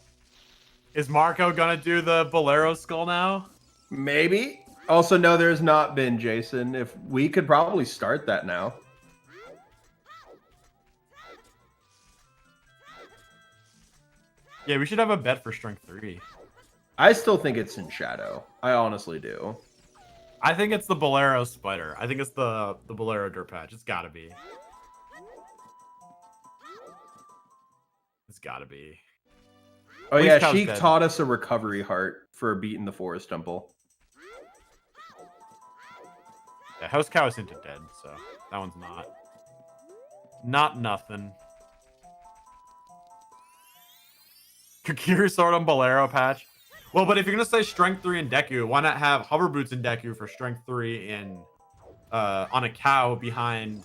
is Marco gonna do the Bolero skull now? Maybe. Also, no, there's not been, Jason. If we could probably start that now. Yeah, we should have a bet for strength 3. I still think it's in Shadow. I honestly do. I think it's the Bolero spider. I think it's the Bolero dirt patch. It's gotta be. It's gotta be. Oh At yeah, least Cow's Sheik dead. taught us a recovery heart for beating the Forest Temple. Yeah, House Cow is hinted dead, so that one's not. Not nothing. Kakiri sword on Bolero patch. Well, but if you're gonna say strength 3 in Deku, why not have hover boots in Deku for strength 3 in on a cow behind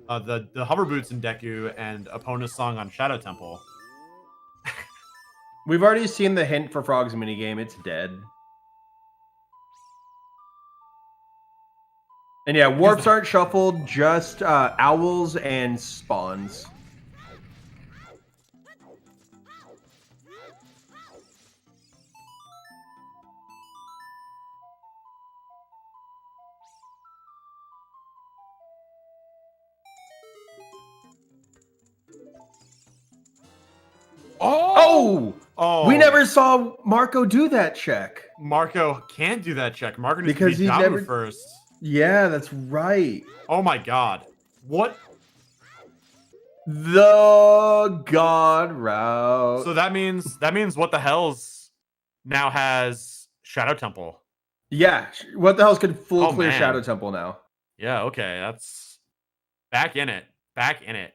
the hover boots in Deku and Epona's song on Shadow Temple? We've already seen the hint for Frog's minigame. It's dead. And yeah, warps aren't shuffled, just owls and spawns. Oh! Oh! We never saw Marco do that check. Marco can't do that check. Marco needs Because to beat he Jabu never- first. Yeah, that's right. Oh my god. What? The God route. So that means what the hell's now has Shadow Temple. Yeah, what the hell's could full Oh, clear man. Shadow Temple now? Yeah, okay, that's back in it. Back in it.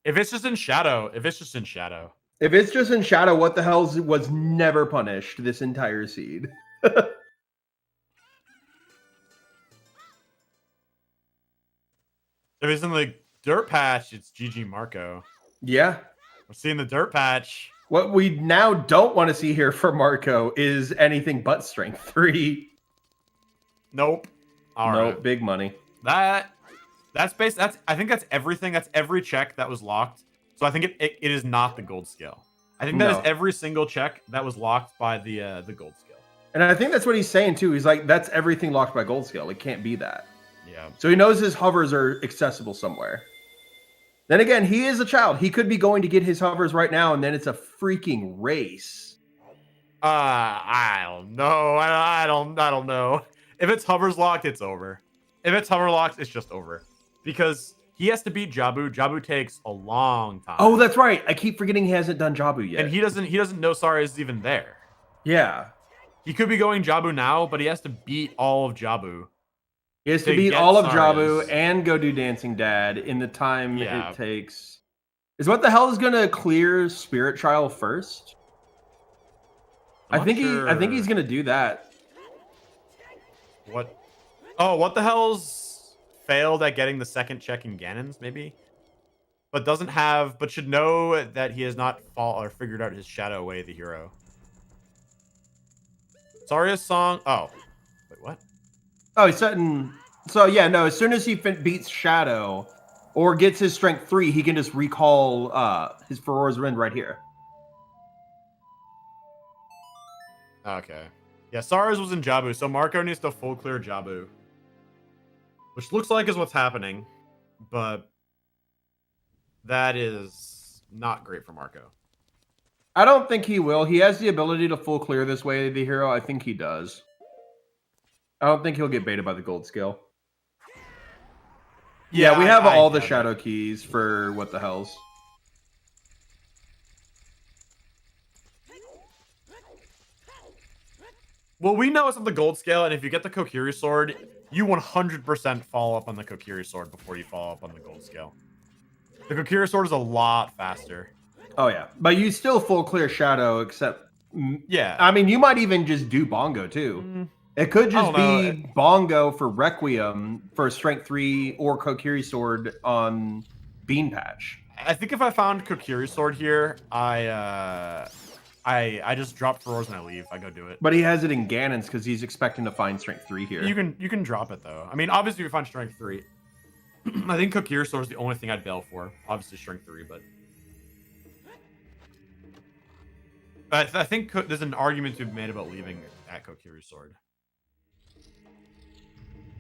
If it's just in Shadow. If it's just in Shadow, what the hell was never punished this entire seed? If it's in the dirt patch, it's GG Marco. Yeah. We're seeing the dirt patch. What we now don't want to see here for Marco is anything but strength 3. Nope. All nope, right. big money. That's I think that's everything. That's every check that was locked. So I think it is not the gold scale. I think that is every single check that was locked by the gold scale. And I think that's what he's saying too. He's like, that's everything locked by gold scale. It can't be that. Yeah. So he knows his hovers are accessible somewhere. Then again, he is a child. He could be going to get his hovers right now, and then it's a freaking race. I don't know. I don't know. If it's hovers locked, it's over. If it's hover locked, it's just over. Because he has to beat Jabu. Jabu takes a long time. Oh, that's right. I keep forgetting he hasn't done Jabu yet. And he doesn't know Sara is even there. Yeah. He could be going Jabu now, but he has to beat all of Jabu. He has to beat all of Jabu and go do Dancing Dad in the time it takes. Is what the hell is going to clear Spirit Trial first? I think he's going to do that. What? Oh, what the hell's failed at getting the second check in Ganon's maybe? But should know that he has not figured out his shadow away the hero. Saria's song. Oh. Wait, what? Oh, he's setting. So yeah, no. As soon as he beats Shadow, or gets his strength 3, he can just recall his Ferora's Wind right here. Okay. Yeah, Sara's was in Jabu, so Marco needs to full clear Jabu, which looks like is what's happening, but that is not great for Marco. I don't think he will. He has the ability to full clear this way, the hero. I think he does. I don't think he'll get baited by the gold scale. Yeah, we have all the shadow keys for what the hells. Well, we know it's on the gold scale, and if you get the Kokiri sword, you 100% follow up on the Kokiri sword before you follow up on the gold scale. The Kokiri sword is a lot faster. Oh yeah, but you still full clear Shadow, except yeah. I mean, you might even just do Bongo too. It could just be Bongo for Requiem for Strength 3 or Kokiri sword on Bean Patch. I think if I found Kokiri sword here, I just drop Ferora's and I leave. I go do it. But he has it in Ganon's because he's expecting to find Strength 3 here. You can drop it though. I mean, obviously you find Strength 3. I think Kokiri sword is the only thing I'd bail for. Obviously Strength 3, but I think there's an argument to be made about leaving at Kokiri sword.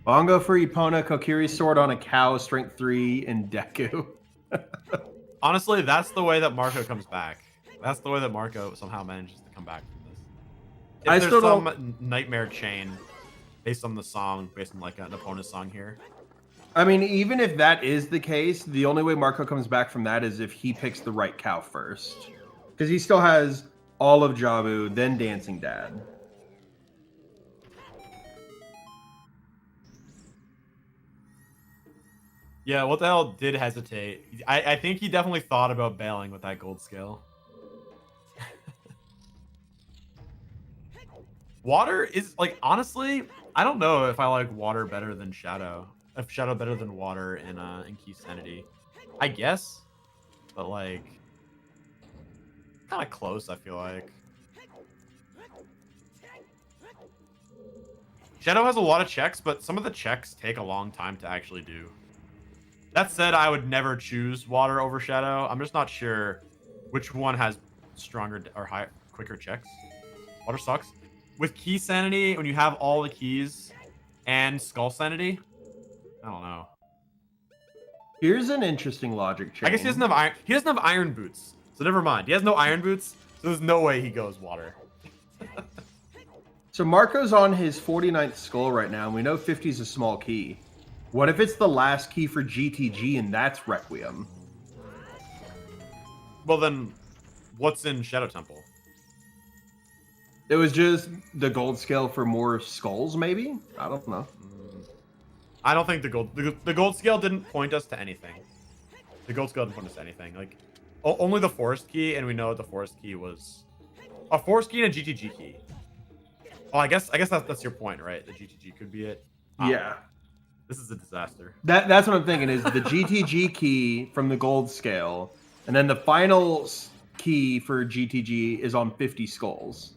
Bongo for Epona, Kokiri sword on a cow, Strength 3, and Deku. Honestly, that's the way that Marco comes back. That's the way that Marco somehow manages to come back from this. If there's some nightmare chain based on the song, based on like an opponent's song here. I mean, even if that is the case, the only way Marco comes back from that is if he picks the right cow first. Because he still has all of Jabu, then Dancing Dad. Yeah, what the hell did hesitate? I think he definitely thought about bailing with that gold scale. Water is, like, honestly, I don't know if I like water better than Shadow. If Shadow better than water in Key Sanity. I guess. But, like, kind of close, I feel like. Shadow has a lot of checks, but some of the checks take a long time to actually do. That said, I would never choose water over Shadow. I'm just not sure which one has stronger or quicker checks. Water sucks. With Key Sanity, when you have all the keys and Skull Sanity, I don't know. Here's an interesting logic change. I guess he doesn't have iron boots. So never mind. He has no iron boots, so there's no way he goes water. So Marco's on his 49th skull right now, and we know 50 is a small key. What if it's the last key for GTG and that's Requiem? Well then, what's in Shadow Temple? It was just the gold scale for more skulls, maybe? I don't know. I don't think the gold scale didn't point us to anything. The gold scale didn't point us to anything. Like only the forest key, and we know the forest key was a forest key and a GTG key. Oh, I guess that's your point, right? The GTG could be it. Yeah. This is a disaster. That's what I'm thinking is the GTG key from the gold scale, and then the final key for GTG is on 50 skulls.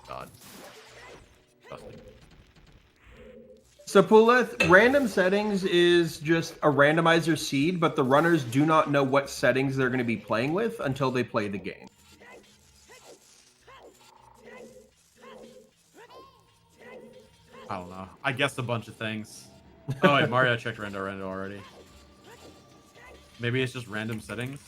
God. Disgusting. So Pulith, random settings is just a randomizer seed, but the runners do not know what settings they're going to be playing with until they play the game. I don't know. I guessed a bunch of things. Oh wait, Mario checked rando already. Maybe it's just random settings.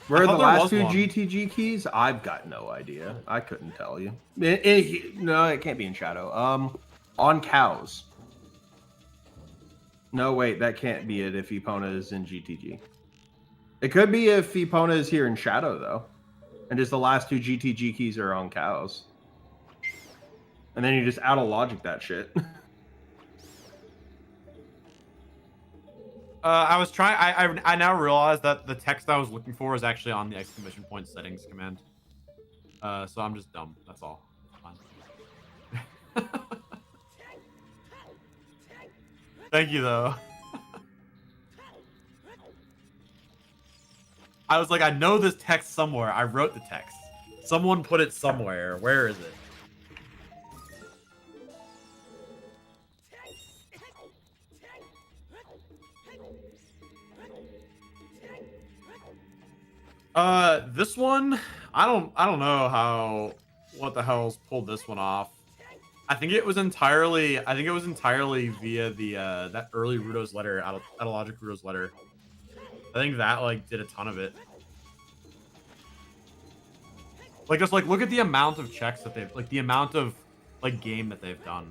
Where are the there last was two one. GTG keys? I've got no idea. I couldn't tell you. No, it can't be in Shadow. On cows. No, wait, that can't be it if Epona is in GTG. It could be if Epona is here in Shadow, though. And just the last two GTG keys are on cows. And then you just out-of-logic that shit. I was trying. I now realize that the text I was looking for is actually on the exclamation point settings command. So I'm just dumb. That's all. Fine. Thank you, though. I was like, I know this text somewhere. I wrote the text. Someone put it somewhere. Where is it? This one, I don't know what the hell's pulled this one off. I think it was entirely via the that early Rudo's letter, Autologic Rudo's letter. I think that like did a ton of it. Like just like look at the amount of checks that they've the amount of game that they've done.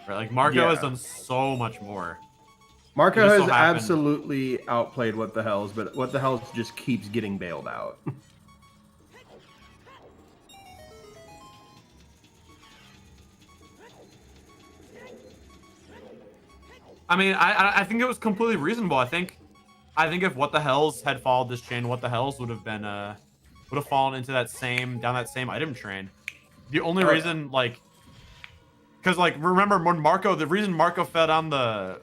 Right? Like Marco has done so much more. Marco has absolutely outplayed What the Hells, but What the Hells just keeps getting bailed out. I mean, I think it was completely reasonable. I think if What the Hells had followed this chain, What the Hells would have been would have fallen into that same item train. The only reason because remember when the reason Marco fell down the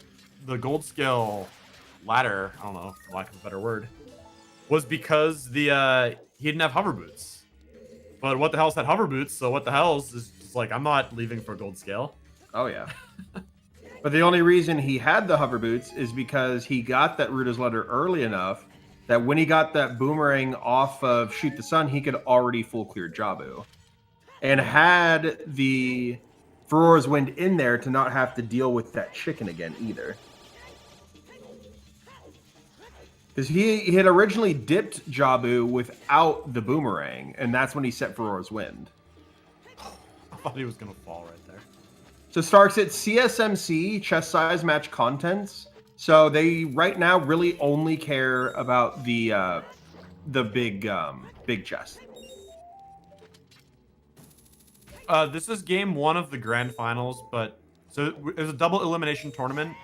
gold scale ladder, I don't know, for lack of a better word, was because he didn't have hover boots. But What the Hells had hover boots, so What the Hells is just like, I'm not leaving for gold scale. Oh yeah. But the only reason he had the hover boots is because he got that Rudo's letter early enough that when he got that boomerang off of Shoot the Sun, he could already full clear Jabu. And had the Ferora's Wind in there to not have to deal with that chicken again either. Because he had originally dipped Jabu without the boomerang, and that's when he set Ferora's Wind. I thought he was going to fall right there. So Starks, it's CSMC, chest size match contents. So they right now really only care about the big chest. This is game 1 of the grand finals, but so it was a double elimination tournament.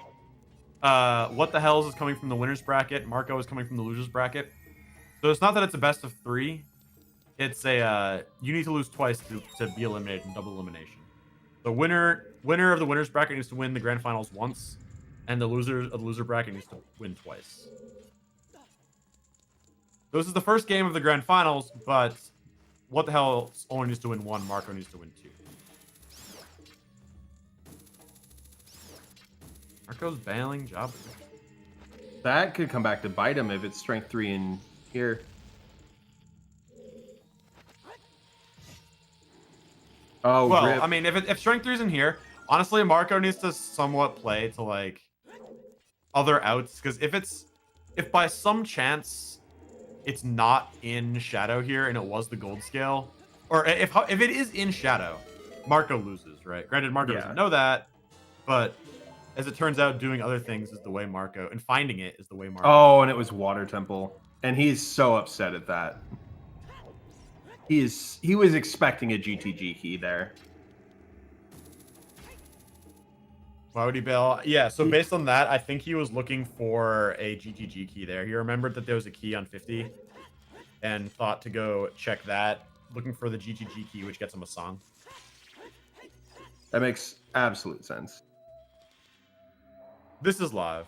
What the Hells is coming from the winner's bracket. Marco is coming from the loser's bracket. So it's not that it's a best of 3. It's a you need to lose twice to be eliminated in double elimination. The winner of the winner's bracket needs to win the grand finals once, and the loser of the loser bracket needs to win twice. So this is the first game of the grand finals, but What the Hell only needs to win 1. Marco needs to win 2. Marco's bailing Jabu. That could come back to bite him if it's strength 3 in here. Oh, well, rip. I mean, if strength 3 is in here, honestly, Marco needs to somewhat play to other outs, because if by some chance it's not in Shadow here and it was the gold scale, or if it is in Shadow, Marco loses, right? Granted, Marco doesn't know that, but as it turns out, doing other things is the way Marco, and finding it is the way Marco. Oh, and it was Water Temple, and he's so upset at that. He was expecting a GTG key there. Why would he bail? Yeah, so based on that, I think he was looking for a GTG key there. He remembered that there was a key on 50 and thought to go check that, looking for the GTG key, which gets him a song. That makes absolute sense. This is live.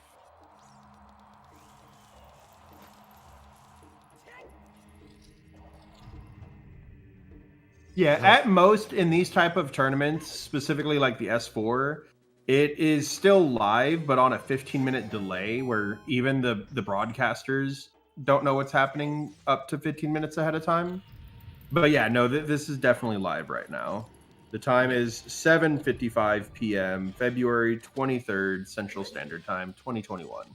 Yeah, at most in these type of tournaments, specifically like the S4, it is still live, but on a 15-minute delay where even the broadcasters don't know what's happening up to 15 minutes ahead of time. But yeah, no, this is definitely live right now. The time is 7:55 p.m., February 23rd, Central Standard Time, 2021.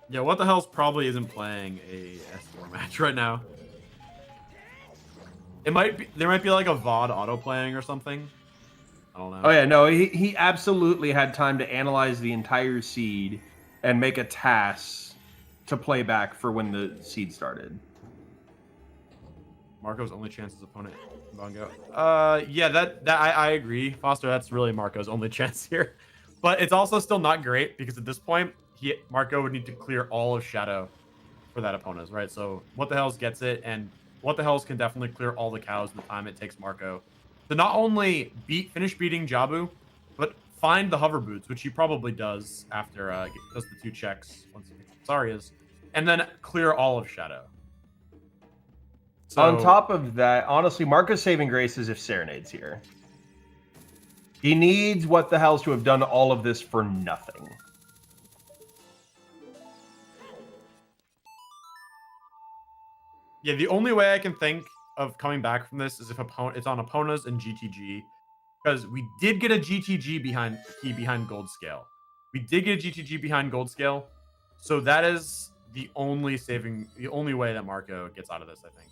Yeah, what the hell's probably isn't playing a S4 match right now. There might be like a VOD auto playing or something. I don't know. Oh yeah, no, he absolutely had time to analyze the entire seed and make a task to play back for when the seed started. Marco's only chance as opponent, Bongo. Yeah, that I agree, Foster. That's really Marco's only chance here, but it's also still not great because at this point, Marco would need to clear all of Shadow for that opponent, right? So What the Hells gets it, and What the Hells can definitely clear all the cows in the time it takes Marco to not only finish beating Jabu, but find the hover boots, which he probably does after does the 2 checks once he gets Saria's, and then clear all of Shadow. So, on top of that, honestly, Marco's saving grace is if Serenade's here. He needs What the Hells to have done all of this for nothing. yeah, the only way I can think of coming back from this is if it's on Epona's and GTG, because we did get a GTG behind Gold Scale. We did get a GTG behind Gold Scale, so that is the only way that Marco gets out of this, I think.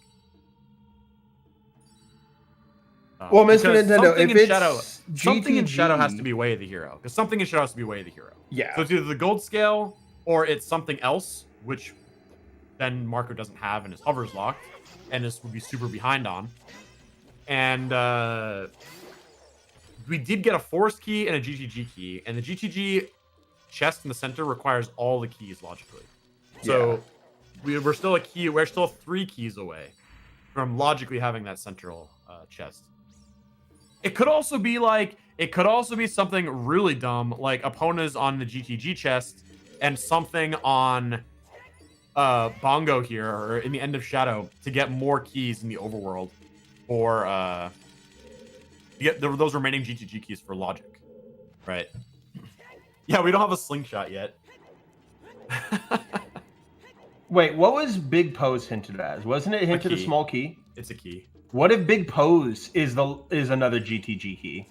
Well, Mr. Nintendo, if it's something in Shadow has GTG to be way of the hero, because something in Shadow has to be way of the hero. Yeah. So it's either the Gold Scale or it's something else, which then Marco doesn't have and his hover's locked, and this would be super behind on. And we did get a Force key and a GTG key, and the GTG chest in the center requires all the keys logically. So we're still 3 keys away from logically having that central chest. It could also be something really dumb, like Epona's on the GTG chest and something on Bongo here or in the end of Shadow to get more keys in the overworld or get those remaining GTG keys for logic, right? Yeah, we don't have a slingshot yet. Wait, what was Big Pose hinted as? Wasn't it hinted a small key? It's a key. What if Big Pose is another GTG key?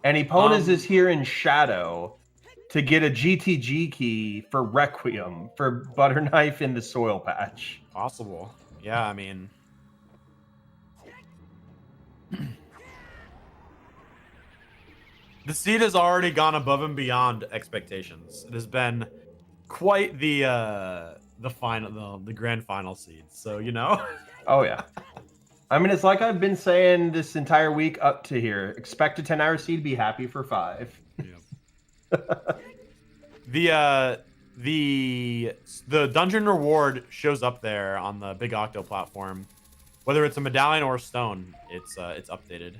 And Epona's is here in Shadow to get a GTG key for Requiem for Butter Knife in the soil patch. Possible. Yeah, I mean, the seed has already gone above and beyond expectations. It has been quite the grand final seed. So, you know. Oh yeah. I mean, it's like I've been saying this entire week up to here. Expect a 10-hour seed, be happy for 5. Yeah. The dungeon reward shows up there on the Big Octo platform. Whether it's a medallion or a stone, it's updated.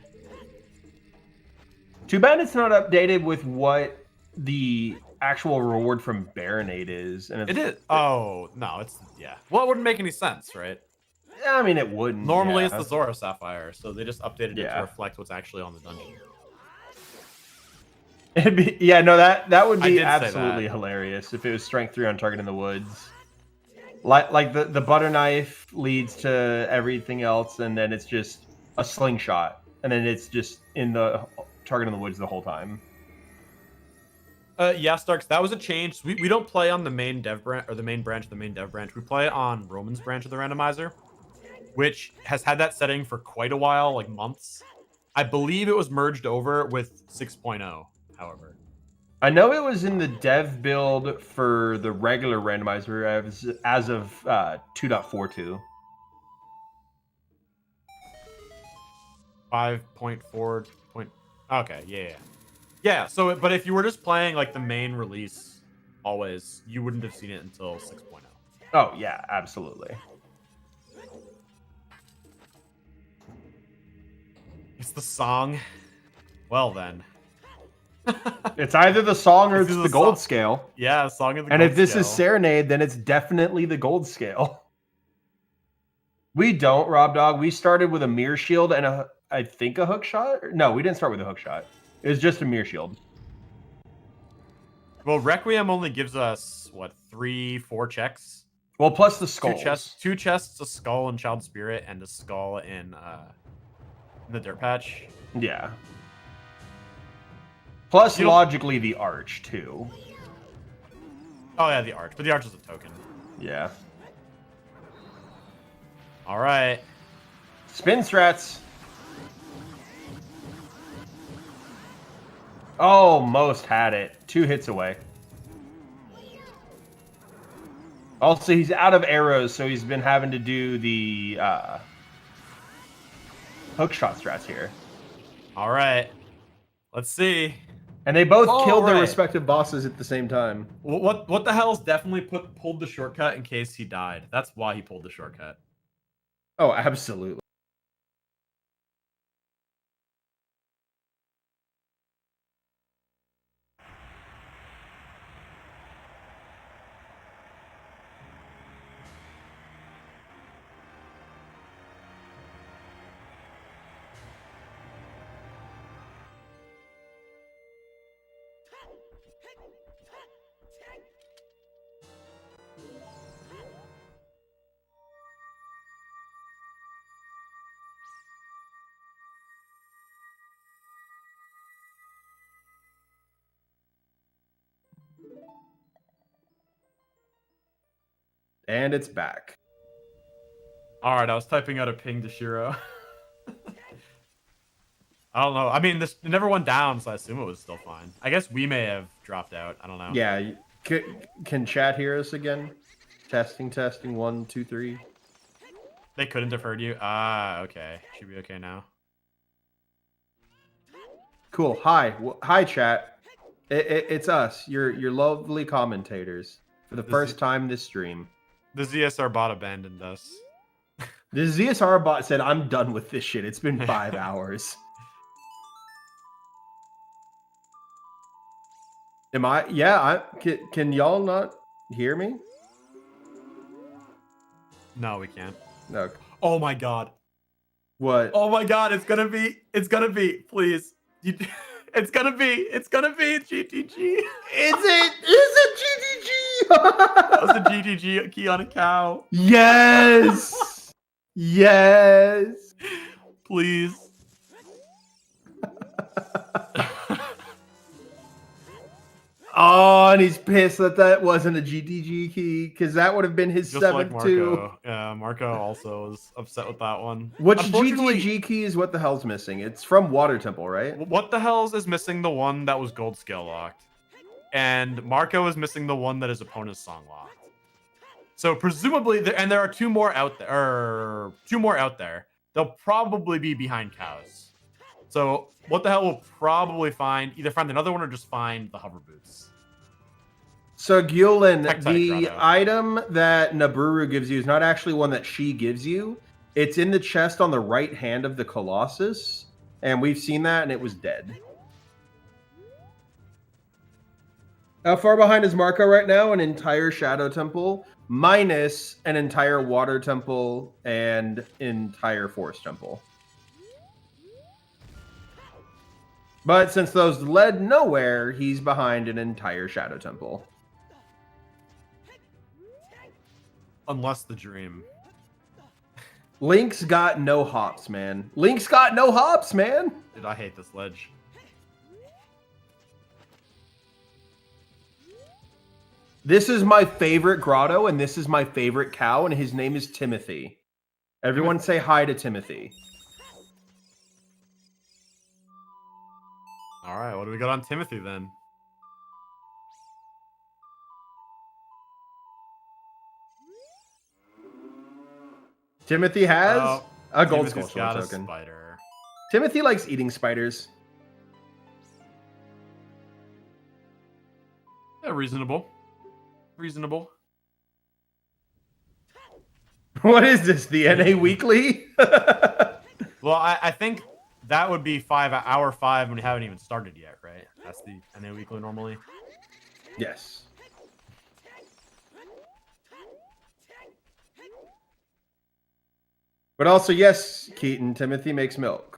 Too bad it's not updated with what the actual reward from Baronade is. And it is. Oh no, it's Well, it wouldn't make any sense, right? I mean, it wouldn't. Normally, it's the Zora Sapphire, so they just updated it to reflect what's actually on the dungeon. That would be absolutely hilarious if it was strength 3 on target in the woods. Like the butter knife leads to everything else, and then it's just a slingshot, and then it's just in the target in the woods the whole time. Yeah, Starks, that was a change. We don't play on the main dev branch or the main branch of the main dev branch. We play on Roman's branch of the randomizer, which has had that setting for quite a while, like months. I believe it was merged over with 6.0, however. I know it was in the dev build for the regular randomizer as of 2.42. 5.4. Okay, yeah. Yeah, so, but if you were just playing like the main release always, you wouldn't have seen it until 6.0. Oh, yeah, absolutely. It's the song. Well, then. It's either the song or This it's is the a gold song. scale. Yeah, song of the And gold if this scale. is Serenade, then it's definitely the gold scale. We don't, Rob Dog. We started with a mirror shield and I think a hook shot. No, we didn't start with a hook shot. It was just a mirror shield. Well, Requiem only gives us, what, 3-4 checks? Well, plus the skulls. Two chests, a skull in Child Spirit, and a skull in the Dirt Patch. Yeah. Plus, You don't- logically, the arch, too. Oh, yeah, the Arch. But the Arch is a token. Yeah. All right. Spin strats. Almost had it. 2 hits away. Also, he's out of arrows, so he's been having to do the hook shot strats here. All right. Let's see. And they both All killed their right. respective bosses at the same time. What the hell's definitely pulled the shortcut in case he died? That's why he pulled the shortcut. Oh, absolutely. And it's back. All right, I was typing out a ping to Shiro. I don't know. I mean, this it never went down, so I assume it was still fine. I guess we may have dropped out. I don't know. Yeah. Can chat hear us again? Testing, 1, 2, 3. They couldn't have heard you. Ah, okay. Should be okay now. Cool. Hi, chat. It's us, your lovely commentators, for the first time this stream. The ZSR bot abandoned us. The ZSR bot said, "I'm done with this shit. It's been 5 hours." Am I? Yeah. Can y'all not hear me? No, we can't. No. Oh my god. What? Oh my god, it's gonna be, please. It's gonna be GTG. Is it GTG? That was a GTG key on a cow. Yes. Yes. Please. Oh, and he's pissed that wasn't a GTG key, because that would have been his Just 7th like Marco. too. Yeah, Marco also was upset with that one. Which Unfortunately, GTG key is what the hell's missing? It's from Water Temple, right? What the hell's is missing the one that was gold scale locked? And Marco is missing the one that his opponent's song locked. So presumably, there are 2 more out there. Or 2 more out there. They'll probably be behind cows. So what the hell will probably either find another one or just find the hover boots. So Gulin, Hectite the Grotto. item that Naburu gives you is not actually one that she gives you. It's in the chest on the right hand of the Colossus, and we've seen that, and it was dead. How far behind is Marco right now? An entire Shadow Temple, minus an entire Water Temple and entire Forest Temple. But since those led nowhere, he's behind an entire Shadow Temple. Unless the dream. Link's got no hops, man. Link's got no hops, man. Dude, I hate this ledge. This is my favorite grotto, and this is my favorite cow, and his name is Timothy. Everyone say hi to Timothy. All right, what do we got on Timothy then? Timothy has a gold Timothy's skull got a token. spider. Timothy likes eating spiders. Yeah, reasonable. Reasonable. What is this? The NA Weekly? Well, I think that would be hour 5 when we haven't even started yet, right? That's the NA Weekly normally. Yes. But also, yes, Keaton, Timothy makes milk.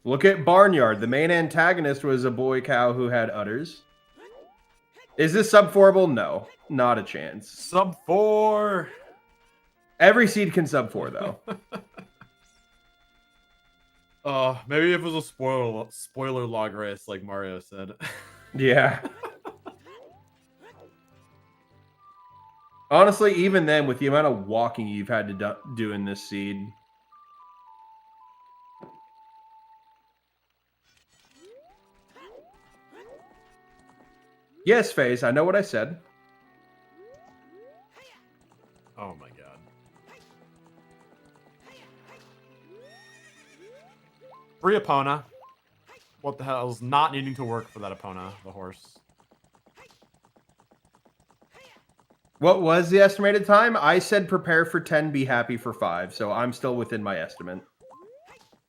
Look at Barnyard. The main antagonist was a boy cow who had udders. Is this sub-4able? No, not a chance. Sub 4. Every seed can sub 4, though. Maybe if it was a spoiler log race, like Mario said. Yeah. Honestly, even then, with the amount of walking you've had to do in this seed. Yes, Face, I know what I said. Oh my god. Free Epona. What the hell is not needing to work for that Epona, the horse? What was the estimated time? I said prepare for 10, be happy for 5, so I'm still within my estimate.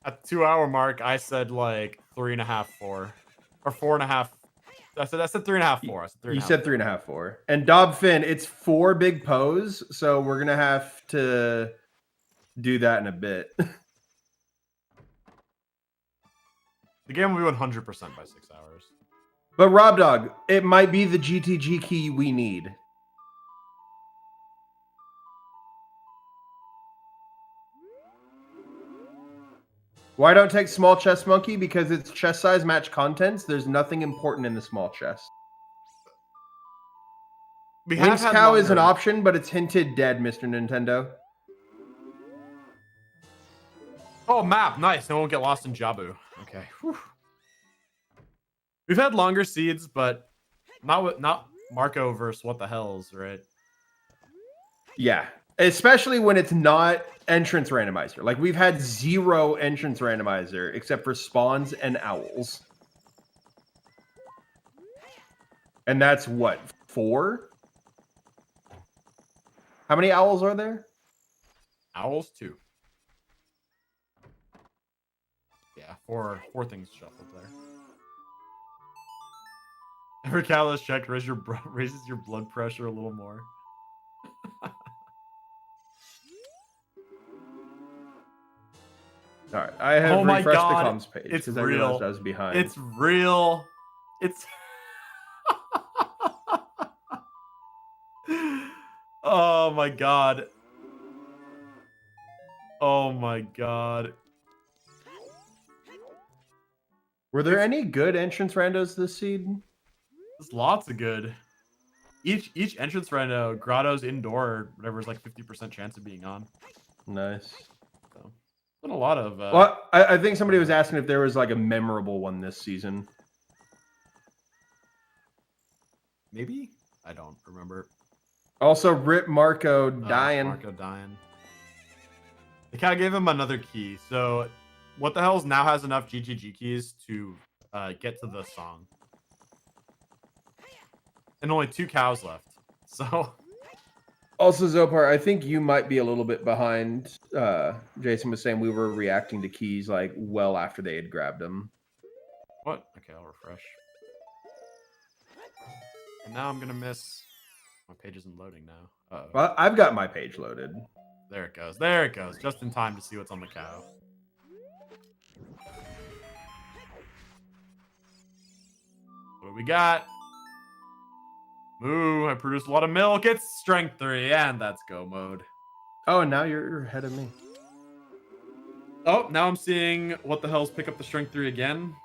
At the 2-hour mark, I said like 3.5, 4. Or 4.5. I said 3.5, 4. I said 3.5. You said 3.5, 4. And Dob Finn, it's 4 big pose, so we're gonna have to do that in a bit. The game will be 100% by 6 hours. But Rob Dog, it might be the GTG key we need. Why don't take small chest monkey? Because it's chest size match contents. There's nothing important in the small chest. Link's cow is an option, but it's hinted dead, Mr. Nintendo. Oh, map. Nice. No one will get lost in Jabu. Okay. Whew. We've had longer seeds, but not Marco versus what the hells, right? Yeah. Especially when it's not entrance randomizer. Like, we've had 0 entrance randomizer except for spawns and owls. And that's what, 4? How many owls are there? Owls, 2. Yeah, four things shuffled there. Every catalyst check raises your blood pressure a little more. All right, I have refreshed the comms page because I realized I was behind. It's real. It's. Oh my god. Oh my god. Were there any good entrance randos this seed? There's lots of good. Each entrance rando, grottos indoor, whatever is like 50% chance of being on. Nice. So, been a lot of. Well, I think somebody was asking if there was like a memorable one this season. Maybe? I don't remember. Also, Rip Marco dying. Marco dying. They kind of gave him another key. So, what the hell's now has enough GGG keys to get to the song. And only 2 cows left. So. Also, Zopar, I think you might be a little bit behind. Jason was saying we were reacting to keys like well after they had grabbed them. What? Okay, I'll refresh. And now I'm gonna miss. My page isn't loading now. Uh-oh. Well, I've got my page loaded. There it goes. There it goes. Just in time to see what's on the cow. What do we got? Moo, I produced a lot of milk. It's strength 3, and that's go mode. Oh, and now you're ahead of me. Oh, now I'm seeing what the hell's pick up the strength 3 again.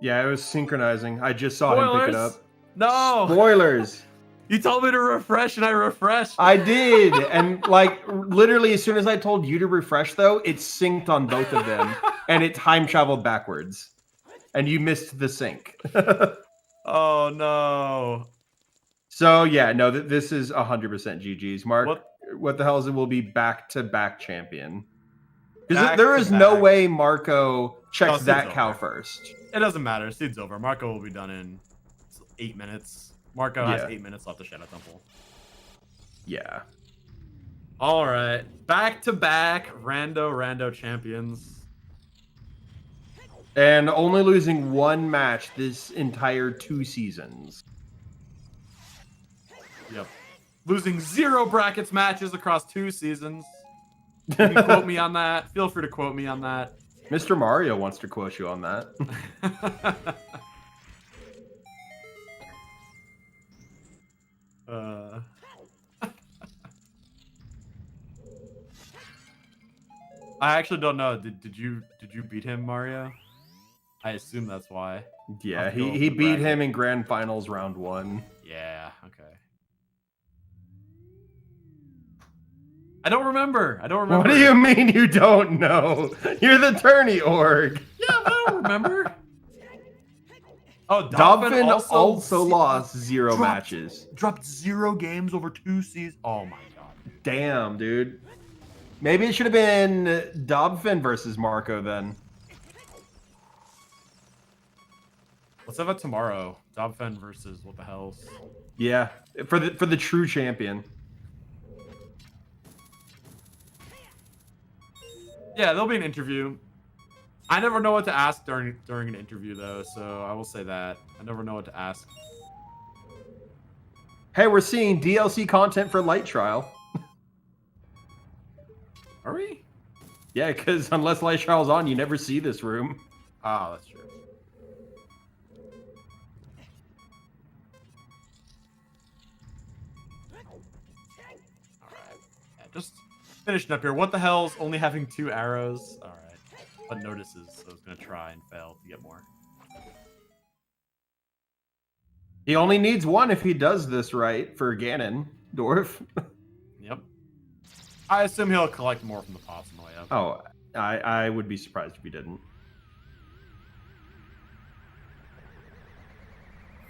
Yeah, it was synchronizing. I just saw him pick it up. No! Spoilers! You told me to refresh, and I refreshed. I did, and like literally as soon as I told you to refresh, though, it synced on both of them, and it time traveled backwards, and you missed the sync. Oh no! So yeah, no, this is 100% GG's. Mark, what the hell is it? Will be back-to-back champion. Because there is no way Marco checks that cow first. It doesn't matter. Seed's over. Marco will be done in 8 minutes. Marco has 8 minutes left to Shadow Temple. Yeah. All right. Back-to-back rando champions. And only losing one match this entire 2 seasons. Yep. Losing 0 brackets matches across 2 seasons. Can you quote me on that? Feel free to quote me on that. Mr. Mario wants to quote you on that. I actually don't know. Did you beat him, Mario? I assume that's why. Yeah, he beat him in Grand Finals round 1. Yeah, okay. I don't remember. What do you mean you don't know? You're the tourney org. Yeah, but I don't remember. Oh, Dolphin also lost 0 matches. Dropped 0 games over 2 seasons. Oh my god. Damn, dude. Maybe it should have been Dolphin versus Marco then. Let's have it tomorrow. Dolphin versus what the hell's? Yeah, for the true champion. Yeah, there'll be an interview. I never know what to ask during an interview though, so I will say that. I never know what to ask. Hey, we're seeing DLC content for Light Trial. Are we? Yeah, because unless Light Trial's on, you never see this room. Oh, that's true. Alright. Yeah, just finishing up here. What the hell's only having 2 arrows? Alright. But notices, so I was going to try and fail to get more. He only needs 1 if he does this right for Ganondorf. Yep. I assume he'll collect more from the pots on the way up. Oh, I would be surprised if he didn't.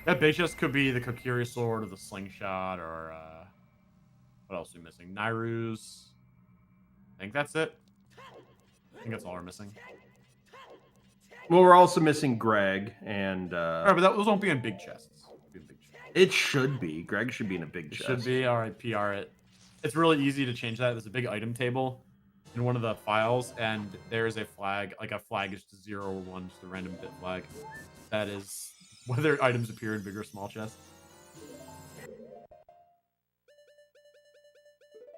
That Basius could be the Kokiri Sword or the Slingshot or what else are we missing? Nairu's. I think that's it. I think that's all we're missing. Well, we're also missing Greg and Alright, but those won't be in big chests. It should be. Greg should be in a big chest. Should be. Alright, PR it. It's really easy to change that. There's a big item table in one of the files, and there is a flag. Like a flag is just 0 or 1, just a random bit flag. That is whether items appear in big or small chests.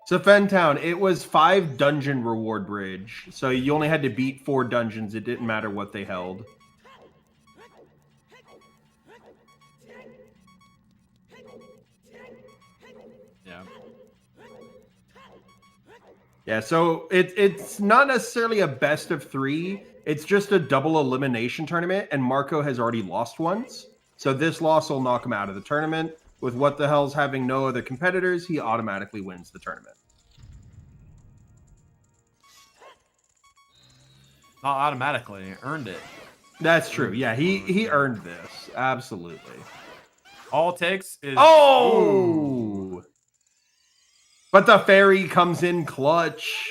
So Fentown, it was 5 dungeon reward bridge. So you only had to beat 4 dungeons. It didn't matter what they held. Yeah. Yeah, so it's not necessarily a best of 3. It's just a double elimination tournament, and Marco has already lost once. So this loss will knock him out of the tournament. With What the Hell's having no other competitors, he automatically wins the tournament. Not automatically. Earned it. That's true. Yeah, he earned this. Absolutely. All it takes is... Oh! Ooh. But the fairy comes in clutch.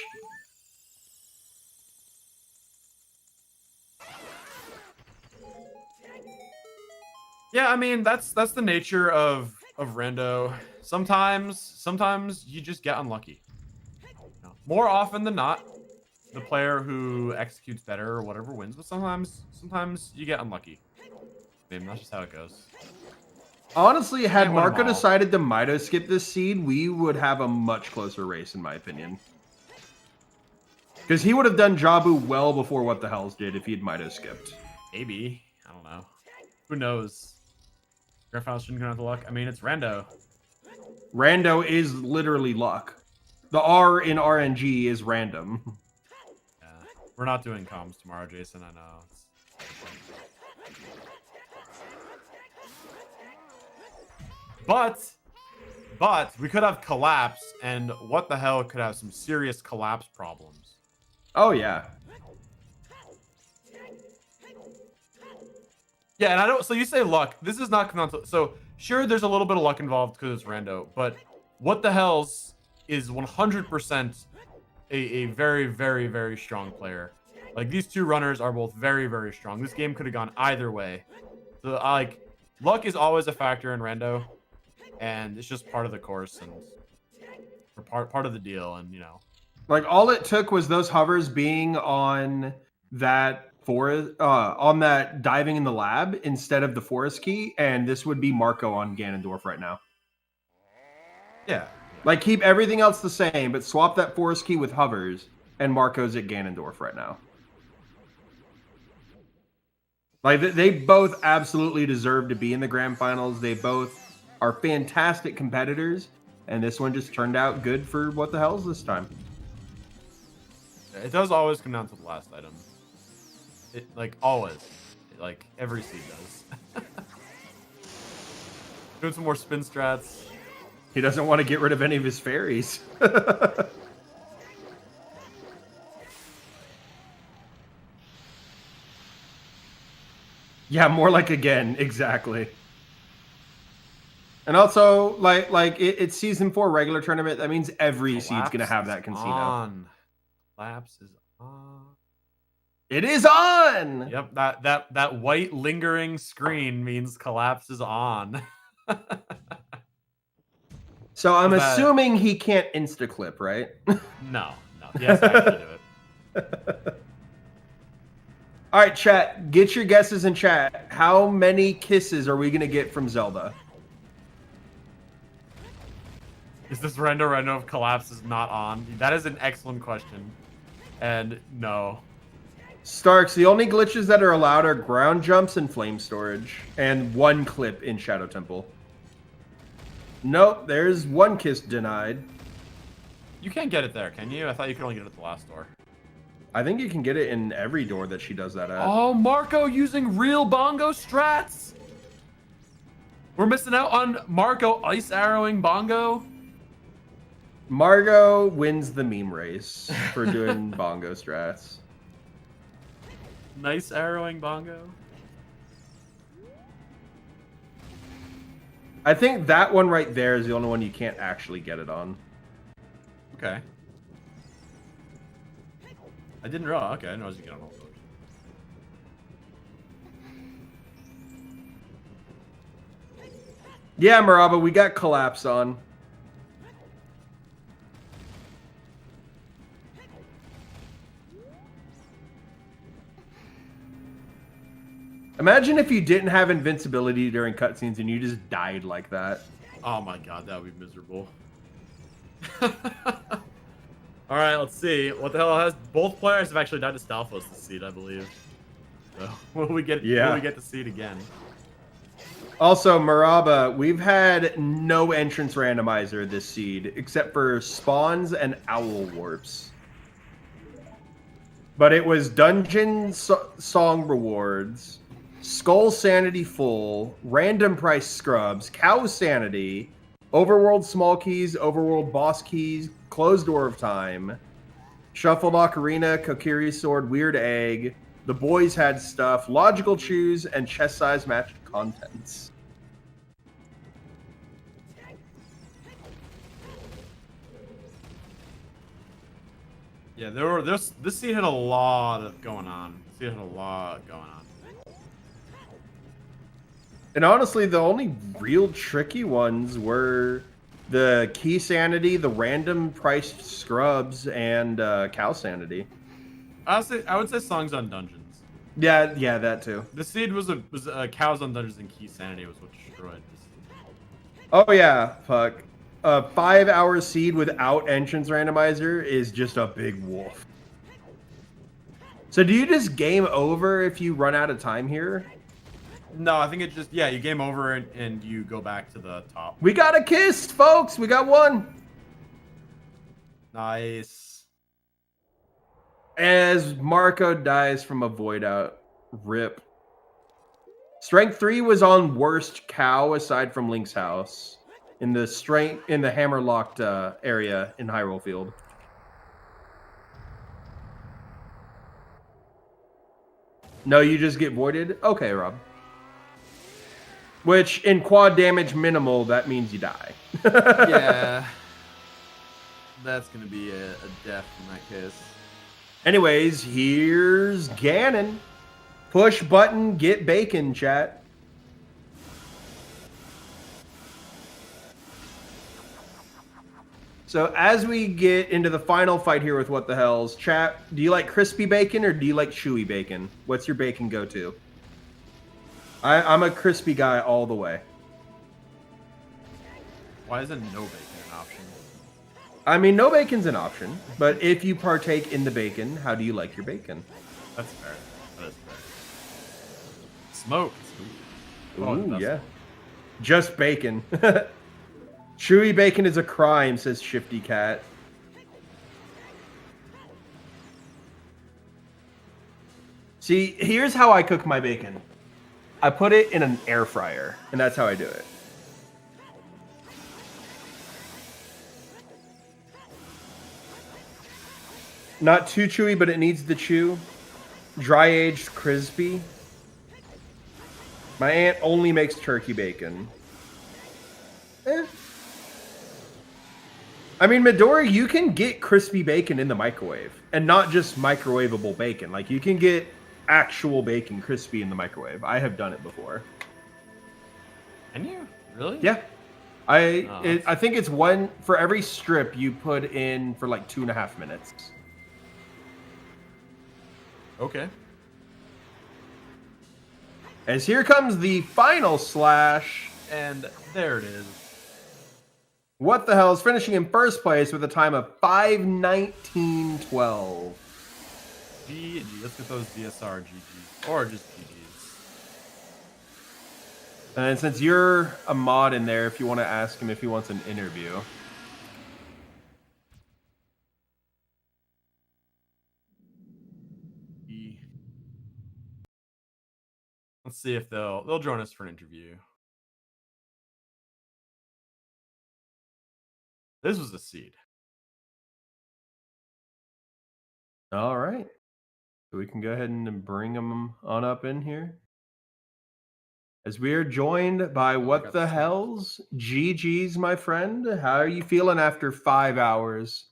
Yeah, I mean, that's the nature of rando. Sometimes you just get unlucky. More often than not, the player who executes better or whatever wins, but sometimes you get unlucky. Maybe that's just how it goes. Honestly, had Marco decided to Mido skip this seed, we would have a much closer race, in my opinion. Because he would have done Jabu well before What the Hells did if he had Mido skipped. Maybe. I don't know. Who knows? Grand Finals shouldn't go out the luck. I mean, it's rando. Rando is literally luck. The R in RNG is random. Yeah. We're not doing comms tomorrow, Jason. I know. But we could have collapse, and what the hell could have some serious collapse problems. Oh yeah. Yeah, and I don't. So you say luck. This is not canonical. So sure, there's a little bit of luck involved because it's rando. But what the hell's is 100% a very, very, very strong player. Like these two runners are both very, very strong. This game could have gone either way. So like, luck is always a factor in rando, and it's just part of the course and or part of the deal. And you know, like all it took was those hovers being on that forest, on that diving in the lab instead of the forest key, and this would be Marco on Ganondorf right now. Yeah. Like keep everything else the same, but swap that forest key with hovers, and Marco's at Ganondorf right now. Like they both absolutely deserve to be in the grand finals. They both are fantastic competitors, and this one just turned out good for what the hell's this time. It does always come down to the last item. It like always, like every seed does. Doing some more spin strats. He doesn't want to get rid of any of his fairies. Yeah, more like again, exactly. And also, like it's season 4 regular tournament. That means every seed's gonna have that casino. On. Collapse is on. It is on. Yep, that white lingering screen means collapse is on. So I'm assuming he can't insta-clip, right? No. He has to actually do it. All right, chat. Get your guesses in chat. How many kisses are we gonna get from Zelda? Is this rendo if collapse is not on? That is an excellent question. And no. Starks, the only glitches that are allowed are ground jumps and flame storage, and one clip in Shadow Temple. Nope, there's one kiss denied. You can't get it there, can you? I thought you could only get it at the last door. I think you can get it in every door that she does that at. Oh, Marco using real bongo strats! We're missing out on Marco ice arrowing bongo. Margot wins the meme race for doing bongo strats. Nice arrowing bongo. I think that one right there is the only one you can't actually get it on. Okay. I didn't realize. Okay, I know as you get on all those. Yeah, Maraba, we got collapse on. Imagine if you didn't have invincibility during cutscenes and you just died like that. Oh my god, that would be miserable. Alright, let's see. What the hell has... Both players have actually died to Stalfos this seed, I believe. So, will we get to see it again? Also, Maraba, we've had no entrance randomizer this seed, except for spawns and owl warps. But it was dungeon song rewards, skull sanity full, random price scrubs, cow sanity, overworld small keys, overworld boss keys, closed door of time, shuffled ocarina, kokiri sword, weird egg, the boys had stuff, logical choose, and chest size match contents. Yeah, this seed had a lot going on. And honestly, the only real tricky ones were the key sanity, the random priced scrubs, and cow sanity. I would say songs on dungeons. Yeah, that too. The seed was cows on dungeons and key sanity was what destroyed this. Oh yeah, fuck. A 5-hour seed without entrance randomizer is just a big wolf. So do you just game over if you run out of time here? No, I think it just you game over and you go back to the top. We got a kiss, folks. We got one. Nice. As Marco dies from a void out, rip. Strength 3 was on worst cow aside from Link's house in the hammer locked area in Hyrule Field. No, you just get voided? Okay, Rob. Which, in quad damage minimal, that means you die. Yeah. That's going to be a death in that case. Anyways, here's Ganon. Push button, get bacon, chat. So as we get into the final fight here with What the Hells, chat, do you like crispy bacon or do you like chewy bacon? What's your bacon go-to? I'm a crispy guy all the way. Why isn't no bacon an option? I mean, no bacon's an option, but if you partake in the bacon, how do you like your bacon? That's fair. That is fair. Smoked. Ooh, yeah. Just bacon. Chewy bacon is a crime, says Shifty Cat. See, here's how I cook my bacon. I put it in an air fryer, and that's how I do it. Not too chewy, but it needs the chew. Dry-aged crispy. My aunt only makes turkey bacon. I mean, Midori, you can get crispy bacon in the microwave. And not just microwavable bacon. Like, you can get actual bacon crispy in the microwave. I have done it before. Can you? Really? Yeah. I think it's one... For every strip, you put in for like 2.5 minutes. Okay. As here comes the final slash. And there it is. What the Hell is finishing in first place with a time of 5:19.12. GG. Let's get those DSR GGs. Or just GGs. And since you're a mod in there, if you want to ask him if he wants an interview. Let's see if they'll join us for an interview. This was a seed. All right. So we can go ahead and bring them on up in here. As we are joined by What the Hells, GG's, my friend. How are you feeling after 5 hours?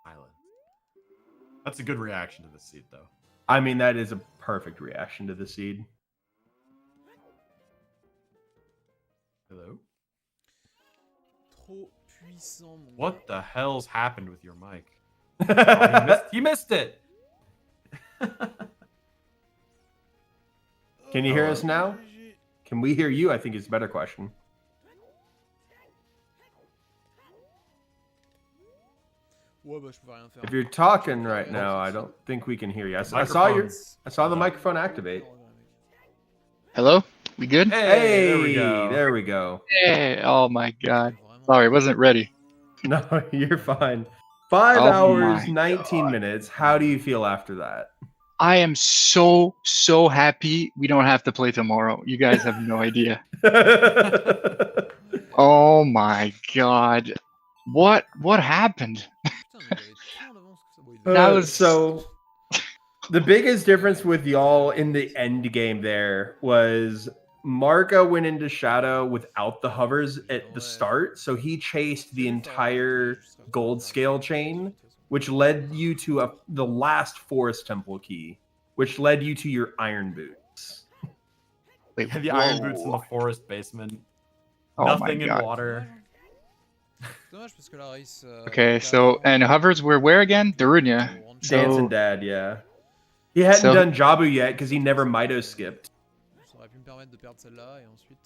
Island. That's a good reaction to the seed, though. I mean, that is a perfect reaction to the seed. Hello? What the hell's happened with your mic? Oh, he missed it. Can you hear us now? Can we hear you? I think is a better question. If you're talking right now, I don't think we can hear you. I saw the microphone activate. Hello? We good? Hey, there we go. There we go. Hey, oh my god. Sorry, wasn't ready. No, you're fine. 5 Oh hours, my 19 God. minutes. How do you feel after that? I am so happy we don't have to play tomorrow. You guys have no idea. Oh my god. What happened? That was so the biggest difference with y'all in the end game there was Marco went into Shadow without the hovers at the start, so he chased the entire gold scale chain, which led you to the last forest temple key, which led you to your iron boots. Wait, The iron boots in the forest basement. Oh Nothing my in god. water. Okay, so and hovers were where again? Darunia. Dancing Dad, yeah. He hadn't done Jabu yet because he never Mido skipped.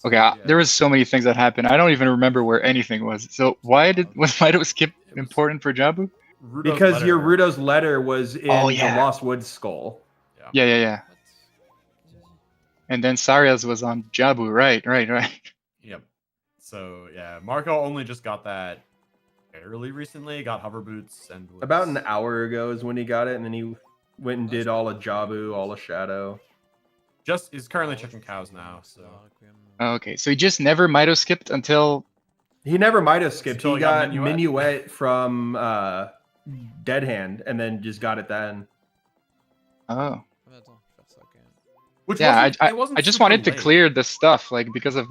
Okay, there was so many things that happened. I don't even remember where anything was. So why was Mido skip important for Jabu? Rudo's because your letter- Rudo's letter was in Oh, the yeah. Lost Woods skull. Yeah. And then Saria's was on Jabu. Right. Yep. So yeah, Marco only just got that fairly recently. Got hover boots and was... About an hour ago is when he got it, and then he went and did all of Jabu, all of Shadow. Just is currently checking cows now. So Okay, so he just never might have skipped until. He never might have skipped. Until He he got got Minuet. Minuet from Dead Hand, and then just got it then. Oh. which Yeah, wasn't, it wasn't I just super wanted to late. clear the stuff, like because of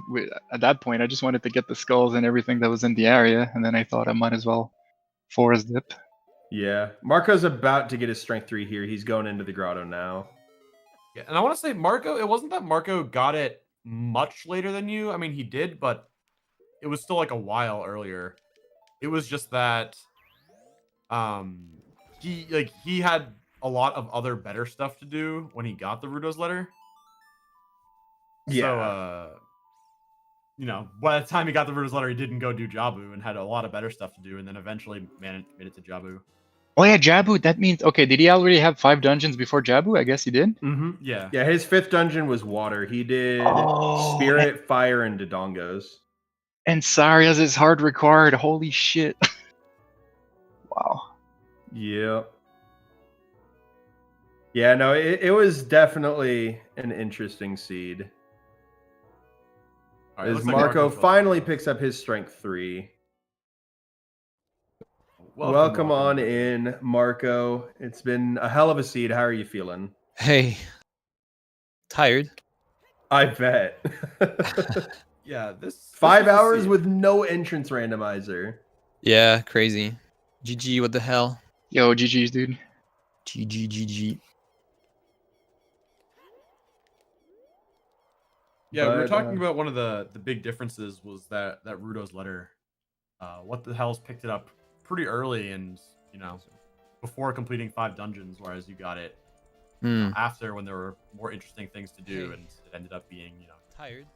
at that point I just wanted to get the skulls and everything that was in the area, and then I thought I might as well forest dip. Yeah, Marco's about to get his strength 3 here. He's going into the grotto now. Yeah, and I want to say Marco. It wasn't that Marco got it much later than you. I mean, he did, but it was still like a while earlier. It was just that, he had a lot of other better stuff to do when he got the Rudo's letter. Yeah. So, by the time he got the Rudo's letter, he didn't go do Jabu and had a lot of better stuff to do, and then eventually made it to Jabu. Oh yeah, Jabu. That means okay. Did he already have 5 dungeons before Jabu? I guess he did. Mm-hmm. Yeah. Yeah, his 5th dungeon was water. He did Oh, Spirit, Fire, and Dodongos. And Saria's is hard required. Holy shit! Wow. Yep. Yeah, no, it was definitely an interesting seed. All right, As looks like Marco Marco's up. finally picks up his strength 3. Welcome on in, Marco. It's been a hell of a seed. How are you feeling? Hey. Tired. I bet. Yeah, this 5 was a hours seed. with no entrance randomizer. Yeah, crazy. GG, what the hell? Yo, GG's, dude. GG. Yeah, we were But, talking about one of the big differences was that Rudo's letter. What the hell's picked it up pretty early and before completing 5 dungeons, whereas you got it after when there were more interesting things to do, and it ended up being Tired.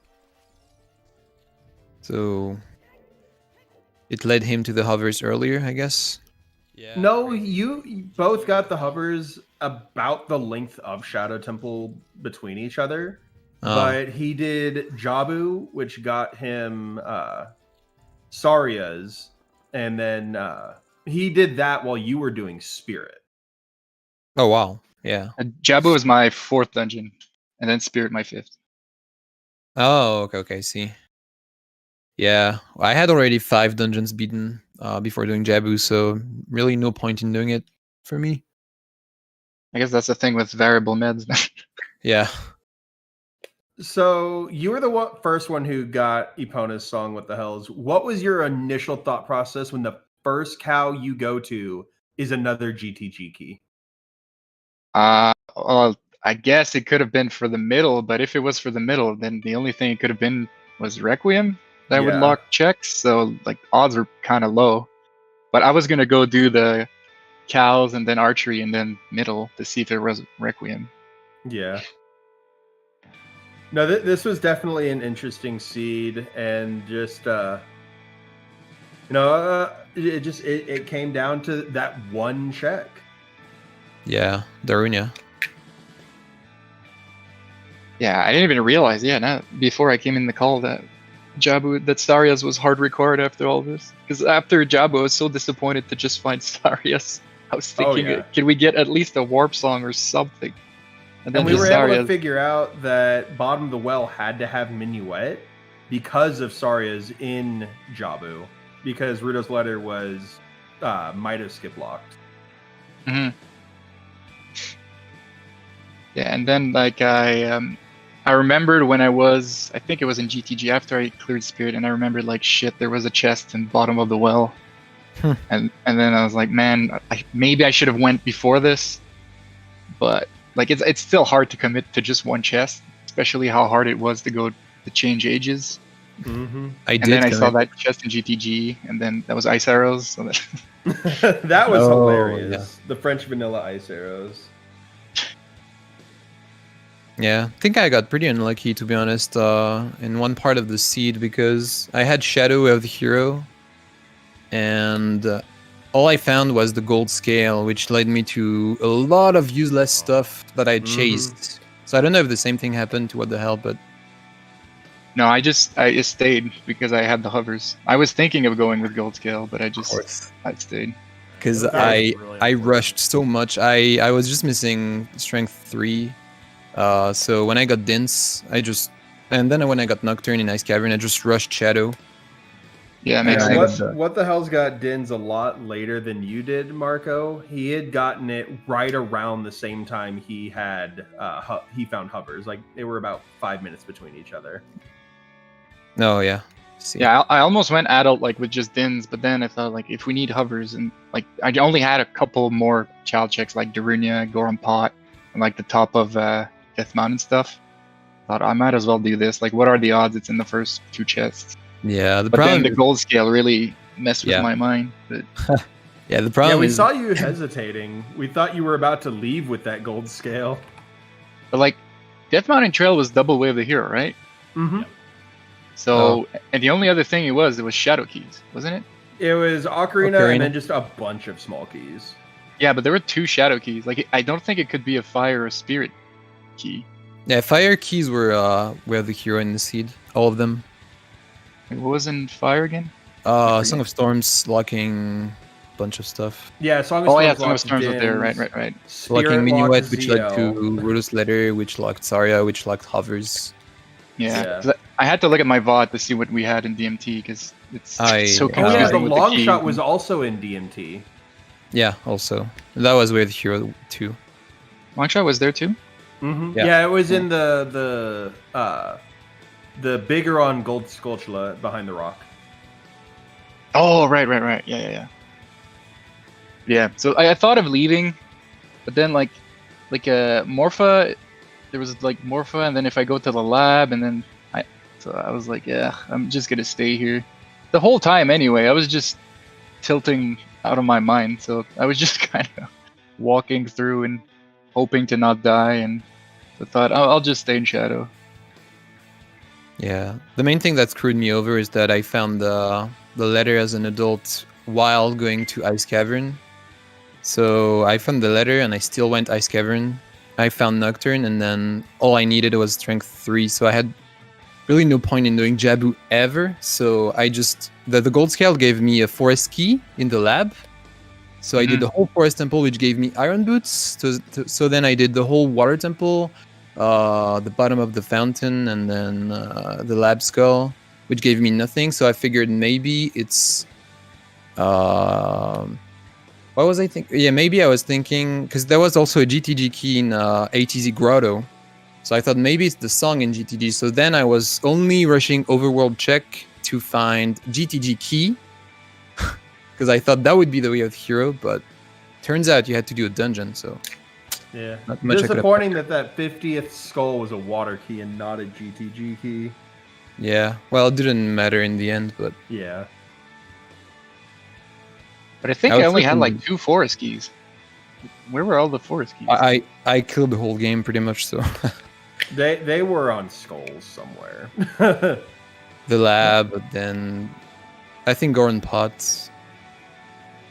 So it led him to the hovers earlier, I guess. Yeah. No, you both got the hovers about the length of Shadow Temple between each other. But he did Jabu, which got him Saria's, and then he did that while you were doing Spirit. Oh wow. Yeah. Jabu was my 4th dungeon, and then Spirit my 5th. Oh, okay, see. Yeah, I had already 5 dungeons beaten before doing Jabu, so really no point in doing it for me. I guess that's the thing with variable meds. Yeah. So you were the first one who got Epona's song, What the Hells. What was your initial thought process when the first cow you go to is another GTG key? Well, I guess it could have been for the middle, but if it was for the middle, then the only thing it could have been was Requiem that would Yeah. lock checks. So like odds were kind of low. But I was gonna go do the cows and then archery and then middle to see if it was Requiem. Yeah. No, this was definitely an interesting seed, and just it came down to that one check. Yeah, Darunia. Yeah, I didn't even realize. Yeah, now before I came in the call that Saria's was hard required after all this. Because after Jabu, I was so disappointed to just find Saria's. I was thinking, yeah. Can we get at least a warp song or something? And then we just were able to Saria's. figure out that Bottom of the Well had to have Minuet because of Saria's in Jabu, because Rudo's letter was might have skip locked. Mm-hmm. Yeah, and then like I remembered when I think it was in GTG after I cleared Spirit, and I remembered like shit, there was a chest in Bottom of the Well, and then I was like, man, maybe I should have went before this, but like it's still hard to commit to just one chest, especially how hard it was to go to change ages. Mm-hmm. And then I saw that chest in GTG, and then that was ice arrows. So That was Oh, hilarious. yeah. The French vanilla ice arrows. Yeah, I think I got pretty unlucky, to be honest, in one part of the seed, because I had Shadow of the Hero, and all I found was the gold scale, which led me to a lot of useless stuff that I chased. So I don't know if the same thing happened to What the Hell, but No, I just stayed because I had the hovers. I was thinking of going with gold scale, but I stayed. Because That was really I unfortunate. rushed so much. I was just missing strength 3. So when I got Dints, and then when I got Nocturne in Ice Cavern, I just rushed Shadow. Yeah, makes Yeah, sense. What the Hell's got Dins a lot later than you did, Marco. He had gotten it right around the same time he had he found hovers. Like they were about 5 minutes between each other. Oh yeah. See. Yeah, I almost went adult like with just Dins, but then I thought like if we need hovers and like I only had a couple more child checks like Darunia, Goron Pot, and like the top of Death Mountain stuff. Thought I might as well do this. Like, what are the odds it's in the first 2 chests? Yeah, But then the gold scale really messed with Yeah. my mind. But Yeah, the problem we is saw you hesitating. We thought you were about to leave with that gold scale. like, Death Mountain Trail was double Way of the Hero, right? Mm-hmm. So, and the only other thing it was Shadow Keys, wasn't it? It was Ocarina, Ocarina. and then just a bunch of small keys. Yeah, but there were 2 Shadow Keys. Like, I don't think it could be a Fire or Spirit key. Yeah, fire keys were the hero in the seed. All of them. Like, what was in Fire again? Song of Storms locking bunch of stuff. Yeah, Song of Oh Storms. yeah, Song of locked Storms was there. Dins. Right. Spirit Locking locked Minuet, which led ZL. to Rotos Letter, which locked Zarya, which locked Hovers. Yeah. Yeah. 'Cause I had to look at my VOD to see what we had in DMT because it's so Oh yeah, confusing the with long keys shot and- was also in DMT. Yeah, also. That was with Hero too. Longshot was there too. Mm-hmm. Yeah. Yeah. It was in the bigger on Gold Skulltula behind the rock. Oh, right. Yeah. Yeah, so I thought of leaving, but then like Morpha, there was like Morpha, and then if I go to the lab, and then I was like, yeah, I'm just gonna stay here. The whole time anyway, I was just tilting out of my mind, so I was just kind of walking through and hoping to not die, and I thought I'll just stay in Shadow. Yeah. The main thing that screwed me over is that I found the letter as an adult while going to Ice Cavern. So I found the letter and I still went Ice Cavern. I found Nocturne and then all I needed was Strength 3. So I had really no point in doing Jabu ever. So I just... The gold scale gave me a forest key in the lab. So I did the whole forest temple, which gave me iron boots. So then I did the whole water temple, the bottom of the fountain, and then the lab skull, which gave me nothing. So I figured maybe it's... what was I thinking? Yeah, maybe I was thinking... Because there was also a GTG key in ATZ Grotto. So I thought maybe it's the song in GTG. So then I was only rushing Overworld check to find GTG key. Because I thought that would be the way of the hero, but turns out you had to do a dungeon, so... Yeah. Not much I could have- Disappointing that 50th skull was a water key and not a GTG key. Yeah, well, it didn't matter in the end, but... Yeah. But I think I I was only had looking- like 2 forest keys. Where were all the forest keys? I killed the whole game pretty much, so... They were on skulls somewhere. the lab, but then... I think Goron Pot,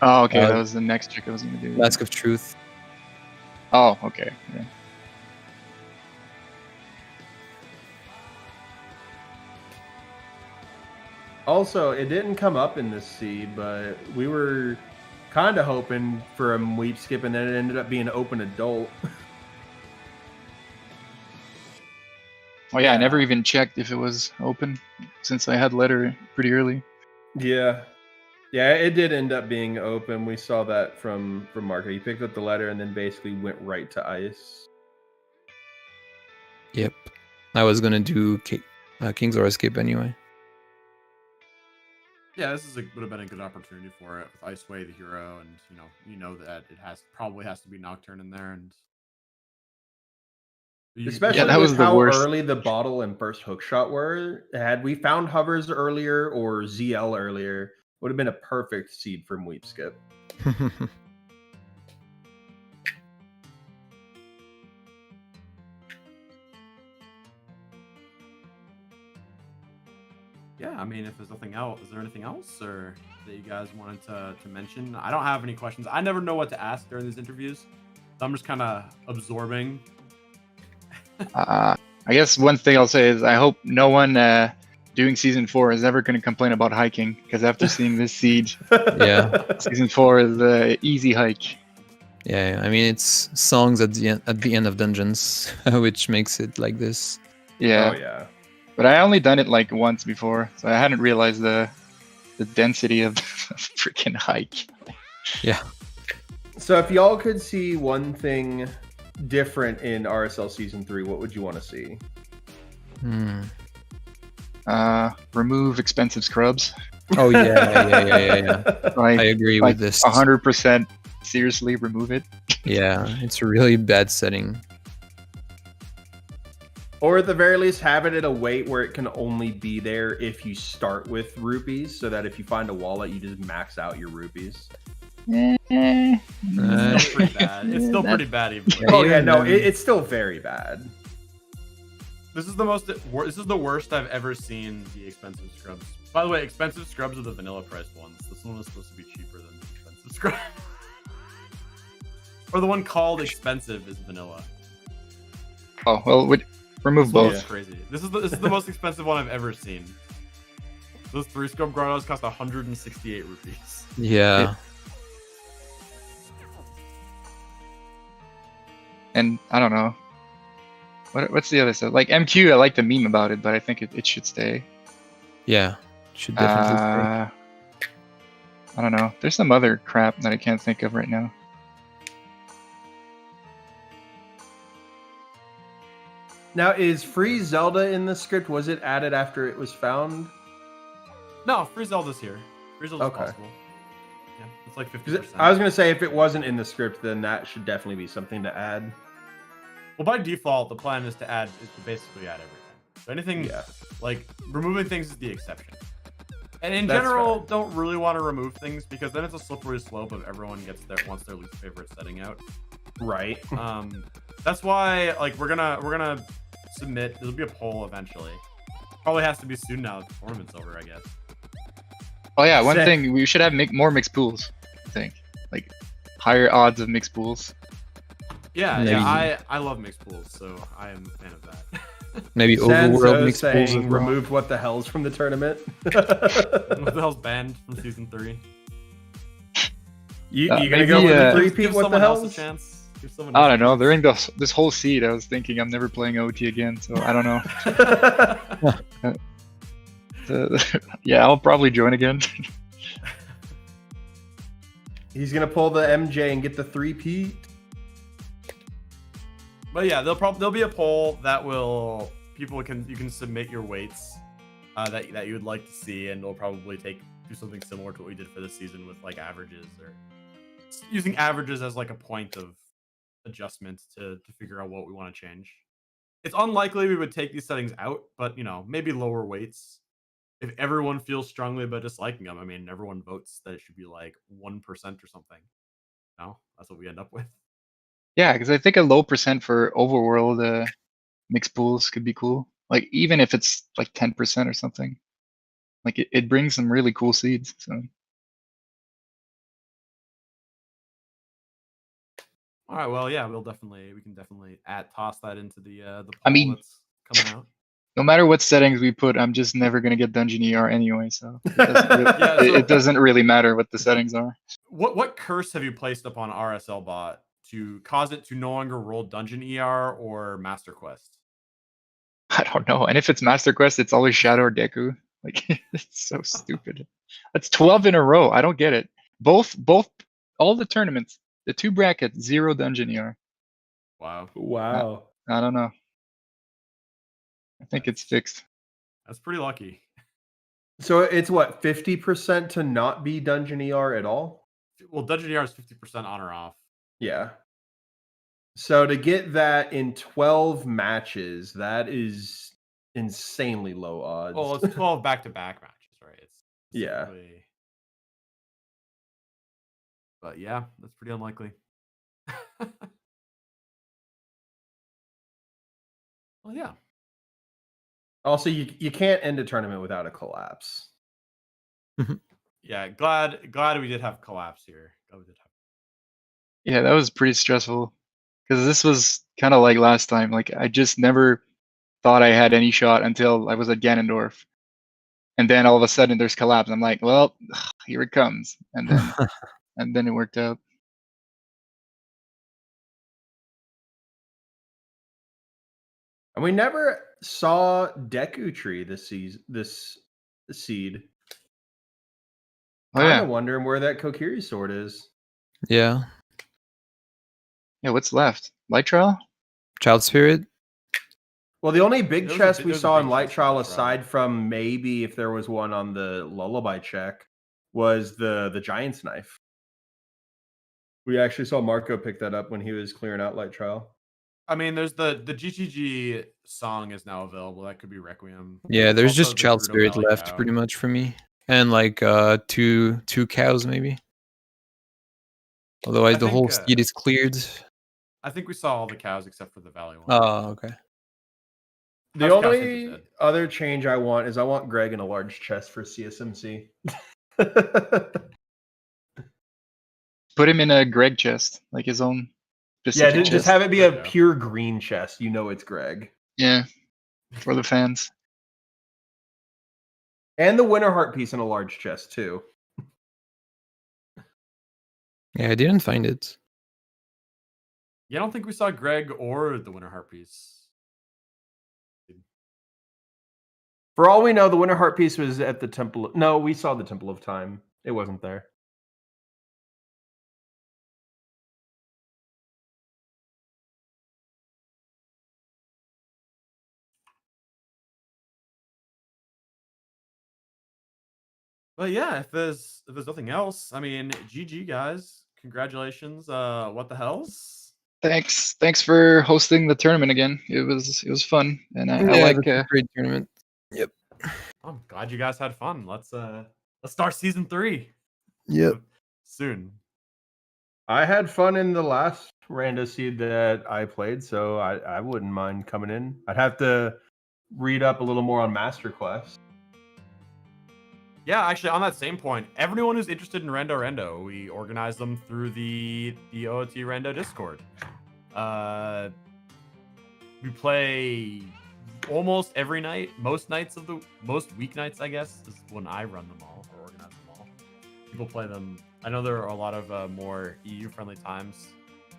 Oh, okay, that was the next trick I was gonna do. Mask of Truth. Oh, okay. Yeah. Also, it didn't come up in this seed, but we were kind of hoping for a weep skip, and then it ended up being open adult. Oh yeah, I never even checked if it was open since I had letter pretty early. Yeah. Yeah, it did end up being open. We saw that from Marco. He picked up the letter and then basically went right to ice. Yep. I was gonna do King's Aura skip anyway. Yeah, this would have been a good opportunity for it with Iceway, the hero, and you know that it probably has to be Nocturne in there, and Especially that was with the how worst. early the bottle and first hookshot were. Had we found hovers earlier or ZL earlier, would have been a perfect seed from Weep Skip. yeah, I mean, if there's nothing else, is there anything else or that you guys wanted to mention? I don't have any questions. I never know what to ask during these interviews, so I'm just kind of absorbing. I guess one thing I'll say is I hope no one doing season 4 is ever going to complain about hiking, because after seeing this seed, Yeah. season 4 is an easy hike. Yeah, I mean it's songs at the end of dungeons, which makes it like this. Yeah. Oh yeah. But I only done it like once before, so I hadn't realized the density of the freaking hike. Yeah. So if y'all could see one thing different in RSL Season 3, what would you want to see? Remove expensive scrubs. Oh yeah. Like, I agree like with this. 100% seriously remove it. Yeah, it's a really bad setting. Or at the very least, have it at a weight where it can only be there if you start with rupees, so that if you find a wallet, you just max out your rupees. It's still pretty bad. It's still pretty bad even. Oh yeah, no, it's still very bad. This is the worst I've ever seen the expensive scrubs. By the way, expensive scrubs are the vanilla priced ones. This one was supposed to be cheaper than the expensive scrub. Or the one called expensive is vanilla. Oh well, remove This one both. is crazy. This is the most expensive one I've ever seen. Those 3 scrub grottos cost 168 rupees. Yeah. And I don't know. What's the other stuff? Like MQ, I like the meme about it, but I think it should stay. Yeah. Should definitely stay. I don't know. There's some other crap that I can't think of right now. Now, is free Zelda in the script? Was it added after it was found? No, free Zelda's here. Free Zelda's Okay. possible. Yeah, it's like 'Cause 50%. I was gonna say if it wasn't in the script, then that should definitely be something to add. Well, by default, the plan is to basically add everything. So anything like removing things is the exception. And in That's general, fair. don't really want to remove things because then it's a slippery slope of everyone wants their least favorite setting out. Right. That's why like we're gonna submit. There'll be a poll eventually. Probably has to be soon now that the tournament's over, I guess. Oh yeah, one Sick. thing, we should have more mixed pools, I think. Like higher odds of mixed pools. Yeah, Maybe. yeah. I love mixed pools, so I am a fan of that. Maybe Sanzo Overworld mixed pools as saying well. removed what the hell's from the tournament. What the hell's banned from season 3? You gonna maybe, go with the uh, repeat? Give What the someone else a hell's? chance. Give someone I else don't a know. During this whole seed, I was thinking I'm never playing OT again, so I don't know. Yeah, I'll probably join again. He's gonna pull the MJ and get the 3-peat. But yeah, there'll be a poll that you can submit your weights that you would like to see, and we'll probably do something similar to what we did for this season with like averages or using averages as like a point of adjustment to figure out what we want to change. It's unlikely we would take these settings out, but maybe lower weights. If everyone feels strongly about disliking them, I mean, everyone votes that it should be like 1% or something. No, that's what we end up with. Yeah, because I think a low percent for Overworld mixed pools could be cool. Like even if it's like 10% or something. Like it brings some really cool seeds. So All right, well, yeah, we can definitely toss that into the poll I mean, that's coming out. no matter what settings we put, I'm just never gonna get Dungeon ER anyway, so it doesn't really, Yeah, so- it doesn't really matter what the settings are. What curse have you placed upon RSL bot to cause it to no longer roll Dungeon ER or Master Quest? I don't know. And if it's Master Quest, it's always Shadow or Deku. Like it's so stupid. That's 12 in a row. I don't get it. Both all the tournaments, the 2 brackets, 0 Dungeon ER. Wow, Wow. I don't know. I think it's fixed. that's pretty lucky. So it's what, 50% to not be Dungeon ER at all? Well, Dungeon ER is 50% on or off. Yeah. So to get that in 12 matches, that is insanely low odds. Well, it's 12 back-to-back matches, right? It's Yeah. simply- But yeah, that's pretty unlikely. Well, yeah. Also, you can't end a tournament without a collapse. Yeah, glad we did have collapse here. Glad we did have. Yeah, that was pretty stressful because this was kind of like last time. Like I just never thought I had any shot until I was at Ganondorf, and then all of a sudden there's collapse. I'm like, well, here it comes, and then it worked out. And we never saw Deku Tree this seed. Oh Kind yeah, of wondering where that Kokiri sword is. Yeah. yeah. What's left? Light Trial? Child Spirit. Well, the only big There was a chest bi- we there was a saw big in Light chest in Trial, Light Trial. aside from maybe if there was one on the Lullaby check, was the Giant's Knife. We actually saw Marco pick that up when he was clearing out Light Trial. I mean, there's the GTG song is now available. That could be Requiem. Yeah, there's Also just the Child Gerudo Spirit Valley left Cow. pretty much for me. And like two cows maybe. Otherwise I the whole think, seed is cleared. I think we saw all the cows except for the Valley one. Oh, okay. The How's Cow only Saint dead? other change I want is I want Greg in a large chest for CSMC. Put him in a Greg chest, like his own Yeah, specific just chest. have it be a There you go. pure green chest. You know it's Greg. Yeah, for the fans. And the Winter Heart piece in a large chest, too. Yeah, I didn't find it. Yeah, I don't think we saw Greg or the Winter Heart piece. For all we know, the Winter Heart piece was at the Temple. No, we saw the Temple of Time. It wasn't there. But yeah, if there's nothing else, I mean, GG guys, congratulations. What the hells? Thanks for hosting the tournament again. It was fun, and I Yeah, like. that's a great tournament. Yep. I'm glad you guys had fun. Let's start season 3 Yep. soon. I had fun in the last Rando Seed that I played, so I wouldn't mind coming in. I'd have to read up a little more on Master Quest. Yeah, actually, on that same point, everyone who's interested in Rando, we organize them through the OOT Rando Discord. We play almost every night. Most weeknights, I guess, is when I run them all or organize them all. People play them. I know there are a lot of more EU-friendly times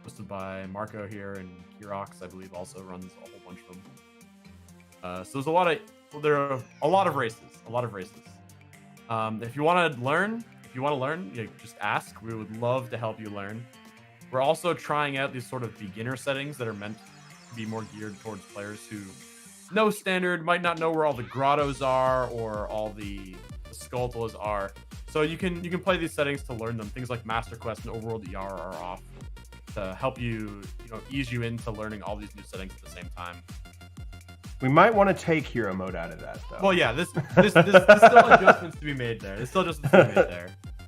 hosted by Marco here, and Kirox, I believe, also runs a whole bunch of them. So there are a lot of races. If you want to learn, just ask. We would love to help you learn. We're also trying out these sort of beginner settings that are meant to be more geared towards players who know standard, might not know where all the grottos are or all the skulls are. So you can play these settings to learn them. Things like Master Quest and Overworld ER are off to help you, ease you into learning all these new settings at the same time. We might want to take hero mode out of that, though. Well, yeah, there's still adjustments to be made there.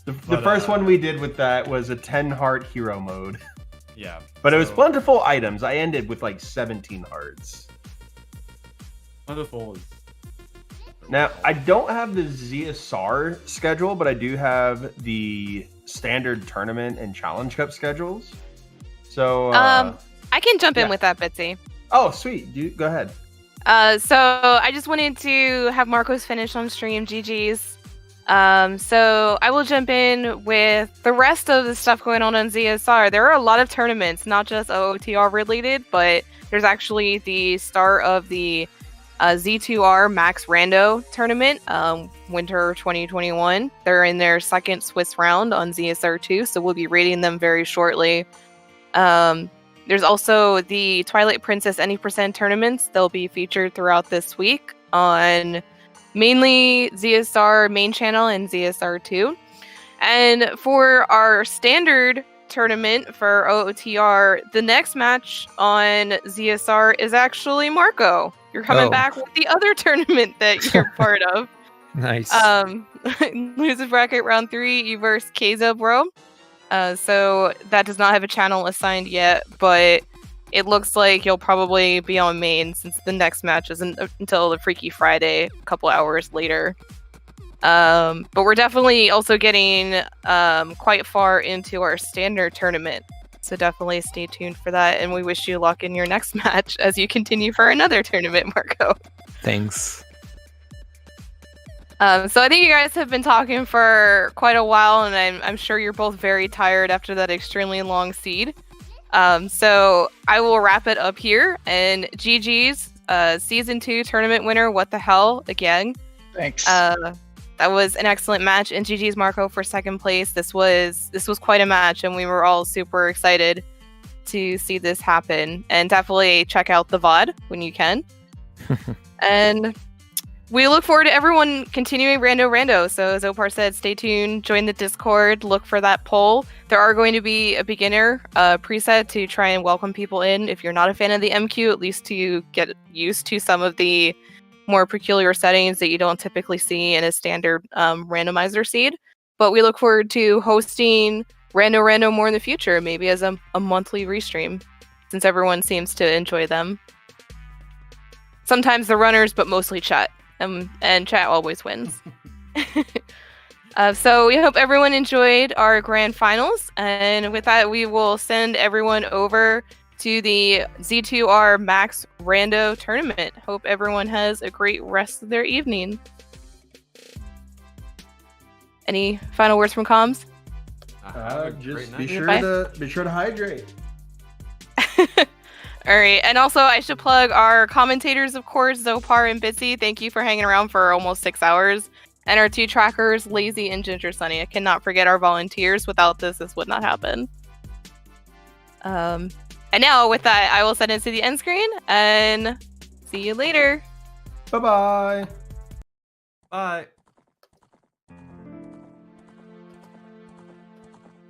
The first one we did with that was a 10 heart hero mode. Yeah. But it was plentiful items. I ended with like 17 hearts. Plentiful is... Now, I don't have the ZSR schedule, but I do have the standard tournament and challenge cup schedules. So, I can jump in yeah. with that, Bitsy. Oh, sweet. Go ahead. So I just wanted to have Marcos finish on stream. GG's. So I will jump in with the rest of the stuff going on ZSR. There are a lot of tournaments, not just OOTR related, but there's actually the start of the Z2R Max Rando tournament, winter 2021. They're in their second Swiss round on ZSR2, so we'll be rating them very shortly. There's also the Twilight Princess Any Percent tournaments. They'll be featured throughout this week on mainly ZSR main channel and ZSR2. And for our standard tournament for OOTR, the next match on ZSR is actually Marco. You're coming back with the other tournament that you're part of. Nice. Losers bracket round 3, you verse Keizo, bro. So that does not have a channel assigned yet, but it looks like you'll probably be on main since the next match isn't until the Freaky Friday, a couple hours later. But we're definitely also getting quite far into our standard tournament. So definitely stay tuned for that, and we wish you luck in your next match as you continue for another tournament, Marco. Thanks. So I think you guys have been talking for quite a while, and I'm sure you're both very tired after that extremely long seed. So I will wrap it up here, and GG's Season 2 tournament winner, what the hell, again. Thanks. That was an excellent match, and GG's Marco for second place. This was quite a match, and we were all super excited to see this happen. And definitely check out the VOD when you can. And we look forward to everyone continuing Rando. So as Opar said, stay tuned, join the Discord, look for that poll. There are going to be a beginner preset to try and welcome people in. If you're not a fan of the MQ, at least to get used to some of the more peculiar settings that you don't typically see in a standard randomizer seed. But we look forward to hosting Rando more in the future, maybe as a monthly restream, since everyone seems to enjoy them. Sometimes the runners, but mostly chat. And chat always wins. So we hope everyone enjoyed our grand finals. And with that, we will send everyone over to the Z2R Max Rando tournament. Hope everyone has a great rest of their evening. Any final words from comms? Just be Goodbye. sure to hydrate. All right, and also I should plug our commentators, of course, Zopar and Bitsy. Thank you for hanging around for almost 6 hours. And our 2 trackers, Lazy and Ginger Sunny. I cannot forget our volunteers. Without this would not happen. And now, with that, I will send it to the end screen, and see you later. Bye-bye. Bye.